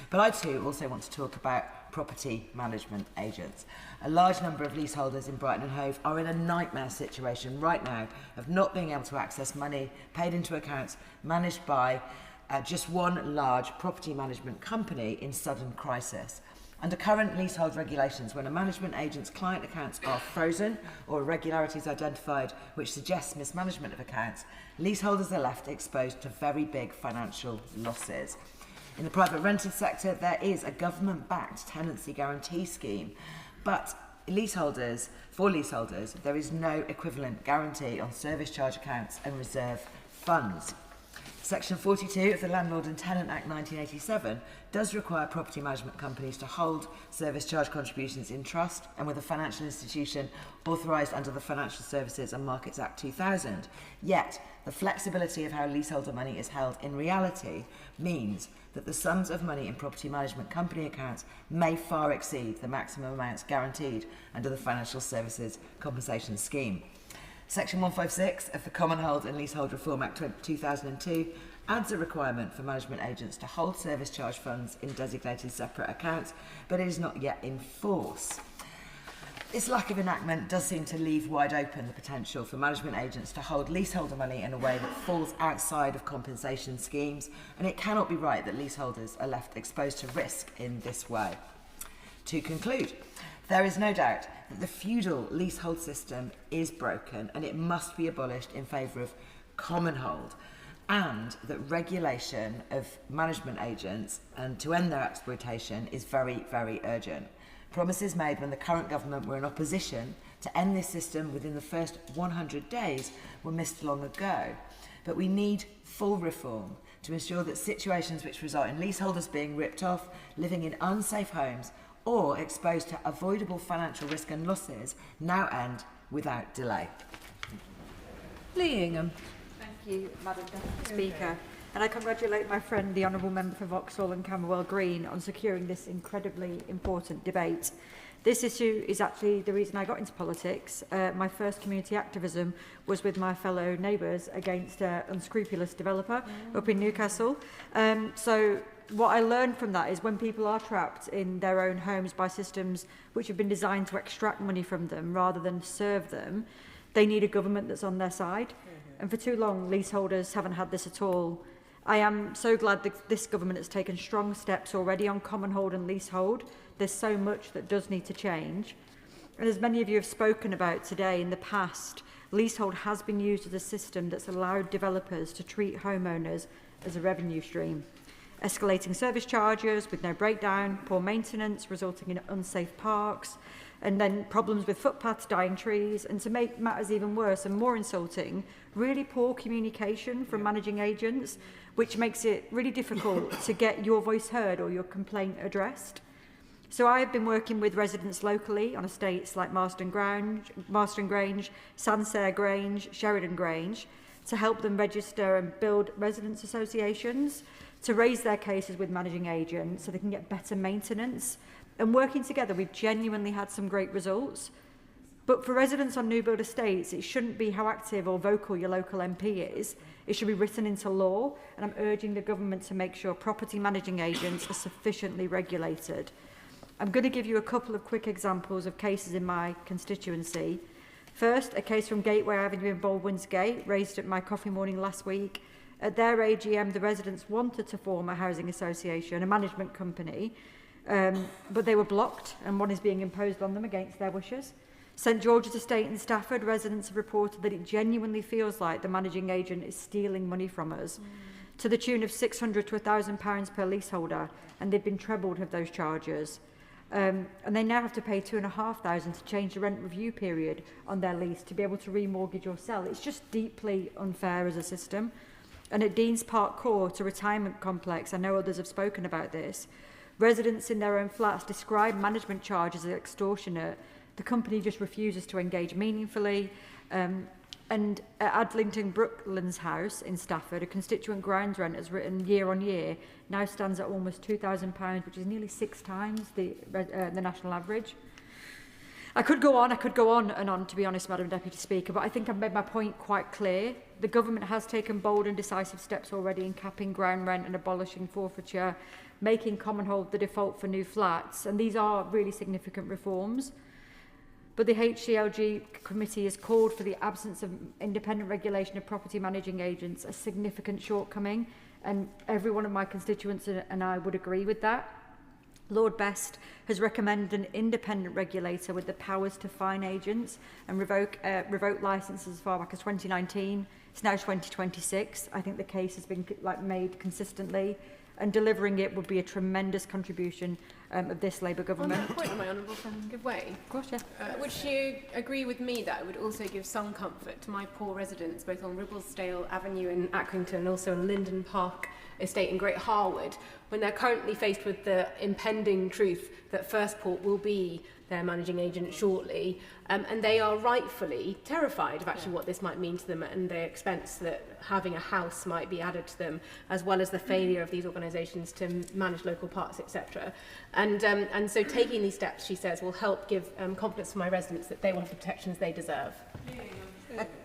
But I too also want to talk about property management agents. A large number of leaseholders in Brighton and Hove are in a nightmare situation right now of not being able to access money paid into accounts managed by just one large property management company in sudden crisis. Under current leasehold regulations, when a management agent's client accounts are frozen or irregularities identified which suggests mismanagement of accounts, leaseholders are left exposed to very big financial losses. In the private rented sector, there is a government-backed tenancy guarantee scheme, but for leaseholders, there is no equivalent guarantee on service charge accounts and reserve funds. Section 42 of the Landlord and Tenant Act 1987 does require property management companies to hold service charge contributions in trust and with a financial institution authorised under the Financial Services and Markets Act 2000. Yet, the flexibility of how leaseholder money is held in reality means that the sums of money in property management company accounts may far exceed the maximum amounts guaranteed under the Financial Services Compensation Scheme. Section 156 of the Common Hold and Leasehold Reform Act 2002 adds a requirement for management agents to hold service charge funds in designated separate accounts, but it is not yet in force. This lack of enactment does seem to leave wide open the potential for management agents to hold leaseholder money in a way that falls outside of compensation schemes, and it cannot be right that leaseholders are left exposed to risk in this way. To conclude, there is no doubt that the feudal leasehold system is broken and it must be abolished in favour of common hold, and that regulation of management agents and to end their exploitation is very, very urgent. Promises made when the current government were in opposition to end this system within the first 100 days were missed long ago. But we need full reform to ensure that situations which result in leaseholders being ripped off, living in unsafe homes, or exposed to avoidable financial risk and losses now end without delay. Lee Ingham. Thank you, Madam Deputy Speaker. And I congratulate my friend, the Honourable Member for Vauxhall and Camberwell Green, on securing this incredibly important debate. This issue is actually the reason I got into politics. My first community activism was with my fellow neighbours against an unscrupulous developer up in Newcastle. So what I learned from that is when people are trapped in their own homes by systems which have been designed to extract money from them rather than serve them, they need a government that's on their side. And for too long, leaseholders haven't had this at all. I am so glad that this government has taken strong steps already on common hold and leasehold. There's so much that does need to change. And as many of you have spoken about today, in the past, leasehold has been used as a system that's allowed developers to treat homeowners as a revenue stream. Escalating service charges with no breakdown, poor maintenance resulting in unsafe parks, and then problems with footpaths, dying trees, and to make matters even worse and more insulting, really poor communication from managing agents, which makes it really difficult to get your voice heard or your complaint addressed. So I've been working with residents locally on estates like Marston Grange, Sancerre Grange, Sheridan Grange, to help them register and build residents' associations, to raise their cases with managing agents so they can get better maintenance. And working together, we've genuinely had some great results. But for residents on new build estates, it shouldn't be how active or vocal your local MP is. It should be written into law, and I'm urging the government to make sure property managing agents are sufficiently regulated. I'm going to give you a couple of quick examples of cases in my constituency. First, a case from Gateway Avenue in Baldwin's Gate, raised at my coffee morning last week. At their AGM, the residents wanted to form a housing association, a management company, but they were blocked, and one is being imposed on them against their wishes. St George's Estate in Stafford, residents have reported that it genuinely feels like the managing agent is stealing money from us, to the tune of £600 to £1,000 per leaseholder, and they've been trebled of those charges. And they now have to pay £2,500 to change the rent review period on their lease to be able to remortgage or sell. It's just deeply unfair as a system. And at Deans Park Court, a retirement complex, I know others have spoken about this, residents in their own flats describe management charges as extortionate. The company just refuses to engage meaningfully. And at Adlington Brooklands House in Stafford, a constituent grounds rent has written year on year, now stands at almost £2,000, which is nearly 6 times the national average. I could go on and on, to be honest, Madam Deputy Speaker, but I think I've made my point quite clear. The government has taken bold and decisive steps already in capping ground rent and abolishing forfeiture, making common hold the default for new flats, and these are really significant reforms. But the HCLG committee has called for the absence of independent regulation of property managing agents a significant shortcoming, and every one of my constituents and I would agree with that. Lord Best has recommended an independent regulator with the powers to fine agents and revoke licences as far back as 2019. It's now 2026. I think the case has been made consistently, and delivering it would be a tremendous contribution of this Labour government. On that point, my honourable friend, give way. Of course, yeah. Would you agree with me that it would also give some comfort to my poor residents, both on Ribblesdale Avenue in Accrington and also on Linden Park Estate in Great Harwood, when they're currently faced with the impending truth that Firstport will be their managing agent shortly, and they are rightfully terrified of actually what this might mean to them and the expense that having a house might be added to them, as well as the failure of these organisations to manage local parks, etc. And so taking these steps, she says, will help give confidence to my residents that they will have the protections they deserve.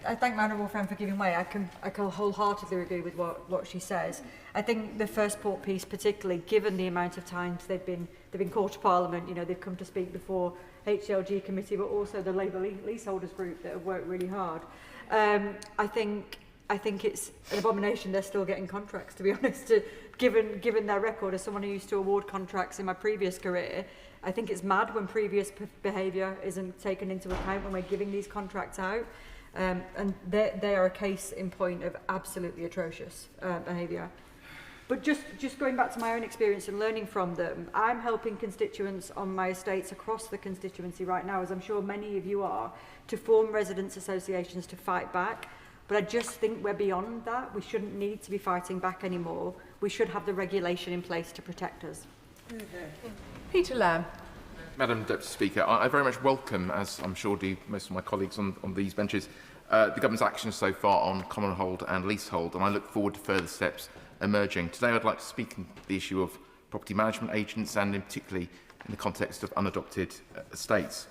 I thank my honourable friend for giving way. I can wholeheartedly agree with what she says. I think the Firstport piece, particularly given the amount of times they've been called to Parliament, you know, they've come to speak before HLG committee, but also the Labour leaseholders group that have worked really hard. I think it's an abomination they're still getting contracts, to be honest, given their record. As someone who used to award contracts in my previous career, I think it's mad when previous behaviour isn't taken into account when we're giving these contracts out. And they are a case in point of absolutely atrocious behaviour. But just going back to my own experience and learning from them, I'm helping constituents on my estates across the constituency right now, as I'm sure many of you are, to form residents' associations to fight back. But I just think we're beyond that. We shouldn't need to be fighting back anymore. We should have the regulation in place to protect us. Peter Lamb. Madam Deputy Speaker, I very much welcome, as I'm sure do most of my colleagues on these benches, the government's actions so far on common hold and leasehold, and I look forward to further steps emerging. Today I'd like to speak on the issue of property management agents, and in particularly in the context of unadopted estates.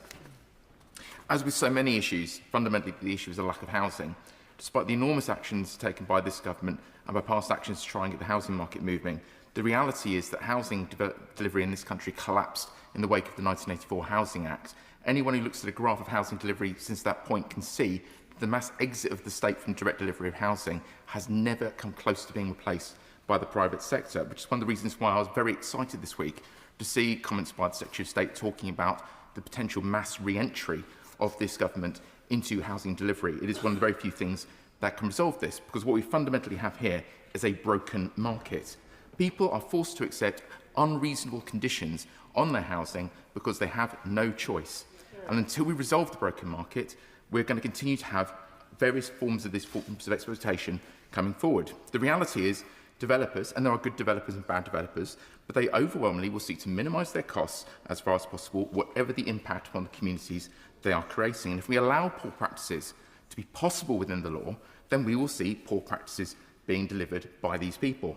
As with so many issues, fundamentally the issue is a lack of housing. Despite the enormous actions taken by this government and by past actions to try and get the housing market moving, the reality is that housing delivery in this country collapsed in the wake of the 1984 Housing Act. Anyone who looks at a graph of housing delivery since that point can see that the mass exit of the state from direct delivery of housing has never come close to being replaced by the private sector, which is one of the reasons why I was very excited this week to see comments by the Secretary of State talking about the potential mass re-entry of this government into housing delivery. It is one of the very few things that can resolve this, because what we fundamentally have here is a broken market. People are forced to accept unreasonable conditions on their housing because they have no choice. And until we resolve the broken market, we're going to continue to have various forms of this forms of exploitation coming forward. The reality is developers, and there are good developers and bad developers, but they overwhelmingly will seek to minimise their costs as far as possible, whatever the impact upon the communities they are creating. And if we allow poor practices to be possible within the law, then we will see poor practices being delivered by these people.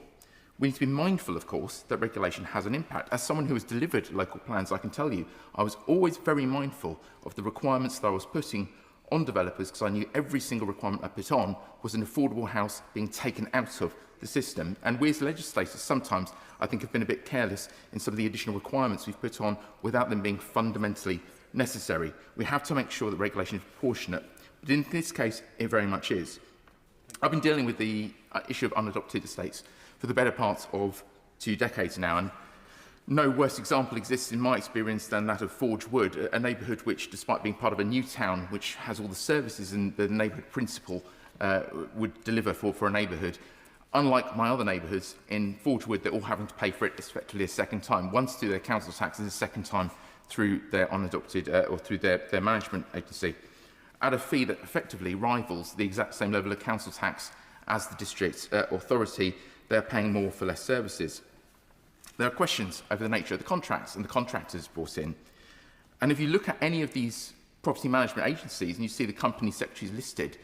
We need to be mindful, of course, that regulation has an impact. As someone who has delivered local plans, I can tell you, I was always very mindful of the requirements that I was putting on developers because I knew every single requirement I put on was an affordable house being taken out of the system. And we as legislators sometimes, I think, have been a bit careless in some of the additional requirements we've put on without them being fundamentally necessary. We have to make sure that regulation is proportionate. But in this case, it very much is. I've been dealing with the issue of unadopted estates for the better part of 2 decades now, and no worse example exists in my experience than that of Forge Wood, a neighbourhood which, despite being part of a new town which has all the services and the neighbourhood principle would deliver for a neighbourhood, unlike my other neighbourhoods, in Forge Wood, they're all having to pay for it effectively a second time, once through their council tax and a second time through their unadopted or through their management agency, at a fee that effectively rivals the exact same level of council tax as the district authority. They're paying more for less services. There are questions over the nature of the contracts and the contractors brought in. And if you look at any of these property management agencies and you see the company secretaries listed,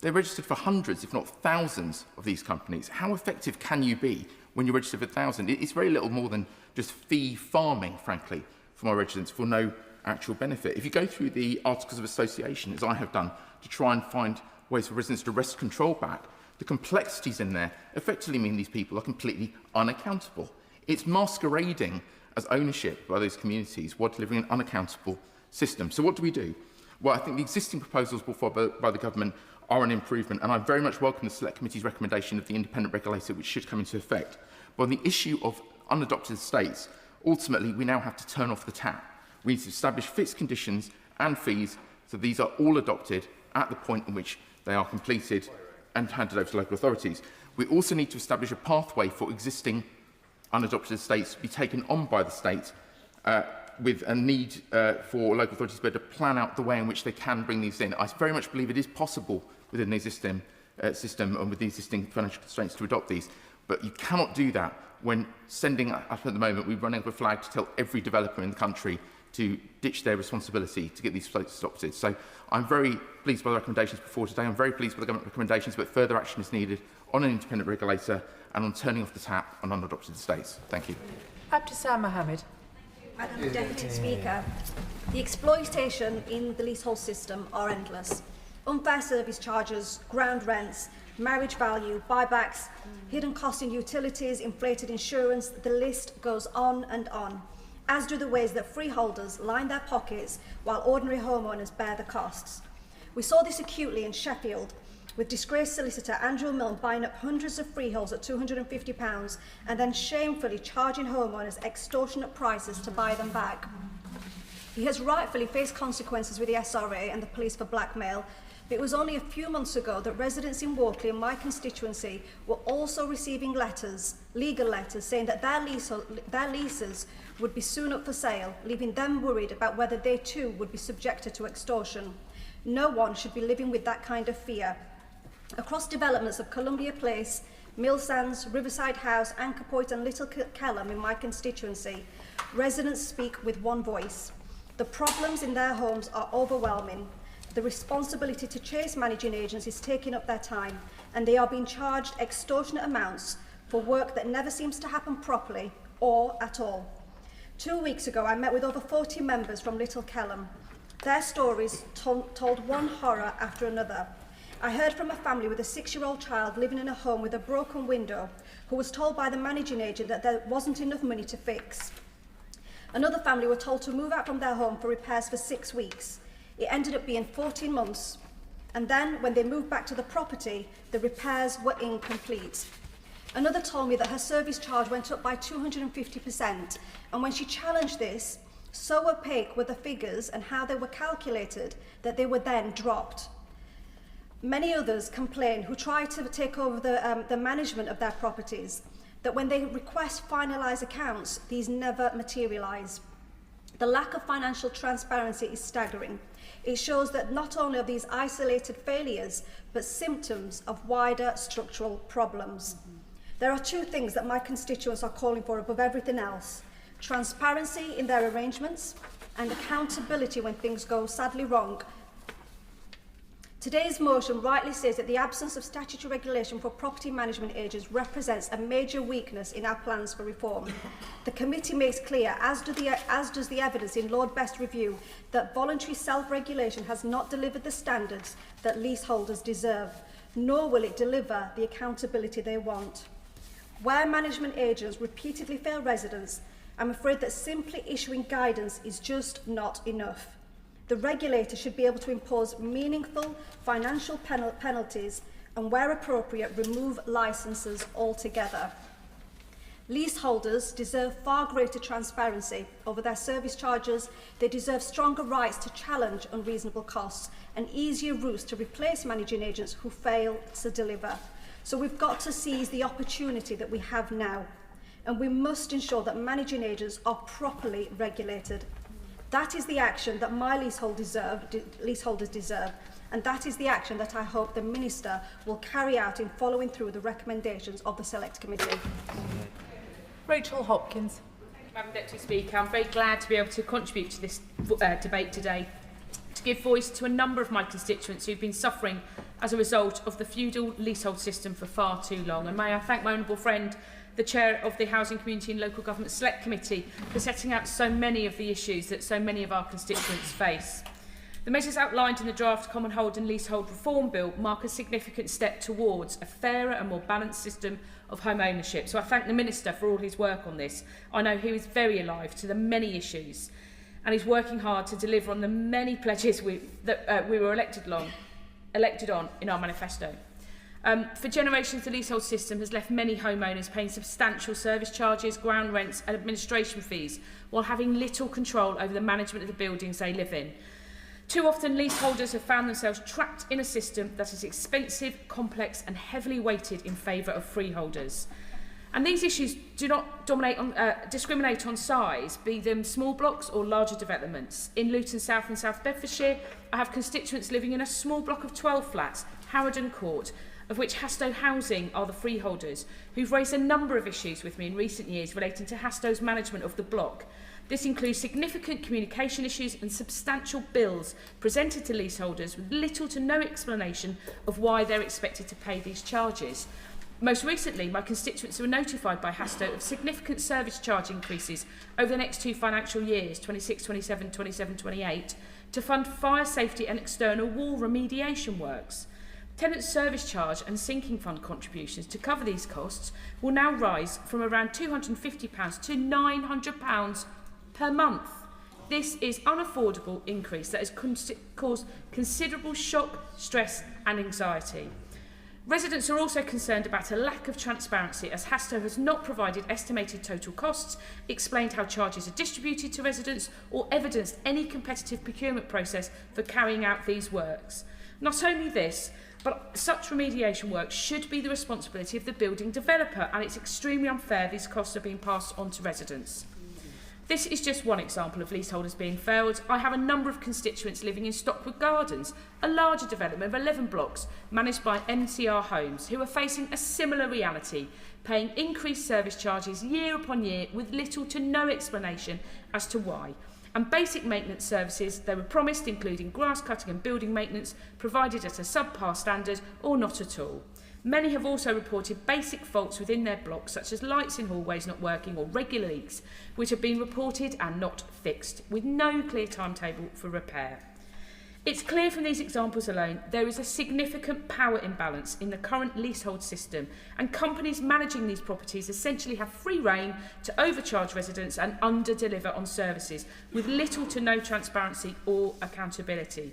they're registered for hundreds, if not thousands, of these companies. How effective can you be when you're registered for 1,000? It's very little more than just fee farming, frankly, for my residents, for no actual benefit. If you go through the Articles of Association, as I have done, to try and find ways for residents to wrest control back, the complexities in there effectively mean these people are completely unaccountable. It's masquerading as ownership by those communities while delivering an unaccountable system. So what do we do? Well, I think the existing proposals brought forward by the government are an improvement, and I very much welcome the Select Committee's recommendation of the independent regulator, which should come into effect. But on the issue of unadopted estates, ultimately we now have to turn off the tap. We need to establish fixed conditions and fees so these are all adopted at the point in which they are completed and handed over to local authorities. We also need to establish a pathway for existing unadopted estates to be taken on by the state with a need for local authorities to be able to plan out the way in which they can bring these in. I very much believe it is possible within the existing system and with the existing financial constraints to adopt these, but you cannot do that when sending up at the moment, we're running up a flag to tell every developer in the country to ditch their responsibility to get these sites adopted. So I'm very pleased by the recommendations before today. I'm very pleased with the government recommendations, but further action is needed on an independent regulator and on turning off the tap on unadopted estates. Thank you. Abdissam Mohammed. Madam Deputy Speaker, the exploitation in the leasehold system are endless. Unfair service charges, ground rents, marriage value, buybacks, hidden costs in utilities, inflated insurance, the list goes on and on, as do the ways that freeholders line their pockets while ordinary homeowners bear the costs. We saw this acutely in Sheffield, with disgraced solicitor Andrew Milne buying up hundreds of freeholds at £250 and then shamefully charging homeowners extortionate prices to buy them back. He has rightfully faced consequences with the SRA and the police for blackmail, but it was only a few months ago that residents in Walkley and my constituency were also receiving letters, legal letters, saying that their leases would be soon up for sale, leaving them worried about whether they too would be subjected to extortion. No one should be living with that kind of fear. Across developments of Columbia Place, Mill Sands, Riverside House, Anchor Point and Little Kellam in my constituency, residents speak with one voice. The problems in their homes are overwhelming. The responsibility to chase managing agents is taking up their time, and they are being charged extortionate amounts for work that never seems to happen properly or at all. 2 weeks ago, I met with over 40 members from Little Kellam. Their stories told one horror after another. I heard from a family with a 6-year-old child living in a home with a broken window who was told by the managing agent that there wasn't enough money to fix. Another family were told to move out from their home for repairs for 6 weeks. It ended up being 14 months. And then, when they moved back to the property, the repairs were incomplete. Another told me that her service charge went up by 250%, and when she challenged this, so opaque were the figures and how they were calculated that they were then dropped. Many others complain who try to take over the management of their properties, that when they request finalised accounts, these never materialise. The lack of financial transparency is staggering. It shows that not only are these isolated failures, but symptoms of wider structural problems. There are 2 things that my constituents are calling for above everything else: transparency in their arrangements and accountability when things go sadly wrong. Today's motion rightly says that the absence of statutory regulation for property management agents represents a major weakness in our plans for reform. The committee makes clear, as does the evidence in Lord Best's review, that voluntary self-regulation has not delivered the standards that leaseholders deserve, nor will it deliver the accountability they want. Where management agents repeatedly fail residents, I'm afraid that simply issuing guidance is just not enough. The regulator should be able to impose meaningful financial penalties and, where appropriate, remove licences altogether. Leaseholders deserve far greater transparency over their service charges. They deserve stronger rights to challenge unreasonable costs and easier routes to replace managing agents who fail to deliver. So we've got to seize the opportunity that we have now, and we must ensure that managing agents are properly regulated. That is the action that my leaseholders deserve, and that is the action that I hope the Minister will carry out in following through the recommendations of the Select Committee. Rachel Hopkins. Madam Deputy Speaker, I'm very glad to be able to contribute to this debate today, to give voice to a number of my constituents who've been suffering as a result of the feudal leasehold system for far too long. And may I thank my honourable friend, the Chair of the Housing, Community and Local Government Select Committee, for setting out so many of the issues that so many of our constituents face. The measures outlined in the draft Common Hold and Leasehold Reform Bill mark a significant step towards a fairer and more balanced system of home ownership. So I thank the Minister for all his work on this. I know he is very alive to the many issues and is working hard to deliver on the many pledges we were elected on in our manifesto. For generations, the leasehold system has left many homeowners paying substantial service charges, ground rents and administration fees while having little control over the management of the buildings they live in. Too often, leaseholders have found themselves trapped in a system that is expensive, complex and heavily weighted in favour of freeholders. And these issues do not discriminate on size, be them small blocks or larger developments. In Luton South and South Bedfordshire, I have constituents living in a small block of 12 flats, Harrowden Court, of which Hastow Housing are the freeholders, who've raised a number of issues with me in recent years relating to Hastow's management of the block. This includes significant communication issues and substantial bills presented to leaseholders with little to no explanation of why they're expected to pay these charges. Most recently, my constituents were notified by Hastow of significant service charge increases over the next 2 financial years, 26-27, 27-28, to fund fire safety and external wall remediation works. Tenant service charge and sinking fund contributions to cover these costs will now rise from around £250 to £900 per month. This is unaffordable increase that has caused considerable shock, stress and anxiety. Residents are also concerned about a lack of transparency, as Hastow has not provided estimated total costs, explained how charges are distributed to residents or evidenced any competitive procurement process for carrying out these works. Not only this, but such remediation work should be the responsibility of the building developer, and it's extremely unfair these costs are being passed on to residents. This is just one example of leaseholders being failed. I have a number of constituents living in Stockwood Gardens, a larger development of 11 blocks managed by NCR Homes, who are facing a similar reality, paying increased service charges year upon year with little to no explanation as to why. And basic maintenance services they were promised, including grass cutting and building maintenance, provided at a subpar standard or not at all. Many have also reported basic faults within their blocks, such as lights in hallways not working or regular leaks, which have been reported and not fixed, with no clear timetable for repair. It's clear from these examples alone there is a significant power imbalance in the current leasehold system, and companies managing these properties essentially have free rein to overcharge residents and under-deliver on services, with little to no transparency or accountability.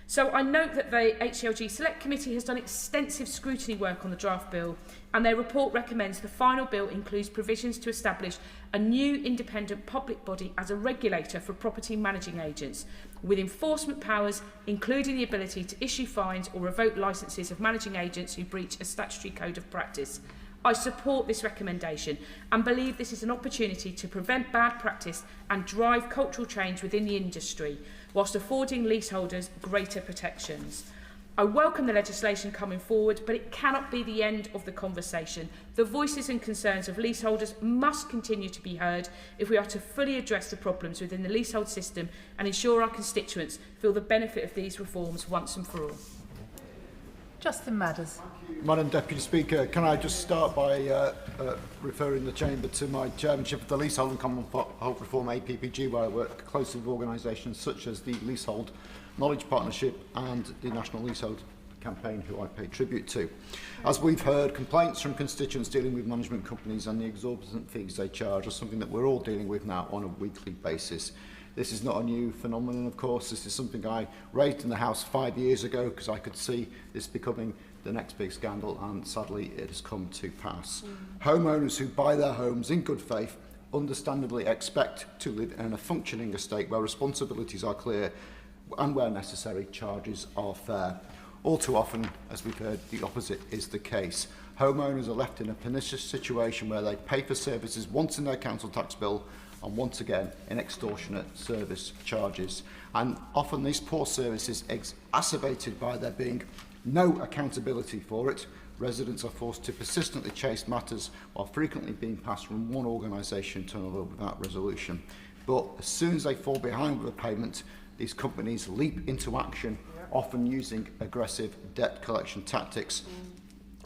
So I note that the HCLG Select Committee has done extensive scrutiny work on the draft bill, and their report recommends the final bill includes provisions to establish a new independent public body as a regulator for property managing agents, with enforcement powers, including the ability to issue fines or revoke licences of managing agents who breach a statutory code of practice. I support this recommendation and believe this is an opportunity to prevent bad practice and drive cultural change within the industry, whilst affording leaseholders greater protections. I welcome the legislation coming forward, but it cannot be the end of the conversation. The voices and concerns of leaseholders must continue to be heard if we are to fully address the problems within the leasehold system and ensure our constituents feel the benefit of these reforms once and for all. Justin Madders. Madam Deputy Speaker, can I just start by referring the Chamber to my chairmanship of the Leasehold and Commonwealth Reform APPG, where I work closely with organisations such as the Leasehold Knowledge Partnership and the National Leasehold Campaign, who I pay tribute to. As we've heard, complaints from constituents dealing with management companies and the exorbitant fees they charge are something that we're all dealing with now on a weekly basis. This is not a new phenomenon, of course. This is something I raised in the House 5 years ago because I could see this becoming the next big scandal, and sadly it has come to pass. Homeowners who buy their homes in good faith understandably expect to live in a functioning estate where responsibilities are clear and, where necessary, charges are fair. All too often, as we've heard, the opposite is the case. Homeowners are left in a pernicious situation where they pay for services once in their council tax bill and once again in extortionate service charges. And often these poor services exacerbated by there being no accountability for it. Residents are forced to persistently chase matters while frequently being passed from one organisation to another without resolution. But as soon as they fall behind with a payment, these companies leap into action, often using aggressive debt collection tactics.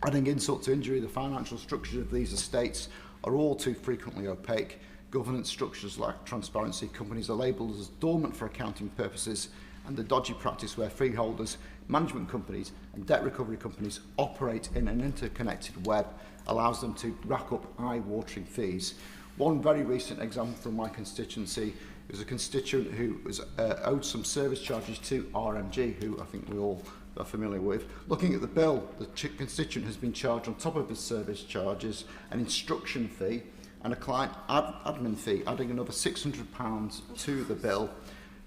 Adding insult to injury, the financial structures of these estates are all too frequently opaque. Governance structures lack transparency, companies are labelled as dormant for accounting purposes, and the dodgy practice where freeholders, management companies and debt recovery companies operate in an interconnected web allows them to rack up eye-watering fees. One very recent example from my constituency is a constituent who was owed some service charges to RMG, who I think we all are familiar with. Looking at the bill, the constituent has been charged on top of his service charges an instruction fee and a client admin fee, adding another £600 to the bill.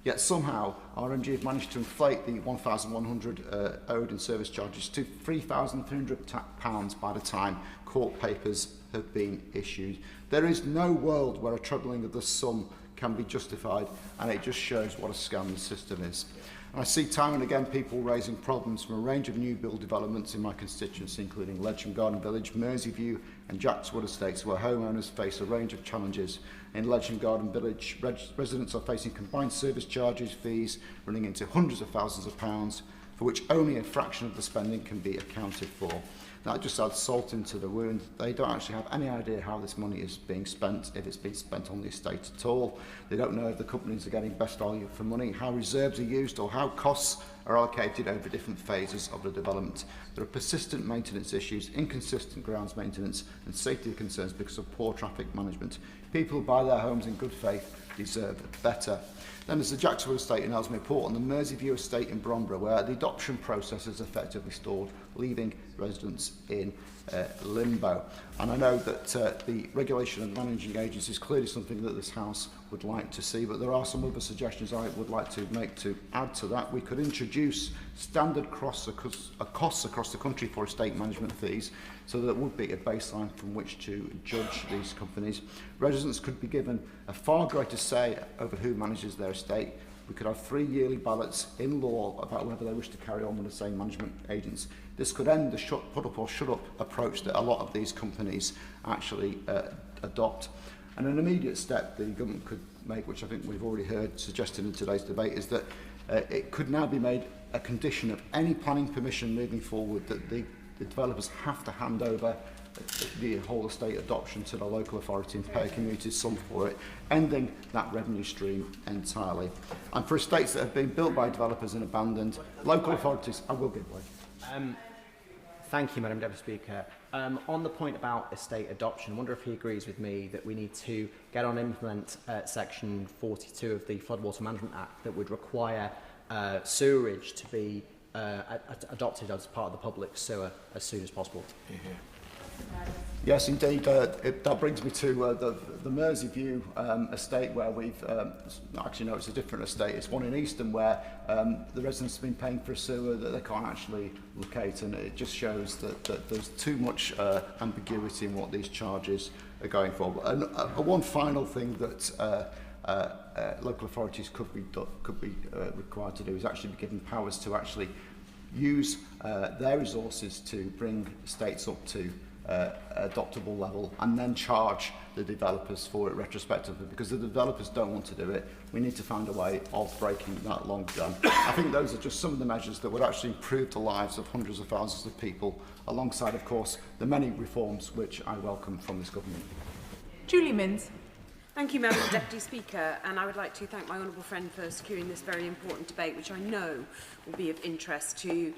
Yet somehow RMG have managed to inflate the £1,100 owed in service charges to £3,300 by the time court papers have been issued. There is no world where a trebling of this sum can be justified, and it just shows what a scam the system is. And I see time and again people raising problems from a range of new build developments in my constituency, including Ledgham Garden Village, Merseyview and Jackswood Estates, where homeowners face a range of challenges. In Ledgham Garden Village, residents are facing combined service charges, fees running into hundreds of thousands of pounds, for which only a fraction of the spending can be accounted for. That just adds salt into the wound. They don't actually have any idea how this money is being spent, if it's being spent on the estate at all. They don't know if the companies are getting best value for money, how reserves are used, or how costs are allocated over different phases of the development. There are persistent maintenance issues, inconsistent grounds maintenance and safety concerns because of poor traffic management. People who buy their homes in good faith deserve better. Then there's the Jackswood Estate in Ellesmere Port and the Merseyview Estate in Bromborough, where the adoption process is effectively stalled, leaving residents in limbo. And I know that the regulation and managing agency is clearly something that this House would like to see, but there are some other suggestions I would like to make to add to that. We could introduce standard costs across the country for estate management fees, so that there would be a baseline from which to judge these companies. Residents could be given a far greater say over who manages their estate. We could have 3 yearly ballots in law about whether they wish to carry on with the same management agents. This could end the put up or shut up approach that a lot of these companies actually adopt. And an immediate step the government could make, which I think we've already heard suggested in today's debate, is that it could now be made a condition of any planning permission moving forward that the developers have to hand over the whole estate adoption to the local authority and pay a community sum for it, ending that revenue stream entirely. And for estates that have been built by developers and abandoned, local authorities, I will give way. Thank you, Madam Deputy Speaker. On the point about estate adoption, I wonder if he agrees with me that we need to get on and implement Section 42 of the Floodwater Management Act that would require sewerage to be adopted as part of the public sewer as soon as possible. Yes, indeed. That brings me to the Merseyview estate, where we've actually, no, it's a different estate. It's one in Easton where the residents have been paying for a sewer that they can't actually locate, and it just shows that there's too much ambiguity in what these charges are going for. And one final thing that local authorities could be required to do is actually be given powers to actually use their resources to bring estates up to adoptable level and then charge the developers for it retrospectively, because the developers don't want to do it. We need to find a way of breaking that long gun. I think those are just some of the measures that would actually improve the lives of hundreds of thousands of people, alongside, of course, the many reforms which I welcome from this government. Julie Minns. Thank you, Madam Deputy Speaker, and I would like to thank my honourable friend for securing this very important debate, which I know will be of interest to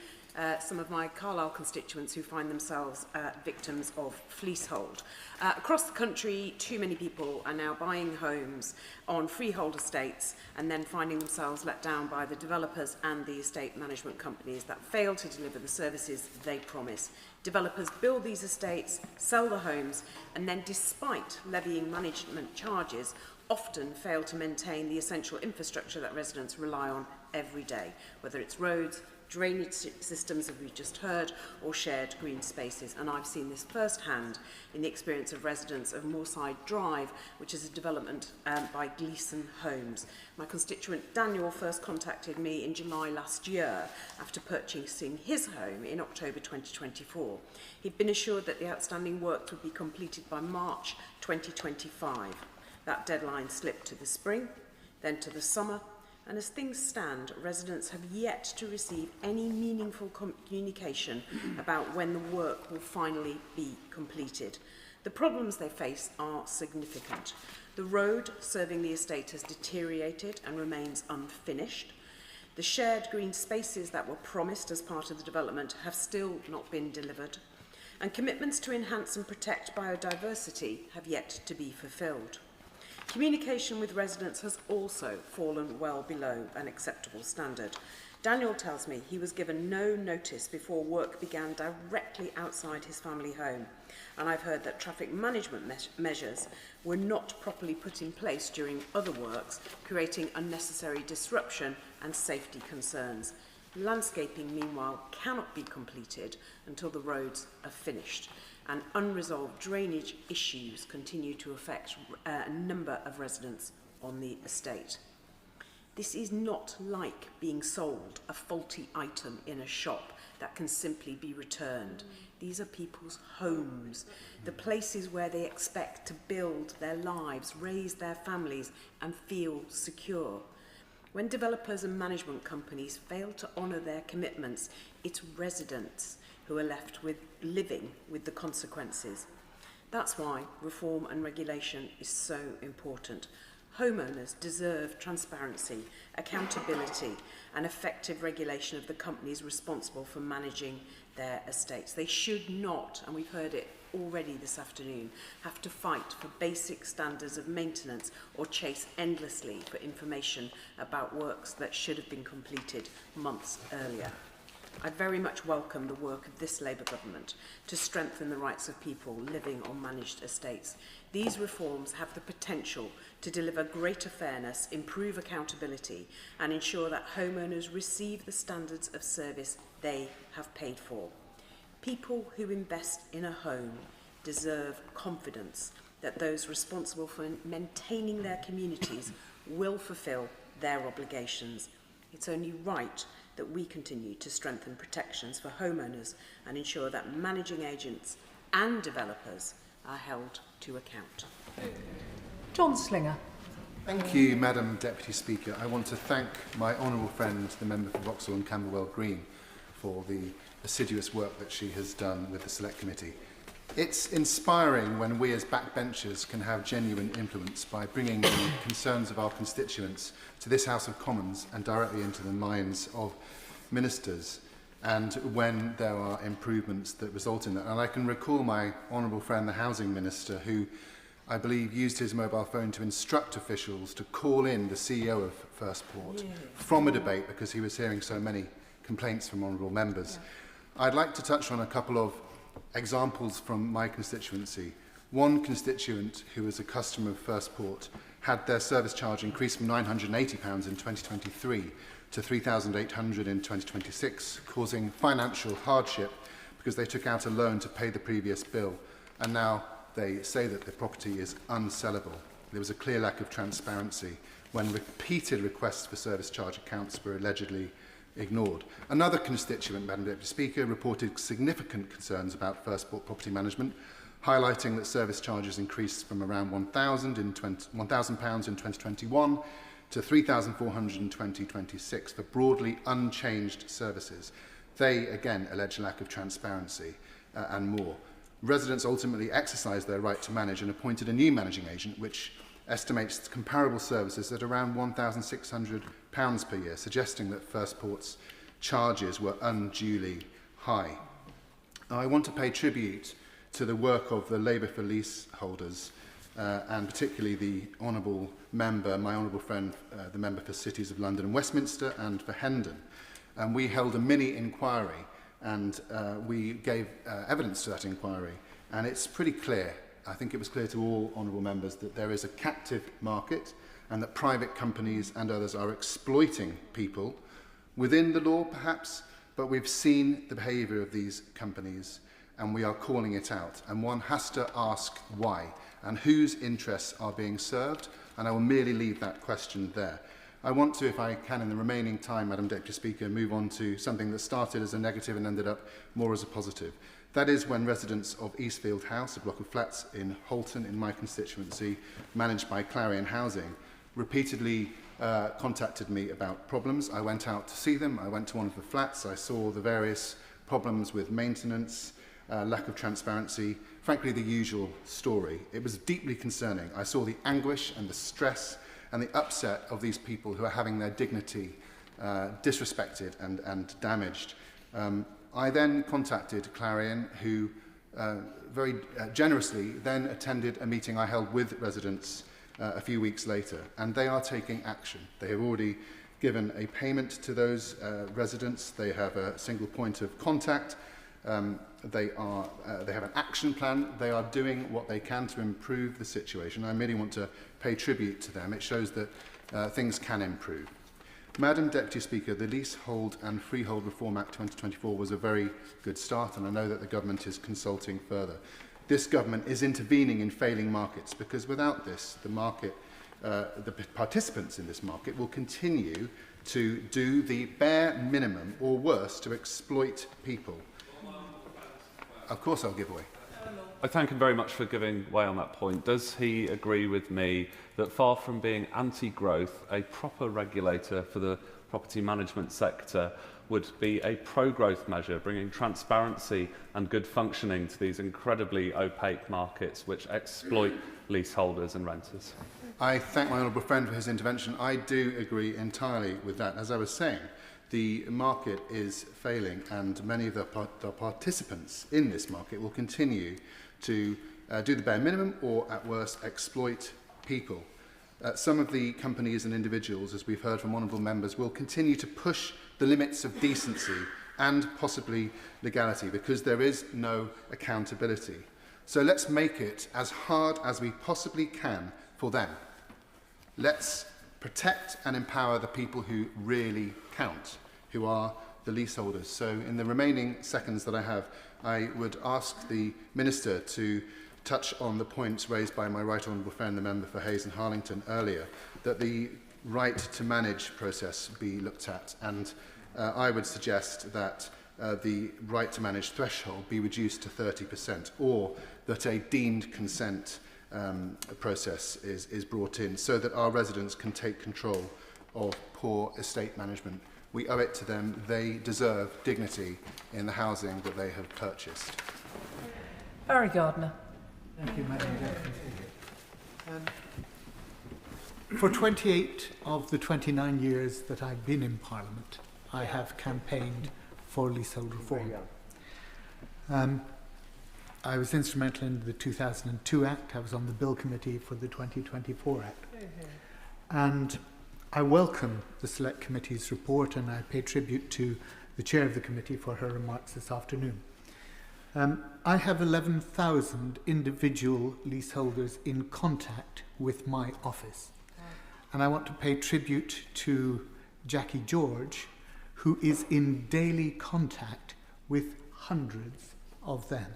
some of my Carlisle constituents who find themselves victims of fleecehold. Across the country, too many people are now buying homes on freehold estates and then finding themselves let down by the developers and the estate management companies that fail to deliver the services they promise. Developers build these estates, sell the homes, and then, despite levying management charges, often fail to maintain the essential infrastructure that residents rely on every day, whether it's roads, drainage systems, as we've just heard, or shared green spaces. And I've seen this firsthand in the experience of residents of Moorside Drive, which is a development by Gleeson Homes. My constituent Daniel first contacted me in July last year after purchasing his home in October 2024. He'd been assured that the outstanding works would be completed by March 2025. That deadline slipped to the spring, then to the summer, and as things stand, residents have yet to receive any meaningful communication about when the work will finally be completed. The problems they face are significant. The road serving the estate has deteriorated and remains unfinished. The shared green spaces that were promised as part of the development have still not been delivered. And commitments to enhance and protect biodiversity have yet to be fulfilled. Communication with residents has also fallen well below an acceptable standard. Daniel tells me he was given no notice before work began directly outside his family home. And I've heard that traffic management measures were not properly put in place during other works, creating unnecessary disruption and safety concerns. Landscaping, meanwhile, cannot be completed until the roads are finished. And unresolved drainage issues continue to affect a number of residents on the estate. This is not like being sold a faulty item in a shop that can simply be returned. These are people's homes, the places where they expect to build their lives, raise their families, and feel secure. When developers and management companies fail to honour their commitments, it's residents who are left with living with the consequences. That's why reform and regulation is so important. Homeowners deserve transparency, accountability, and effective regulation of the companies responsible for managing their estates. They should not, and we've heard it already this afternoon, have to fight for basic standards of maintenance or chase endlessly for information about works that should have been completed months earlier. I very much welcome the work of this Labour government to strengthen the rights of people living on managed estates. These reforms have the potential to deliver greater fairness, improve accountability, and ensure that homeowners receive the standards of service they have paid for. People who invest in a home deserve confidence that those responsible for maintaining their communities will fulfil their obligations. It's only right that we continue to strengthen protections for homeowners and ensure that managing agents and developers are held to account. John Slinger. Thank you, Madam Deputy Speaker. I want to thank my honourable friend, the member for Vauxhall and Camberwell Green, for the assiduous work that she has done with the Select Committee. It's inspiring when we as backbenchers can have genuine influence by bringing the concerns of our constituents to this House of Commons and directly into the minds of ministers, and when there are improvements that result in that. And I can recall my honourable friend, the Housing Minister, who I believe used his mobile phone to instruct officials to call in the CEO of First Port from a debate because he was hearing so many complaints from honourable members. I'd like to touch on a couple of examples from my constituency. One constituent who is a customer of First Port had their service charge increased from £980 in 2023 to £3,800 in 2026, causing financial hardship because they took out a loan to pay the previous bill, and now they say that the property is unsellable. There was a clear lack of transparency when repeated requests for service charge accounts were allegedly ignored. Another constituent, Madam Deputy Speaker, reported significant concerns about First Port property management, highlighting that service charges increased from around £1,000 in 2021 to £3,400 in 2026 for broadly unchanged services. They, again, allege lack of transparency and more. Residents ultimately exercised their right to manage and appointed a new managing agent, which estimates comparable services at around £1,600 per year, suggesting that First Port's charges were unduly high. Now, I want to pay tribute to the work of the Labour for Leaseholders, and particularly the honourable member, my honourable friend, the member for Cities of London and Westminster and for Hendon. And we held a mini inquiry, and we gave evidence to that inquiry. And it's pretty clear, I think it was clear to all honourable members, that there is a captive market and that private companies and others are exploiting people within the law, perhaps, but we've seen the behaviour of these companies and we are calling it out. And one has to ask why and whose interests are being served, and I will merely leave that question there. I want to, if I can, in the remaining time, Madam Deputy Speaker, move on to something that started as a negative and ended up more as a positive. That is when residents of Eastfield House, a block of flats in Holton, in my constituency, managed by Clarion Housing, repeatedly contacted me about problems. I went out to see them. I went to one of the flats. I saw the various problems with maintenance, lack of transparency, frankly, the usual story. It was deeply concerning. I saw the anguish and the stress and the upset of these people who are having their dignity disrespected and damaged. I then contacted Clarion, who very generously then attended a meeting I held with residents a few weeks later, and they are taking action. They have already given a payment to those residents. They have a single point of contact. They have an action plan. They are doing what they can to improve the situation. I merely want to pay tribute to them. It shows that things can improve. Madam Deputy Speaker, the Leasehold and Freehold Reform Act 2024 was a very good start, and I know that the government is consulting further. This government is intervening in failing markets, because without this, the market, the participants in this market will continue to do the bare minimum or worse to exploit people. Of course I'll give way. I thank him very much for giving way on that point. Does he agree with me that far from being anti-growth, a proper regulator for the property management sector would be a pro-growth measure, bringing transparency and good functioning to these incredibly opaque markets which exploit leaseholders and renters? I thank my honourable friend for his intervention. I do agree entirely with that. As I was saying, the market is failing, and many of the participants in this market will continue to do the bare minimum or, at worst, exploit people. Some of the companies and individuals, as we've heard from honourable members, will continue to push the limits of decency and possibly legality, because there is no accountability. So let's make it as hard as we possibly can for them. Let's protect and empower the people who really count, who are the leaseholders. So in the remaining seconds that I have, I would ask the Minister to touch on the points raised by my right honourable friend, the member for Hayes and Harlington earlier, that the right to manage process be looked at, and I would suggest that the right to manage threshold be reduced to 30%, or that a deemed consent process is brought in, so that our residents can take control of poor estate management. We owe it to them. They deserve dignity in the housing that they have purchased. Barry Gardner. Thank you, Madam Deputy Speaker. For 28 of the 29 years that I've been in Parliament, I have campaigned for leasehold reform. I was instrumental in the 2002 Act. I was on the Bill Committee for the 2024 Act. And I welcome the Select Committee's report, and I pay tribute to the Chair of the Committee for her remarks this afternoon. I have 11,000 individual leaseholders in contact with my office. And I want to pay tribute to Jackie George, who is in daily contact with hundreds of them.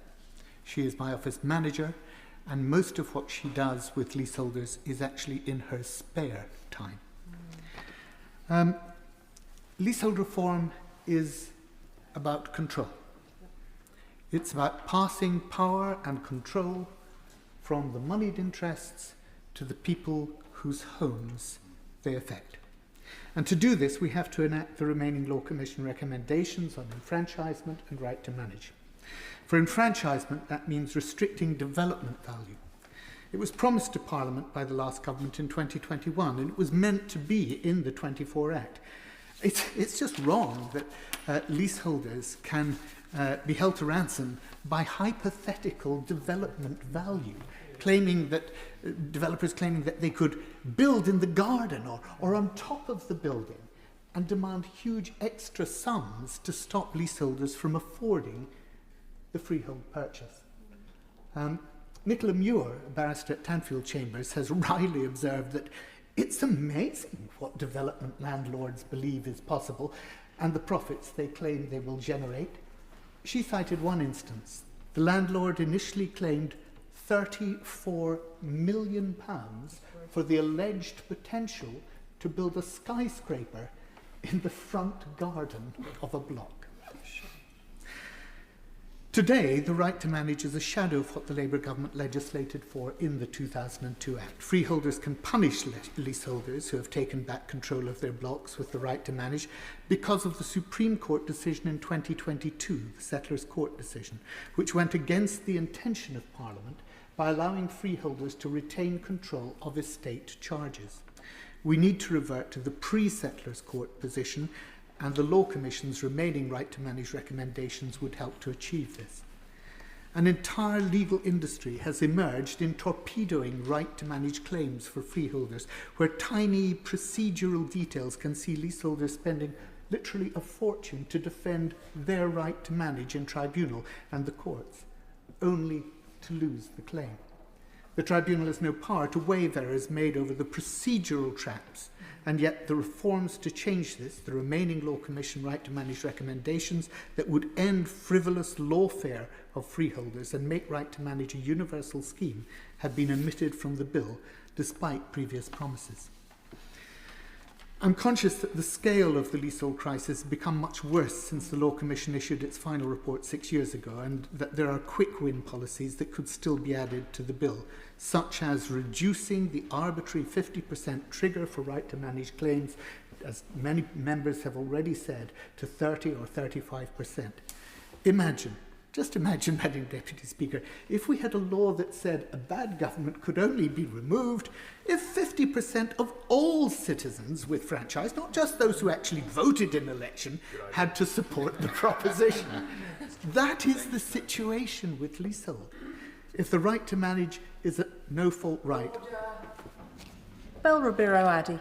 She is my office manager, and most of what she does with leaseholders is actually in her spare time. Leasehold reform is about control. It's about passing power and control from the moneyed interests to the people whose homes they affect. And to do this, we have to enact the remaining Law Commission recommendations on enfranchisement and right to manage. For enfranchisement, that means restricting development value. It was promised to Parliament by the last government in 2021, and it was meant to be in the 24 Act. It's just wrong that leaseholders can be held to ransom by hypothetical development value, developers claiming that they could build in the garden or on top of the building and demand huge extra sums to stop leaseholders from affording the freehold purchase. Nicola Muir, a barrister at Tanfield Chambers, has wryly observed that it's amazing what development landlords believe is possible and the profits they claim they will generate. She cited one instance. The landlord initially claimed £34 million for the alleged potential to build a skyscraper in the front garden of a block. Today, the right to manage is a shadow of what the Labour government legislated for in the 2002 Act. Freeholders can punish leaseholders who have taken back control of their blocks with the right to manage because of the Supreme Court decision in 2022, the Settlers' Court decision, which went against the intention of Parliament by allowing freeholders to retain control of estate charges. We need to revert to the pre-Settlers' Court position, and the Law Commission's remaining right to manage recommendations would help to achieve this. An entire legal industry has emerged in torpedoing right to manage claims for freeholders, where tiny procedural details can see leaseholders spending literally a fortune to defend their right to manage in tribunal and the courts, only to lose the claim. The tribunal has no power to waive errors made over the procedural traps, and yet the reforms to change this, the remaining Law Commission right to manage recommendations that would end frivolous lawfare of freeholders and make right to manage a universal scheme, have been omitted from the bill despite previous promises. I'm conscious that the scale of the leasehold crisis has become much worse since the Law Commission issued its final report 6 years ago, and that there are quick win policies that could still be added to the bill, such as reducing the arbitrary 50% trigger for right to manage claims, as many members have already said, to 30 or 35%. Just imagine, Madam Deputy Speaker, if we had a law that said a bad government could only be removed if 50% of all citizens with franchise, not just those who actually voted in election, had to support the proposition. That is the situation with leasehold. If the right to manage is a no-fault right. Bel Rabiro Addy.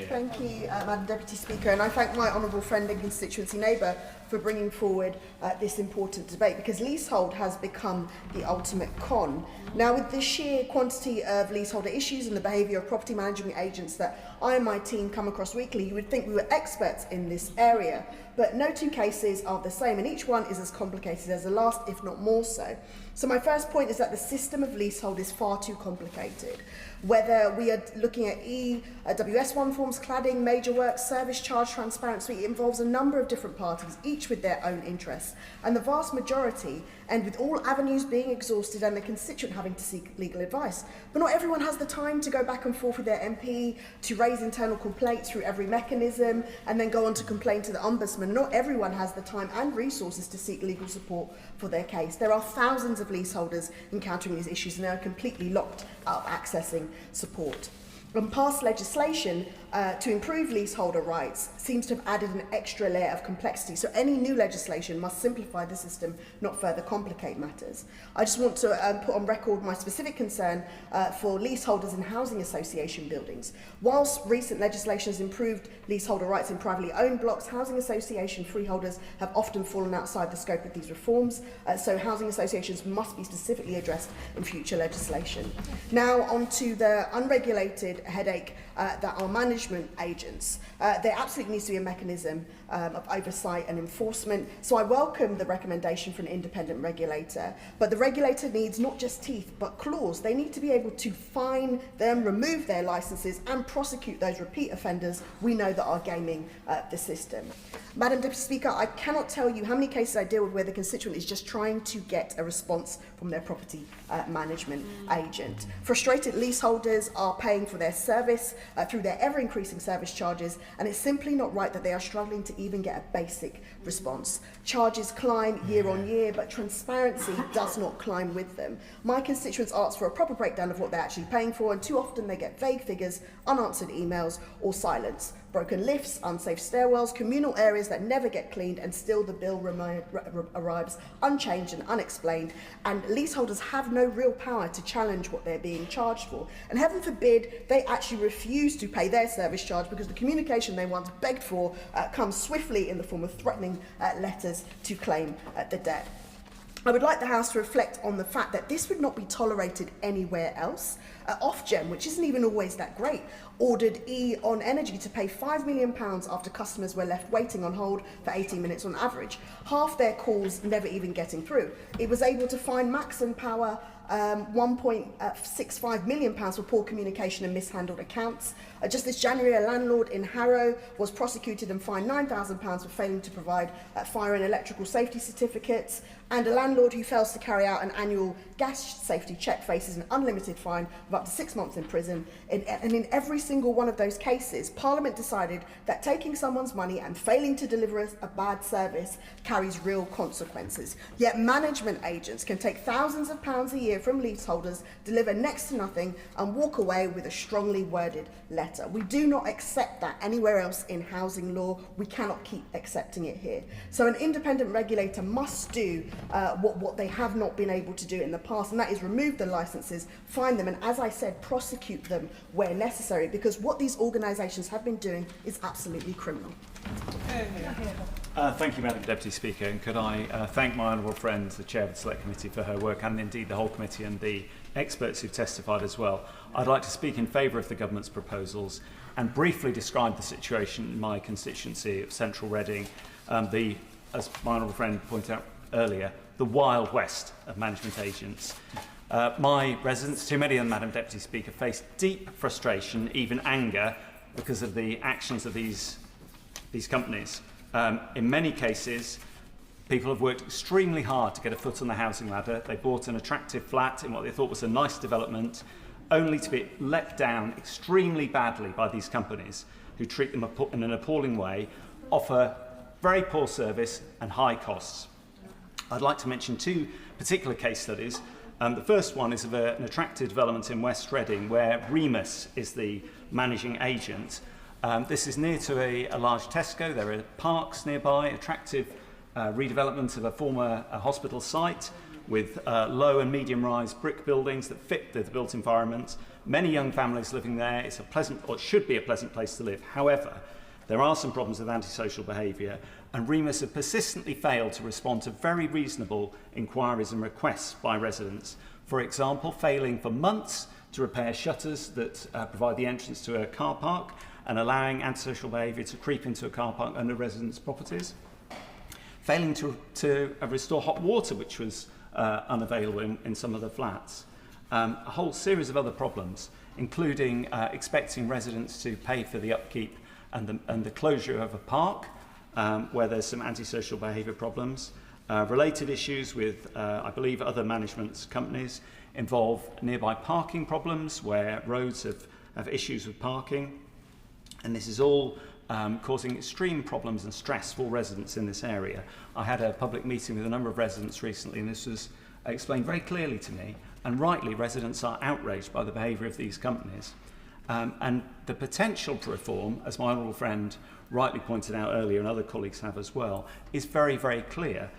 Thank you, Madam Deputy Speaker, and I thank my honourable friend and constituency neighbour for bringing forward this important debate, because leasehold has become the ultimate con. Now, with the sheer quantity of leaseholder issues and the behaviour of property management agents that I and my team come across weekly, you would think we were experts in this area, but no two cases are the same, and each one is as complicated as the last, if not more so. So my first point is that the system of leasehold is far too complicated. Whether we are looking at WS1 forms, cladding, major works, service charge transparency, it involves a number of different parties, each with their own interests. And the vast majority end with all avenues being exhausted and the constituent having to seek legal advice. But not everyone has the time to go back and forth with their MP, to raise internal complaints through every mechanism, and then go on to complain to the Ombudsman. Not everyone has the time and resources to seek legal support for their case. There are thousands of leaseholders encountering these issues, and they are completely locked out of accessing support. And past legislation to improve leaseholder rights seems to have added an extra layer of complexity. So any new legislation must simplify the system, not further complicate matters. I just want to put on record my specific concern for leaseholders in housing association buildings. Whilst recent legislation has improved leaseholder rights in privately owned blocks, housing association freeholders have often fallen outside the scope of these reforms. So housing associations must be specifically addressed in future legislation. Now on to the unregulated headache that our management management agents. There absolutely needs to be a mechanism of oversight and enforcement. So I welcome the recommendation for an independent regulator, but the regulator needs not just teeth but claws. They need to be able to fine them, remove their licences and prosecute those repeat offenders we know that are gaming the system. Madam Deputy Speaker, I cannot tell you how many cases I deal with where the constituent is just trying to get a response from their property management agent. Frustrated leaseholders are paying for their service through their ever-increasing service charges, and it's simply not right that they are struggling to even get a basic response. Charges climb year on year, but transparency does not climb with them. My constituents ask for a proper breakdown of what they're actually paying for, and too often they get vague figures, unanswered emails, or silence. Broken lifts, unsafe stairwells, communal areas that never get cleaned, and still the bill arrives unchanged and unexplained, and leaseholders have no real power to challenge what they're being charged for. And heaven forbid they actually refuse to pay their service charge because the communication they once begged for comes swiftly in the form of threatening letters to claim the debt. I would like the House to reflect on the fact that this would not be tolerated anywhere else. Ofgem, which isn't even always that great, ordered E.ON Energy to pay £5 million after customers were left waiting on hold for 18 minutes on average, half their calls never even getting through. It was able to fine Maxim Power £1.65 million for poor communication and mishandled accounts. Just this January, a landlord in Harrow was prosecuted and fined £9,000 for failing to provide fire and electrical safety certificates, and a landlord who fails to carry out an annual gas safety check faces an unlimited fine of up to 6 months in prison. And in every single one of those cases, Parliament decided that taking someone's money and failing to deliver a bad service carries real consequences. Yet management agents can take thousands of pounds a year from leaseholders, deliver next to nothing, and walk away with a strongly worded letter. We do not accept that anywhere else in housing law. We cannot keep accepting it here. So an independent regulator must do what they have not been able to do in the past, and that is remove the licences, fine them, and as I said, prosecute them where necessary, because what these organisations have been doing is absolutely criminal. Thank you, Madam Deputy Speaker, and could I thank my honourable friend, the Chair of the Select Committee, for her work, and indeed the whole committee and the experts who've testified as well. I'd like to speak in favour of the government's proposals and briefly describe the situation in my constituency of Central Reading, as my honourable friend pointed out earlier, the Wild West of management agents. My residents, too many of them, Madam Deputy Speaker, face deep frustration, even anger, because of the actions of these companies. In many cases, people have worked extremely hard to get a foot on the housing ladder. They bought an attractive flat in what they thought was a nice development, only to be let down extremely badly by these companies who treat them in an appalling way, offer very poor service and high costs. I'd like to mention two particular case studies. The first one is of an attractive development in West Reading where Remus is the managing agent. This is near to a large Tesco. There are parks nearby, attractive redevelopment of a former hospital site with low and medium-rise brick buildings that fit the built environment. Many young families living there. It's a pleasant, or it should be a pleasant place to live. However, there are some problems with antisocial behaviour, and Remus have persistently failed to respond to very reasonable inquiries and requests by residents. For example, failing for months to repair shutters that provide the entrance to a car park and allowing antisocial behaviour to creep into a car park under residents' properties. Failing to restore hot water, which was unavailable in some of the flats. A whole series of other problems, including expecting residents to pay for the upkeep and the closure of a park, where there's some antisocial behaviour problems. Related issues with, I believe, other management companies involve nearby parking problems, where roads have issues with parking. And this is all causing extreme problems and stress for residents in this area. I had a public meeting with a number of residents recently, and this was explained very clearly to me. And rightly, residents are outraged by the behaviour of these companies. And the potential for reform, as my honourable friend rightly pointed out earlier, and other colleagues have as well, is very, very clear.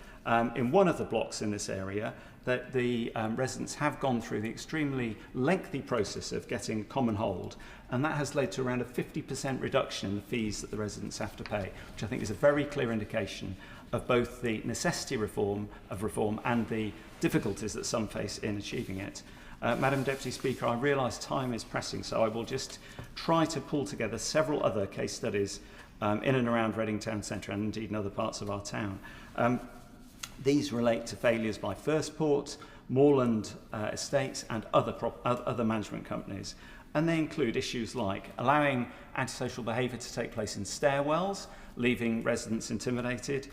In one of the blocks in this area, that the residents have gone through the extremely lengthy process of getting common hold, and that has led to around a 50% reduction in the fees that the residents have to pay, which I think is a very clear indication of both the necessity of reform and the difficulties that some face in achieving it. Madam Deputy Speaker, I realise time is pressing, so I will just try to pull together several other case studies in and around Reading Town Centre and indeed in other parts of our town. These relate to failures by First Port, Moorland Estates and other management companies. And they include issues like allowing antisocial behaviour to take place in stairwells, leaving residents intimidated,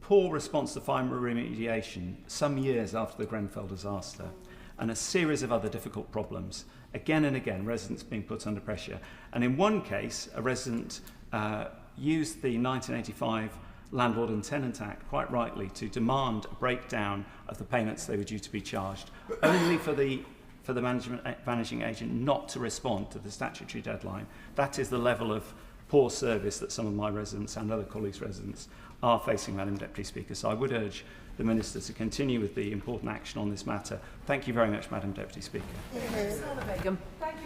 poor response to fire remediation some years after the Grenfell disaster, and a series of other difficult problems. Again and again, residents being put under pressure. And in one case, a resident used the 1985 Landlord and Tenant Act, quite rightly, to demand a breakdown of the payments they were due to be charged, only for the managing agent not to respond to the statutory deadline. That is the level of poor service that some of my residents and other colleagues' residents are facing, Madam Deputy Speaker. So I would urge the Minister to continue with the important action on this matter. Thank you very much, Madam Deputy Speaker. Thank you,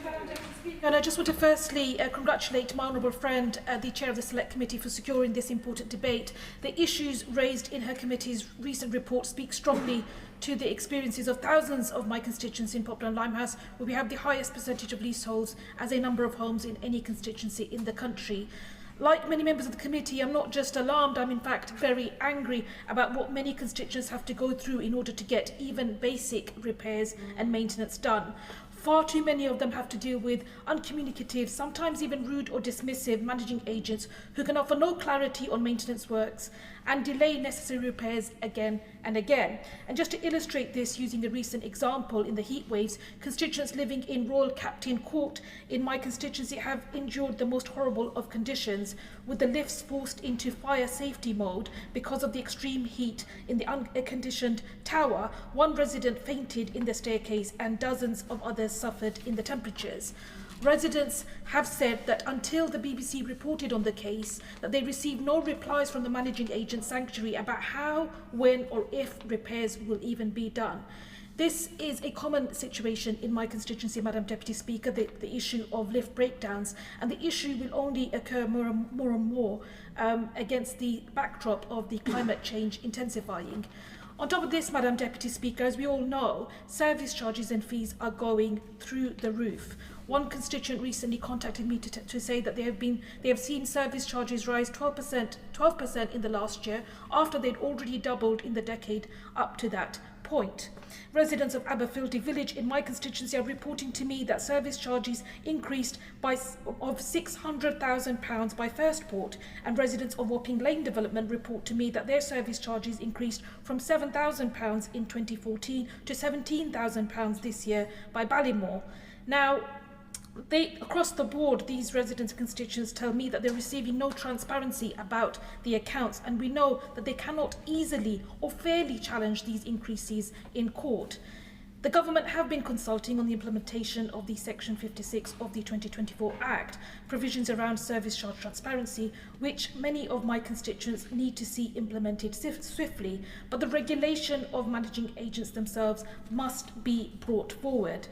Madam Deputy Speaker. And I just want to firstly congratulate my honourable friend, the Chair of the Select Committee, for securing this important debate. The issues raised in her committee's recent report speak strongly to the experiences of thousands of my constituents in Poplar and Limehouse, where we have the highest percentage of leaseholds as a number of homes in any constituency in the country. Like many members of the committee, I'm not just alarmed, I'm in fact very angry about what many constituents have to go through in order to get even basic repairs and maintenance done. Far too many of them have to deal with uncommunicative, sometimes even rude or dismissive managing agents who can offer no clarity on maintenance works and delay necessary repairs again and again. And just to illustrate this, using a recent example in the heat waves, constituents living in Royal Captain Court in my constituency have endured the most horrible of conditions, with the lifts forced into fire safety mode because of the extreme heat in the unconditioned tower. One resident fainted in the staircase and dozens of others suffered in the temperatures. Residents have said that until the BBC reported on the case, that they received no replies from the managing agent Sanctuary about how, when or if repairs will even be done. This is a common situation in my constituency, Madam Deputy Speaker, the issue of lift breakdowns, and the issue will only occur more and more against the backdrop of the climate change intensifying. On top of this, Madam Deputy Speaker, as we all know, service charges and fees are going through the roof. One constituent recently contacted me to say that they have seen service charges rise 12% in the last year, after they'd already doubled in the decade up to that point. Residents of Aberfieldy Village in my constituency are reporting to me that service charges increased of £600,000 by First Port, and residents of Wapping Lane development report to me that their service charges increased from £7,000 in 2014 to £17,000 this year by Ballymore. Now, across the board, these residents and constituents tell me that they're receiving no transparency about the accounts, and we know that they cannot easily or fairly challenge these increases in court. The government have been consulting on the implementation of the Section 56 of the 2024 Act, provisions around service charge transparency, which many of my constituents need to see implemented swiftly, but the regulation of managing agents themselves must be brought forward.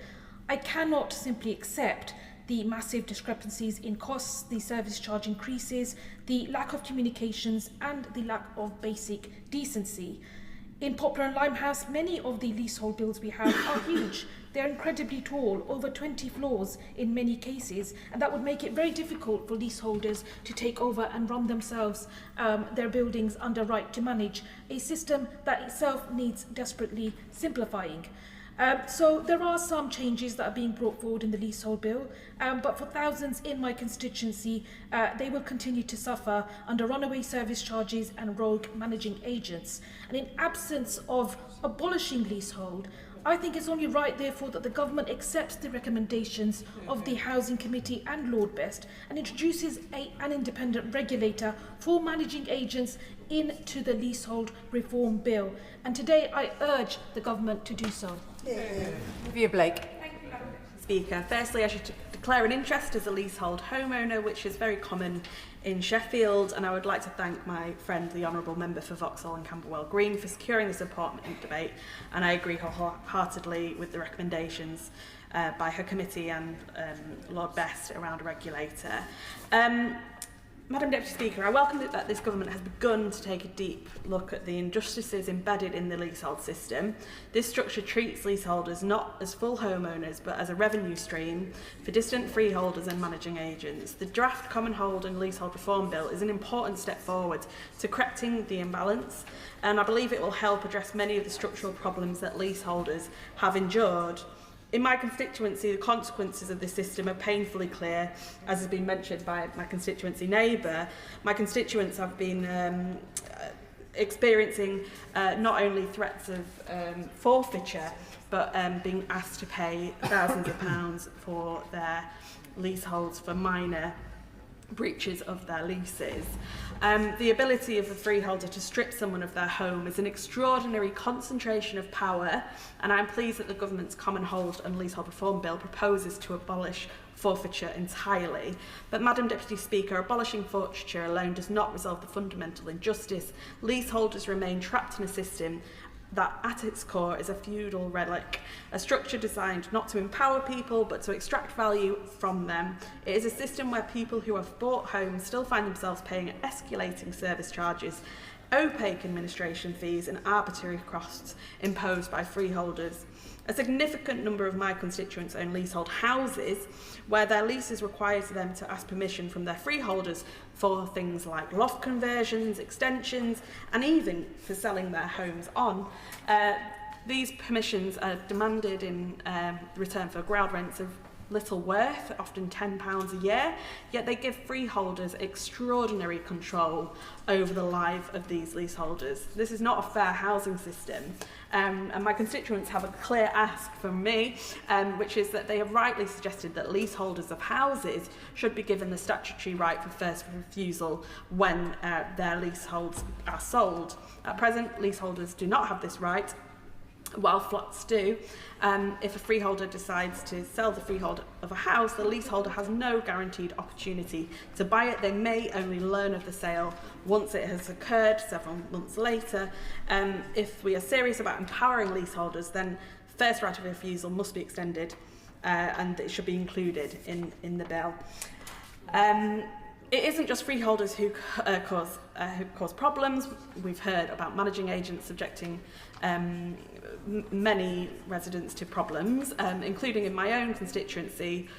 I cannot simply accept the massive discrepancies in costs, the service charge increases, the lack of communications and the lack of basic decency. In Poplar and Limehouse, many of the leasehold bills we have are huge. They're incredibly tall, over 20 floors in many cases, and that would make it very difficult for leaseholders to take over and run themselves their buildings under right to manage, a system that itself needs desperately simplifying. So there are some changes that are being brought forward in the leasehold bill, but for thousands in my constituency, they will continue to suffer under runaway service charges and rogue managing agents. And in absence of abolishing leasehold, I think it's only right, therefore, that the government accepts the recommendations of the Housing Committee and Lord Best and introduces an independent regulator for managing agents into the leasehold reform bill. And today I urge the government to do so. Olivia Blake. Thank you, Madam Speaker. Firstly, I should declare an interest as a leasehold homeowner, which is very common in Sheffield, and I would like to thank my friend, the Honourable Member for Vauxhall and Camberwell Green, for securing this important debate, and I agree wholeheartedly with the recommendations by her committee and Lord Best around a regulator. Madam Deputy Speaker, I welcome it that this government has begun to take a deep look at the injustices embedded in the leasehold system. This structure treats leaseholders not as full homeowners but as a revenue stream for distant freeholders and managing agents. The draft Common Hold and Leasehold Reform Bill is an important step forward to correcting the imbalance, and I believe it will help address many of the structural problems that leaseholders have endured. In my constituency, the consequences of this system are painfully clear, as has been mentioned by my constituency neighbour. My constituents have been experiencing not only threats of forfeiture, but being asked to pay thousands of pounds for their leaseholds for minor breaches of their leases. The ability of a freeholder to strip someone of their home is an extraordinary concentration of power, and I'm pleased that the government's Common Hold and Leasehold Reform Bill proposes to abolish forfeiture entirely. But, Madam Deputy Speaker, abolishing forfeiture alone does not resolve the fundamental injustice. Leaseholders remain trapped in a system that at its core is a feudal relic, a structure designed not to empower people but to extract value from them. It is a system where people who have bought homes still find themselves paying escalating service charges, opaque administration fees and arbitrary costs imposed by freeholders. A significant number of my constituents own leasehold houses where their leases require them to ask permission from their freeholders for things like loft conversions, extensions, and even for selling their homes on. These permissions are demanded in return for ground rents of little worth, often £10 a year, yet they give freeholders extraordinary control over the life of these leaseholders. This is not a fair housing system, and my constituents have a clear ask from me, which is that they have rightly suggested that leaseholders of houses should be given the statutory right for first refusal when their leaseholds are sold. At present, leaseholders do not have this right, while flats do. If a freeholder decides to sell the freehold of a house, the leaseholder has no guaranteed opportunity to buy it. They may only learn of the sale once it has occurred several months later. If we are serious about empowering leaseholders, then first right of refusal must be extended and it should be included in the bill. It isn't just freeholders who cause problems. We've heard about managing agents subjecting many residents to problems, including in my own constituency,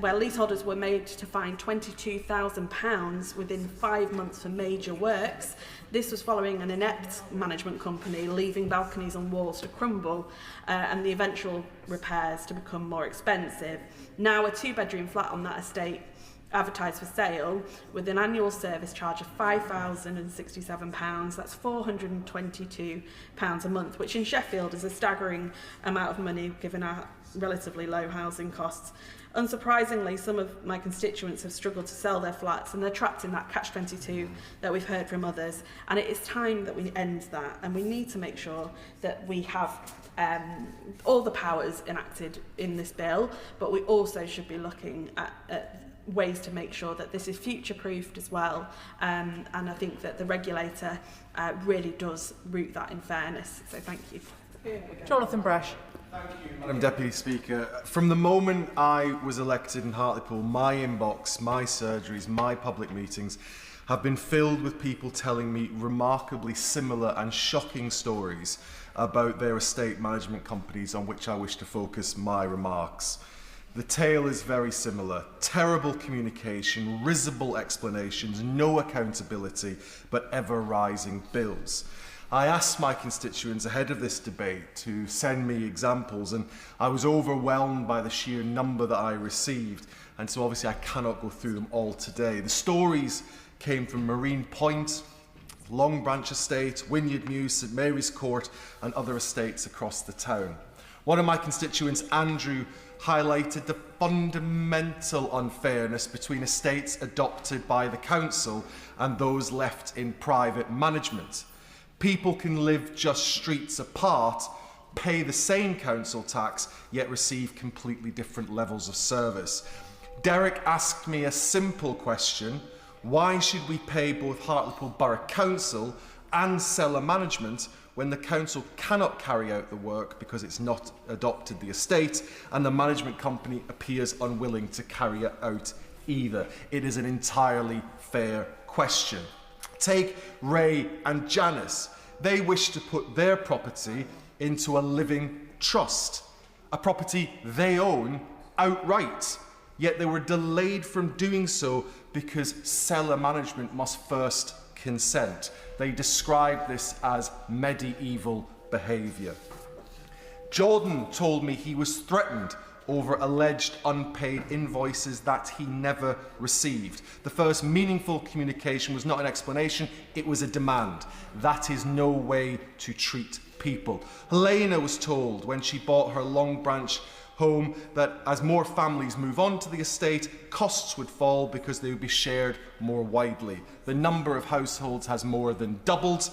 where leaseholders were made to fine £22,000 within 5 months for major works. This was following an inept management company leaving balconies and walls to crumble and the eventual repairs to become more expensive. Now a 2-bedroom flat on that estate advertised for sale with an annual service charge of £5,067, that's £422 a month, which in Sheffield is a staggering amount of money given our relatively low housing costs. Unsurprisingly, some of my constituents have struggled to sell their flats and they're trapped in that catch-22 that we've heard from others, and it is time that we end that, and we need to make sure that we have all the powers enacted in this bill, but we also should be looking at ways to make sure that this is future-proofed as well, and I think that the regulator really does root that in fairness. So thank you. Jonathan Brash. Thank you, Madam Deputy Speaker. From the moment I was elected in Hartlepool, my inbox, my surgeries, my public meetings have been filled with people telling me remarkably similar and shocking stories about their estate management companies, on which I wish to focus my remarks. The tale is very similar. Terrible communication, risible explanations, no accountability, but ever-rising bills. I asked my constituents ahead of this debate to send me examples, and I was overwhelmed by the sheer number that I received, and so obviously I cannot go through them all today. The stories came from Marine Point, Long Branch Estate, Wynyard Mews, St Mary's Court, and other estates across the town. One of my constituents, Andrew, highlighted the fundamental unfairness between estates adopted by the council and those left in private management. People can live just streets apart, pay the same council tax, yet receive completely different levels of service. Derek asked me a simple question: why should we pay both Hartlepool Borough Council and Cellar Management when the council cannot carry out the work because it's not adopted the estate and the management company appears unwilling to carry it out either. It is an entirely fair question. Take Ray and Janice. They wish to put their property into a living trust, a property they own outright, yet they were delayed from doing so because seller management must first consent. They describe this as medieval behaviour. Jordan told me he was threatened over alleged unpaid invoices that he never received. The first meaningful communication was not an explanation, it was a demand. That is no way to treat people. Helena was told when she bought her Long Branch home that as more families move on to the estate, costs would fall because they would be shared more widely. The number of households has more than doubled.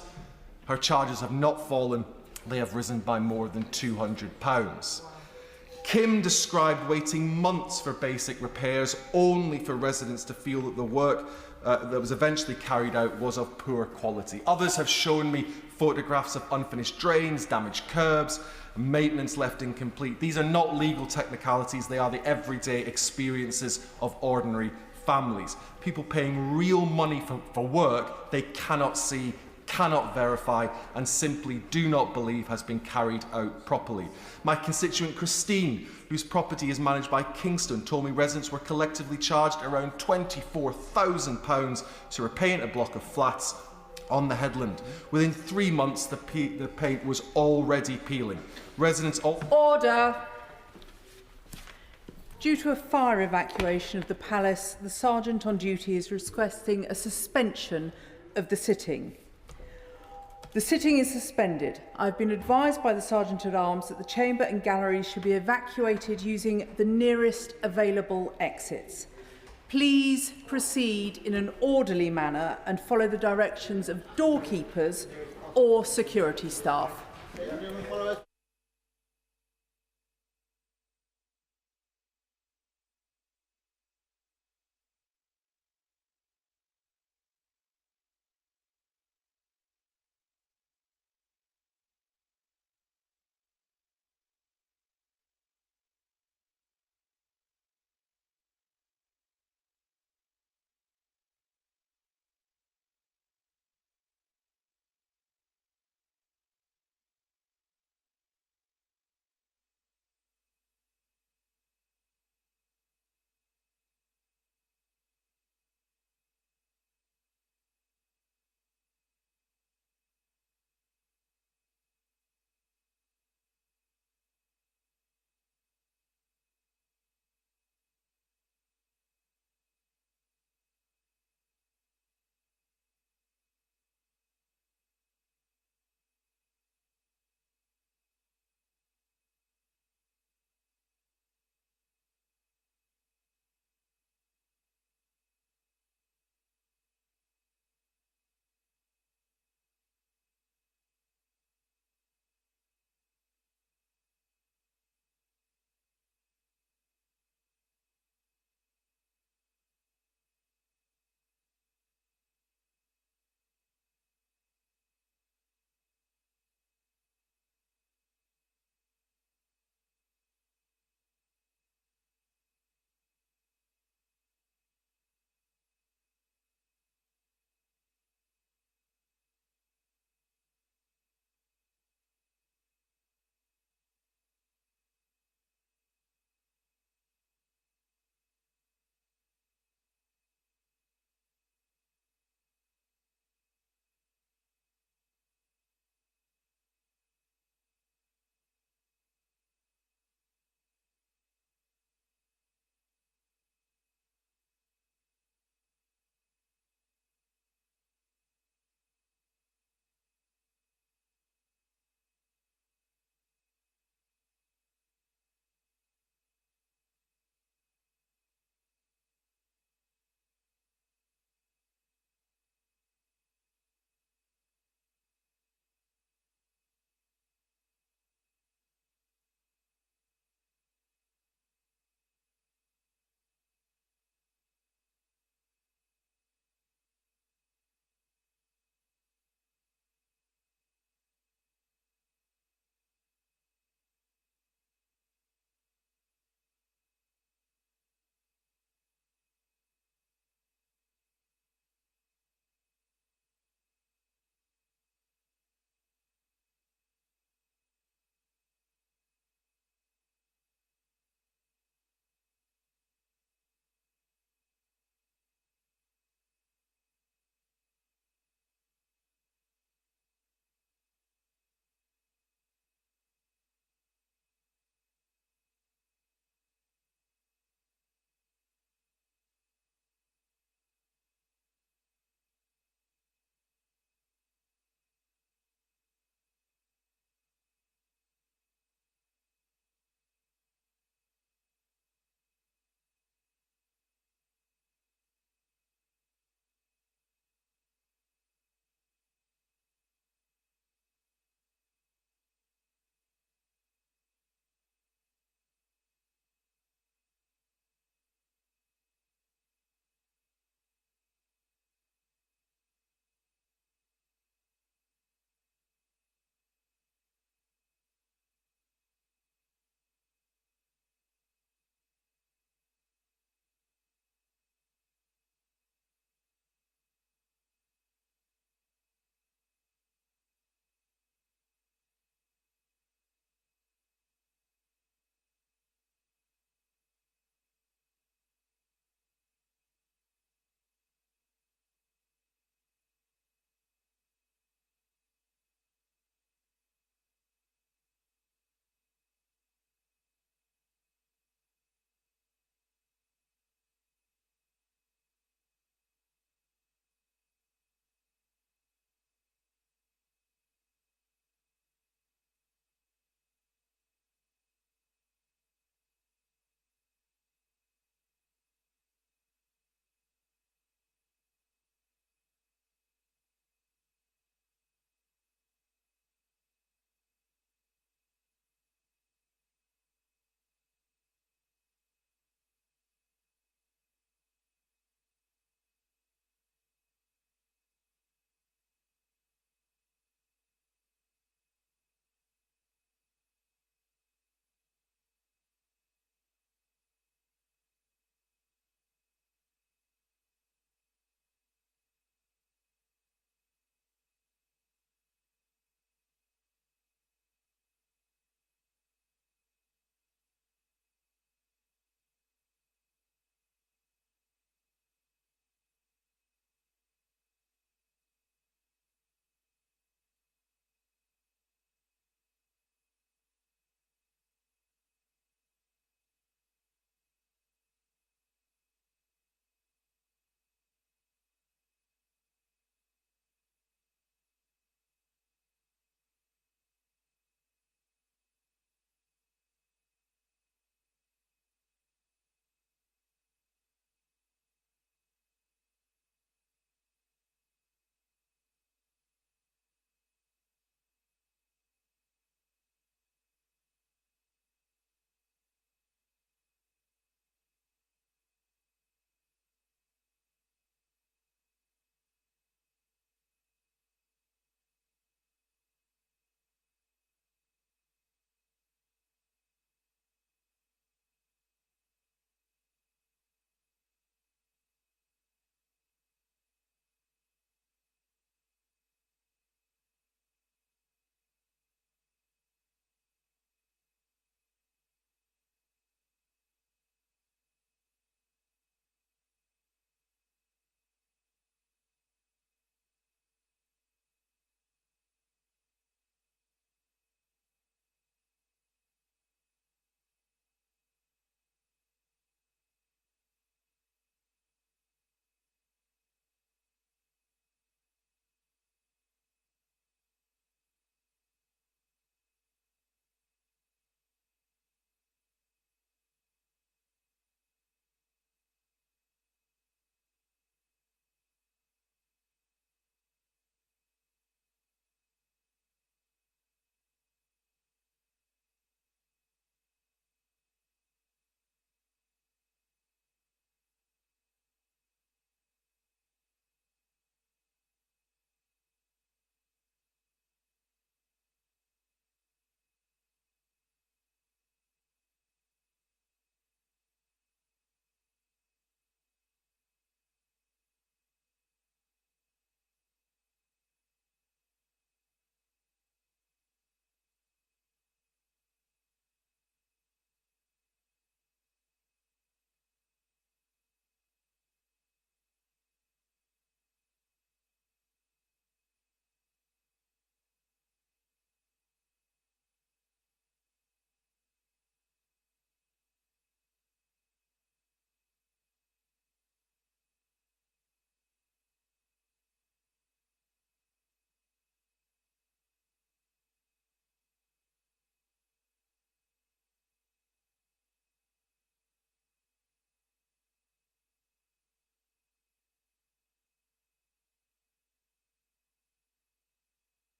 Her charges have not fallen, they have risen by more than £200. Kim described waiting months for basic repairs only for residents to feel that the work that was eventually carried out was of poor quality. Others have shown me photographs of unfinished drains, damaged curbs, maintenance left incomplete. These are not legal technicalities, they are the everyday experiences of ordinary families. People paying real money for work they cannot see, cannot verify, and simply do not believe has been carried out properly. My constituent Christine, whose property is managed by Kingston, told me residents were collectively charged around £24,000 to repaint a block of flats on the headland. Within 3 months, the paint was already peeling. Residents Order! Due to a fire evacuation of the palace, the sergeant on duty is requesting a suspension of the sitting. The sitting is suspended. I've been advised by the Sergeant-at-Arms that the chamber and galleries should be evacuated using the nearest available exits. Please proceed in an orderly manner and follow the directions of doorkeepers or security staff.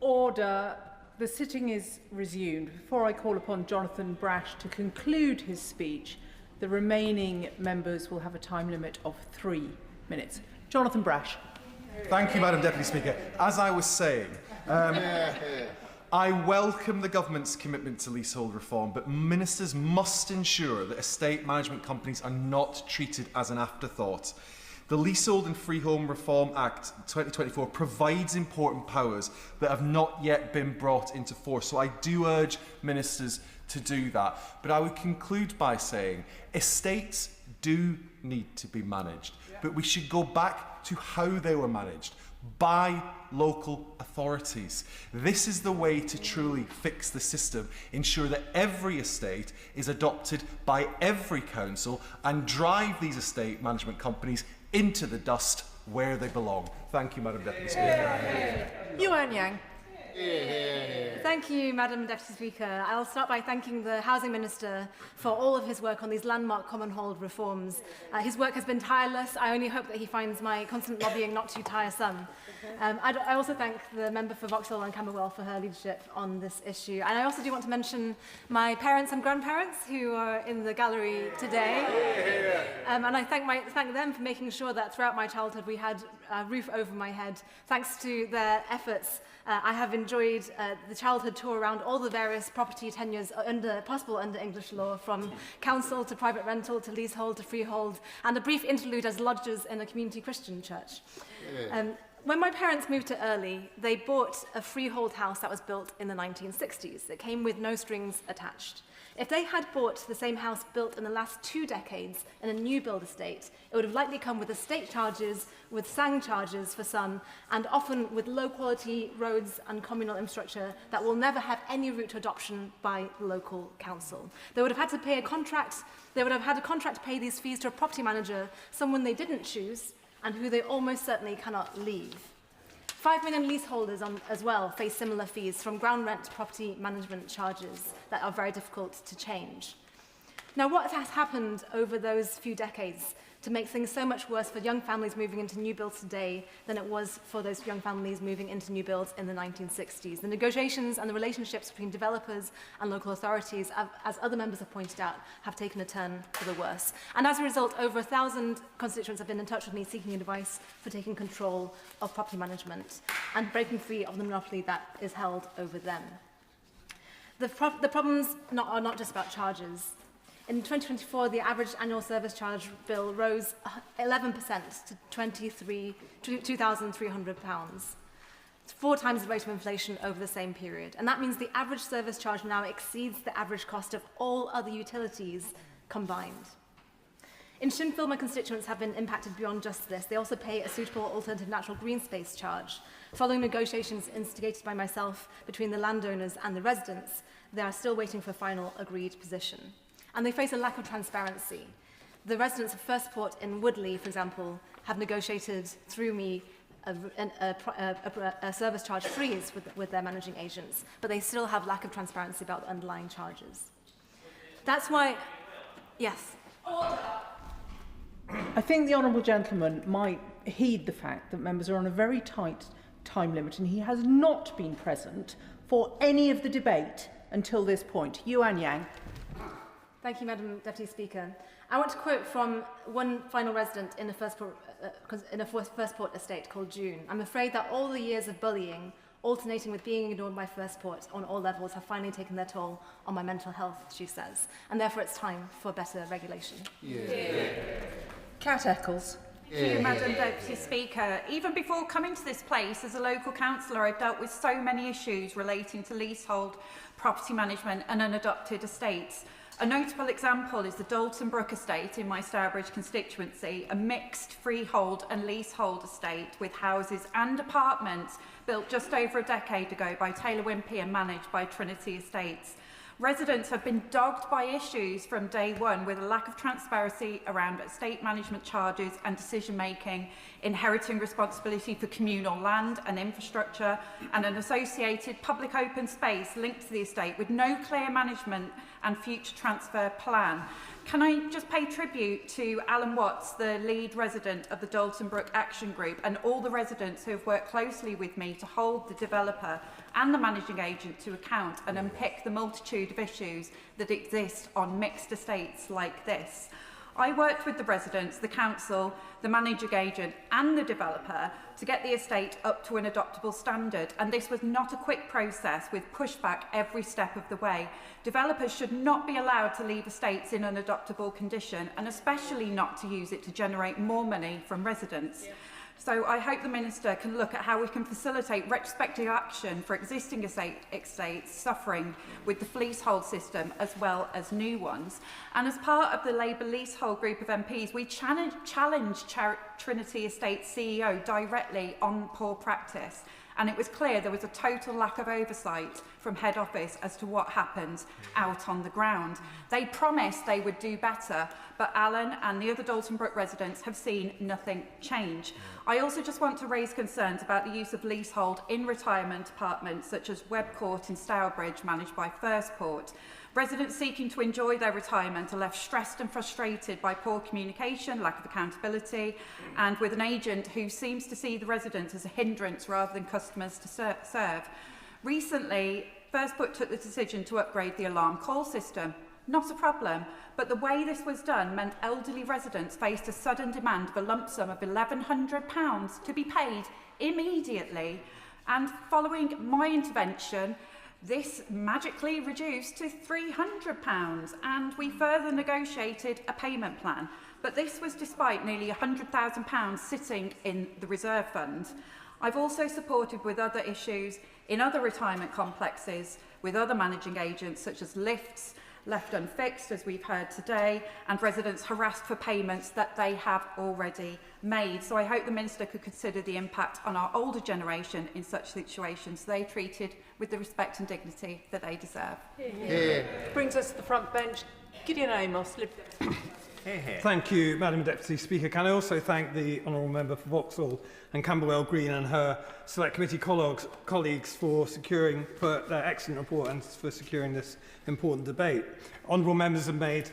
Order. The sitting is resumed. Before I call upon Jonathan Brash to conclude his speech, the remaining members will have a time limit of 3 minutes. Jonathan Brash. Thank you, Madam Deputy Speaker. As I was saying, I welcome the government's commitment to leasehold reform, but ministers must ensure that estate management companies are not treated as an afterthought. The Leasehold and Freehold Reform Act 2024 provides important powers that have not yet been brought into force, so I do urge ministers to do that. But I would conclude by saying estates do need to be managed, but we should go back to how they were managed, by local authorities. This is the way to truly fix the system, ensure that every estate is adopted by every council and drive these estate management companies into the dust where they belong. Thank you, Madam Deputy Speaker. Yuan Yang. Thank you, Madam Deputy Speaker. I'll start by thanking the Housing Minister for all of his work on these landmark common hold reforms. His work has been tireless. I only hope that he finds my constant lobbying not too tiresome. I also thank the member for Vauxhall and Camberwell for her leadership on this issue. And I also do want to mention my parents and grandparents who are in the gallery today. And I thank them for making sure that throughout my childhood we had a roof over my head. Thanks to their efforts, I have enjoyed the childhood tour around all the various property tenures possible under English law, from council to private rental to leasehold to freehold, and a brief interlude as lodgers in a community Christian church. When my parents moved to Early, they bought a freehold house that was built in the 1960s. It came with no strings attached. If they had bought the same house built in the last 2 decades in a new build estate, it would have likely come with estate charges, with sang charges for some, and often with low quality roads and communal infrastructure that will never have any route to adoption by the local council. They would have had to pay a contract, they would have had a contract to pay these fees to a property manager, someone they didn't choose, and who they almost certainly cannot leave. 5 million leaseholders as well face similar fees from ground rent to property management charges that are very difficult to change. Now, what has happened over those few decades to make things so much worse for young families moving into new builds today than it was for those young families moving into new builds in the 1960s? The negotiations and the relationships between developers and local authorities, as other members have pointed out, have taken a turn for the worse. And as a result, over 1,000 constituents have been in touch with me seeking advice for taking control of property management and breaking free of the monopoly that is held over them. The problems are not just about charges. In 2024, the average annual service charge bill rose 11% to £2,300. It's 4 times the rate of inflation over the same period. And that means the average service charge now exceeds the average cost of all other utilities combined. In Shinfield, my constituents have been impacted beyond just this. They also pay a suitable alternative natural green space charge. Following negotiations instigated by myself between the landowners and the residents, they are still waiting for a final agreed position. And they face a lack of transparency. The residents of First Port in Woodley, for example, have negotiated through me a service charge freeze with their managing agents, but they still have lack of transparency about the underlying charges. That's why, yes. I think the honourable gentleman might heed the fact that members are on a very tight time limit, and he has not been present for any of the debate until this point. Yuan Yang. Thank you, Madam Deputy Speaker. I want to quote from one final resident in a First Port estate called June. I'm afraid that all the years of bullying, alternating with being ignored by First Port on all levels, have finally taken their toll on my mental health, she says. And therefore it's time for better regulation. Cat Eccles. Thank you, Madam Deputy Speaker. Even before coming to this place as a local councillor, I've dealt with so many issues relating to leasehold, property management and unadopted estates. A notable example is the Dalton Brook estate in my Stourbridge constituency, a mixed freehold and leasehold estate with houses and apartments built just over a decade ago by Taylor Wimpey and managed by Trinity Estates. Residents have been dogged by issues from day one, with a lack of transparency around estate management charges and decision-making, inheriting responsibility for communal land and infrastructure, and an associated public open space linked to the estate with no clear management and future transfer plan. Can I just pay tribute to Alan Watts, the lead resident of the Dalton Brook Action Group, and all the residents who have worked closely with me to hold the developer and the managing agent to account and unpick the multitude of issues that exist on mixed estates like this. I worked with the residents, the council, the managing agent and the developer to get the estate up to an adoptable standard, and this was not a quick process with pushback every step of the way. Developers should not be allowed to leave estates in an adoptable condition, and especially not to use it to generate more money from residents. Yeah. So I hope the Minister can look at how we can facilitate retrospective action for existing estates suffering with the leasehold system as well as new ones. And as part of the Labour leasehold group of MPs, we challenged Trinity Estates CEO directly on poor practice. And it was clear there was a total lack of oversight from head office as to what happens out on the ground. They promised they would do better, but Alan and the other Dalton Brook residents have seen nothing change. I also just want to raise concerns about the use of leasehold in retirement apartments such as Webb Court in Stourbridge, managed by Firstport. Residents seeking to enjoy their retirement are left stressed and frustrated by poor communication, lack of accountability, and with an agent who seems to see the residents as a hindrance rather than customers to serve. Recently, Firstport took the decision to upgrade the alarm call system. Not a problem, but the way this was done meant elderly residents faced a sudden demand of a lump sum of £1,100 to be paid immediately. And following my intervention, this magically reduced to £300, and we further negotiated a payment plan. But this was despite nearly £100,000 sitting in the reserve fund. I've also supported with other issues in other retirement complexes with other managing agents, such as lifts left unfixed, as we've heard today, and residents harassed for payments that they have already made. So I hope the Minister could consider the impact on our older generation in such situations, so they're treated with the respect and dignity that they deserve. Yeah. Brings us to the front bench. Gideon Amos, Thank you, Madam Deputy Speaker. Can I also thank the Honourable Member for Vauxhall and Camberwell Green and her Select Committee colleagues for their excellent report and for securing this important debate. Honourable members have made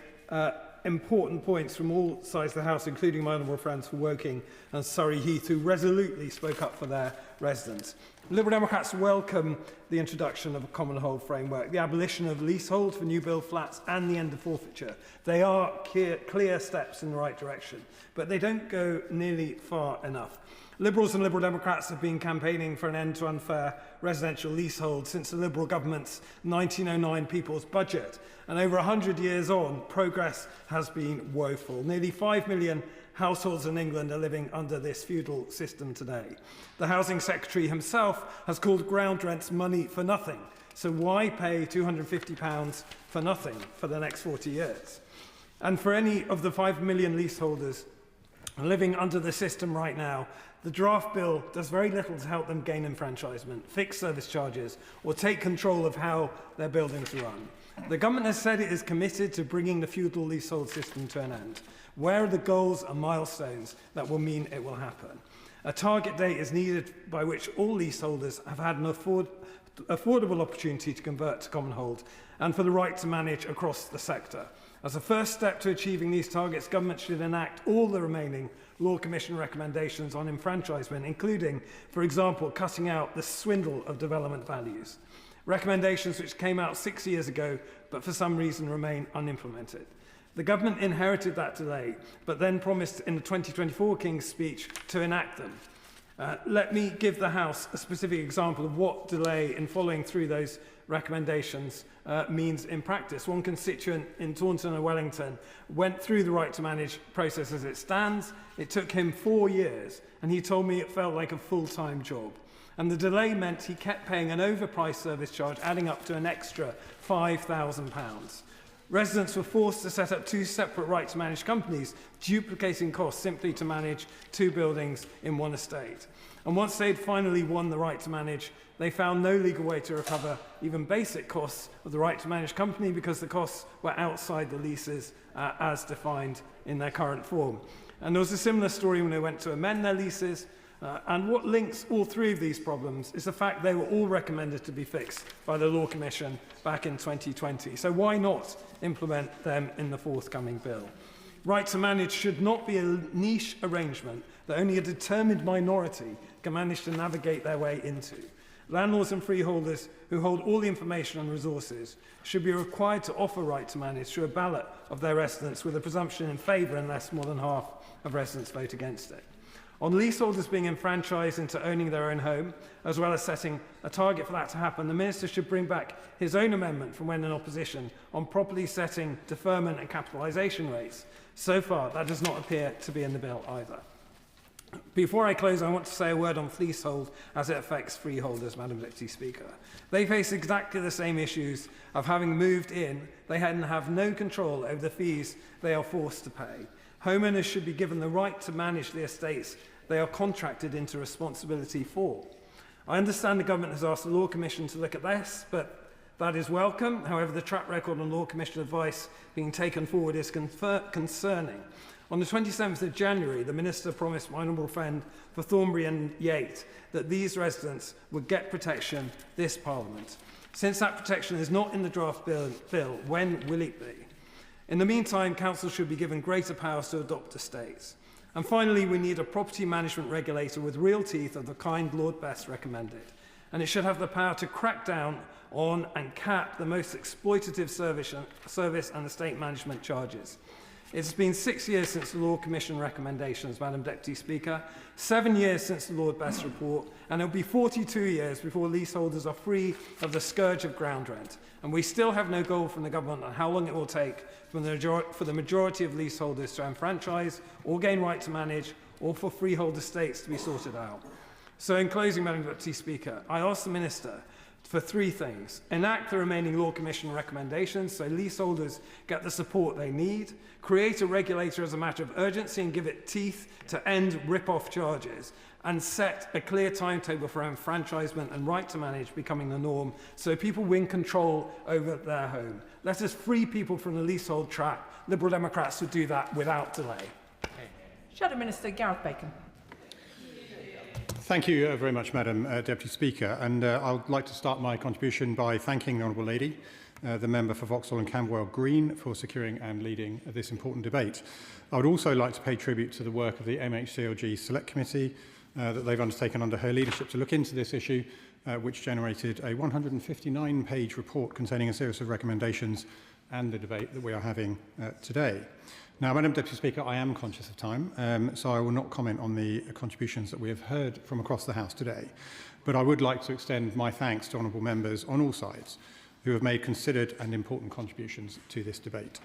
important points from all sides of the House, including my honourable friends for Woking and Surrey Heath, who resolutely spoke up for their residents. Liberal Democrats welcome the introduction of a common hold framework, the abolition of leasehold for new build flats and the end of forfeiture. They are clear steps in the right direction, but they don't go nearly far enough. Liberals and Liberal Democrats have been campaigning for an end to unfair residential leasehold since the Liberal government's 1909 People's Budget. And over 100 years on, progress has been woeful. Nearly 5 million households in England are living under this feudal system today. The Housing Secretary himself has called ground rents money for nothing. So why pay £250 for nothing for the next 40 years? And for any of the 5 million leaseholders living under the system right now, the draft bill does very little to help them gain enfranchisement, fix service charges, or take control of how their buildings run. The government has said it is committed to bringing the feudal leasehold system to an end. Where are the goals and milestones that will mean it will happen? A target date is needed by which all leaseholders have had an affordable opportunity to convert to common hold and for the right to manage across the sector. As a first step to achieving these targets, government should enact all the remaining Law Commission recommendations on enfranchisement, including, for example, cutting out the swindle of development values. Recommendations which came out 6 years ago, but for some reason remain unimplemented. The government inherited that delay, but then promised in the 2024 King's Speech to enact them. Let me give the House a specific example of what delay in following through those recommendations means in practice. One constituent in Taunton and Wellington went through the right to manage process as it stands. It took him 4 years, and he told me it felt like a full-time job. And the delay meant he kept paying an overpriced service charge, adding up to an extra £5,000. Residents were forced to set up 2 separate right-to-manage companies, duplicating costs simply to manage 2 buildings in one estate. And once they'd finally won the right to manage, they found no legal way to recover even basic costs of the right-to-manage company because the costs were outside the leases as defined in their current form. And there was a similar story when they went to amend their leases. And what links all 3 of these problems is the fact they were all recommended to be fixed by the Law Commission back in 2020. So why not implement them in the forthcoming bill? Right to manage should not be a niche arrangement that only a determined minority can manage to navigate their way into. Landlords and freeholders who hold all the information and resources should be required to offer right to manage through a ballot of their residents with a presumption in favour unless more than half of residents vote against it. On leaseholders being enfranchised into owning their own home, as well as setting a target for that to happen, the Minister should bring back his own amendment from when in opposition on properly setting deferment and capitalisation rates. So far, that does not appear to be in the bill either. Before I close, I want to say a word on leasehold as it affects freeholders, Madam Deputy Speaker. They face exactly the same issues of having moved in, they have no control over the fees they are forced to pay. Homeowners should be given the right to manage the estates they are contracted into responsibility for. I understand the Government has asked the Law Commission to look at this, but that is welcome. However, the track record on Law Commission advice being taken forward is concerning. On the 27th of January, the Minister promised my honourable friend for Thornbury and Yate that these residents would get protection this Parliament. Since that protection is not in the draft bill, when will it be? In the meantime, council should be given greater powers to adopt estates. And finally, we need a property management regulator with real teeth of the kind Lord Best recommended. And it should have the power to crack down on and cap the most exploitative service and estate management charges. It's been 6 years since the Law Commission recommendations, Madam Deputy Speaker, 7 years since the Lord Best report, and it'll be 42 years before leaseholders are free of the scourge of ground rent. And we still have no goal from the Government on how long it will take for the majority of leaseholders to enfranchise or gain right to manage, or for freehold estates to be sorted out. So in closing, Madam Deputy Speaker, I ask the Minister for three things: enact the remaining Law Commission recommendations so leaseholders get the support they need, create a regulator as a matter of urgency and give it teeth to end rip-off charges, and set a clear timetable for enfranchisement and right to manage becoming the norm so people win control over their home. Let us free people from the leasehold trap. Liberal Democrats would do that without delay. Shadow Minister Gareth Bacon. Thank you very much, Madam Deputy Speaker. And I would like to start my contribution by thanking the Honourable Lady, the member for Vauxhall and Camberwell Green, for securing and leading this important debate. I would also like to pay tribute to the work of the MHCLG Select Committee that they've undertaken under her leadership to look into this issue, which generated a 159-page report containing a series of recommendations and the debate that we are having today. Now, Madam Deputy Speaker, I am conscious of time, so I will not comment on the contributions that we have heard from across the House today. But I would like to extend my thanks to honourable members on all sides who have made considered and important contributions to this debate.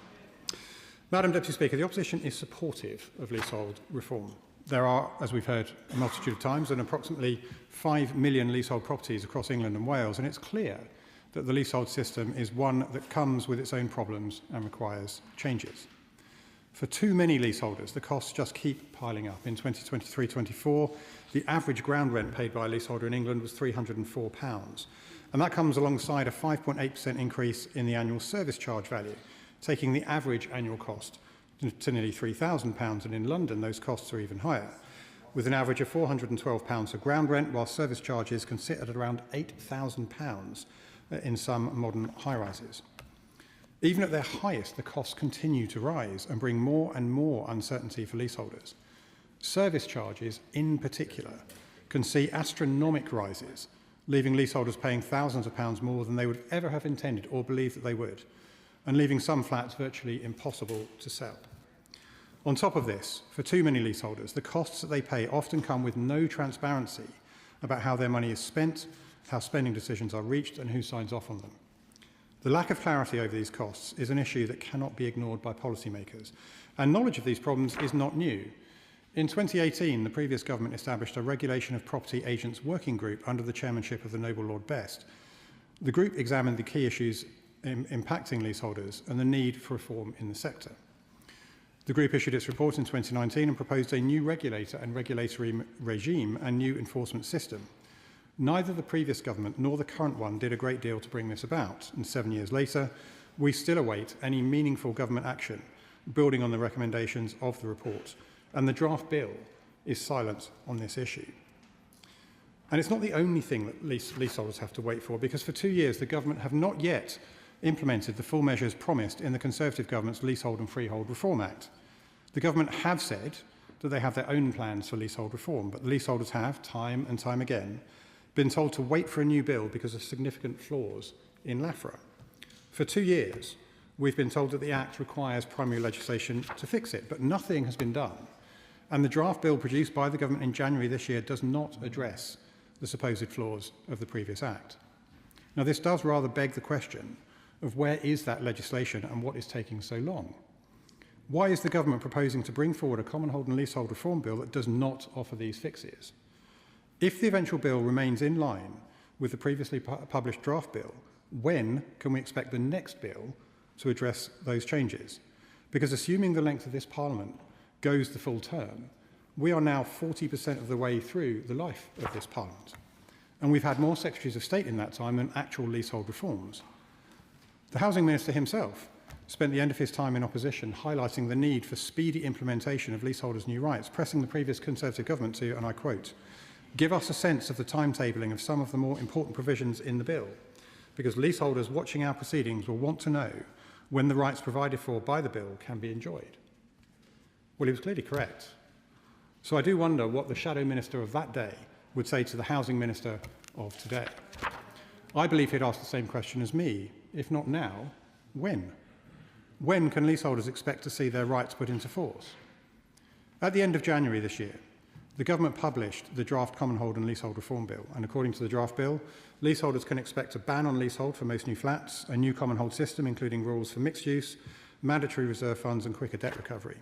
Madam Deputy Speaker, the opposition is supportive of leasehold reform. There are, as we've heard a multitude of times, approximately 5 million leasehold properties across England and Wales, and it's clear that the leasehold system is one that comes with its own problems and requires changes. For too many leaseholders, the costs just keep piling up. In 2023-24, the average ground rent paid by a leaseholder in England was £304. And that comes alongside a 5.8% increase in the annual service charge value, taking the average annual cost to nearly £3,000. And in London, those costs are even higher, with an average of £412 for ground rent, while service charges can sit at around £8,000 in some modern high-rises. Even at their highest, the costs continue to rise and bring more and more uncertainty for leaseholders. Service charges, in particular, can see astronomic rises, leaving leaseholders paying thousands of pounds more than they would ever have intended or believed that they would, and leaving some flats virtually impossible to sell. On top of this, for too many leaseholders, the costs that they pay often come with no transparency about how their money is spent, how spending decisions are reached, and who signs off on them. The lack of clarity over these costs is an issue that cannot be ignored by policymakers, and knowledge of these problems is not new. In 2018, the previous government established a Regulation of Property Agents Working Group under the chairmanship of the Noble Lord Best. The group examined the key issues impacting leaseholders and the need for reform in the sector. The group issued its report in 2019 and proposed a new regulator and regulatory regime and new enforcement system. Neither the previous government nor the current one did a great deal to bring this about, and 7 years later, we still await any meaningful government action building on the recommendations of the report, and the draft bill is silent on this issue. And it's not the only thing that leaseholders have to wait for, because for 2 years the government have not yet implemented the full measures promised in the Conservative government's Leasehold and Freehold Reform Act. The government have said that they have their own plans for leasehold reform, but the leaseholders have, time and time again, been told to wait for a new bill because of significant flaws in LAFRA. For 2 years, we've been told that the Act requires primary legislation to fix it, but nothing has been done. And the draft bill produced by the government in January this year does not address the supposed flaws of the previous Act. Now, this does rather beg the question of where is that legislation and what is taking so long? Why is the government proposing to bring forward a commonhold and leasehold reform bill that does not offer these fixes? If the eventual bill remains in line with the previously published draft bill, when can we expect the next bill to address those changes? Because assuming the length of this Parliament goes the full term, we are now 40% of the way through the life of this Parliament. And we've had more Secretaries of State in that time than actual leasehold reforms. The Housing Minister himself spent the end of his time in opposition highlighting the need for speedy implementation of leaseholders' new rights, pressing the previous Conservative government to, and I quote, "Give us a sense of the timetabling of some of the more important provisions in the bill, because leaseholders watching our proceedings will want to know when the rights provided for by the bill can be enjoyed." Well, he was clearly correct. So I do wonder what the Shadow Minister of that day would say to the Housing Minister of today. I believe he'd ask the same question as me. If not now, when? When can leaseholders expect to see their rights put into force? At the end of January this year, the government published the draft Commonhold and Leasehold Reform Bill, and according to the draft bill, leaseholders can expect a ban on leasehold for most new flats, a new Commonhold system including rules for mixed use, mandatory reserve funds and quicker debt recovery,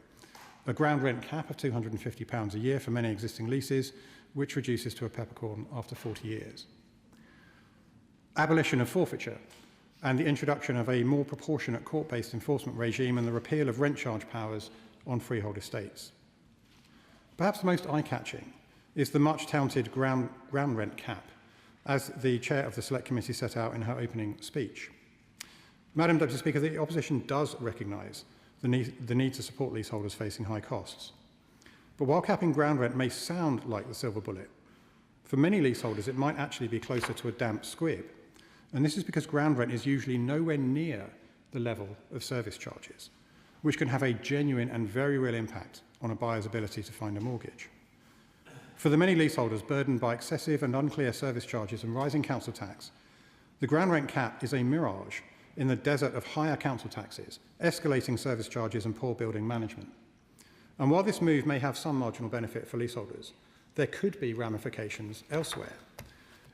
a ground rent cap of £250 a year for many existing leases, which reduces to a peppercorn after 40 years. Abolition of forfeiture and the introduction of a more proportionate court-based enforcement regime and the repeal of rent charge powers on freehold estates. Perhaps the most eye-catching is the much-touted ground rent cap, as the chair of the Select Committee set out in her opening speech. Madam Deputy Speaker, the opposition does recognise the need to support leaseholders facing high costs. But while capping ground rent may sound like the silver bullet, for many leaseholders it might actually be closer to a damp squib. And this is because ground rent is usually nowhere near the level of service charges, which can have a genuine and very real impact on a buyer's ability to find a mortgage. For the many leaseholders burdened by excessive and unclear service charges and rising council tax, the ground rent cap is a mirage in the desert of higher council taxes, escalating service charges and poor building management. And while this move may have some marginal benefit for leaseholders, there could be ramifications elsewhere.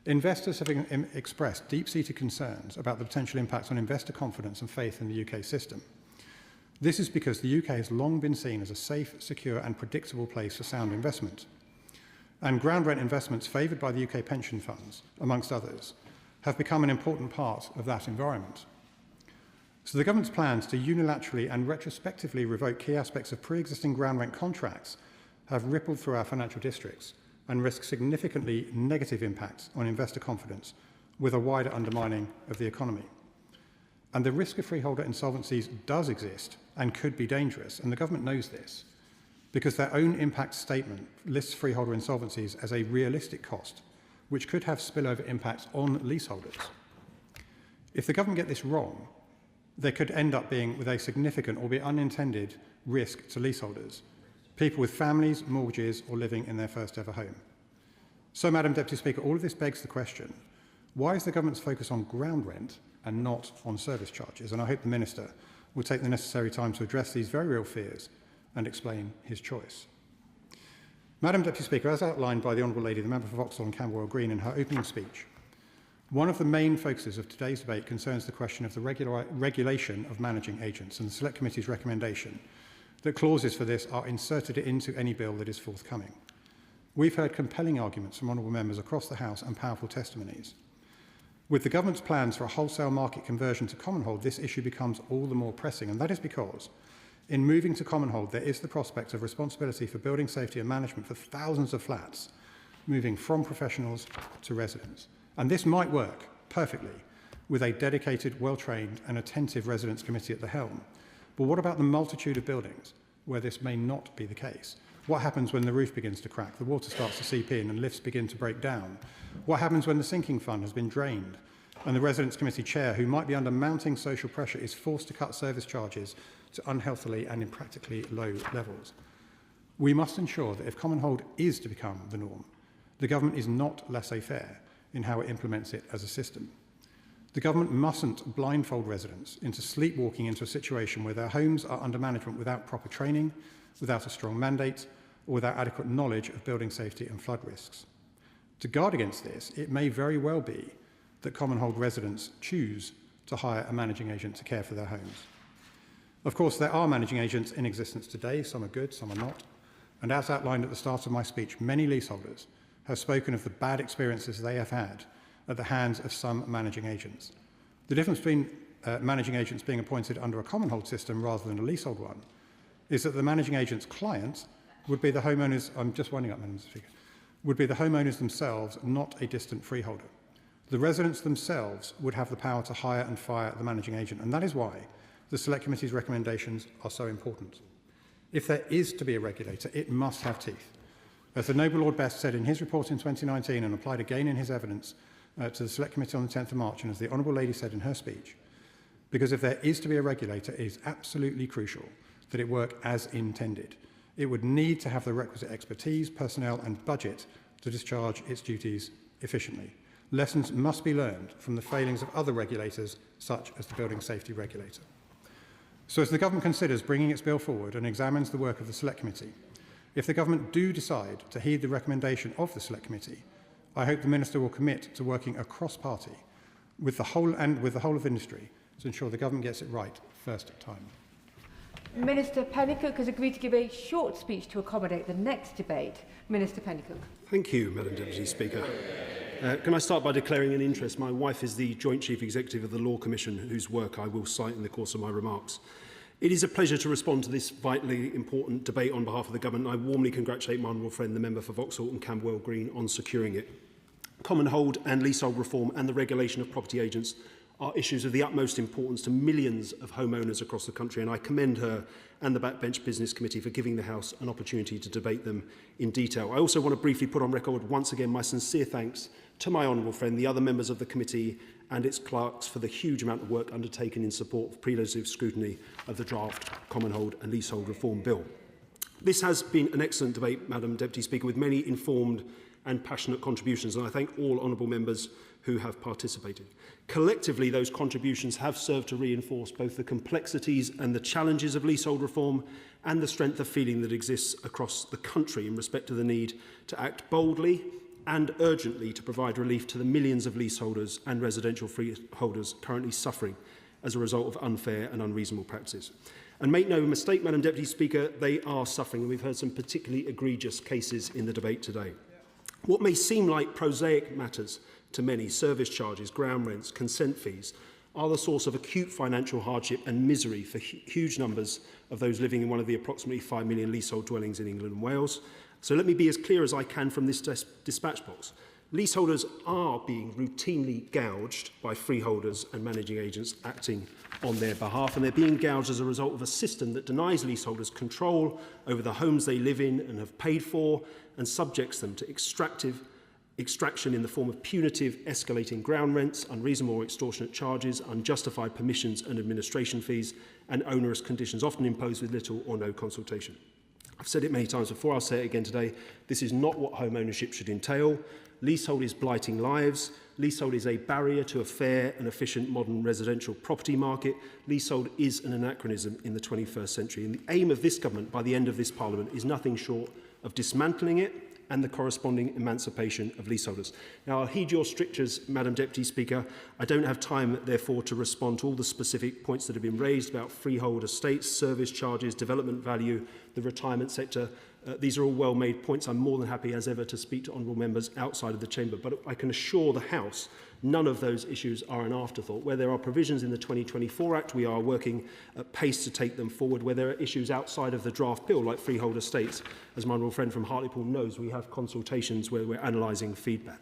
Investors have expressed deep-seated concerns about the potential impacts on investor confidence and faith in the UK system. This is because the UK has long been seen as a safe, secure and predictable place for sound investment. And ground rent investments favoured by the UK pension funds, amongst others, have become an important part of that environment. So the government's plans to unilaterally and retrospectively revoke key aspects of pre-existing ground rent contracts have rippled through our financial districts and risk significantly negative impacts on investor confidence with a wider undermining of the economy. And the risk of freeholder insolvencies does exist and could be dangerous, and the government knows this, because their own impact statement lists freeholder insolvencies as a realistic cost, which could have spillover impacts on leaseholders. If the government get this wrong, there could end up being with a significant, albeit unintended, risk to leaseholders, people with families, mortgages, or living in their first ever home. So, Madam Deputy Speaker, all of this begs the question, why is the government's focus on ground rent and not on service charges? And I hope the Minister will take the necessary time to address these very real fears and explain his choice. Madam Deputy Speaker, as outlined by the Honourable Lady, the Member for Vauxhall and Camberwell Green in her opening speech, one of the main focuses of today's debate concerns the question of the regulation of managing agents and the Select Committee's recommendation that clauses for this are inserted into any bill that is forthcoming. We've heard compelling arguments from honourable members across the House and powerful testimonies. With the government's plans for a wholesale market conversion to commonhold, this issue becomes all the more pressing, and that is because in moving to commonhold, there is the prospect of responsibility for building safety and management for thousands of flats, moving from professionals to residents. And this might work perfectly with a dedicated, well-trained and attentive residents committee at the helm. But what about the multitude of buildings where this may not be the case? What happens when the roof begins to crack, the water starts to seep in and lifts begin to break down? What happens when the sinking fund has been drained and the Residents Committee chair, who might be under mounting social pressure, is forced to cut service charges to unhealthily and impractically low levels? We must ensure that if commonhold is to become the norm, the government is not laissez-faire in how it implements it as a system. The government mustn't blindfold residents into sleepwalking into a situation where their homes are under management without proper training, without a strong mandate, or without adequate knowledge of building safety and flood risks. To guard against this, it may very well be that common hold residents choose to hire a managing agent to care for their homes. Of course, there are managing agents in existence today. Some are good, some are not. And as outlined at the start of my speech, many leaseholders have spoken of the bad experiences they have had at the hands of some managing agents. The difference between managing agents being appointed under a common hold system rather than a leasehold one is that the managing agent's client would be the homeowners, I'm just winding up, Madam Speaker, would be the homeowners themselves, not a distant freeholder. The residents themselves would have the power to hire and fire the managing agent, and that is why the Select Committee's recommendations are so important. If there is to be a regulator, it must have teeth. As the Noble Lord Best said in his report in 2019 and applied again in his evidence to the Select Committee on the 10th of March, and as the Honourable Lady said in her speech, because if there is to be a regulator, it is absolutely crucial that it work as intended. It would need to have the requisite expertise, personnel and budget to discharge its duties efficiently. Lessons must be learned from the failings of other regulators, such as the Building Safety Regulator. So as the Government considers bringing its bill forward and examines the work of the Select Committee, if the Government do decide to heed the recommendation of the Select Committee, I hope the Minister will commit to working across party with the whole of industry to ensure the Government gets it right first time. Minister Pennycook has agreed to give a short speech to accommodate the next debate. Minister Pennycook. Thank you, Madam Deputy Speaker. Can I start by declaring an interest? My wife is the Joint Chief Executive of the Law Commission, whose work I will cite in the course of my remarks. It is a pleasure to respond to this vitally important debate on behalf of the Government. I warmly congratulate my honourable friend, the member for Vauxhall and Camberwell Green, on securing it. Common hold and leasehold reform and the regulation of property agents are issues of the utmost importance to millions of homeowners across the country, and I commend her and the Backbench Business Committee for giving the House an opportunity to debate them in detail. I also want to briefly put on record once again my sincere thanks to my honourable friend, the other members of the committee and its clerks for the huge amount of work undertaken in support of pre-legislative scrutiny of the draft Common Hold and Leasehold Reform Bill. This has been an excellent debate, Madam Deputy Speaker, with many informed and passionate contributions, and I thank all honourable members who have participated. Collectively, those contributions have served to reinforce both the complexities and the challenges of leasehold reform and the strength of feeling that exists across the country in respect to the need to act boldly and urgently to provide relief to the millions of leaseholders and residential freeholders currently suffering as a result of unfair and unreasonable practices. And make no mistake, Madam Deputy Speaker, they are suffering, and we've heard some particularly egregious cases in the debate today. What may seem like prosaic matters to many, service charges, ground rents, consent fees, are the source of acute financial hardship and misery for huge numbers of those living in one of the approximately 5 million leasehold dwellings in England and Wales. So let me be as clear as I can from this dispatch box. Leaseholders are being routinely gouged by freeholders and managing agents acting on their behalf, and they're being gouged as a result of a system that denies leaseholders control over the homes they live in and have paid for, and subjects them to extraction in the form of punitive, escalating ground rents, unreasonable or extortionate charges, unjustified permissions and administration fees, and onerous conditions, often imposed with little or no consultation. I've said it many times before, I'll say it again today. This is not what home ownership should entail. Leasehold is blighting lives. Leasehold is a barrier to a fair and efficient modern residential property market. Leasehold is an anachronism in the 21st century. And the aim of this government by the end of this Parliament is nothing short of dismantling it and the corresponding emancipation of leaseholders. Now, I'll heed your strictures, Madam Deputy Speaker. I don't have time, therefore, to respond to all the specific points that have been raised about freehold estates, service charges, development value, the retirement sector. These are all well-made points. I'm more than happy, as ever, to speak to honourable members outside of the chamber. But I can assure the House none of those issues are an afterthought. Where there are provisions in the 2024 Act, we are working at pace to take them forward. Where there are issues outside of the draft bill, like freehold estates, as my honourable friend from Hartlepool knows, we have consultations where we're analysing feedback.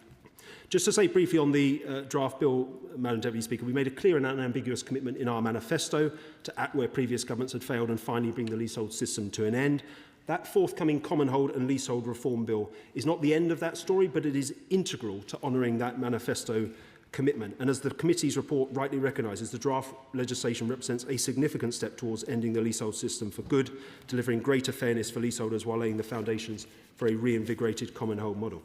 Just to say briefly on the draft bill, Madam Deputy Speaker, we made a clear and unambiguous commitment in our manifesto to act where previous governments had failed and finally bring the leasehold system to an end. That forthcoming Common Hold and Leasehold Reform Bill is not the end of that story, but it is integral to honouring that manifesto commitment. And as the committee's report rightly recognises, the draft legislation represents a significant step towards ending the leasehold system for good, delivering greater fairness for leaseholders while laying the foundations for a reinvigorated Common Hold model.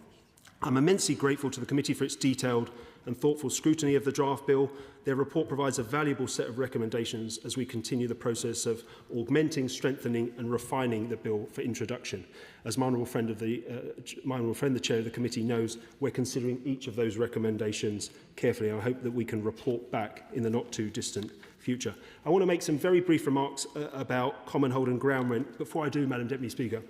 I'm immensely grateful to the committee for its detailed and thoughtful scrutiny of the draft bill. Their report provides a valuable set of recommendations as we continue the process of augmenting, strengthening and refining the bill for introduction. As my honourable friend, the chair of the committee, knows, we're considering each of those recommendations carefully. I hope that we can report back in the not too distant future. I want to make some very brief remarks about common hold and ground rent. Before I do, Madam Deputy Speaker,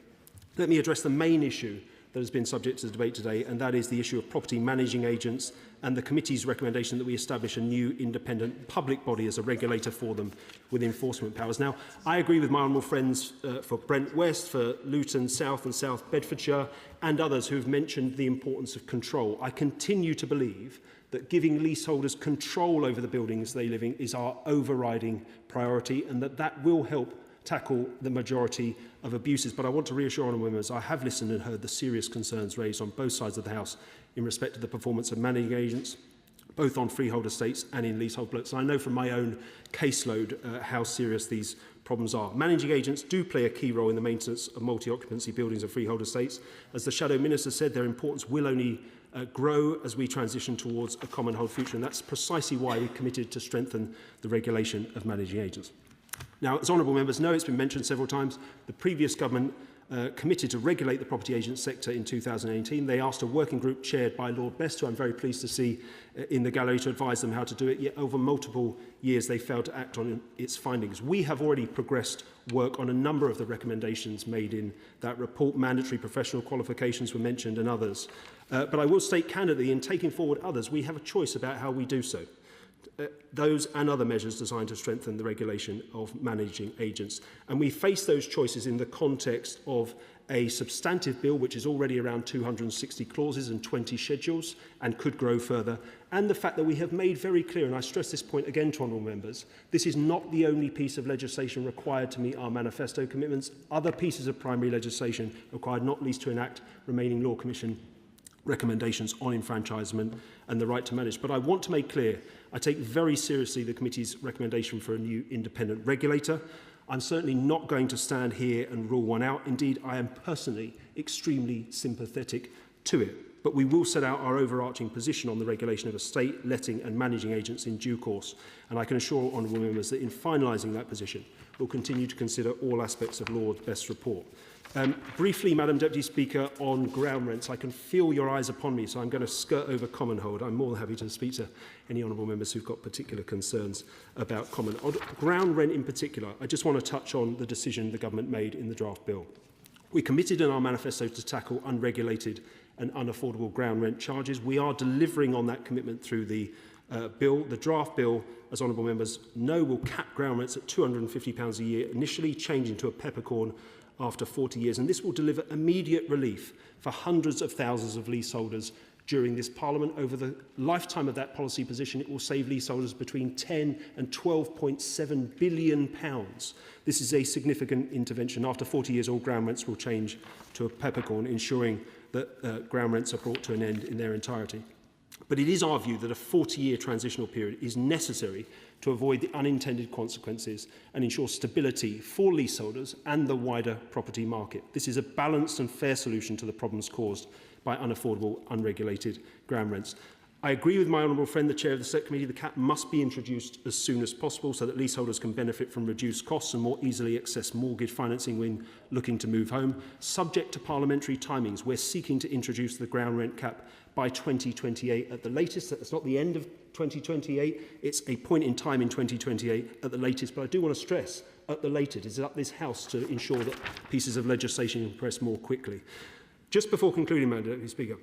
let me address the main issue that has been subject to the debate today, and that is the issue of property managing agents and the committee's recommendation that we establish a new independent public body as a regulator for them with enforcement powers. Now, I agree with my honourable friends for Brent West, for Luton South and South Bedfordshire and others who have mentioned the importance of control. I continue to believe that giving leaseholders control over the buildings they live in is our overriding priority, and that will help tackle the majority of abuses. But I want to reassure honourable members, I have listened and heard the serious concerns raised on both sides of the House in respect to the performance of managing agents, both on freehold estates and in leasehold blocks. I know from my own caseload how serious these problems are. Managing agents do play a key role in the maintenance of multi-occupancy buildings and freehold estates. As the Shadow Minister said, their importance will only grow as we transition towards a common hold future, and that's precisely why we committed to strengthen the regulation of managing agents. Now, as honourable members know, it's been mentioned several times, the previous government committed to regulate the property agent sector in 2018. They asked a working group chaired by Lord Best, who I'm very pleased to see in the gallery, to advise them how to do it, yet over multiple years they failed to act on its findings. We have already progressed work on a number of the recommendations made in that report. Mandatory professional qualifications were mentioned and others. But I will state candidly, in taking forward others, we have a choice about how we do so. Those and other measures designed to strengthen the regulation of managing agents. And we face those choices in the context of a substantive bill which is already around 260 clauses and 20 schedules and could grow further, and the fact that we have made very clear, and I stress this point again to honourable members, this is not the only piece of legislation required to meet our manifesto commitments. Other pieces of primary legislation required not least to enact remaining Law Commission recommendations on enfranchisement and the right to manage. But I want to make clear, I take very seriously the committee's recommendation for a new independent regulator. I'm certainly not going to stand here and rule one out. Indeed, I am personally extremely sympathetic to it. But we will set out our overarching position on the regulation of estate, letting and managing agents in due course. And I can assure honourable members that in finalising that position, we'll continue to consider all aspects of Lord Best's report. Briefly, Madam Deputy Speaker, on ground rents, I can feel your eyes upon me, so I'm going to skirt over common hold. I'm more than happy to speak to any honourable members who've got particular concerns about common hold. Ground rent in particular, I just want to touch on the decision the government made in the draft bill. We committed in our manifesto to tackle unregulated and unaffordable ground rent charges. We are delivering on that commitment through the bill. The draft bill, as honourable members know, will cap ground rents at £250 a year, initially changing to a peppercorn after 40 years, and this will deliver immediate relief for hundreds of thousands of leaseholders during this Parliament. Over the lifetime of that policy position, it will save leaseholders between £10 and £12.7 billion. This is a significant intervention. After 40 years, all ground rents will change to a peppercorn, ensuring that ground rents are brought to an end in their entirety. But it is our view that a 40-year transitional period is necessary to avoid the unintended consequences and ensure stability for leaseholders and the wider property market. This is a balanced and fair solution to the problems caused by unaffordable, unregulated ground rents. I agree with my honourable friend, the chair of the Select Committee, the cap must be introduced as soon as possible so that leaseholders can benefit from reduced costs and more easily access mortgage financing when looking to move home. Subject to parliamentary timings, we're seeking to introduce the ground rent cap by 2028 at the latest. That's not the end of 2028, it's a point in time in 2028 at the latest. But I do want to stress, at the latest, it's up this House to ensure that pieces of legislation can progress more quickly. Just before concluding, Madam Deputy Speaker,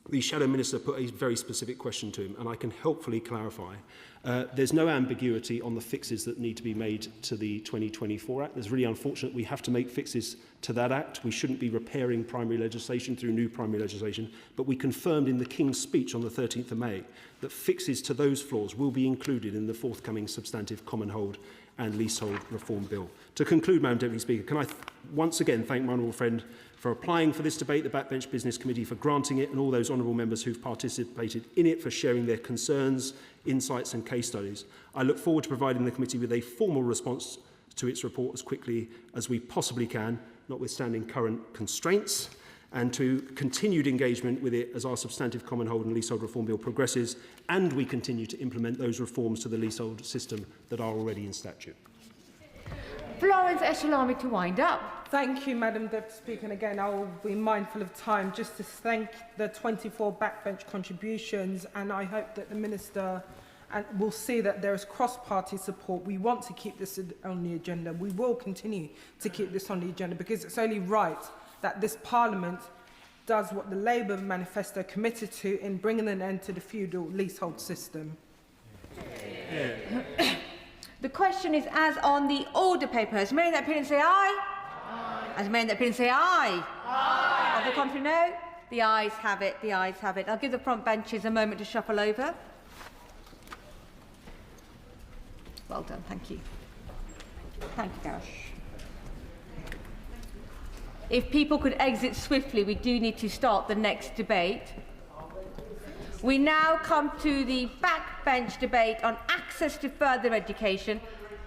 the Shadow Minister put a very specific question to him, and I can helpfully clarify. There's no ambiguity on the fixes that need to be made to the 2024 Act. It's really unfortunate we have to make fixes to that Act. We shouldn't be repairing primary legislation through new primary legislation, but we confirmed in the King's speech on the 13th of May that fixes to those flaws will be included in the forthcoming substantive common hold and leasehold reform bill. To conclude, Madam Deputy Speaker, can I once again thank my honourable friend for applying for this debate, the Backbench Business Committee for granting it, and all those honourable members who've participated in it for sharing their concerns, insights and case studies. I look forward to providing the committee with a formal response to its report as quickly as we possibly can, notwithstanding current constraints. and to continued engagement with it as our substantive Common Hold and Leasehold Reform Bill progresses and we continue to implement those reforms to the leasehold system that are already in statute. Florence Echelami to wind up. Thank you, Madam Deputy Speaker. And again, I will be mindful of time just to thank the 24 backbench contributions, and I hope that the Minister will see that there is cross-party support. We want to keep this on the agenda. We will continue to keep this on the agenda because it's only right that this Parliament does what the Labour manifesto committed to in bringing an end to the feudal leasehold system. The question is as on the order paper. Has made that opinion say aye? Aye. Has made that opinion say aye? Aye. On the contrary, no? The ayes have it. The ayes have it. I'll give the front benches a moment to shuffle over. Well done. Thank you. Thank you, Gareth. If people could exit swiftly, we do need to start the next debate. We now come to the backbench debate on access to further education,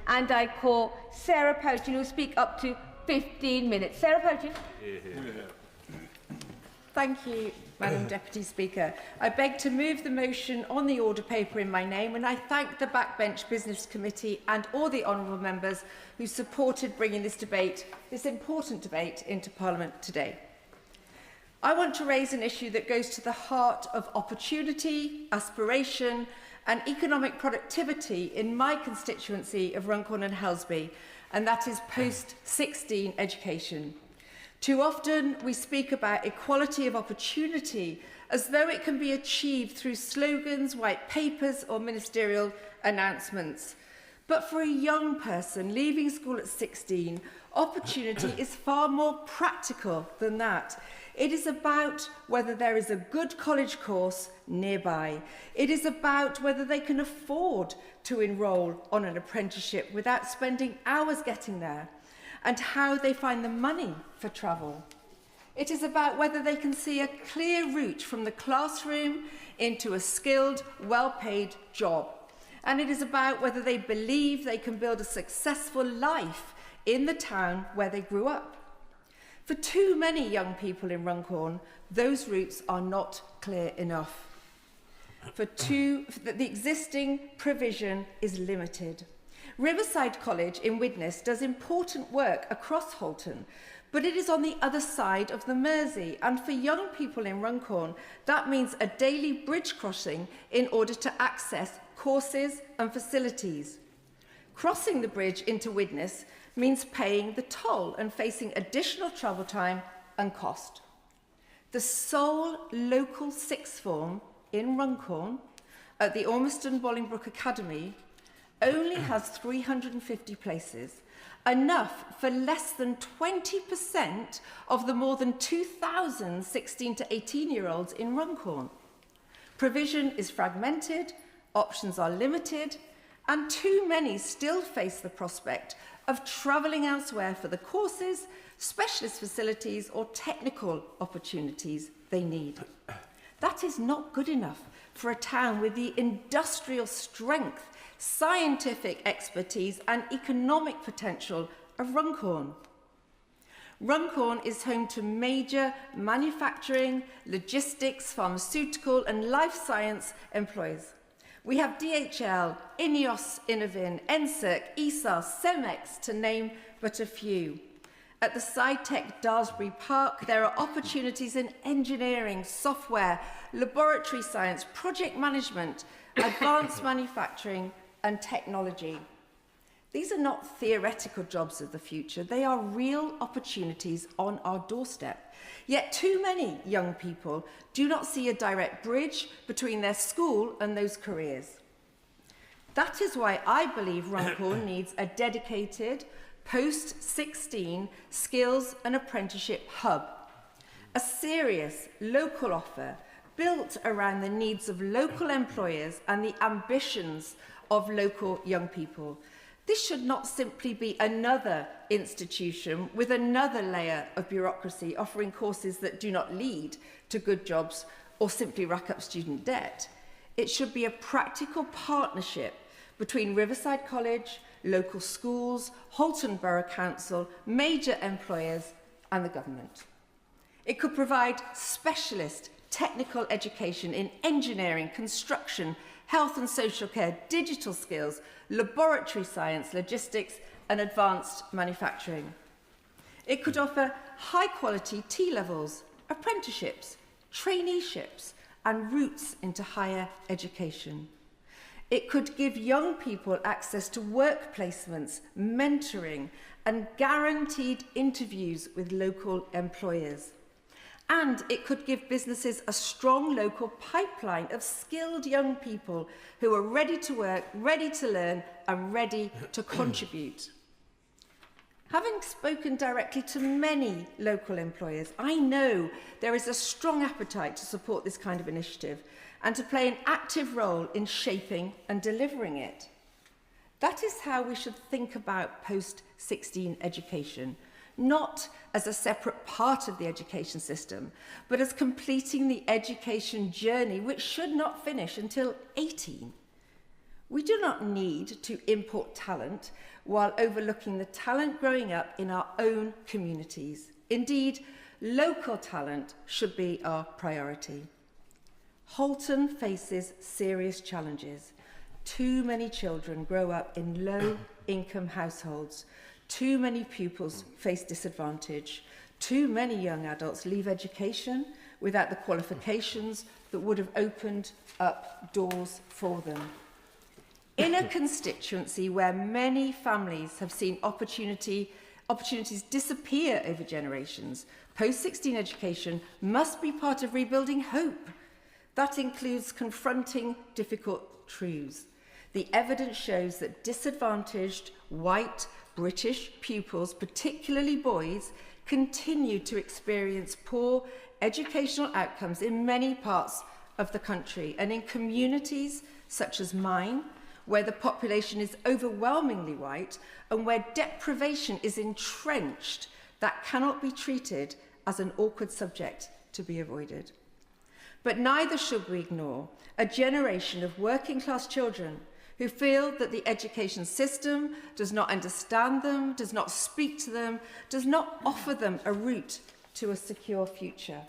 and I call Sarah Pochin, who will speak up to 15 minutes. Sarah Pochin. Thank you, Madam Deputy Speaker. I beg to move the motion on the order paper in my name, and I thank the Backbench Business Committee and all the honourable members who supported bringing this debate, this important debate, into Parliament today. I want to raise an issue that goes to the heart of opportunity, aspiration and economic productivity in my constituency of Runcorn and Helsby, and that is post-16 education. Too often we speak about equality of opportunity as though it can be achieved through slogans, white papers or ministerial announcements. But for a young person leaving school at 16, opportunity is far more practical than that. It is about whether there is a good college course nearby. It is about whether they can afford to enrol on an apprenticeship without spending hours getting there, and how they find the money for travel. It is about whether they can see a clear route from the classroom into a skilled, well-paid job. And it is about whether they believe they can build a successful life in the town where they grew up. For too many young people in Runcorn, those routes are not clear enough. The existing provision is limited. Riverside College in Widnes does important work across Halton, but it is on the other side of the Mersey, and for young people in Runcorn, that means a daily bridge crossing in order to access courses and facilities. Crossing the bridge into Widnes means paying the toll and facing additional travel time and cost. The sole local sixth form in Runcorn at the Ormiston Bolingbroke Academy only has 350 places, enough for less than 20% of the more than 2,000 16 to 18-year-olds in Runcorn. Provision is fragmented, options are limited, and too many still face the prospect of travelling elsewhere for the courses, specialist facilities or technical opportunities they need. That is not good enough for a town with the industrial strength, scientific expertise and economic potential of Runcorn. Runcorn is home to major manufacturing, logistics, pharmaceutical and life science employers. We have DHL, INEOS, Innovin, NSERC, ESAR, CEMEX, to name but a few. At the SciTech Daresbury Park, there are opportunities in engineering, software, laboratory science, project management, advanced manufacturing and technology. These are not theoretical jobs of the future, they are real opportunities on our doorstep. Yet too many young people do not see a direct bridge between their school and those careers. That is why I believe Runcorn needs a dedicated post-16 skills and apprenticeship hub, a serious local offer built around the needs of local employers and the ambitions of local young people. This should not simply be another institution with another layer of bureaucracy offering courses that do not lead to good jobs or simply rack up student debt. It should be a practical partnership between Riverside College, local schools, Halton Borough Council, major employers and the government. It could provide specialist technical education in engineering, construction, health and social care, digital skills, laboratory science, logistics and advanced manufacturing. It could offer high-quality T-levels, apprenticeships, traineeships and routes into higher education. It could give young people access to work placements, mentoring and guaranteed interviews with local employers. And it could give businesses a strong local pipeline of skilled young people who are ready to work, ready to learn and ready to contribute. Having spoken directly to many local employers, I know there is a strong appetite to support this kind of initiative and to play an active role in shaping and delivering it. That is how we should think about post-16 education, not as a separate part of the education system, but as completing the education journey, which should not finish until 18. We do not need to import talent while overlooking the talent growing up in our own communities. Indeed, local talent should be our priority. Holton faces serious challenges. Too many children grow up in low-income households. Too many pupils face disadvantage. Too many young adults leave education without the qualifications that would have opened up doors for them. In a constituency where many families have seen opportunities disappear over generations, post-16 education must be part of rebuilding hope. That includes confronting difficult truths. The evidence shows that disadvantaged white British pupils, particularly boys, continue to experience poor educational outcomes in many parts of the country and in communities such as mine, where the population is overwhelmingly white and where deprivation is entrenched, that cannot be treated as an awkward subject to be avoided. But neither should we ignore a generation of working-class children who feel that the education system does not understand them, does not speak to them, does not offer them a route to a secure future.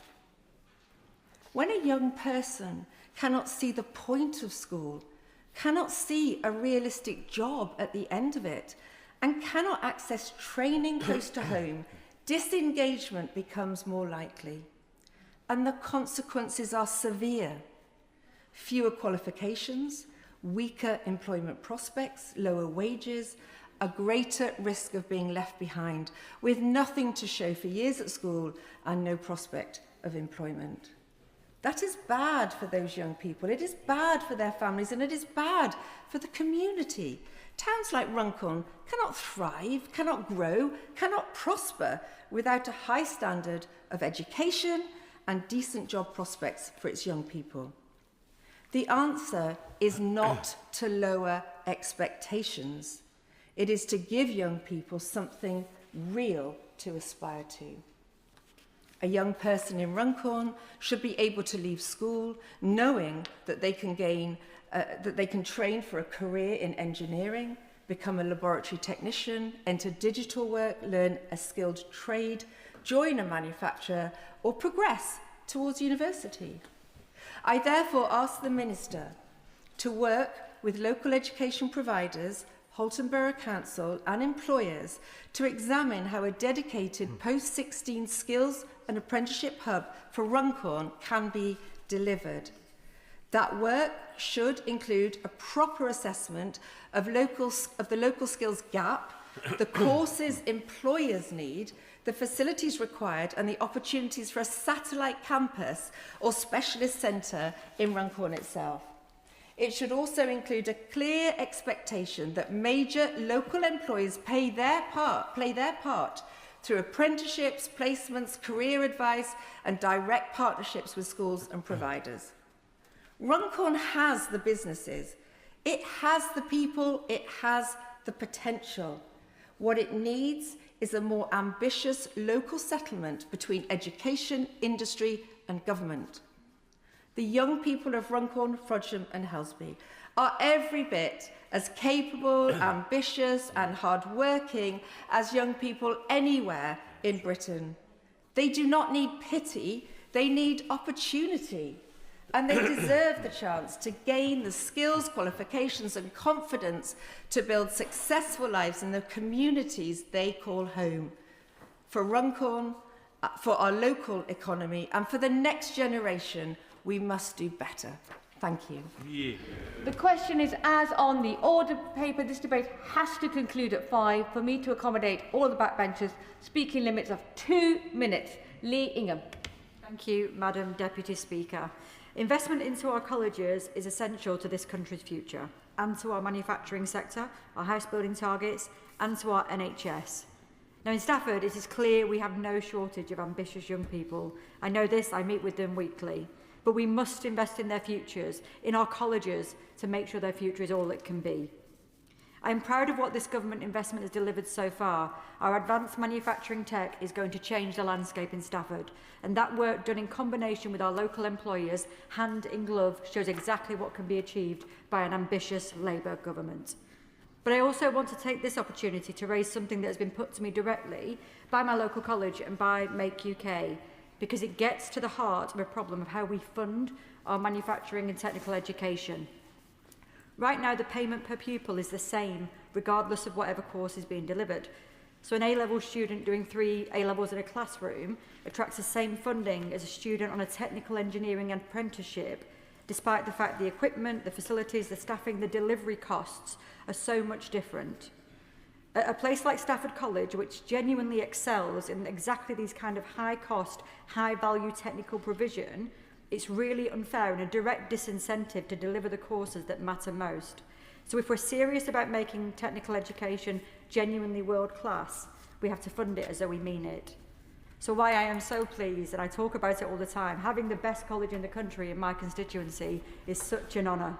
When a young person cannot see the point of school, cannot see a realistic job at the end of it, and cannot access training close to home, disengagement becomes more likely. And the consequences are severe. Fewer qualifications, weaker employment prospects, lower wages, a greater risk of being left behind, with nothing to show for years at school and no prospect of employment. That is bad for those young people. It is bad for their families and it is bad for the community. Towns like Runcorn cannot thrive, cannot grow, cannot prosper without a high standard of education and decent job prospects for its young people. The answer is not to lower expectations. It is to give young people something real to aspire to. A young person in Runcorn should be able to leave school knowing that they can train for a career in engineering, become a laboratory technician, enter digital work, learn a skilled trade, join a manufacturer, or progress towards university. I therefore ask the Minister to work with local education providers, Holton Borough Council and employers to examine how a dedicated post-16 skills and apprenticeship hub for Runcorn can be delivered. That work should include a proper assessment of the local skills gap, the courses employers need, the facilities required and the opportunities for a satellite campus or specialist centre in Runcorn itself. It should also include a clear expectation that major local employers play their part through apprenticeships, placements, career advice and direct partnerships with schools and providers. Runcorn has the businesses, it has the people, it has the potential. What it needs is a more ambitious local settlement between education, industry and government. The young people of Runcorn, Frodsham and Helsby are every bit as capable, ambitious and hard-working as young people anywhere in Britain. They do not need pity, they need opportunity. And they deserve the chance to gain the skills, qualifications and confidence to build successful lives in the communities they call home. For Runcorn, for our local economy and for the next generation, we must do better. Thank you. Yeah. The question is, as on the order paper, this debate has to conclude at 5 for me to accommodate all the backbenchers. Speaking limits of 2 minutes. Lee Ingham. Thank you, Madam Deputy Speaker. Investment into our colleges is essential to this country's future and to our manufacturing sector, our house building targets and to our NHS. Now in Stafford, it is clear we have no shortage of ambitious young people. I know this, I meet with them weekly. But we must invest in their futures, in our colleges, to make sure their future is all it can be. I am proud of what this government investment has delivered so far. Our advanced manufacturing tech is going to change the landscape in Stafford, and that work done in combination with our local employers, hand in glove, shows exactly what can be achieved by an ambitious Labour government. But I also want to take this opportunity to raise something that has been put to me directly by my local college and by Make UK, because it gets to the heart of a problem of how we fund our manufacturing and technical education. Right now, the payment per pupil is the same, regardless of whatever course is being delivered. So an A-level student doing 3 A-levels in a classroom attracts the same funding as a student on a technical engineering apprenticeship, despite the fact the equipment, the facilities, the staffing, the delivery costs are so much different. A place like Stafford College, which genuinely excels in exactly these kind of high-cost, high-value technical provision, it's really unfair and a direct disincentive to deliver the courses that matter most. So if we're serious about making technical education genuinely world-class, we have to fund it as though we mean it. So why I am so pleased, and I talk about it all the time, having the best college in the country in my constituency is such an honour.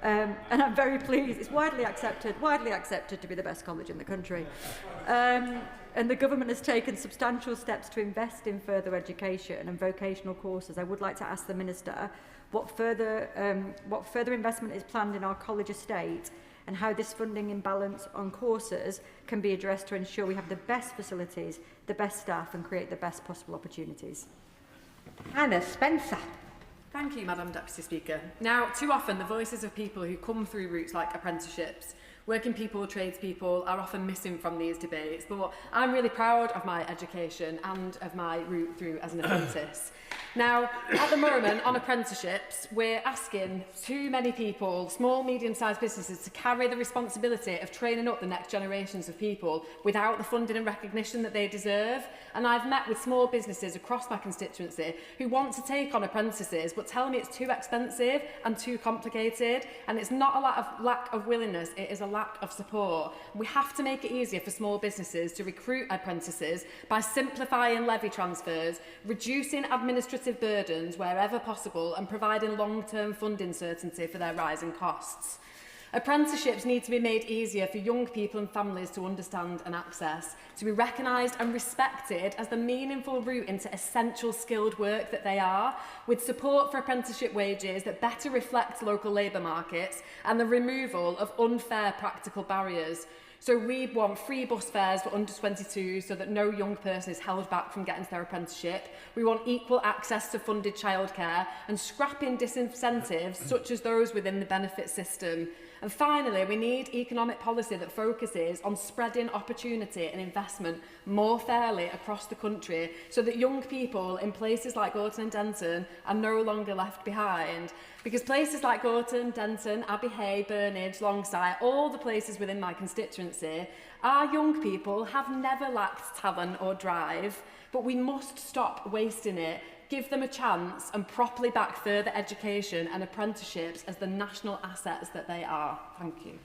And I'm very pleased. It's widely accepted to be the best college in the country. And the government has taken substantial steps to invest in further education and vocational courses. I would like to ask the Minister what further investment is planned in our college estate and how this funding imbalance on courses can be addressed to ensure we have the best facilities, the best staff and create the best possible opportunities. Hannah Spencer. Thank you, Madam Deputy Speaker. Now, too often the voices of people who come through routes like apprenticeships, working people, tradespeople, are often missing from these debates, but I'm really proud of my education and of my route through as an apprentice. Now, at the moment, on apprenticeships, we're asking too many people, small, medium-sized businesses, to carry the responsibility of training up the next generations of people without the funding and recognition that they deserve. And I've met with small businesses across my constituency who want to take on apprentices, but tell me it's too expensive and too complicated. And it's not a lack of willingness, it is a lack of support. We have to make it easier for small businesses to recruit apprentices by simplifying levy transfers, reducing administrative burdens wherever possible and providing long-term funding certainty for their rising costs. Apprenticeships need to be made easier for young people and families to understand and access, to be recognised and respected as the meaningful route into essential skilled work that they are, with support for apprenticeship wages that better reflect local labour markets and the removal of unfair practical barriers. So we want free bus fares for under 22 so that no young person is held back from getting to their apprenticeship. We want equal access to funded childcare and scrapping disincentives such as those within the benefit system. And finally, we need economic policy that focuses on spreading opportunity and investment more fairly across the country so that young people in places like Gorton and Denton are no longer left behind. Because places like Gorton, Denton, Abbey Hay, Burnage, Longside, all the places within my constituency, our young people have never lacked talent or drive, but we must stop wasting it, give them a chance and properly back further education and apprenticeships as the national assets that they are. Thank you.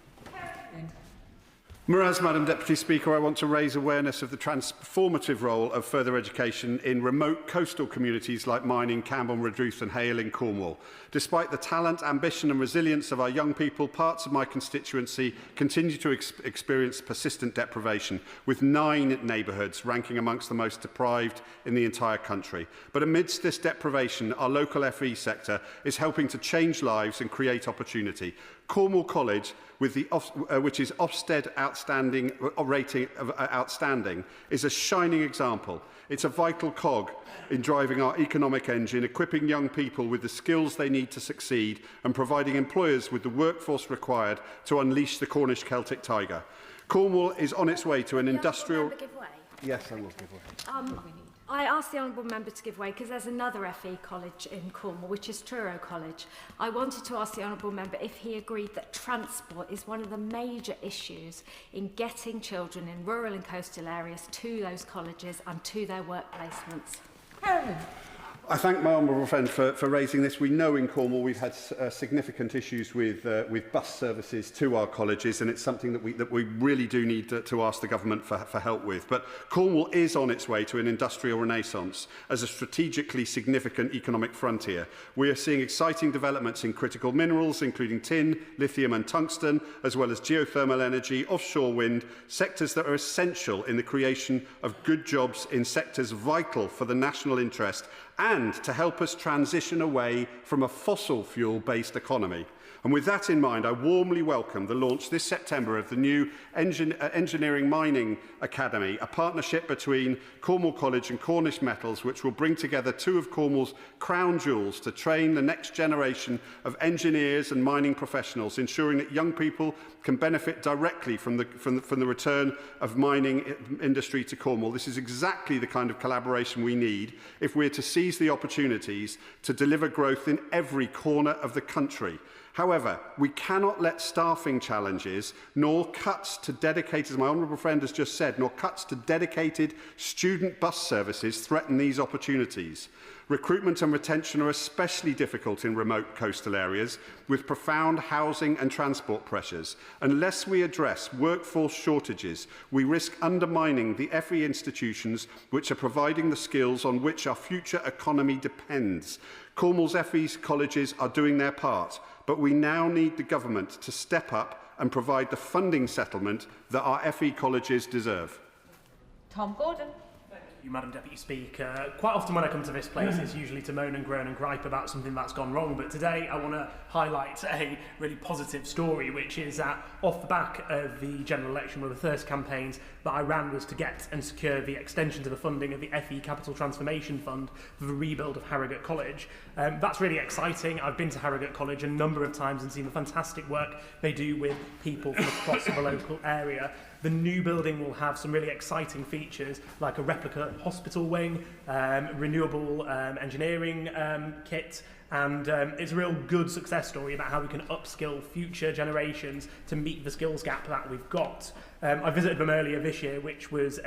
Whereas, Madam Deputy Speaker, I want to raise awareness of the transformative role of further education in remote coastal communities like mine in Camborne, Redruth and Hale in Cornwall. Despite the talent, ambition and resilience of our young people, parts of my constituency continue to experience persistent deprivation, with 9 neighbourhoods ranking amongst the most deprived in the entire country. But amidst this deprivation, our local FE sector is helping to change lives and create opportunity. Cornwall College, with the which is Ofsted outstanding rating of outstanding, is a shining example. It's a vital cog in driving our economic engine, equipping young people with the skills they need to succeed and providing employers with the workforce required to unleash the Cornish Celtic tiger. Cornwall is on its way to an industrial... Yes, I will give way. I asked the Honourable Member to give way because there's another FE college in Cornwall, which is Truro College. I wanted to ask the Honourable Member if he agreed that transport is one of the major issues in getting children in rural and coastal areas to those colleges and to their work placements. I thank my honourable friend for raising this. We know in Cornwall we've had significant issues with bus services to our colleges, and it's something that we really do need to ask the government for help with. But Cornwall is on its way to an industrial renaissance as a strategically significant economic frontier. We are seeing exciting developments in critical minerals, including tin, lithium and tungsten, as well as geothermal energy, offshore wind, sectors that are essential in the creation of good jobs in sectors vital for the national interest and to help us transition away from a fossil fuel-based economy. And with that in mind, I warmly welcome the launch this September of the new Engineering Mining Academy, a partnership between Cornwall College and Cornish Metals, which will bring together two of Cornwall's crown jewels to train the next generation of engineers and mining professionals, ensuring that young people can benefit directly from the return of mining industry to Cornwall. This is exactly the kind of collaboration we need if we're to seize the opportunities to deliver growth in every corner of the country. However, we cannot let staffing challenges, nor cuts to dedicated, as my honourable friend has just said, nor cuts to dedicated student bus services threaten these opportunities. Recruitment and retention are especially difficult in remote coastal areas with profound housing and transport pressures. Unless we address workforce shortages, we risk undermining the FE institutions which are providing the skills on which our future economy depends. Cornwall's FE colleges are doing their part, but we now need the government to step up and provide the funding settlement that our FE colleges deserve. Tom Gordon. Madam Deputy Speaker. Quite often when I come to this place, it's usually to moan and groan and gripe about something that's gone wrong, but today I want to highlight a really positive story, which is that off the back of the general election, one of the first campaigns that I ran was to get and secure the extension to the funding of the FE Capital Transformation Fund for the rebuild of Harrogate College. That's really exciting. I've been to Harrogate College a number of times and seen the fantastic work they do with people from across the local area. The new building will have some really exciting features like a replica hospital wing, renewable engineering kit, and it's a real good success story about how we can upskill future generations to meet the skills gap that we've got. I visited them earlier this year, which was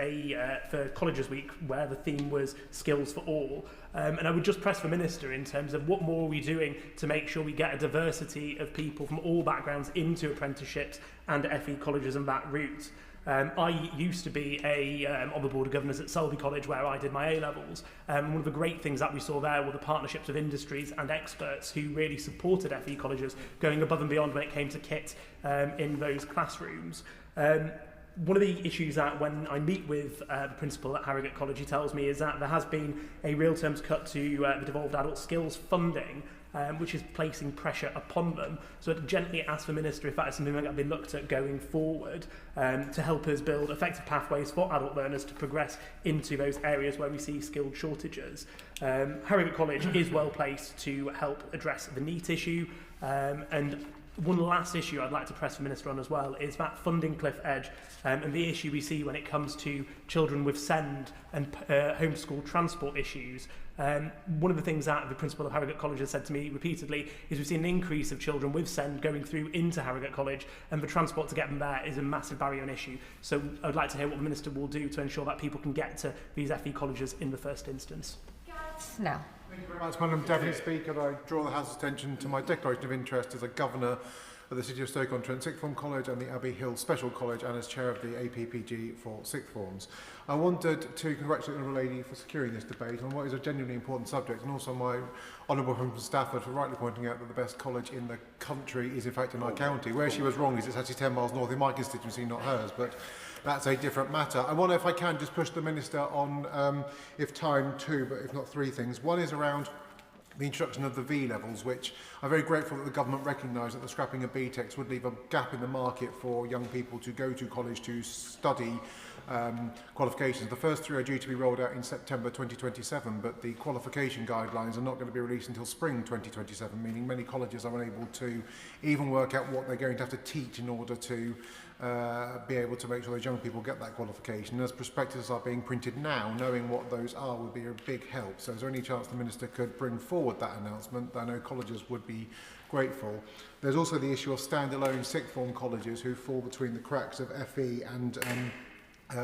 for Colleges Week, where the theme was Skills for All. And I would just press the Minister in terms of what more are we doing to make sure we get a diversity of people from all backgrounds into apprenticeships and FE colleges and that route. I used to be on the Board of Governors at Selby College, where I did my A-levels. One of the great things that we saw there were the partnerships with industries and experts who really supported FE colleges, going above and beyond when it came to kit in those classrooms. One of the issues that when I meet with the principal at Harrogate College, he tells me is that there has been a real terms cut to the devolved adult skills funding, which is placing pressure upon them. So I'd gently ask the Minister if that is something that can be looked at going forward to help us build effective pathways for adult learners to progress into those areas where we see skilled shortages. Harrogate College is well placed to help address the NEET issue, and one last issue I'd like to press the Minister on as well is that funding cliff edge and the issue we see when it comes to children with SEND and homeschool transport issues. One of the things that the principal of Harrogate College has said to me repeatedly is we've seen an increase of children with SEND going through into Harrogate College, and the transport to get them there is a massive barrier and issue. So I'd like to hear what the Minister will do to ensure that people can get to these FE colleges in the first instance. Now. Thank you very much, Madam Deputy Speaker. I draw the House's attention to my declaration of interest as a governor of the City of Stoke-on-Trent Sixth Form College and the Abbey Hill Special College, and as chair of the APPG for Sixth Forms. I wanted to congratulate the Honourable Lady for securing this debate on what is a genuinely important subject, and also my Honourable friend from Stafford for rightly pointing out that the best college in the country is in fact in our county. Where she was wrong is it's actually 10 miles north in my constituency, not hers, but that's a different matter. I wonder if I can just push the Minister on, if time, two, but if not three things. One is around the introduction of the V levels, which I'm very grateful that the government recognised that the scrapping of BTECs would leave a gap in the market for young people to go to college to study qualifications. The first 3 are due to be rolled out in September 2027, but the qualification guidelines are not going to be released until spring 2027, meaning many colleges are unable to even work out what they're going to have to teach in order to be able to make sure those young people get that qualification. And as prospectuses are being printed now, knowing what those are would be a big help. So is there any chance the Minister could bring forward that announcement? I know colleges would be grateful. There's also the issue of standalone sixth form colleges who fall between the cracks of FE and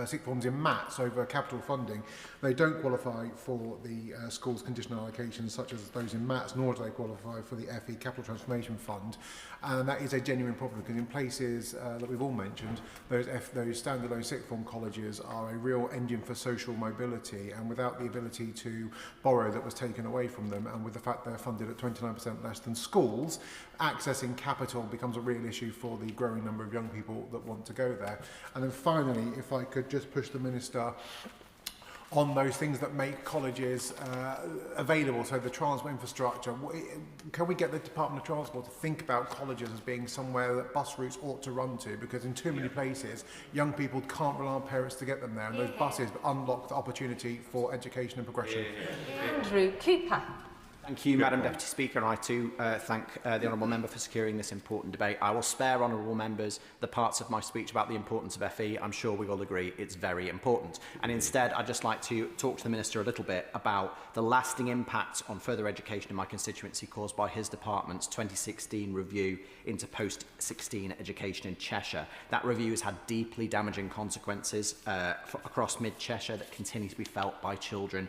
sixth forms in maths over capital funding. They don't qualify for the school's conditional allocations such as those in maths, nor do they qualify for the FE Capital Transformation Fund. And that is a genuine problem because in places that we've all mentioned, those standalone sixth form colleges are a real engine for social mobility, and without the ability to borrow that was taken away from them, and with the fact they're funded at 29% less than schools, accessing capital becomes a real issue for the growing number of young people that want to go there. And then finally, if I could just push the Minister on those things that make colleges available, so the transport infrastructure. Can we get the Department of Transport to think about colleges as being somewhere that bus routes ought to run to? Because in too many places, young people can't rely on parents to get them there, and those buses unlock the opportunity for education and progression. Andrew Cooper. Thank you, Madam Deputy Speaker, and I too thank the Honourable Member for securing this important debate. I will spare Honourable Members the parts of my speech about the importance of FE. I'm sure we all agree it's very important. And instead, I'd just like to talk to the Minister a little bit about the lasting impact on further education in my constituency caused by his department's 2016 review into post-16 education in Cheshire. That review has had deeply damaging consequences across mid-Cheshire that continue to be felt by children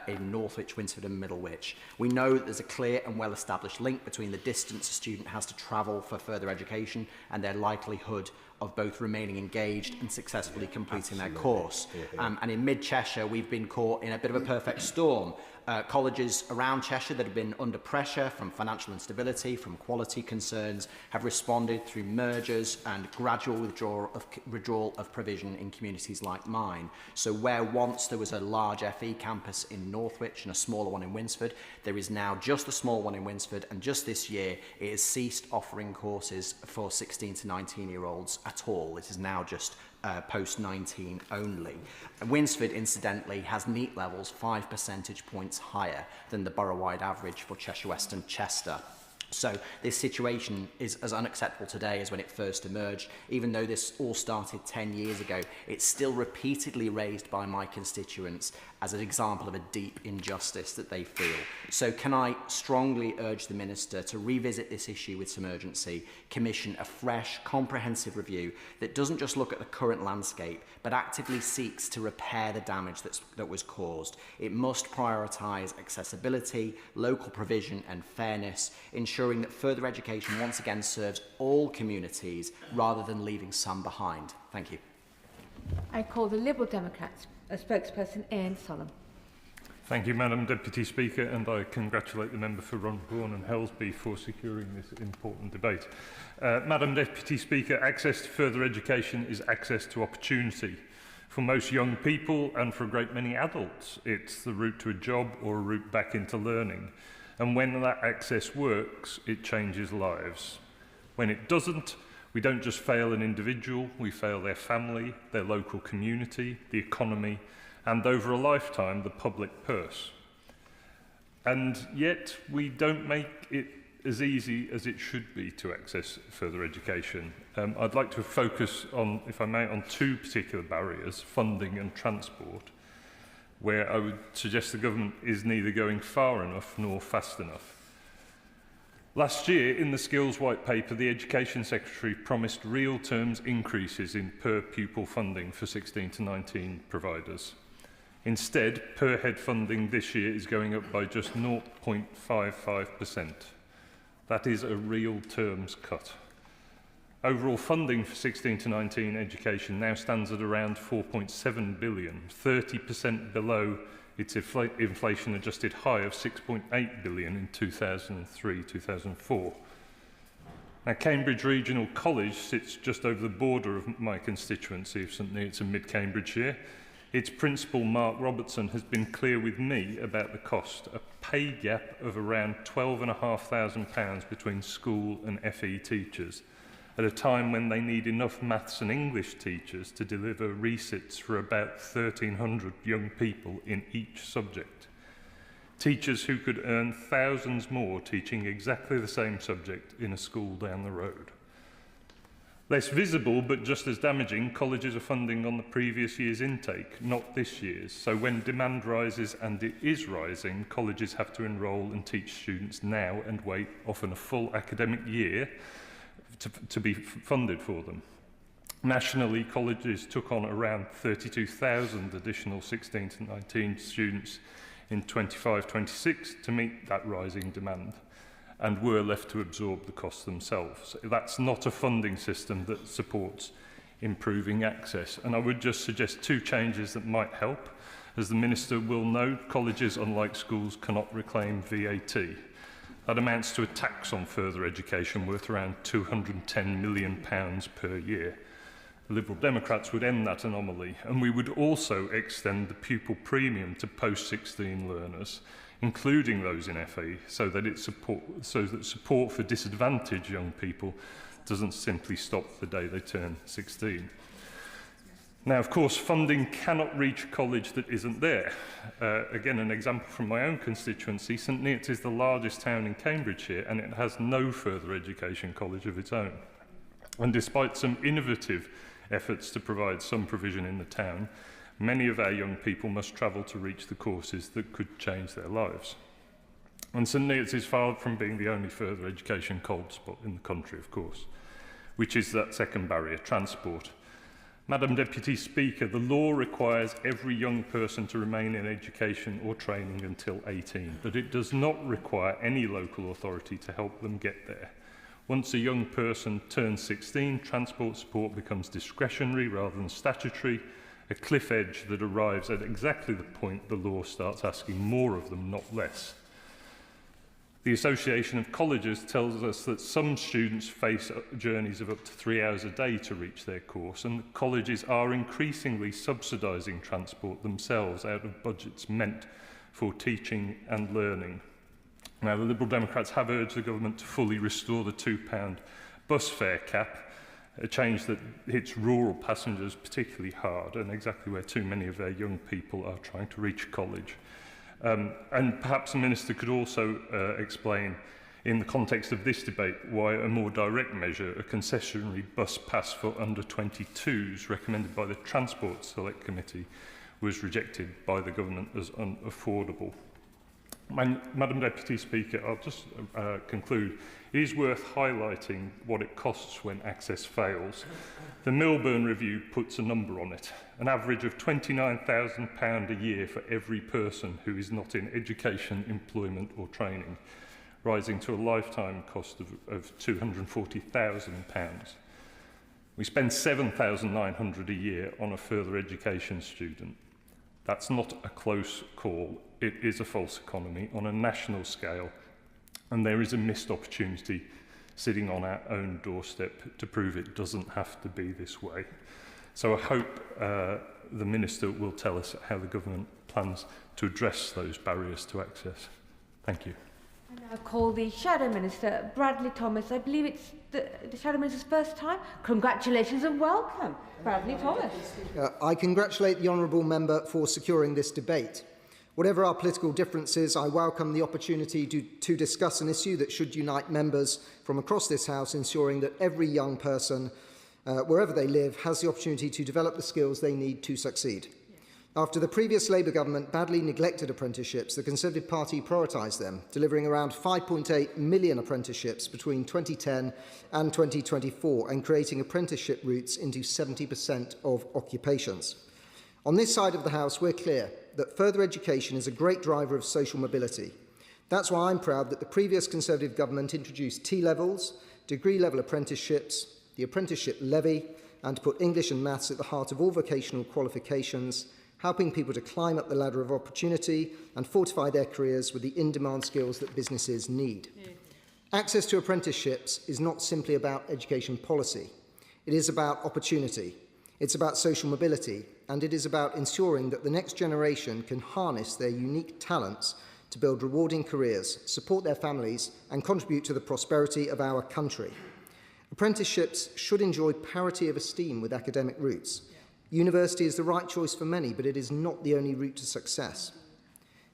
in Northwich, Winsford and Middlewich. We know that there's a clear and well-established link between the distance a student has to travel for further education and their likelihood of both remaining engaged and successfully completing their course. And in mid-Cheshire, we've been caught in a bit of a perfect storm. Colleges around Cheshire that have been under pressure from financial instability, from quality concerns, have responded through mergers and gradual withdrawal of provision in communities like mine. So where once there was a large FE campus in Northwich and a smaller one in Winsford, there is now just a small one in Winsford, and just this year it has ceased offering courses for 16 to 19-year-olds at all. It is now just post-19 only. And Winsford, incidentally, has NEET levels 5 percentage points higher than the borough-wide average for Cheshire West and Chester. So this situation is as unacceptable today as when it first emerged. Even though this all started 10 years ago, it's still repeatedly raised by my constituents as an example of a deep injustice that they feel. So can I strongly urge the Minister to revisit this issue with some urgency, commission a fresh, comprehensive review that doesn't just look at the current landscape, but actively seeks to repair the damage that was caused. It must prioritise accessibility, local provision and fairness, ensuring that further education once again serves all communities rather than leaving some behind. Thank you. I call the Liberal Democrats spokesperson Ian Sollum. Thank you, Madam Deputy Speaker, and I congratulate the member for Runcorn and Helsby for securing this important debate. Madam Deputy Speaker, access to further education is access to opportunity. For most young people and for a great many adults, it's the route to a job or a route back into learning. And when that access works, it changes lives. When it doesn't, we don't just fail an individual, we fail their family, their local community, the economy, and over a lifetime, the public purse. And yet, we don't make it as easy as it should be to access further education. I'd like to focus on, if I may, on two particular barriers, funding and transport, where I would suggest the government is neither going far enough nor fast enough. Last year, in the Skills White Paper, the Education Secretary promised real terms increases in per-pupil funding for 16 to 19 providers. Instead, per-head funding this year is going up by just 0.55%. That is a real terms cut. Overall funding for 16 to 19 education now stands at around 4.7 billion, 30% below its inflation-adjusted high of 6.8 billion in 2003-2004. Now, Cambridge Regional College sits just over the border of my constituency of St Neots and Mid Cambridgeshire. Its principal, Mark Robertson, has been clear with me about the cost, a pay gap of around £12,500 between school and FE teachers, at a time when they need enough maths and English teachers to deliver resits for about 1,300 young people in each subject. Teachers who could earn thousands more teaching exactly the same subject in a school down the road. Less visible, but just as damaging, colleges are funding on the previous year's intake, not this year's. So when demand rises, and it is rising, colleges have to enrol and teach students now and wait often a full academic year to be funded for them. Nationally, colleges took on around 32,000 additional 16 to 19 students in 25-26 to meet that rising demand, and were left to absorb the costs themselves. That's not a funding system that supports improving access. And I would just suggest two changes that might help. As the Minister will know, colleges, unlike schools, cannot reclaim VAT. That amounts to a tax on further education worth around £210 million per year. The Liberal Democrats would end that anomaly, and we would also extend the pupil premium to post-16 learners, including those in FE, so that support for disadvantaged young people doesn't simply stop the day they turn 16. Now, of course, funding cannot reach a college that isn't there. Again, an example from my own constituency, St Neots is the largest town in Cambridgeshire, and it has no further education college of its own. And despite some innovative efforts to provide some provision in the town, many of our young people must travel to reach the courses that could change their lives. And St Neots is far from being the only further education cold spot in the country, of course, which is that second barrier, transport. Madam Deputy Speaker, the law requires every young person to remain in education or training until 18, but it does not require any local authority to help them get there. Once a young person turns 16, transport support becomes discretionary rather than statutory, a cliff edge that arrives at exactly the point the law starts asking more of them, not less. The Association of Colleges tells us that some students face journeys of up to 3 hours a day to reach their course, and colleges are increasingly subsidising transport themselves out of budgets meant for teaching and learning. Now, the Liberal Democrats have urged the government to fully restore the £2 bus fare cap, a change that hits rural passengers particularly hard, and exactly where too many of their young people are trying to reach college. And perhaps the Minister could also explain, in the context of this debate, why a more direct measure, a concessionary bus pass for under 22s, recommended by the Transport Select Committee, was rejected by the government as unaffordable. Madam Deputy Speaker, I'll just conclude. It is worth highlighting what it costs when access fails. The Milburn Review puts a number on it, an average of £29,000 a year for every person who is not in education, employment or training, rising to a lifetime cost of £240,000. We spend £7,900 a year on a further education student. That's not a close call. It is a false economy on a national scale, and there is a missed opportunity sitting on our own doorstep to prove it doesn't have to be this way. So I hope the Minister will tell us how the government plans to address those barriers to access. Thank you. I now call the Shadow Minister, Bradley Thomas. I believe it's the Shadow Minister's first time. Congratulations and welcome, Bradley Thomas. I congratulate the Honourable Member for securing this debate. Whatever our political differences, I welcome the opportunity to discuss an issue that should unite members from across this House, ensuring that every young person, wherever they live, has the opportunity to develop the skills they need to succeed. After the previous Labour government badly neglected apprenticeships, the Conservative Party prioritised them, delivering around 5.8 million apprenticeships between 2010 and 2024 and creating apprenticeship routes into 70% of occupations. On this side of the House, we're clear that further education is a great driver of social mobility. That's why I'm proud that the previous Conservative government introduced T-levels, degree-level apprenticeships, the apprenticeship levy, and put English and maths at the heart of all vocational qualifications, helping people to climb up the ladder of opportunity and fortify their careers with the in-demand skills that businesses need. Access to apprenticeships is not simply about education policy. It is about opportunity. It's about social mobility, and it is about ensuring that the next generation can harness their unique talents to build rewarding careers, support their families, and contribute to the prosperity of our country. Apprenticeships should enjoy parity of esteem with academic routes. University is the right choice for many, but it is not the only route to success.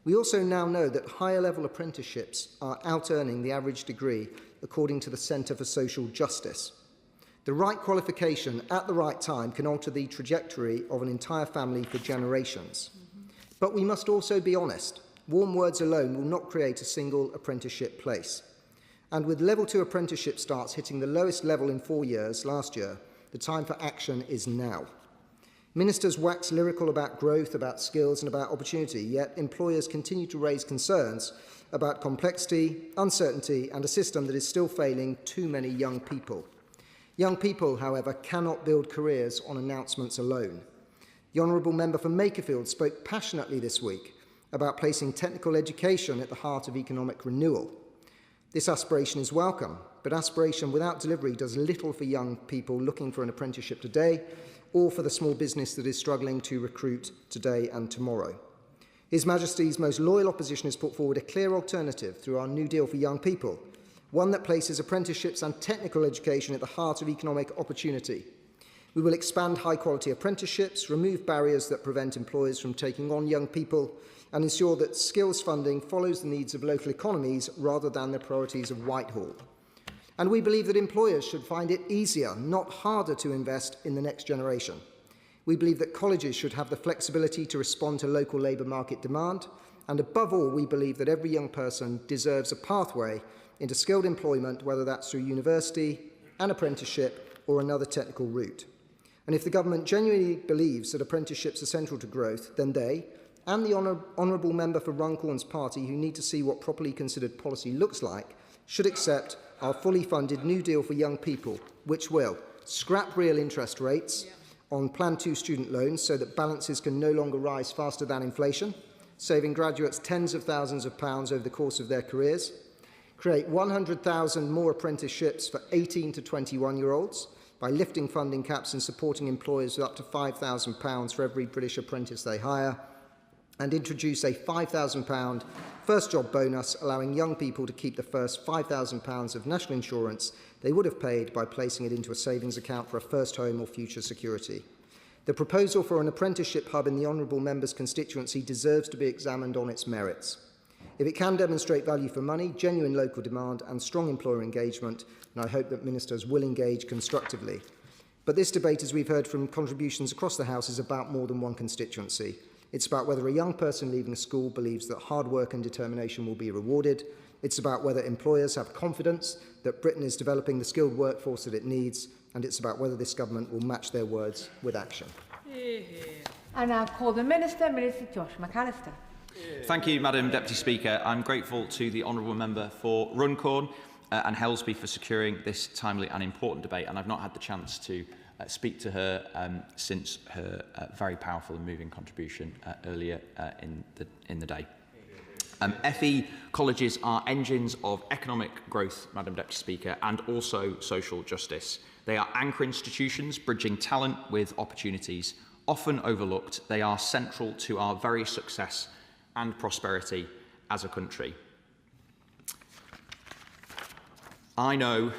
We also now know that higher level apprenticeships are out-earning the average degree according to the Centre for Social Justice. The right qualification at the right time can alter the trajectory of an entire family for generations. But we must also be honest. Warm words alone will not create a single apprenticeship place. And with level 2 apprenticeship starts hitting the lowest level in 4 years last year, the time for action is now. Ministers wax lyrical about growth, about skills and about opportunity, yet employers continue to raise concerns about complexity, uncertainty and a system that is still failing too many young people. Young people, however, cannot build careers on announcements alone. The Honourable Member for Makerfield spoke passionately this week about placing technical education at the heart of economic renewal. This aspiration is welcome, but aspiration without delivery does little for young people looking for an apprenticeship today or for the small business that is struggling to recruit today and tomorrow. His Majesty's most loyal opposition has put forward a clear alternative through our New Deal for Young People, one that places apprenticeships and technical education at the heart of economic opportunity. We will expand high-quality apprenticeships, remove barriers that prevent employers from taking on young people, and ensure that skills funding follows the needs of local economies rather than the priorities of Whitehall. And we believe that employers should find it easier, not harder, to invest in the next generation. We believe that colleges should have the flexibility to respond to local labour market demand, and above all, we believe that every young person deserves a pathway into skilled employment, whether that's through university, an apprenticeship, or another technical route. And if the government genuinely believes that apprenticeships are central to growth, then they, and the Honourable Member for Runcorn's party, who need to see what properly considered policy looks like, should accept our fully funded New Deal for Young People, which will scrap real interest rates on Plan 2 student loans so that balances can no longer rise faster than inflation, saving graduates tens of thousands of pounds over the course of their careers, create 100,000 more apprenticeships for 18 to 21-year-olds by lifting funding caps and supporting employers with up to £5,000 for every British apprentice they hire, and introduce a £5,000 first job bonus, allowing young people to keep the first £5,000 of national insurance they would have paid by placing it into a savings account for a first home or future security. The proposal for an apprenticeship hub in the Honourable Member's constituency deserves to be examined on its merits. If it can demonstrate value for money, genuine local demand and strong employer engagement, and I hope that ministers will engage constructively. But this debate, as we've heard from contributions across the House, is about more than one constituency. It's about whether a young person leaving a school believes that hard work and determination will be rewarded. It's about whether employers have confidence that Britain is developing the skilled workforce that it needs. And it's about whether this government will match their words with action. And I'll call the Minister, Minister Josh McAllister. Thank you, Madam Deputy Speaker. I'm grateful to the Honourable Member for Runcorn and Helsby for securing this timely and important debate. And I've not had the chance to speak to her since her very powerful and moving contribution earlier in the day. FE colleges are engines of economic growth, Madam Deputy Speaker, and also social justice. They are anchor institutions bridging talent with opportunities. Often overlooked, they are central to our very success and prosperity as a country. I know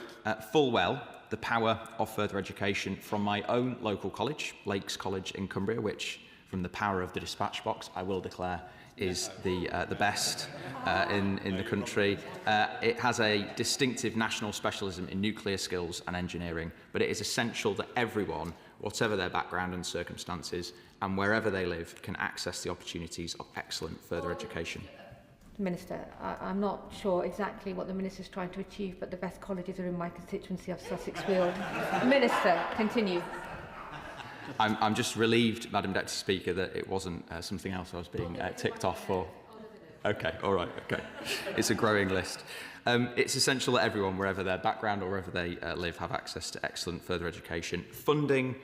full well the power of further education from my own local college, Lakes College in Cumbria, which, from the power of the dispatch box, I will declare is the best in the country. It has a distinctive national specialism in nuclear skills and engineering, but it is essential that everyone, whatever their background and circumstances, and wherever they live, can access the opportunities of excellent further education. Minister, I'm not sure exactly what the Minister's trying to achieve, but the best colleges are in my constituency of Sussex Weald. Minister, continue. I'm just relieved, Madam Deputy Speaker, that it wasn't something else I was being ticked off for. OK, all right, OK. It's a growing list. It's essential that everyone, wherever their background or wherever they live, have access to excellent further education. Funding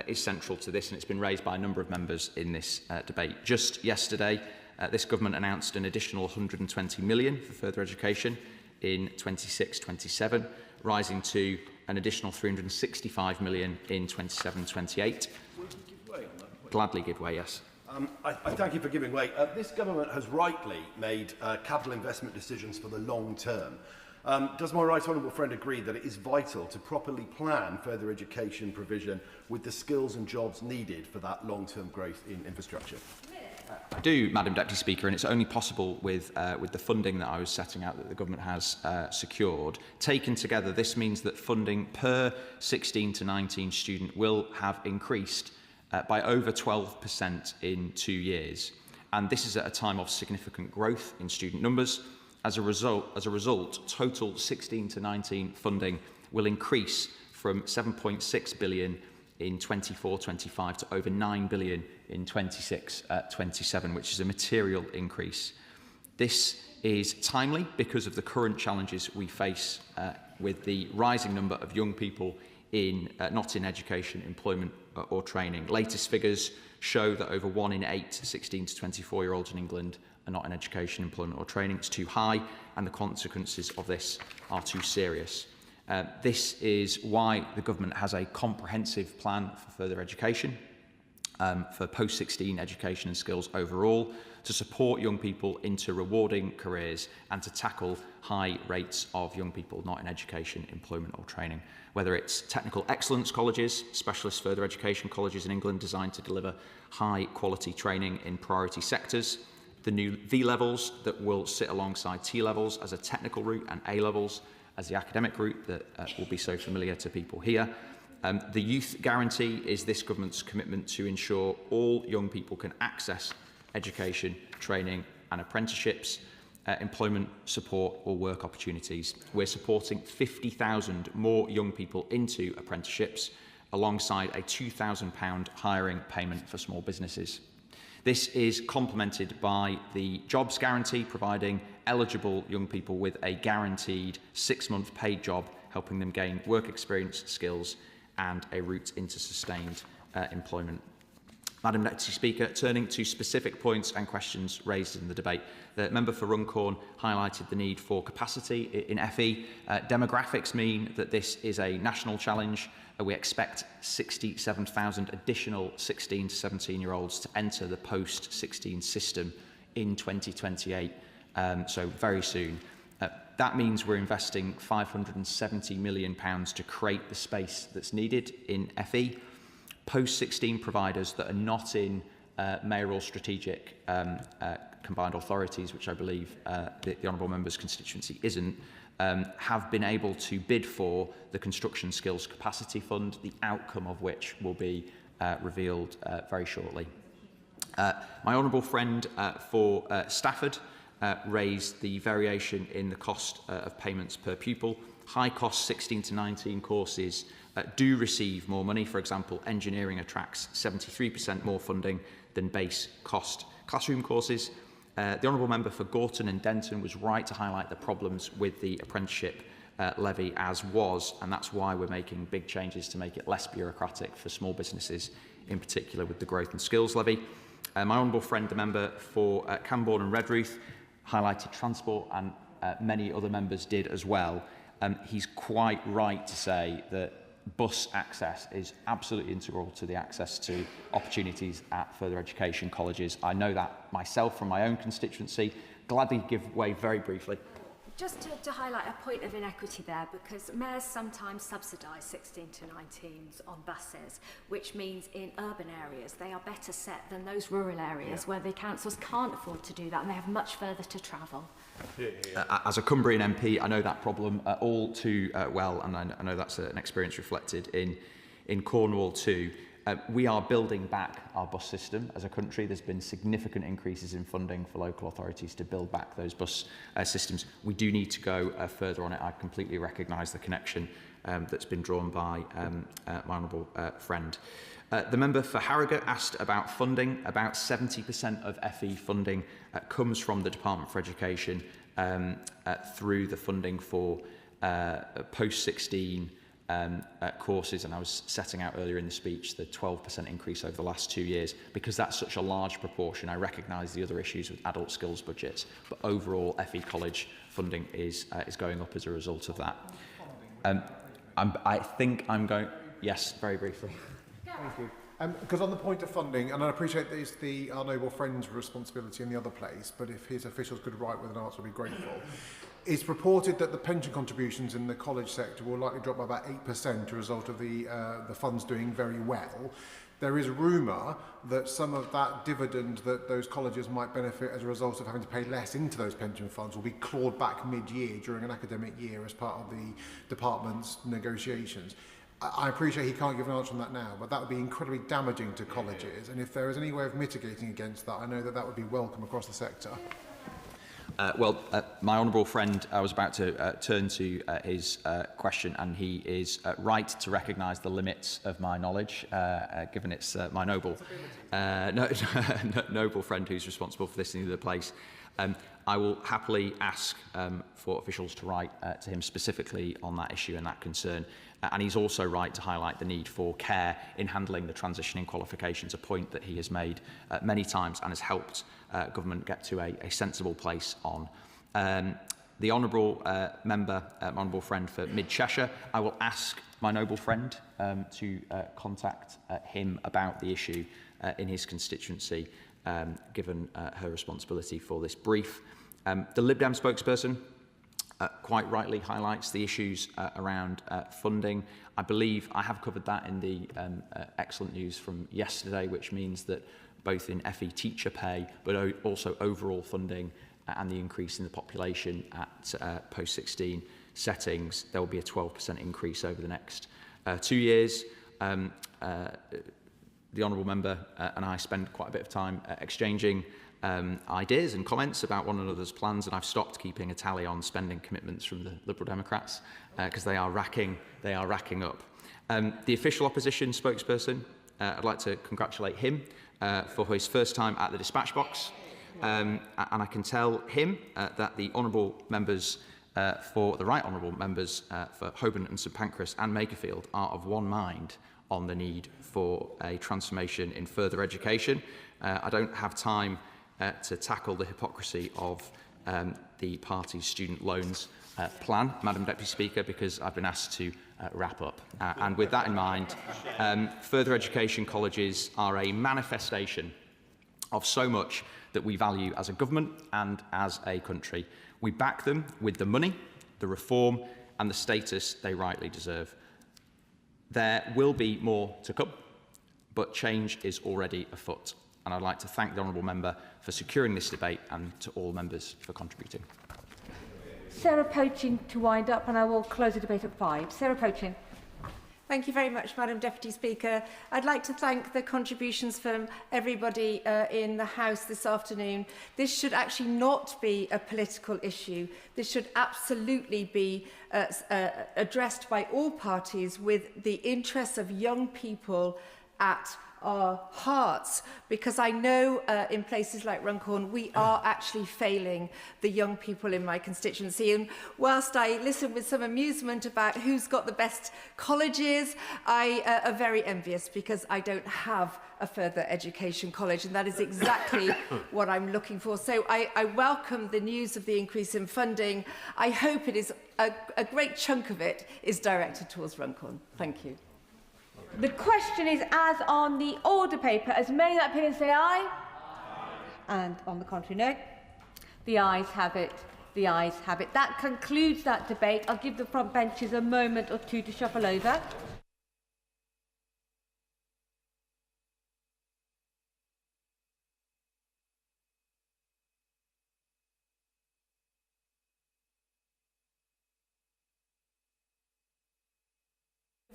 is central to this, and it's been raised by a number of members in this debate. Just yesterday, this government announced an additional £120 million for further education in 26-27, rising to an additional £365 million in 27-28. gladly give way, yes. I thank you for giving way. This government has rightly made capital investment decisions for the long term. Does my right honourable friend agree that it is vital to properly plan further education provision with the skills and jobs needed for that long-term growth in infrastructure? I do, Madam Deputy Speaker, and it's only possible with the funding that I was setting out that the government has secured. Taken together, this means that funding per 16 to 19 student will have increased by over 12% in 2 years. And this is at a time of significant growth in student numbers. As a result, total 16 to 19 funding will increase from 7.6 billion in 24-25 to over 9 billion in 26-27, which is a material increase. This is timely because of the current challenges we face with the rising number of young people not in education, employment or training. Latest figures show that over 1 in 8 16 to 24-year-olds in England are not in education, employment or training. It's too high, and the consequences of this are too serious. This is why the government has a comprehensive plan for further education, for post-16 education and skills overall, to support young people into rewarding careers and to tackle high rates of young people not in education, employment or training. Whether it's technical excellence colleges, specialist further education colleges in England designed to deliver high quality training in priority sectors, the new V-levels that will sit alongside T-levels as a technical route and A-levels as the academic route that will be so familiar to people here. The Youth Guarantee is this government's commitment to ensure all young people can access education, training and apprenticeships, employment support or work opportunities. We're supporting 50,000 more young people into apprenticeships alongside a £2,000 hiring payment for small businesses. This is complemented by the Jobs Guarantee, providing eligible young people with a guaranteed 6-month paid job, helping them gain work experience, skills and a route into sustained employment. Madam Deputy Speaker, turning to specific points and questions raised in the debate, the member for Runcorn highlighted the need for capacity in FE. Demographics mean that this is a national challenge. We expect 67,000 additional 16 to 17-year-olds to enter the post-16 system in 2028, so very soon. That means we're investing £570 million to create the space that's needed in FE. Post-16 providers that are not in mayoral strategic combined authorities, which I believe the Honourable Member's constituency isn't, have been able to bid for the Construction Skills Capacity Fund, the outcome of which will be revealed very shortly. My honourable friend for Stafford raised the variation in the cost of payments per pupil. High-cost 16 to 19 courses do receive more money. For example, engineering attracts 73% more funding than base cost classroom courses. The Honourable Member for Gorton and Denton was right to highlight the problems with the apprenticeship levy as was, and that's why we're making big changes to make it less bureaucratic for small businesses, in particular with the growth and skills levy. My honourable friend, the member for Camborne and Redruth, highlighted transport, and many other members did as well. He's quite right to say that bus access is absolutely integral to the access to opportunities at further education colleges. I know that myself from my own constituency. Gladly give way very briefly. Just to highlight a point of inequity there, because mayors sometimes subsidise 16 to 19s on buses, which means in urban areas they are better set than those rural areas where the councils can't afford to do that and they have much further to travel. As a Cumbrian MP, I know that problem all too well, and I know that's an experience reflected in Cornwall too. We are building back our bus system as a country. There's been significant increases in funding for local authorities to build back those bus systems. We do need to go further on it. I completely recognise the connection that's been drawn by my honourable friend. The member for Harrogate asked about funding. About 70% of FE funding comes from the Department for Education through the funding for post-16 courses, and I was setting out earlier in the speech the 12% increase over the last 2 years. Because that's such a large proportion, I recognise the other issues with adult skills budgets, but overall FE college funding is going up as a result of that. I think I'm going... Yes, very briefly. Thank you. Because on the point of funding, and I appreciate that it's our noble friend's responsibility in the other place, but if his officials could write with an answer, we'd be grateful. It's reported that the pension contributions in the college sector will likely drop by about 8% as a result of the funds doing very well. There is rumour that some of that dividend that those colleges might benefit as a result of having to pay less into those pension funds will be clawed back mid-year during an academic year as part of the department's negotiations. I appreciate he can't give an answer on that now, but that would be incredibly damaging to colleges, and if there is any way of mitigating against that, I know that that would be welcome across the sector. My honourable friend, I was about to turn to his question, and he is right to recognise the limits of my knowledge, given it's my noble noble friend who's responsible for this in the place. I will happily ask for officials to write to him specifically on that issue and that concern. And he's also right to highlight the need for care in handling the transitioning qualifications, a point that he has made many times and has helped government get to a sensible place on. The honourable member, my honourable friend for Mid Cheshire, I will ask my noble friend to contact him about the issue in his constituency, given her responsibility for this brief. The Lib Dem spokesperson quite rightly highlights the issues around funding. I believe I have covered that in the excellent news from yesterday, which means that both in FE teacher pay, but also overall funding and the increase in the population at post-16 settings, there will be a 12% increase over the next 2 years. The honourable member and I spend quite a bit of time exchanging ideas and comments about one another's plans, and I've stopped keeping a tally on spending commitments from the Liberal Democrats because they are racking up. The official opposition spokesperson, I'd like to congratulate him for his first time at the dispatch box, and I can tell him that the honourable members for the right honourable members for Holborn and St Pancras and Makerfield are of one mind on the need for a transformation in further education. I don't have time to tackle the hypocrisy of the party's student loans plan, Madam Deputy Speaker, because I've been asked to wrap up. And with that in mind, further education colleges are a manifestation of so much that we value as a government and as a country. We back them with the money, the reform and the status they rightly deserve. There will be more to come, but change is already afoot. And I'd like to thank the honourable member for securing this debate and to all members for contributing. Sarah Poaching to wind up, and I will close the debate at 5. Sarah Poaching. Thank you very much, Madam Deputy Speaker. I'd like to thank the contributions from everybody in the House this afternoon. This should actually not be a political issue. This should absolutely be addressed by all parties with the interests of young people at our hearts, because I know in places like Runcorn we are actually failing the young people in my constituency. And whilst I listen with some amusement about who's got the best colleges, I am very envious because I don't have a further education college, and that is exactly what I'm looking for. So I welcome the news of the increase in funding. I hope it is a great chunk of it is directed towards Runcorn. Thank you. The question is, as on the order paper, as many that opinion say aye. And on the contrary, no. The ayes have it. The ayes have it. That concludes that debate. I'll give the front benches a moment or two to shuffle over.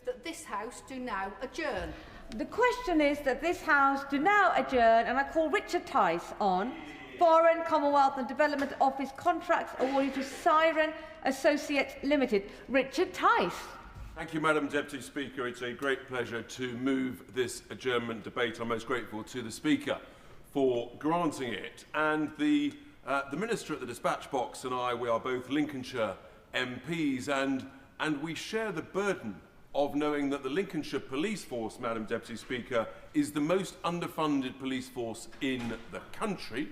That this House do now adjourn. The question is that this House do now adjourn, and I call Richard Tice on Foreign, Commonwealth and Development Office contracts awarded to Siren Associates Limited. Richard Tice. Thank you, Madam Deputy Speaker. It's a great pleasure to move this adjournment debate. I'm most grateful to the Speaker for granting it. And the Minister at the dispatch box and I, we are both Lincolnshire MPs, and we share the burden of knowing that the Lincolnshire Police Force, Madam Deputy Speaker, is the most underfunded police force in the country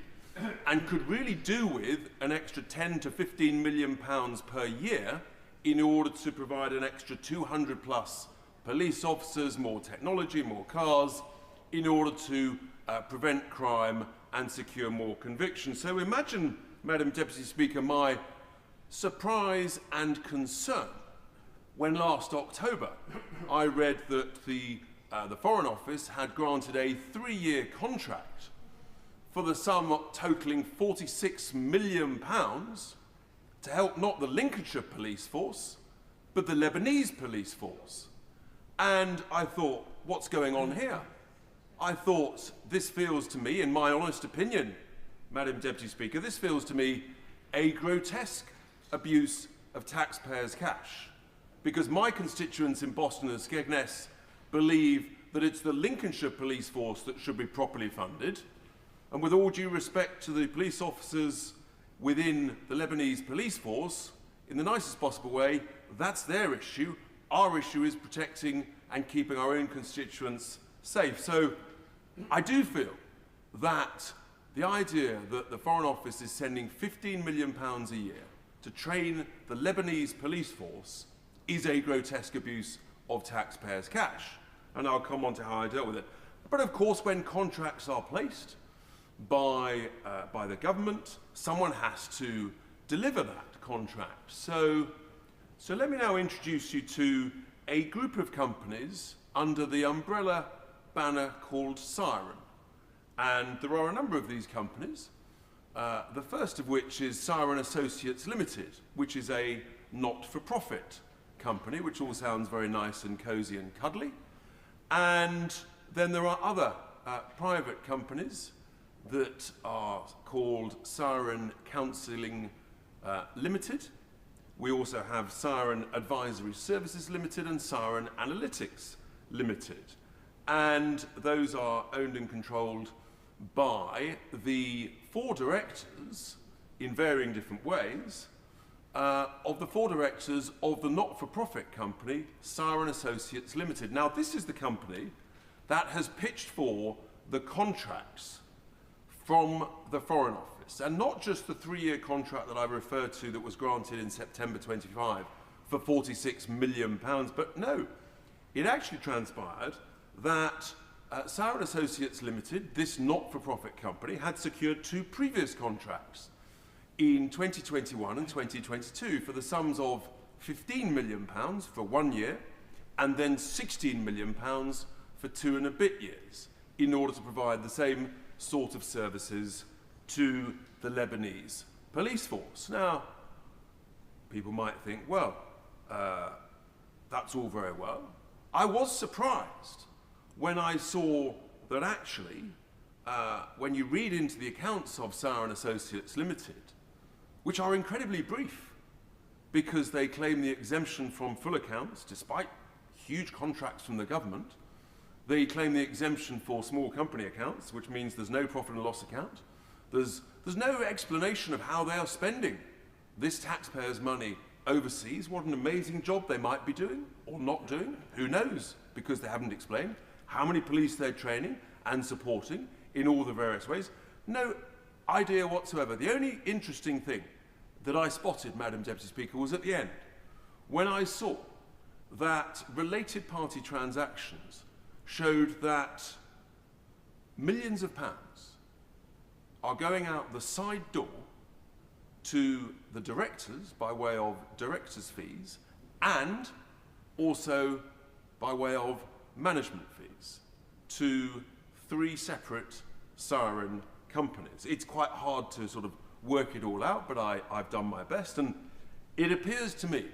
and could really do with an extra £10 to £15 million per year in order to provide an extra 200 plus police officers, more technology, more cars, in order to prevent crime and secure more convictions. So imagine, Madam Deputy Speaker, my surprise and concern when last October I read that the Foreign Office had granted a 3-year contract for the sum totalling £46 million to help not the Lincolnshire police force, but the Lebanese police force. And I thought, what's going on here? I thought, this feels to me, in my honest opinion, Madam Deputy Speaker, this feels to me a grotesque abuse of taxpayers' cash. Because my constituents in Boston and Skegness believe that it's the Lincolnshire police force that should be properly funded. And with all due respect to the police officers within the Lebanese police force, in the nicest possible way, that's their issue. Our issue is protecting and keeping our own constituents safe. So I do feel that the idea that the Foreign Office is sending £15 million a year to train the Lebanese police force is a grotesque abuse of taxpayers' cash. And I'll come on to how I dealt with it. But of course, when contracts are placed by the government, someone has to deliver that contract. So let me now introduce you to a group of companies under the umbrella banner called Siren. And there are a number of these companies, the first of which is Siren Associates Limited, which is a not-for-profit company, which all sounds very nice and cosy and cuddly. And then there are other private companies that are called Siren Counselling Limited. We also have Siren Advisory Services Limited and Siren Analytics Limited. And those are owned and controlled by the 4 directors in varying different ways of the 4 directors of the not-for-profit company Siren Associates Limited. Now, this is the company that has pitched for the contracts from the Foreign Office, and not just the 3-year contract that I referred to that was granted in September 25 for £46 million, but no, it actually transpired that Siren Associates Limited, this not-for-profit company, had secured 2 previous contracts in 2021 and 2022 for the sums of £15 million for 1 year and then £16 million for 2 and a bit years in order to provide the same sort of services to the Lebanese police force. Now, people might think, well, that's all very well. I was surprised when I saw that actually, when you read into the accounts of Siren Associates Limited, which are incredibly brief because they claim the exemption from full accounts despite huge contracts from the government. They claim the exemption for small company accounts, which means there's no profit and loss account. There's no explanation of how they are spending this taxpayers' money overseas. What an amazing job they might be doing or not doing. Who knows? Because they haven't explained how many police they're training and supporting in all the various ways. No idea whatsoever. The only interesting thing that I spotted, Madam Deputy Speaker, was at the end, when I saw that related party transactions showed that millions of pounds are going out the side door to the directors by way of directors' fees and also by way of management fees to 3 separate Siren companies. It's quite hard to sort of work it all out, but I've done my best, and it appears to me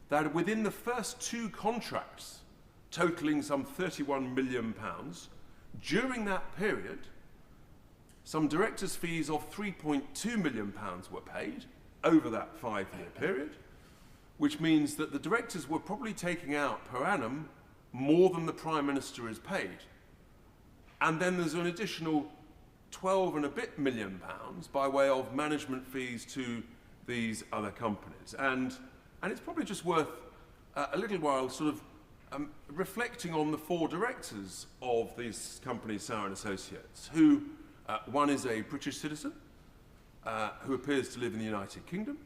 that within the first 2 contracts totaling some £31 million, during that period, some directors' fees of £3.2 million were paid over that 5-year period, which means that the directors were probably taking out per annum more than the Prime Minister is paid. And then there's an additional 12 and a bit million by way of management fees to these other companies. And it's probably just worth a little while sort of reflecting on the 4 directors of these companies, Siren Associates, who one is a British citizen who appears to live in the United Kingdom,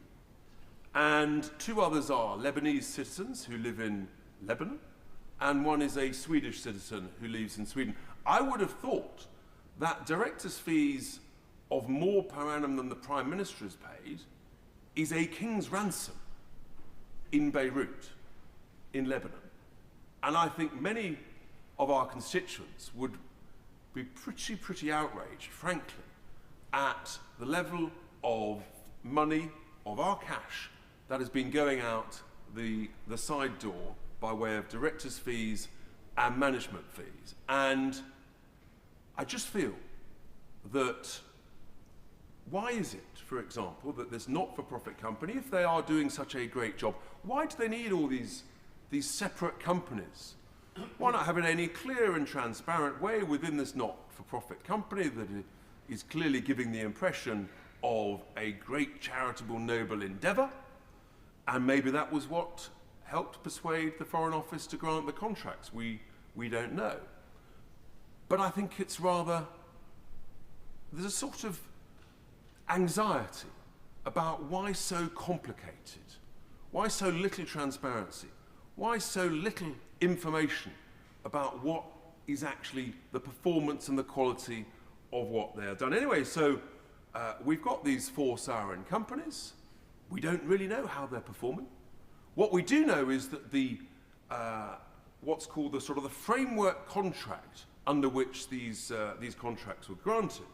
and 2 others are Lebanese citizens who live in Lebanon, and one is a Swedish citizen who lives in Sweden. I would have thought that directors' fees of more per annum than the Prime Minister has paid is a king's ransom in Beirut, in Lebanon. And I think many of our constituents would be pretty outraged, frankly, at the level of money, of our cash, that has been going out the side door by way of directors' fees and management fees. And I just feel that why is it, for example, that this not-for-profit company, if they are doing such a great job, why do they need all these separate companies? Why not have it any clear and transparent way within this not-for-profit company that is clearly giving the impression of a great charitable noble endeavour? And maybe that was what helped persuade the Foreign Office to grant the contracts. We don't know. But I think it's rather, there's a sort of anxiety about why so complicated, why so little transparency, why so little information about what is actually the performance and the quality of what they have done. Anyway, so we've got these 4 siren companies. We don't really know how they're performing. What we do know is that the what's called the sort of the framework contract under which these contracts were granted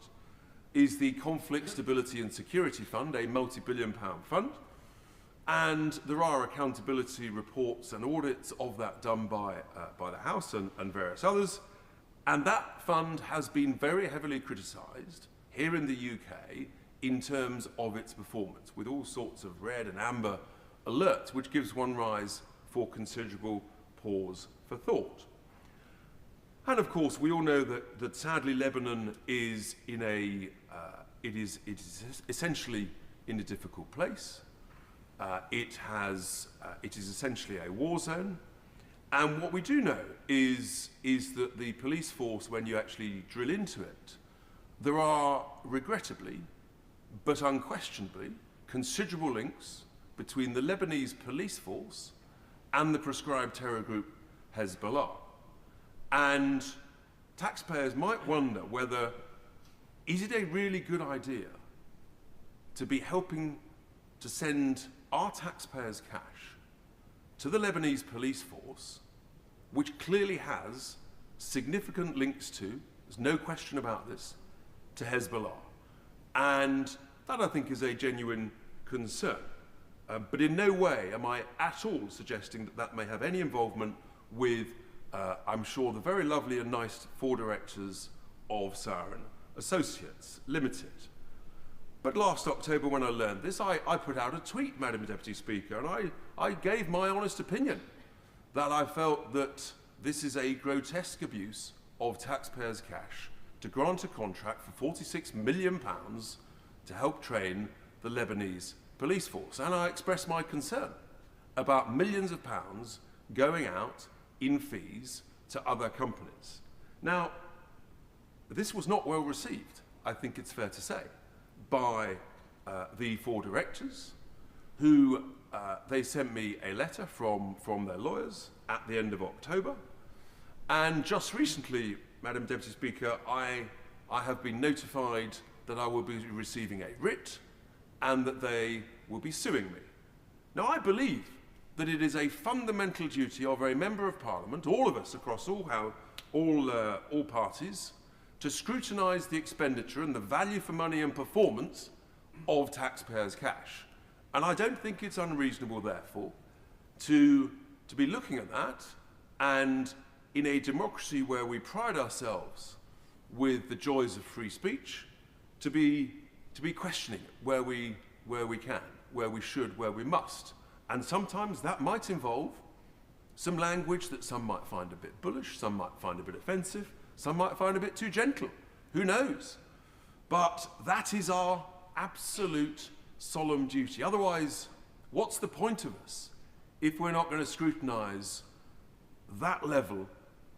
is the Conflict, Stability and Security Fund, a multi-billion-pound fund. And there are accountability reports and audits of that done by the House and various others. And that fund has been very heavily criticised here in the UK in terms of its performance, with all sorts of red and amber alerts, which gives one rise for considerable pause for thought. And of course, we all know that sadly Lebanon is in it is essentially in a difficult place. It is essentially a war zone. And what we do know is that the police force, when you actually drill into it, there are regrettably, but unquestionably, considerable links between the Lebanese police force and the proscribed terror group Hezbollah. And taxpayers might wonder whether, is it a really good idea to be helping to send our taxpayers' cash to the Lebanese police force, which clearly has significant links to, there's no question about this, to Hezbollah. And that, I think, is a genuine concern. But in no way am I at all suggesting that that may have any involvement with, I'm sure, the very lovely and nice 4 directors of Siren Associates Limited. But last October, when I learned this, I put out a tweet, Madam Deputy Speaker, and I gave my honest opinion that I felt that this is a grotesque abuse of taxpayers' cash to grant a contract for £46 million to help train the Lebanese police force. And I expressed my concern about millions of pounds going out in fees to other companies. Now, this was not well received, I think it's fair to say, by the 4 directors, who they sent me a letter from their lawyers at the end of October. And just recently, Madam Deputy Speaker, I have been notified that I will be receiving a writ and that they will be suing me. Now, I believe that it is a fundamental duty of a Member of Parliament, all of us across all parties, to scrutinise the expenditure and the value for money and performance of taxpayers' cash. And I don't think it's unreasonable, therefore, to be looking at that, and in a democracy where we pride ourselves with the joys of free speech, to be questioning it where we can, where we should, where we must. And sometimes that might involve some language that some might find a bit bullish, some might find a bit offensive, some might find a bit too gentle. Who knows? But that is our absolute solemn duty. Otherwise, what's the point of us if we're not going to scrutinise that level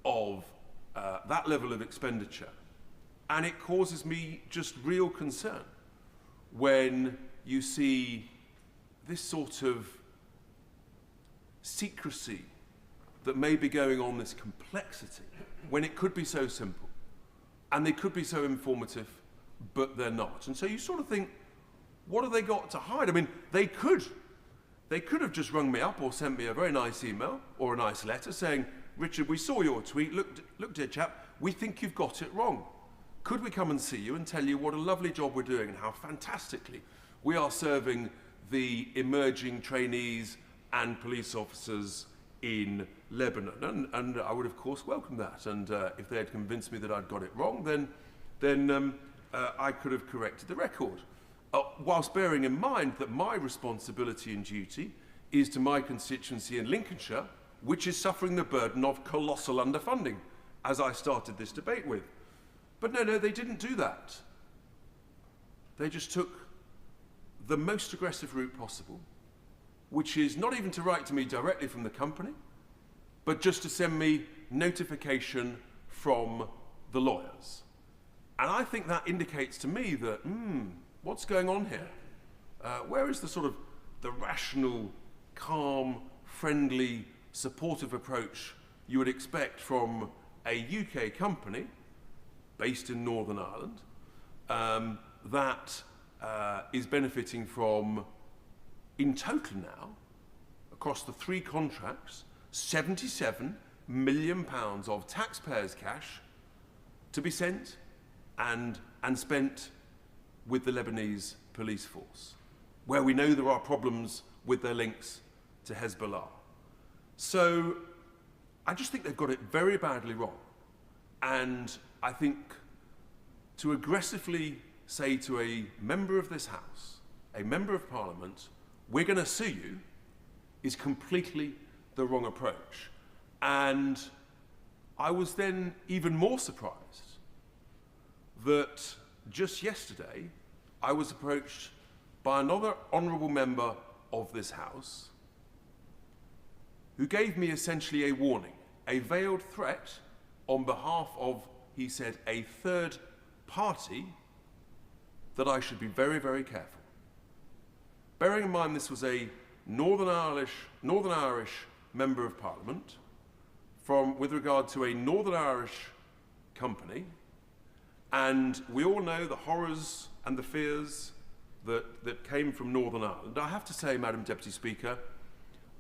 of expenditure? And it causes me just real concern when you see this sort of secrecy that may be going on, this complexity, when it could be so simple. and they could be so informative, but they're not. And so you sort of think, what have they got to hide? I mean, they could have just rung me up or sent me a very nice email or a nice letter saying, Richard, we saw your tweet, look dear chap, we think you've got it wrong. Could we come and see you and tell you what a lovely job we're doing and how fantastically we are serving the emerging trainees and police officers in Lebanon? And I would, of course, welcome that. And if they had convinced me that I'd got it wrong, then I could have corrected the record. Whilst bearing in mind that my responsibility and duty is to my constituency in Lincolnshire, which is suffering the burden of colossal underfunding, as I started this debate with. But no, they didn't do that. They just took the most aggressive route possible, which is not even to write to me directly from the company, but just to send me notification from the lawyers. And I think that indicates to me that, what's going on here? Where is the sort of the rational, calm, friendly, supportive approach you would expect from a UK company based in Northern Ireland that is benefiting from, in total now, across the 3 contracts, £77 million of taxpayers' cash to be sent and spent with the Lebanese police force, where we know there are problems with their links to Hezbollah. So I just think they've got it very badly wrong. And I think to aggressively say to a member of this House, a member of Parliament, we're going to sue you, is completely the wrong approach. And I was then even more surprised that just yesterday I was approached by another honourable member of this House who gave me essentially a warning, a veiled threat on behalf of, he said, a third party, that I should be very, very careful. Bearing in mind this was a Northern Irish Member of Parliament with regard to a Northern Irish company, and we all know the horrors and the fears that came from Northern Ireland. I have to say, Madam Deputy Speaker,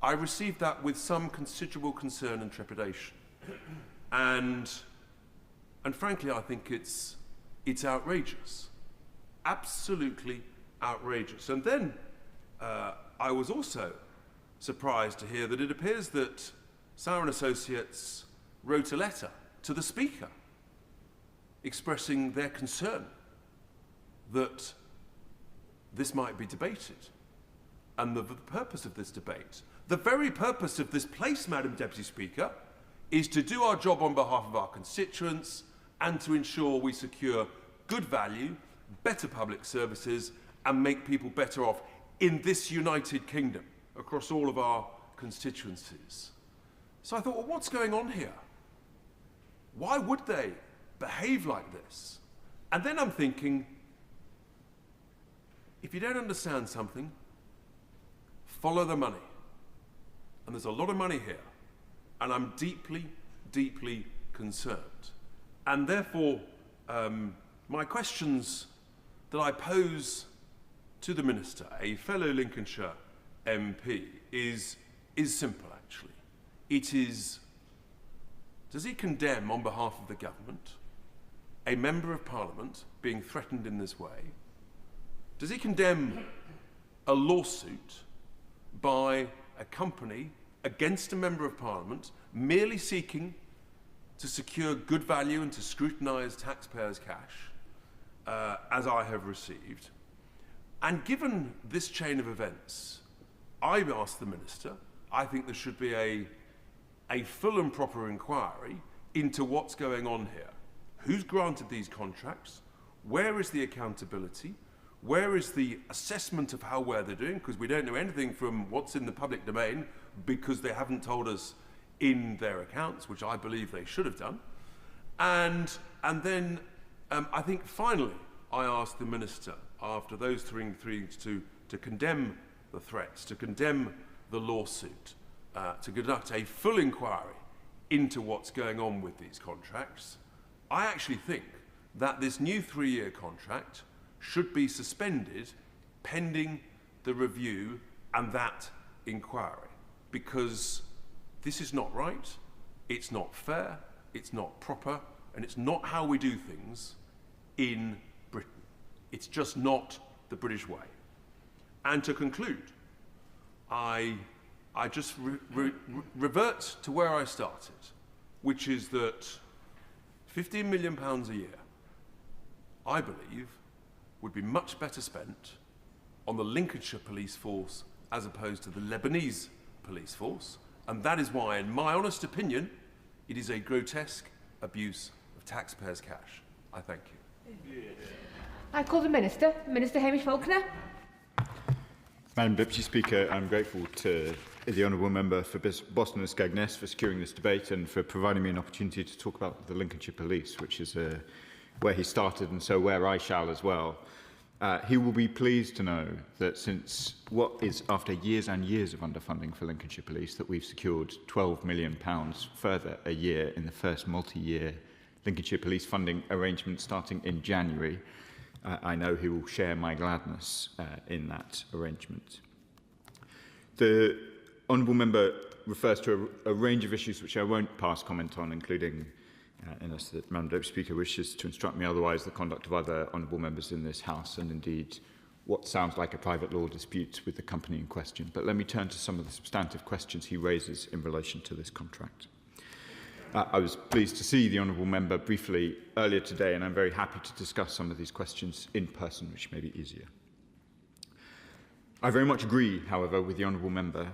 I received that with some considerable concern and trepidation. And frankly, I think it's outrageous. Absolutely outrageous. And then I was also surprised to hear that it appears that Sauer & Associates wrote a letter to the Speaker expressing their concern that this might be debated. And the purpose of this debate, the very purpose of this place, Madam Deputy Speaker, is to do our job on behalf of our constituents and to ensure we secure good value, better public services, and make people better off in this United Kingdom across all of our constituencies. So I thought, well, what's going on here? Why would they behave like this? And then I'm thinking, if you don't understand something, follow the money. And there's a lot of money here. And I'm deeply, deeply concerned. And therefore, my questions that I pose to the Minister, a fellow Lincolnshire MP, is simple, actually. It is, does he condemn on behalf of the government a Member of Parliament being threatened in this way? Does he condemn a lawsuit by a company against a Member of Parliament merely seeking to secure good value and to scrutinise taxpayers' cash, as I have received? And given this chain of events, I've asked the Minister, I think there should be a full and proper inquiry into what's going on here. Who's granted these contracts? Where is the accountability? Where is the assessment of how well they're doing? Because we don't know anything from what's in the public domain because they haven't told us in their accounts, which I believe they should have done. And then I think finally I asked the Minister, after those three things, to condemn the threats, to condemn the lawsuit, to conduct a full inquiry into what's going on with these contracts. I actually think that this new 3-year contract should be suspended pending the review and that inquiry, because this is not right, it's not fair, it's not proper, and it's not how we do things in Britain. It's just not the British way. And to conclude, I just revert to where I started, which is that £15 million a year, I believe, would be much better spent on the Lincolnshire police force as opposed to the Lebanese police force. And that is why, in my honest opinion, it is a grotesque abuse of taxpayers' cash. I thank you. I call the Minister, Minister Hamish Faulkner. Madam Deputy Speaker, I'm grateful to the Honourable Member for Boston and Skegness for securing this debate and for providing me an opportunity to talk about the Lincolnshire Police, which is where he started and so where I shall as well. He will be pleased to know that since what is after years and years of underfunding for Lincolnshire Police, that we've secured £12 million further a year in the first multi-year Lincolnshire Police funding arrangement starting in January. I know he will share my gladness in that arrangement. The Honourable Member refers to a range of issues which I won't pass comment on, including, unless the Madam Deputy Speaker wishes to instruct me otherwise, the conduct of other Honourable Members in this House, and indeed what sounds like a private law dispute with the company in question. But let me turn to some of the substantive questions he raises in relation to this contract. I was pleased to see the Honourable Member briefly earlier today, and I'm very happy to discuss some of these questions in person, which may be easier. I very much agree, however, with the Honourable Member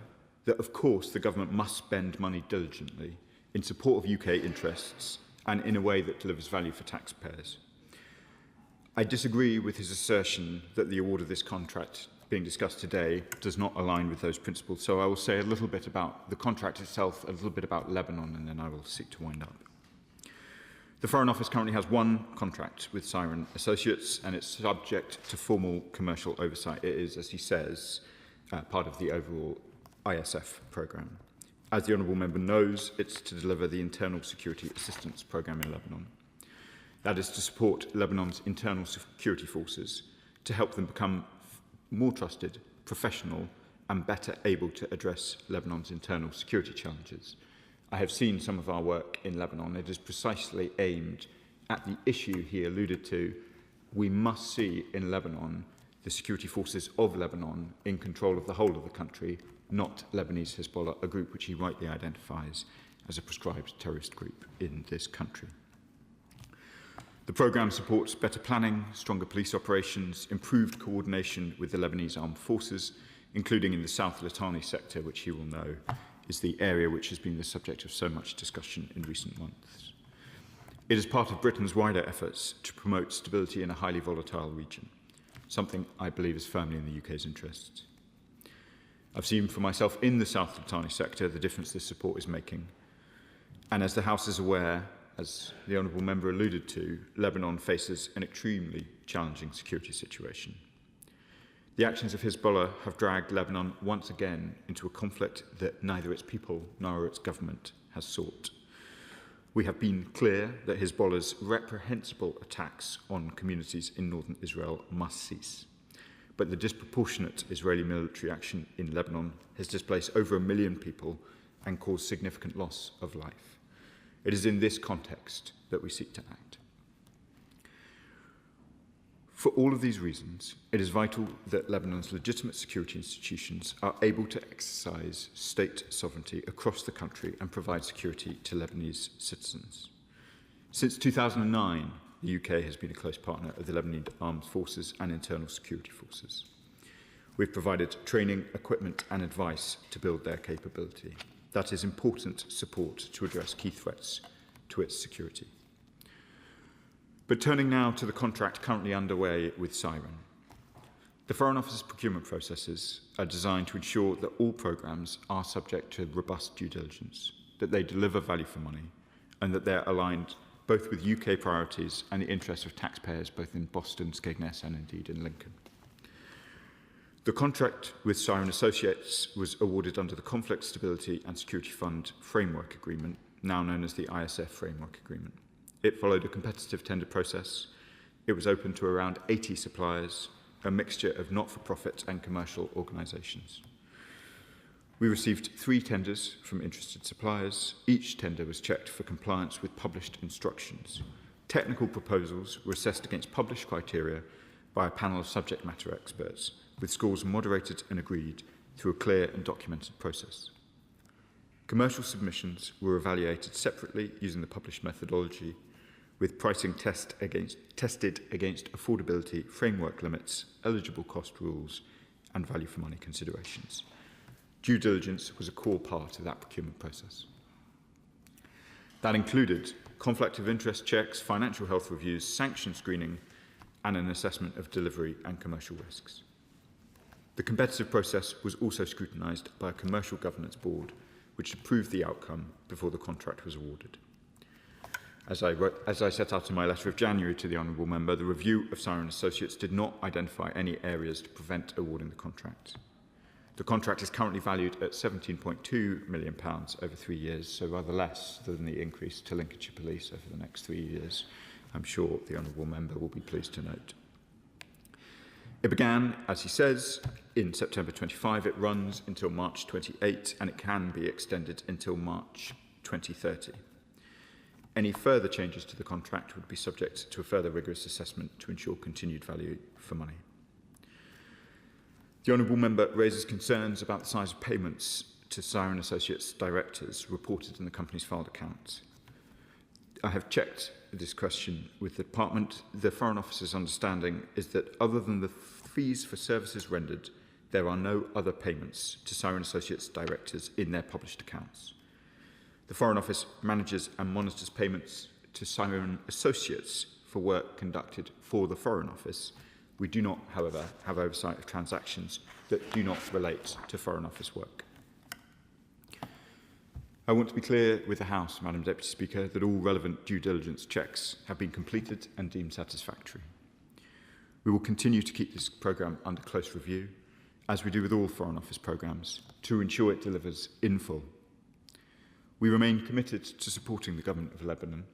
that, of course, the government must spend money diligently in support of UK interests and in a way that delivers value for taxpayers. I disagree with his assertion that the award of this contract being discussed today does not align with those principles, so I will say a little bit about the contract itself, a little bit about Lebanon, and then I will seek to wind up. The Foreign Office currently has one contract with Siren Associates, and it's subject to formal commercial oversight. It is, as he says, part of the overall ISF programme. As the Honourable Member knows, it's to deliver the Internal Security Assistance Programme in Lebanon. That is to support Lebanon's internal security forces, to help them become more trusted, professional, and better able to address Lebanon's internal security challenges. I have seen some of our work in Lebanon. It is precisely aimed at the issue he alluded to. We must see in Lebanon the security forces of Lebanon in control of the whole of the country, not Lebanese Hezbollah, a group which he rightly identifies as a proscribed terrorist group in this country. The programme supports better planning, stronger police operations, improved coordination with the Lebanese armed forces, including in the South Litani sector, which he will know is the area which has been the subject of so much discussion in recent months. It is part of Britain's wider efforts to promote stability in a highly volatile region, something I believe is firmly in the UK's interests. I've seen for myself in the South Litani sector the difference this support is making, and as the House is aware, as the Honourable Member alluded to, Lebanon faces an extremely challenging security situation. The actions of Hezbollah have dragged Lebanon once again into a conflict that neither its people nor its government has sought. We have been clear that Hezbollah's reprehensible attacks on communities in northern Israel must cease. But the disproportionate Israeli military action in Lebanon has displaced over 1 million people and caused significant loss of life. It is in this context that we seek to act. For all of these reasons, it is vital that Lebanon's legitimate security institutions are able to exercise state sovereignty across the country and provide security to Lebanese citizens. Since 2009, the UK has been a close partner of the Lebanese armed forces and internal security forces. We've provided training, equipment and advice to build their capability. That is important support to address key threats to its security. But turning now to the contract currently underway with Siren. The Foreign Office's procurement processes are designed to ensure that all programmes are subject to robust due diligence, that they deliver value for money, and that they're aligned both with UK priorities and the interests of taxpayers both in Boston, Skegness and indeed in Lincoln. The contract with Siren Associates was awarded under the Conflict Stability and Security Fund Framework Agreement, now known as the ISF Framework Agreement. It followed a competitive tender process. It was open to around 80 suppliers, a mixture of not-for-profit and commercial organisations. We received 3 tenders from interested suppliers. Each tender was checked for compliance with published instructions. Technical proposals were assessed against published criteria by a panel of subject matter experts, with scores moderated and agreed through a clear and documented process. Commercial submissions were evaluated separately using the published methodology, with pricing tested against affordability, framework limits, eligible cost rules, and value for money considerations. Due diligence was a core part of that procurement process. That included conflict of interest checks, financial health reviews, sanction screening, and an assessment of delivery and commercial risks. The competitive process was also scrutinised by a commercial governance board, which approved the outcome before the contract was awarded. As I set out in my letter of January to the Honourable Member, the review of Siren Associates did not identify any areas to prevent awarding the contract. The contract is currently valued at £17.2 million over 3 years, so rather less than the increase to Lincolnshire Police over the next 3 years. I'm sure the Honourable Member will be pleased to note. It began, as he says, in September 25. It runs until March 28, and it can be extended until March 2030. Any further changes to the contract would be subject to a further rigorous assessment to ensure continued value for money. The Honourable Member raises concerns about the size of payments to Siren Associates directors reported in the company's filed accounts. I have checked this question with the Department. The Foreign Office's understanding is that other than the fees for services rendered, there are no other payments to Siren Associates directors in their published accounts. The Foreign Office manages and monitors payments to Siren Associates for work conducted for the Foreign Office. We do not, however, have oversight of transactions that do not relate to Foreign Office work. I want to be clear with the House, Madam Deputy Speaker, that all relevant due diligence checks have been completed and deemed satisfactory. We will continue to keep this programme under close review, as we do with all Foreign Office programmes, to ensure it delivers in full. We remain committed to supporting the Government of Lebanon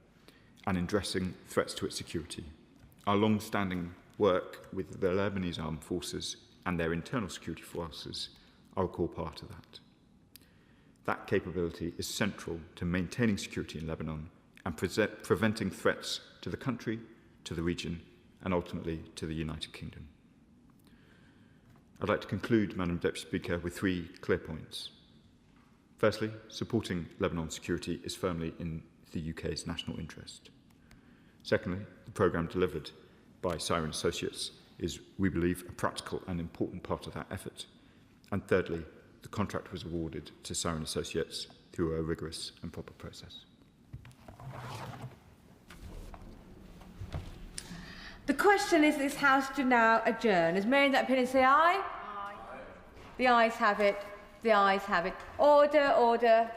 and addressing threats to its security. Our long-standing work with the Lebanese armed forces and their internal security forces are a core part of that. That capability is central to maintaining security in Lebanon and preventing threats to the country, to the region, and ultimately to the United Kingdom. I'd like to conclude, Madam Deputy Speaker, with 3 clear points. Firstly, supporting Lebanon's security is firmly in the UK's national interest. Secondly, the programme delivered by Siren Associates is, we believe, a practical and important part of that effort. And thirdly, the contract was awarded to Siren Associates through a rigorous and proper process. The question is this House to now adjourn. As many in that opinion say aye? Aye. The ayes have it. The ayes have it. Order, order.